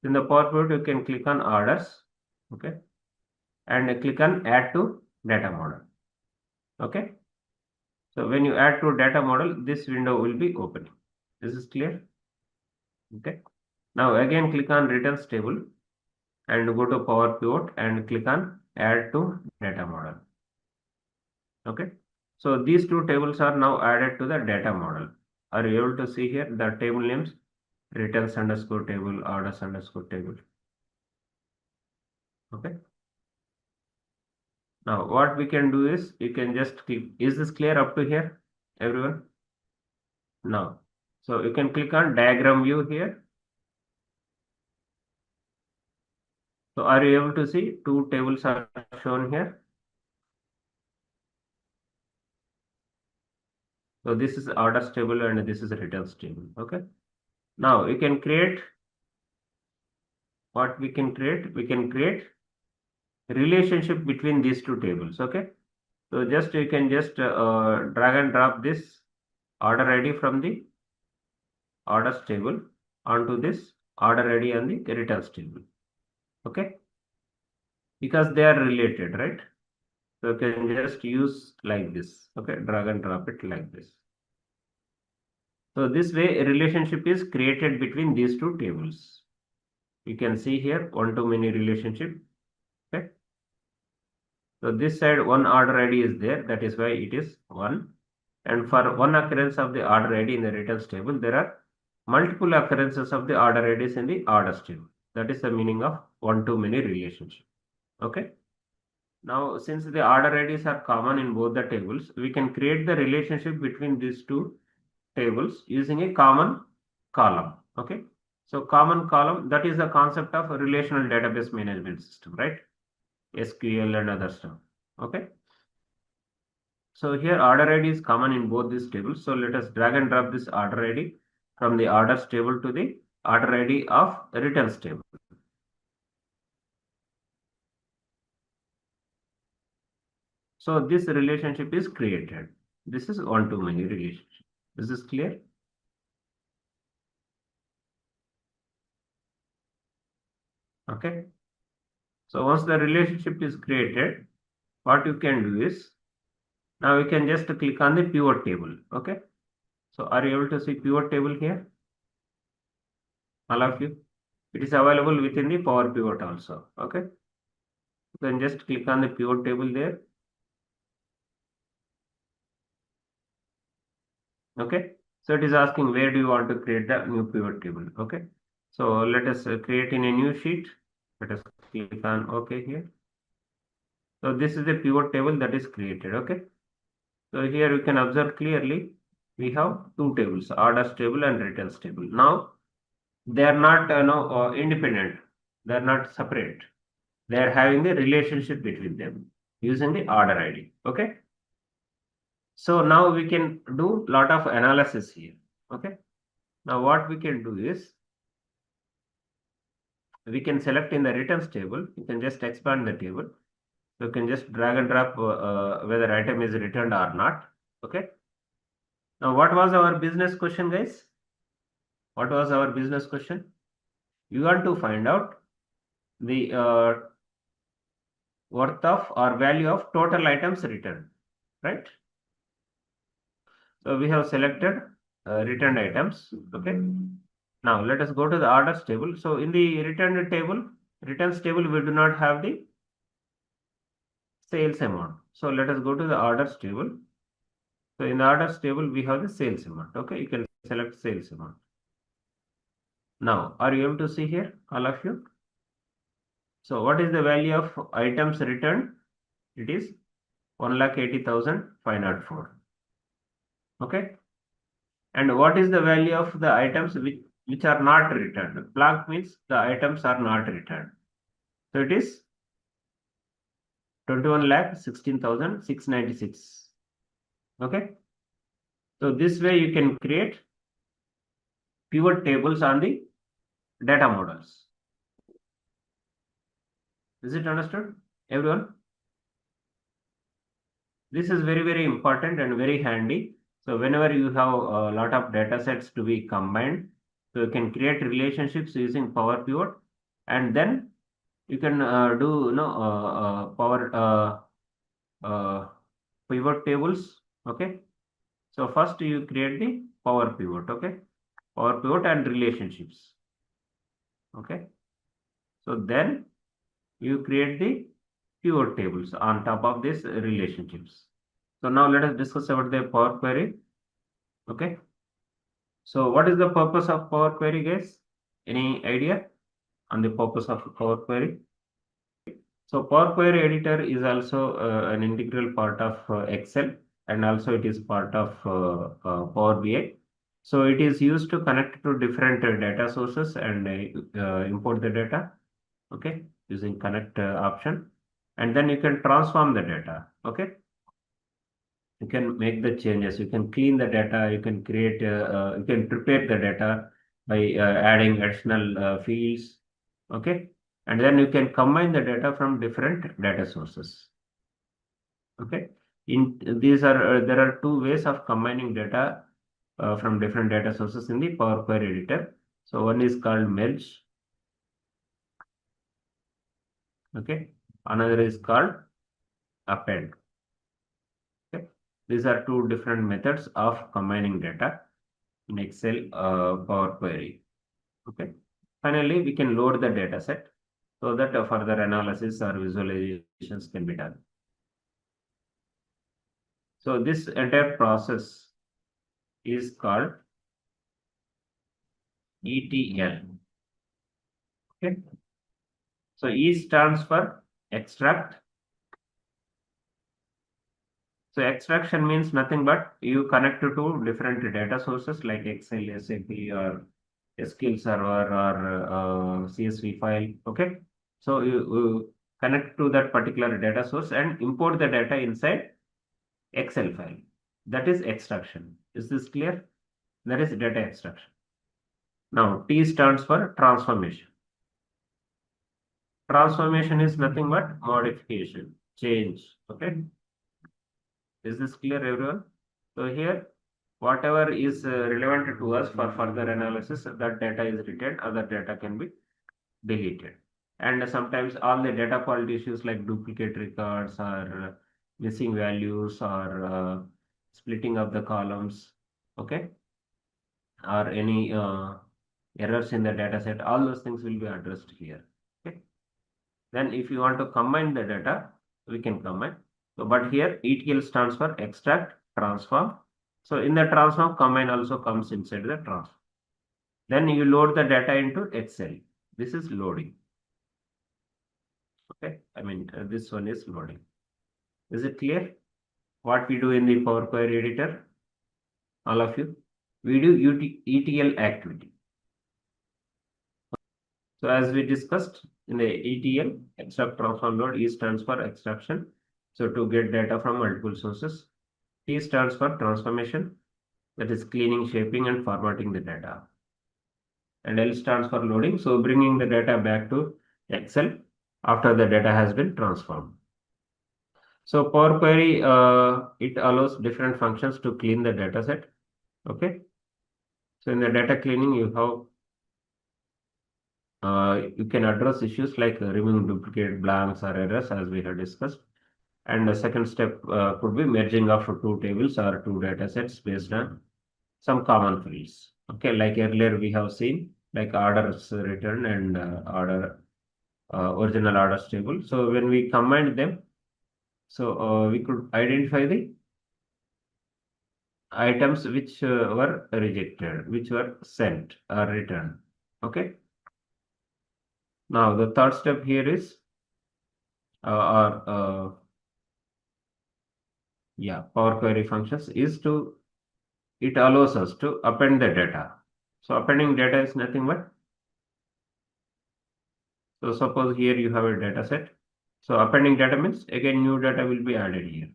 In the Power Pivot, you can click on orders. Okay. And click on add to data model. Okay. So when you add to data model, this window will be open. This is clear. Okay. Now again click on returns table and go to Power Pivot and click on add to data model. Okay. So these two tables are now added to the data model. Are you able to see here the table names? Returns underscore table, orders underscore table. Okay. Now what we can do is you can just click. Is this clear up to here, everyone? Now, so you can click on diagram view here. So are you able to see two tables are shown here? So this is orders table and this is returns table. Okay. Now you can create what we can create. We can create relationship between these two tables. Okay. So just you can just drag and drop this order ID from the orders table onto this order ID on the returns table. Okay. Because they are related, right? So you can just use like this. Okay. Drag and drop it like this. So this way a relationship is created between these two tables. You can see here one-to-many relationship. Okay. So this side one order ID is there. That is why it is 1. And for one occurrence of the order ID in the returns table, there are multiple occurrences of the order IDs in the orders table. That is the meaning of one-to-many relationship. Okay. Now, since the order IDs are common in both the tables, we can create the relationship between these two tables using a common column. Okay. So common column, that is the concept of a relational database management system, right? SQL and other stuff. Okay. So here order ID is common in both these tables. So let us drag and drop this order ID from the orders table to the order ID of returns table. So this relationship is created. This is one-to-many relationship. This is clear? Okay. So once the relationship is created, what you can do is now you can just click on the pivot table. Okay. So are you able to see pivot table here? All of you? It is available within the Power Pivot also. Okay. You can just click on the pivot table there. Okay. So it is asking where do you want to create the new pivot table. Okay. So let us create in a new sheet. Let us click on OK here. So this is the pivot table that is created. Okay. So here you can observe clearly we have two tables, orders table and returns table. Now they are not independent. They are not separate. They are having a relationship between them using the order ID. Okay. So now we can do lot of analysis here. Okay. Now what we can do is we can select in the returns table. You can just expand the table. So you can just drag and drop whether item is returned or not. Okay. Now what was our business question, guys? What was our business question? You want to find out the worth of or value of total items returned, right? So we have selected returned items. Okay. Now let us go to the orders table. So in the returns table, we do not have the sales amount. So let us go to the orders table. So in the orders table, we have the sales amount. Okay, you can select sales amount. Now, are you able to see here, all of you? So what is the value of items returned? It is 1,80,504. Okay. And what is the value of the items which are not returned? Blank means the items are not returned. So it is 21,16,696. Okay. So this way you can create pivot tables on the data models. Is it understood, everyone? This is very, very important and very handy. So whenever you have a lot of data sets to be combined, so you can create relationships using Power Pivot, and then you can do Power Pivot tables. Okay. So first you create the Power Pivot. Okay. Power Pivot and relationships. Okay. So then you create the pivot tables on top of these relationships. So now let us discuss about the Power Query. Okay. So what is the purpose of Power Query, guys? Any idea on the purpose of Power Query? So Power Query Editor is also an integral part of Excel, and also it is part of Power BI. So it is used to connect to different data sources and import the data. Okay, using connect option, and then you can transform the data. Okay, you can make the changes, you can clean the data, you can create, you can prepare the data by adding additional fields. Okay, and then you can combine the data from different data sources. Okay, in these are there are two ways of combining data from different data sources in the Power Query Editor. So one is called merge. Okay, another is called append. Okay, these are two different methods of combining data in Excel Power Query. Okay, finally we can load the data set so that further analysis or visualizations can be done. So this entire process is called ETL. Okay, so E stands for extract. So extraction means nothing but you connect to two different data sources like Excel, SAP, or SQL Server, or CSV file. Okay, so you connect to that particular data source and import the data inside Excel file. That is extraction. Is this clear? That is data extraction. Now T stands for transformation. Transformation is nothing but modification, change. Okay, is this clear, everyone? So here, whatever is relevant to us for further analysis, that data is retained, other data can be deleted. And sometimes all the data quality issues like duplicate records or missing values or splitting of the columns, okay, or any errors in the data set, all those things will be addressed here. Okay. Then if you want to combine the data, we can combine. So, but here ETL stands for extract, transform. So in the transform, combine also comes inside the transform. Then you load the data into Excel. This is loading. Okay, I mean this one is loading. Is it clear what we do in the Power Query editor? All of you, we do ETL activity. So as we discussed in the ETL, extract, transform, load, E stands for extraction. So to get data from multiple sources. T stands for transformation, that is cleaning, shaping, and formatting the data. And L stands for loading, so bringing the data back to Excel after the data has been transformed. So Power Query, it allows different functions to clean the data set. Okay. So in the data cleaning, you have you can address issues like removing duplicate blanks or errors as we have discussed. And the second step could be merging of two tables or two data sets based on some common fields. Okay, like earlier we have seen like orders return and original orders table. So when we combine them, so we could identify the items which were rejected, which were sent or returned. Okay. Now the third step here is Power Query functions is to it allows us to append the data. So appending data is nothing but, so suppose here you have a data set. So appending data means again new data will be added here.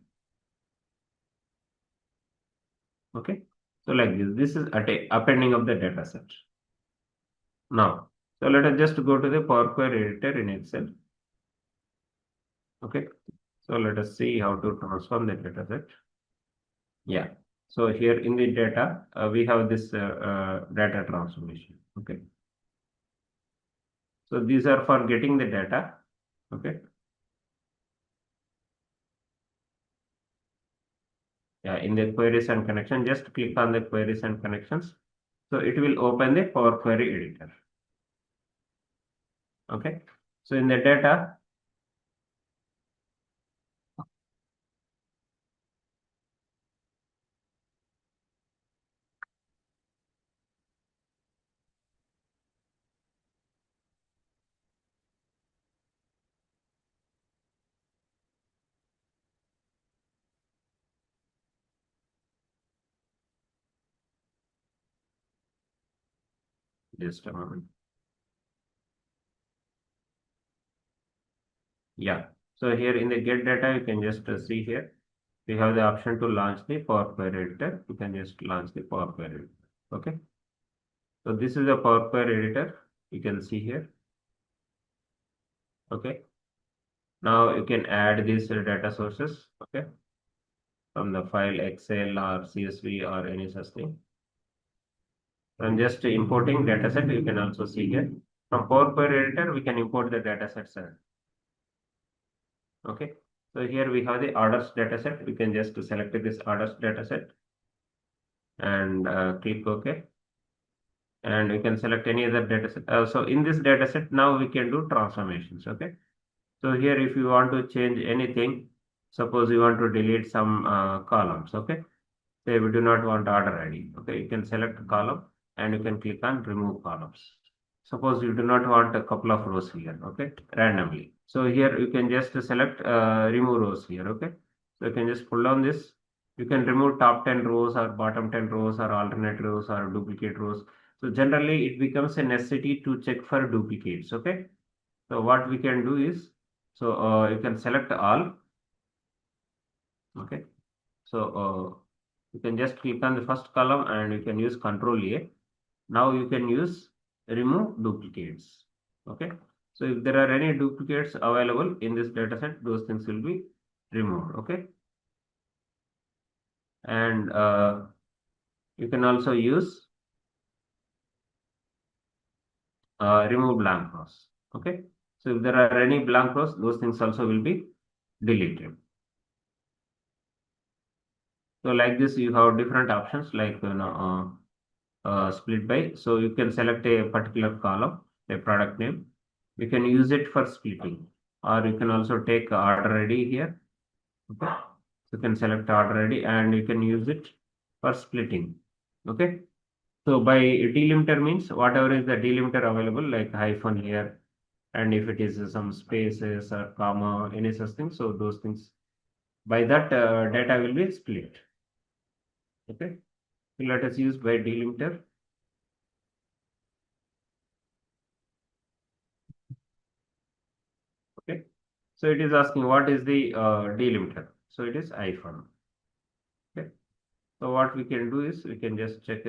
Okay. So like this is appending of the data set. Now, so let us just go to the Power Query editor in Excel. Okay. So let us see how to transform the data set. Yeah. So here in the data, we have this data transformation. Okay. So these are for getting the data. Okay. Yeah, in the queries and connection, just click on the queries and connections. So it will open the Power Query editor. Okay. So in the data, just a moment. Yeah. So here in the get data, you can just see here, we have the option to launch the Power Query editor. You can just launch the Power Query editor. Okay. So this is the Power Query editor. You can see here. Okay. Now you can add these data sources. Okay. From the file Excel or CSV or any such thing. I'm just importing dataset. You can also see here. From Power Query editor, we can import the datasets. Okay. So here we have the orders dataset. We can just select this orders dataset and click OK. And we can select any other dataset. So in this dataset, now we can do transformations. Okay. So here, if you want to change anything, suppose you want to delete some columns. Okay. Say we do not want order ID. Okay. You can select column and you can click on remove columns. Suppose you do not want a couple of rows here, okay, randomly. So here you can just select remove rows here, okay. So you can just pull down this. You can remove top 10 rows or bottom 10 rows or alternate rows or duplicate rows. So generally it becomes a necessity to check for duplicates, okay. So what we can do is, so you can select all, okay. So you can just click on the first column and you can use Control A. Now you can use remove duplicates. Okay. So if there are any duplicates available in this dataset, those things will be removed. Okay. And you can also use remove blank rows. Okay. So if there are any blank rows, those things also will be deleted. So like this, you have different options like split by. So you can select a particular column, a product name. You can use it for splitting, or you can also take order ID here. Okay. So you can select order ID and you can use it for splitting. Okay. So by delimiter means whatever is the delimiter available, like hyphen here, and if it is some spaces or comma, any such thing, so those things, by that data will be split. Okay, so let us use by delimiter. Okay, so it is asking what is the delimiter. So it is hyphen. Okay, so what we can do is we can just check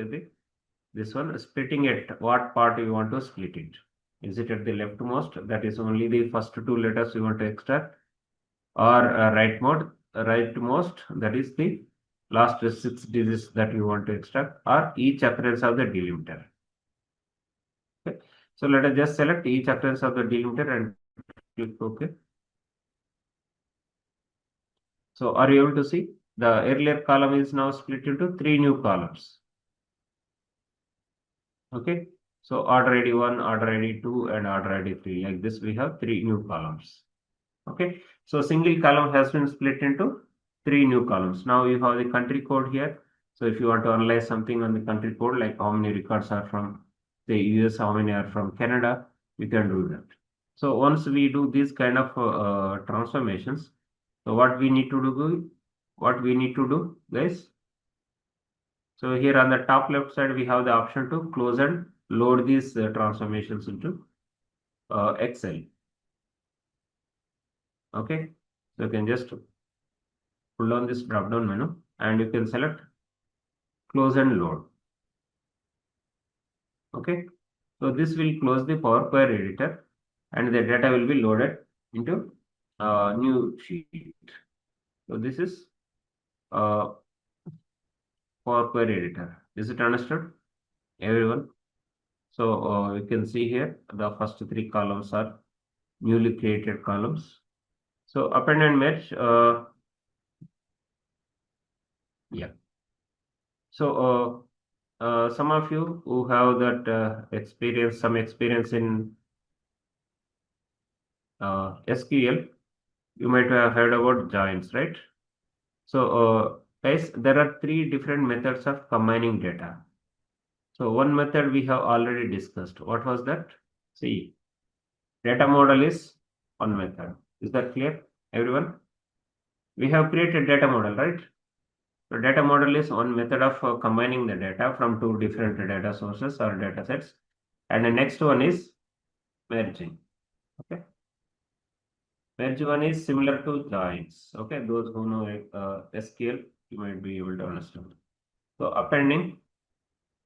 this one, splitting it. What part you want to split it? Is it at the leftmost? That is only the first two letters you want to extract, or rightmost? That is the last six digits that you want to extract, or each occurrence of the delimiter. Okay, so let us just select each occurrence of the delimiter and click OK. So are you able to see the earlier column is now split into three new columns? Okay, so order ID 1, order ID 2, and order ID 3. Like this, we have three new columns. Okay, so single column has been split into three new columns. Now you have the country code here. So if you want to analyze something on the country code, like how many records are from the US, how many are from Canada, you can do that. So once we do these kind of transformations, so what we need to do, guys. So here on the top left side, we have the option to close and load these transformations into Excel. Okay, so you can just pull on this drop down menu and you can select close and load. Okay, so this will close the Power Query editor and the data will be loaded into a new sheet. So this is uh, Power Query editor. Is it understood, everyone? So you can see here the first three columns are newly created columns. So append and merge. Yeah. So some of you who have that some experience in SQL, you might have heard about joins, right? So guys, there are three different methods of combining data. So one method we have already discussed. What was that? See, data model is one method. Is that clear, everyone? We have created data model, right? So data model is one method of combining the data from two different data sources or data sets. And the next one is merging. Okay. Merge one is similar to joins. Okay. Those who know SQL, you might be able to understand. So appending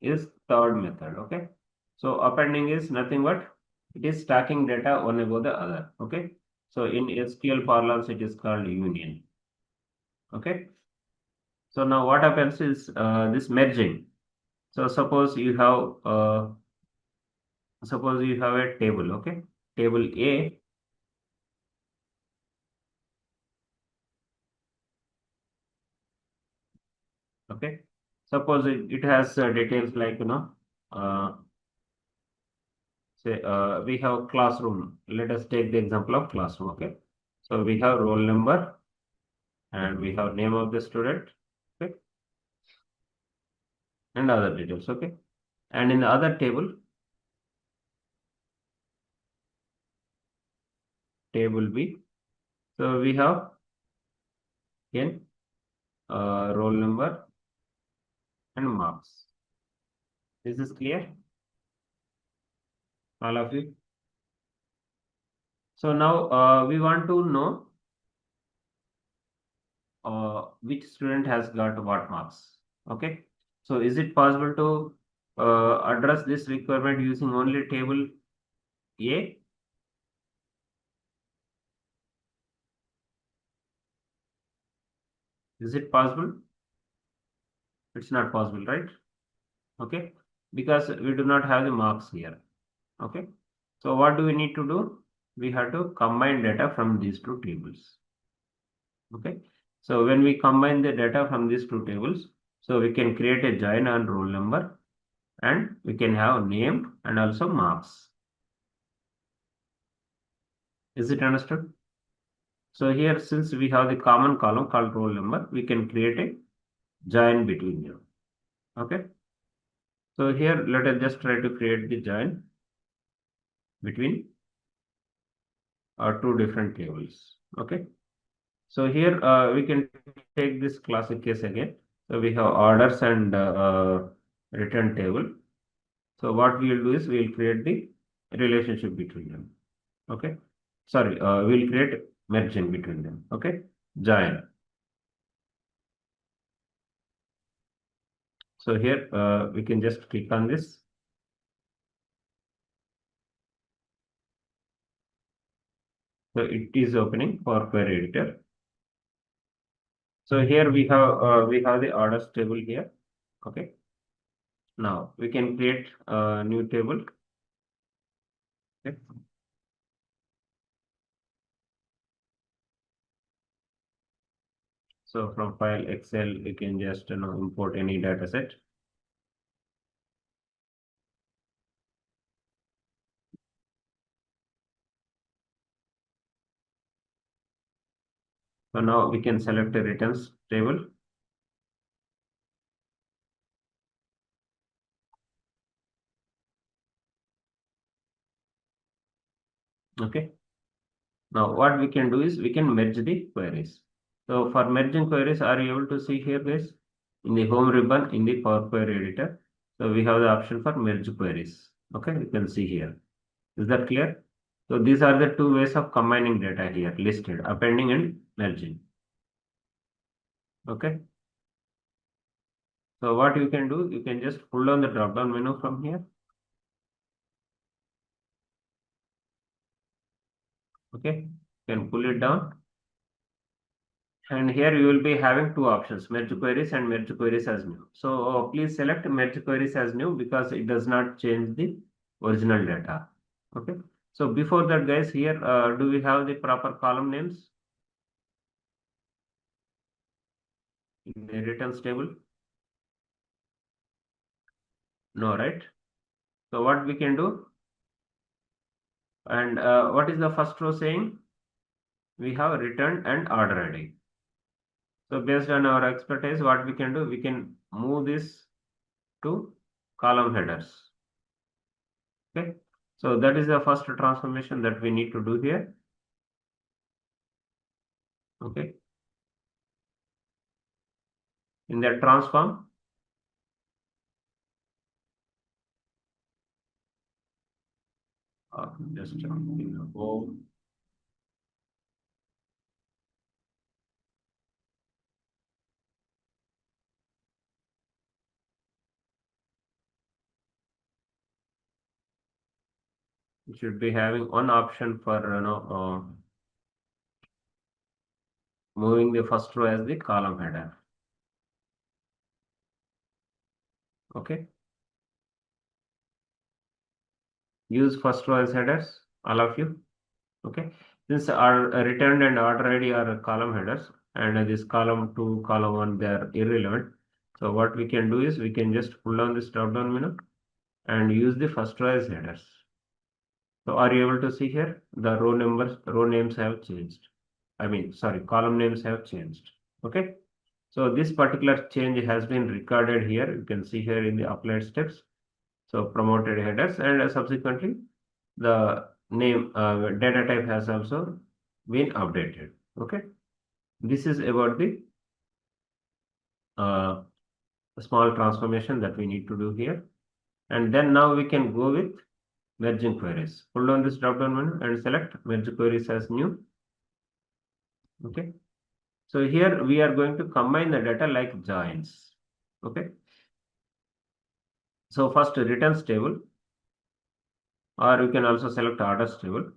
is third method. Okay. So appending is nothing but it is stacking data one above the other. Okay. So in SQL parlance, it is called union. Okay. So now what happens is this merging. So suppose you have a table, okay? Table A, okay? Suppose it has details like, uh, say we have classroom. Let us take the example of classroom, okay? So we have roll number and we have name of the student, okay? And other details, okay? And in the other table, table B, so we have again roll number and marks. Is this clear, all of you? So now we want to know which student has got what marks. Okay. So is it possible to address this requirement using only table A? Is it possible? It's not possible, right? Okay. Because we do not have the marks here. Okay. So what do we need to do? We have to combine data from these two tables. Okay. So when we combine the data from these two tables, so we can create a join on roll number and we can have name and also marks. Is it understood? So here, since we have the common column called roll number, we can create a join between them. Okay. So here, let us just try to create the join between or two different tables. Okay. So here we can take this classic case again. So we have orders and return table. So what we will do is we will create the relationship between them. Okay. Sorry, we will create merging between them. Okay. Join. So here we can just click on this. So it is opening for query editor. So here we have the orders table here. Okay. Now we can create a new table. Okay. So from file Excel, you can just import any data set. So now we can select a returns table. Okay. Now what we can do is we can merge the queries. So for merging queries, are you able to see here, guys? In the home ribbon in the Power Query Editor. So we have the option for merge queries. Okay, you can see here. Is that clear? So these are the two ways of combining data here listed, appending and merging. Okay. So what you can do, you can just pull down the drop down menu from here. Okay, you can pull it down. And here you will be having two options, merge queries and merge queries as new. So please select merge queries as new because it does not change the original data. Okay. So before that, guys, here do we have the proper column names in the returns table? No, right? So what we can do, and what is the first row saying? We have return and order ID. So based on our expertise, what we can do, we can move this to column headers. Okay. So that is the first transformation that we need to do here. Okay. In that transform, just go. You should be having one option for moving the first row as the column header. Okay. Use first row as headers, all of you. Okay. Since our returned and order ID are column headers, and this column 2, column 1, they are irrelevant. So what we can do is we can just pull down this drop down menu and use the first row as headers. So are you able to see here the row names have changed. I mean, sorry, column names have changed. Okay. So this particular change has been recorded here. You can see here in the applied steps. So promoted headers, and subsequently the name data type has also been updated. Okay. This is about the uh, small transformation that we need to do here. And then now we can go with merging queries. Pull down this drop down menu and select merge queries as new. Okay. So here we are going to combine the data like joins. Okay. So first returns table, or you can also select orders table.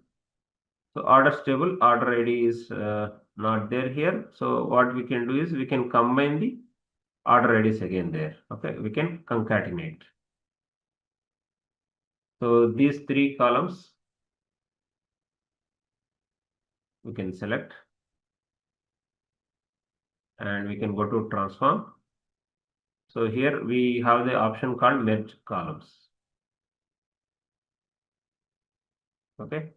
So orders table, order ID is not there here. So what we can do is we can combine the order IDs again there. Okay. We can concatenate. So these three columns we can select, and we can go to transform. So here we have the option called merge columns. Okay.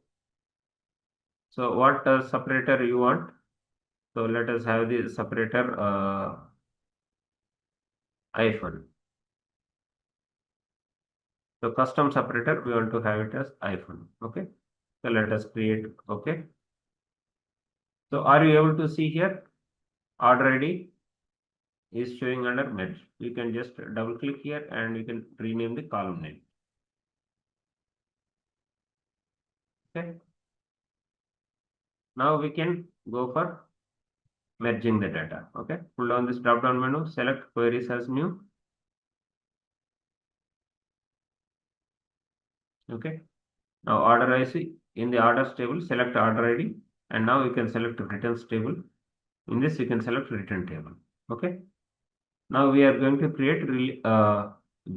So what separator you want? So let us have the separator hyphen. So custom separator, we want to have it as hyphen. Okay. So let us create. Okay. So are you able to see here? Order ID is showing under merge. You can just double click here and you can rename the column name. Okay. Now we can go for merging the data. Okay. Pull down this drop down menu, select queries as new. Okay. Now order IC in the orders table, select order ID, and now you can select returns table. In this, you can select return table. Okay. Now we are going to create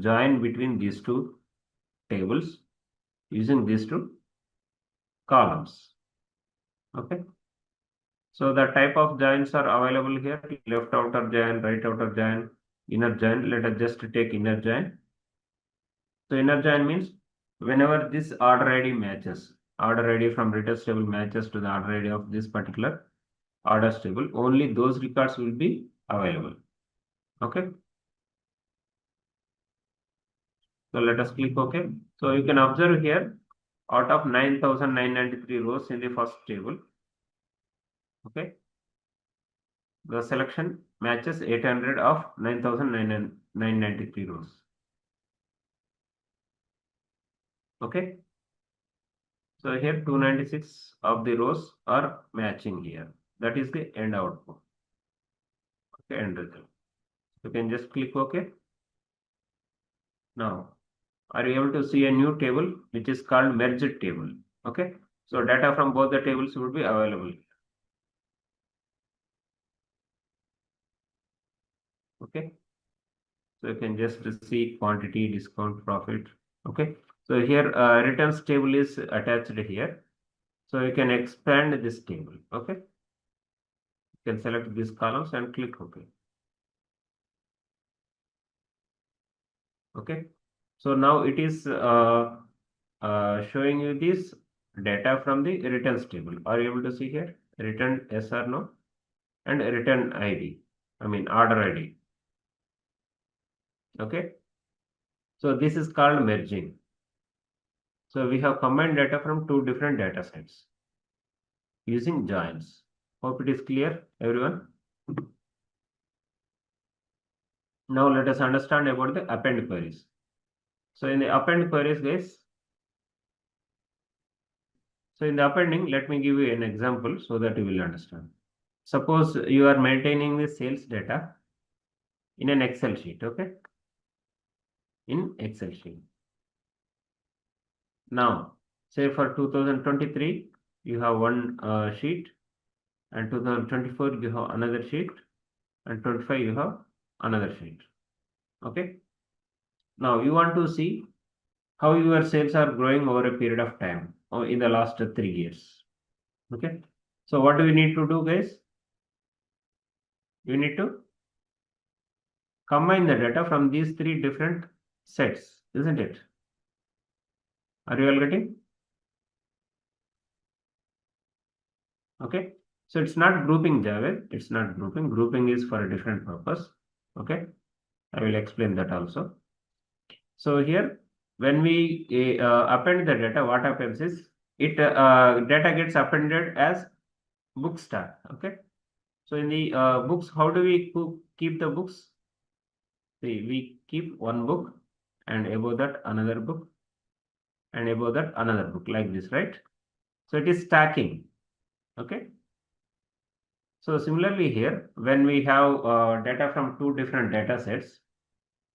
join between these two tables using these two columns. Okay. So the type of joins are available here: left outer join, right outer join, inner join. Let us just take inner join. So inner join means whenever this order ID matches, order ID from returns table matches to the order ID of this particular orders table, only those records will be available. Okay. So let us click OK. So you can observe here, out of 9,993 rows in the first table, okay, the selection matches 800 of 9,993 rows. Okay. So here 296 of the rows are matching here. That is the end output. Okay, end result. You can just click OK. Now, are you able to see a new table which is called merged table? Okay. So data from both the tables would be available. Okay. So you can just see quantity, discount, profit. Okay. So here returns table is attached here. So you can expand this table. Okay. You can select these columns and click OK. Okay. So now it is showing you this data from the returns table. Are you able to see here? Return yes or no and return ID. I mean order ID. Okay. So this is called merging. So we have combined data from two different data sets using joins. Hope it is clear, everyone. Now let us understand about the append queries. So in the append queries, guys, so in the appending, let me give you an example so that you will understand. Suppose you are maintaining the sales data in an Excel sheet, okay? In Excel sheet. Now, say for 2023, you have one sheet, and 2024 you have another sheet, and 25 you have another sheet. Okay. Now you want to see how your sales are growing over a period of time or in the last 3 years. Okay. So what do we need to do, guys? You need to combine the data from these three different sets, isn't it? Are you all getting? Okay. So it's not grouping, Javed. It's not grouping. Grouping is for a different purpose. Okay. I will explain that also. So here, when we append the data, what happens is it data gets appended as book star. Okay. So in the books, how do we keep the books? See, we keep one book, and above that another book, and above that another book, like this, right? So it is stacking. Okay. So similarly here, when we have data from two different data sets,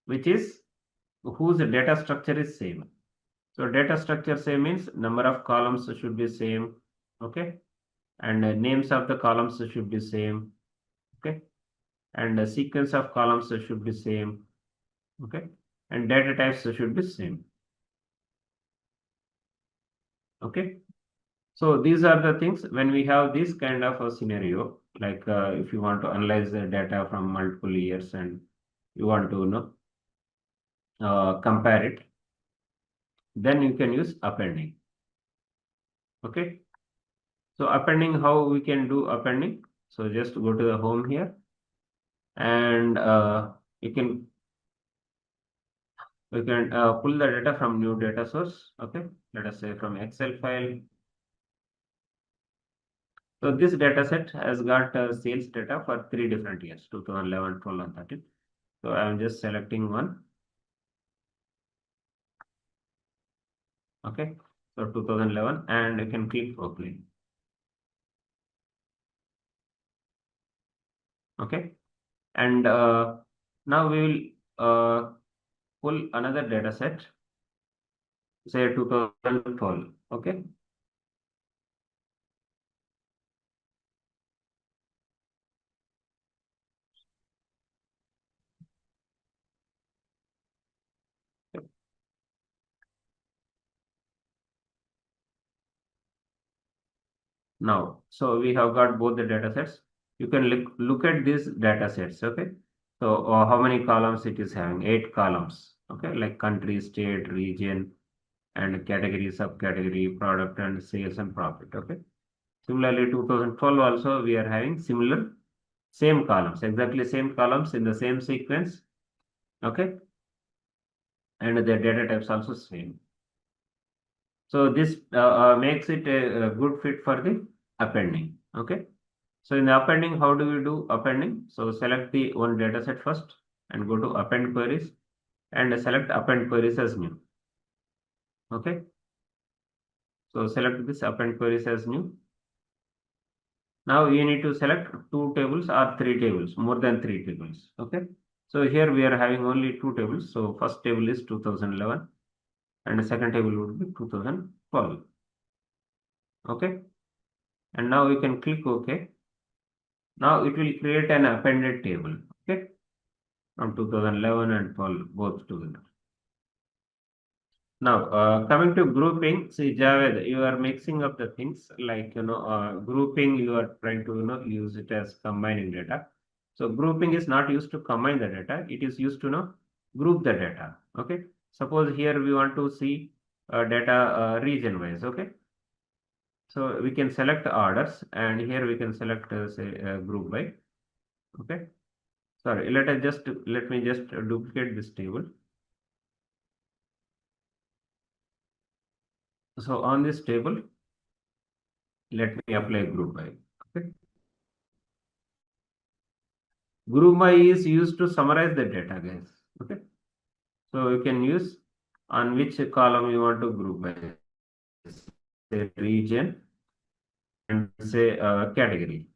which is whose data structure is same. So data structure same means number of columns should be same. Okay. And names of the columns should be same. Okay. And the sequence of columns should be same. Okay. And data types should be same. Okay. So these are the things when we have this kind of a scenario, like if you want to analyze the data from multiple years and you want to compare it, then you can use appending. Okay. So appending, how we can do appending? So just go to the home here, and you can pull the data from new data source. Okay. Let us say from Excel file. So this data set has got sales data for 3 different years, 2011, 12, and 13. So I'm just selecting one. Okay. So 2011, and you can click OK. Okay. And now we will pull another data set, say 2012. Okay. Now, so we have got both the data sets. You can look at these data sets. Okay. So how many columns it is having? 8 columns. Okay, like country, state, region, and category, subcategory, product, and sales and profit. Okay. Similarly, 2012 also we are having similar same columns, exactly same columns in the same sequence. Okay, and the data types also same. So this makes it a good fit for the appending. Okay. So in the appending, how do we do appending? So select the one data set first and go to append queries and select append queries as new. Okay. So select this append queries as new. Now you need to select 2 tables or 3 tables, more than 3 tables. Okay. So here we are having only 2 tables. So first table is 2011 and the second table would be 2012. Okay. And now we can click OK. Now it will create an appended table. Okay. From 2011 and 12 both together. Now, coming to grouping, see Javed, you are mixing up the things like, grouping, you are trying to, use it as combining data. So grouping is not used to combine the data. It is used to, group the data. Okay. Suppose here we want to see data region wise. Okay. So we can select orders and here we can select, say, group by. Okay. Sorry, let me just duplicate this table. So on this table, let me apply group by. Okay. Group by is used to summarize the data, guys. Okay. So you can use on which column you want to group by. Say region and say category.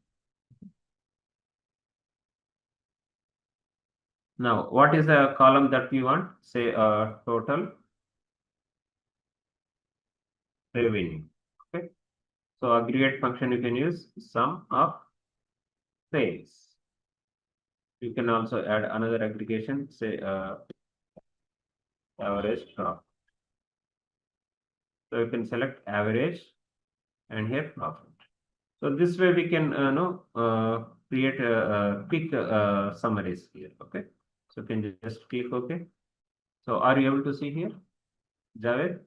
Now, what is the column that we want? Say total revenue. Okay. So aggregate function you can use sum of sales. You can also add another aggregation, say average profit. So you can select average and here profit. So this way we can create a quick summaries here. Okay. So you can just click OK. So are you able to see here, Javed?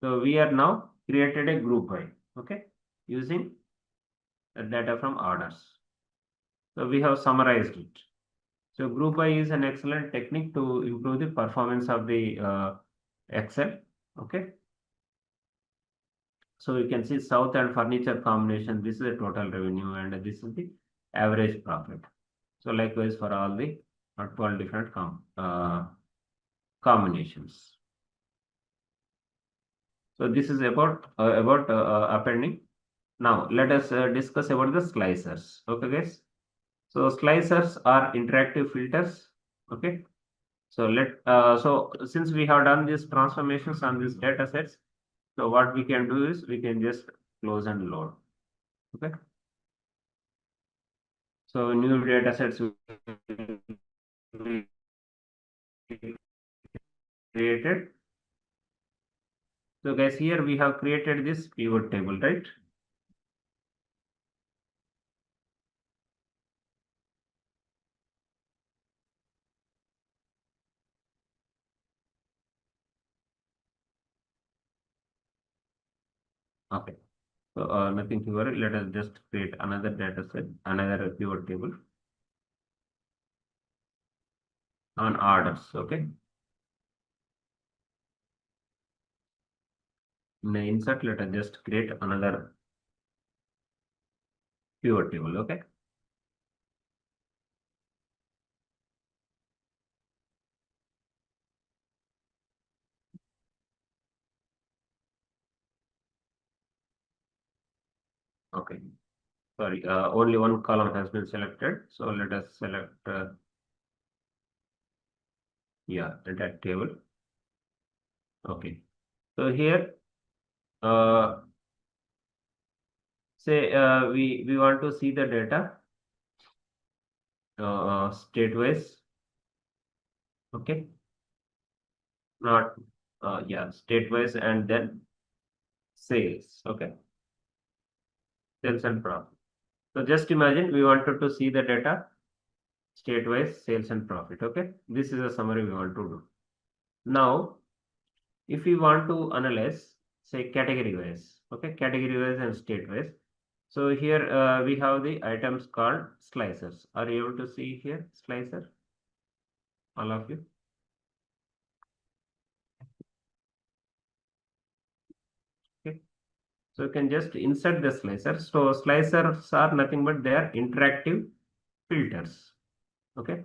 So we are now created a group by, okay, using the data from orders. So we have summarized it. So group by is an excellent technique to improve the performance of the Excel. Okay. So you can see South and furniture combination. This is the total revenue and this is the average profit. So likewise for all the 12 different combinations. So this is about appending. Now let us discuss about the slicers. Okay, guys. So slicers are interactive filters. Okay. So so since we have done these transformations on these data sets, so what we can do is we can just close and load. Okay. So new data sets will be created. So guys, here we have created this pivot table, right? Okay. So nothing to worry. Let us just create another data set, another pivot table on orders. Okay. In the insert, let us just create another pivot table. Okay. Okay. Sorry, only one column has been selected. So let us select, yeah, that table. Okay. So here, say we want to see the data state wise. Okay. Not, yeah, state wise, and then sales. Okay. Sales and profit. So just imagine we wanted to see the data state wise, sales and profit. Okay. This is a summary we want to do. Now, if we want to analyze, say category wise, okay, category wise and state wise. So here we have the items called slicers. Are you able to see here slicer? All of you? Okay. So you can just insert the slicer. So slicers are nothing but they are interactive filters. Okay.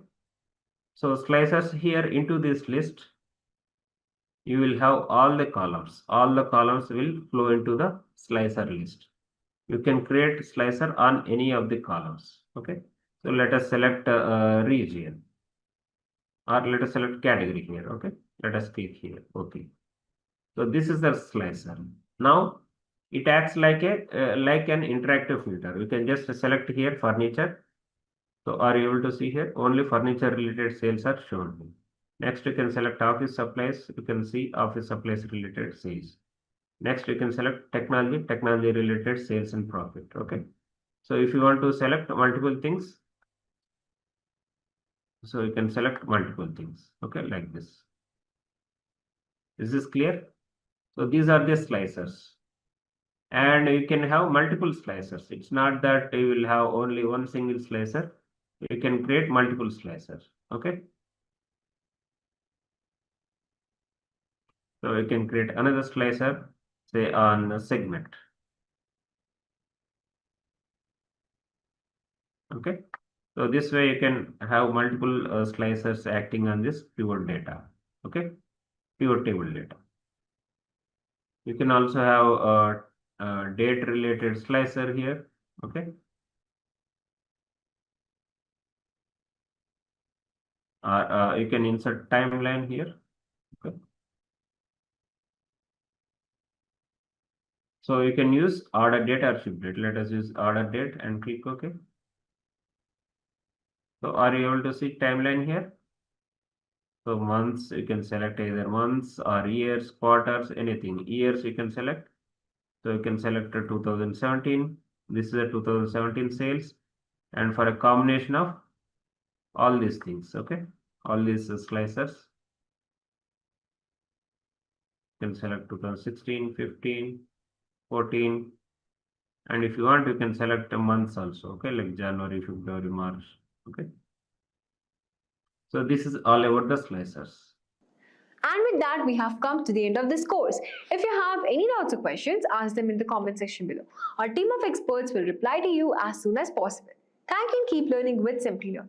So slicers here into this list, you will have all the columns. All the columns will flow into the slicer list. You can create slicer on any of the columns. Okay. So let us select region, or let us select category here. Okay. Let us click here. Okay. So this is the slicer. Now it acts like a like an interactive filter. You can just select here furniture. So are you able to see here? Only furniture related sales are shown here. Next you can select office supplies. You can see office supplies related sales. Next you can select technology, technology related sales and profit. Okay. So if you want to select multiple things, so you can select multiple things. Okay, like this. Is this clear? So these are the slicers. And you can have multiple slicers. It's not that you will have only one single slicer. You can create multiple slicers. Okay. So you can create another slicer, say on a segment. Okay. So this way you can have multiple slicers acting on this pivot data. Okay. Pivot table data. You can also have a date related slicer here. Okay. You can insert timeline here. Okay. So you can use order date or ship date. Let us use order date and click OK. So are you able to see timeline here? So months, you can select either months or years, quarters, anything. Years you can select. So you can select a 2017. This is a 2017 sales. And for a combination of all these things, okay? All these slicers. You can select 2016, 15, 14. And if you want, you can select the months also, okay? Like January, February, March, okay? So this is all about the slicers.
And with that, we have come to the end of this course. If you have any doubts or questions, ask them in the comment section below. Our team of experts will reply to you as soon as possible. Thank you and keep learning with Simplilearn.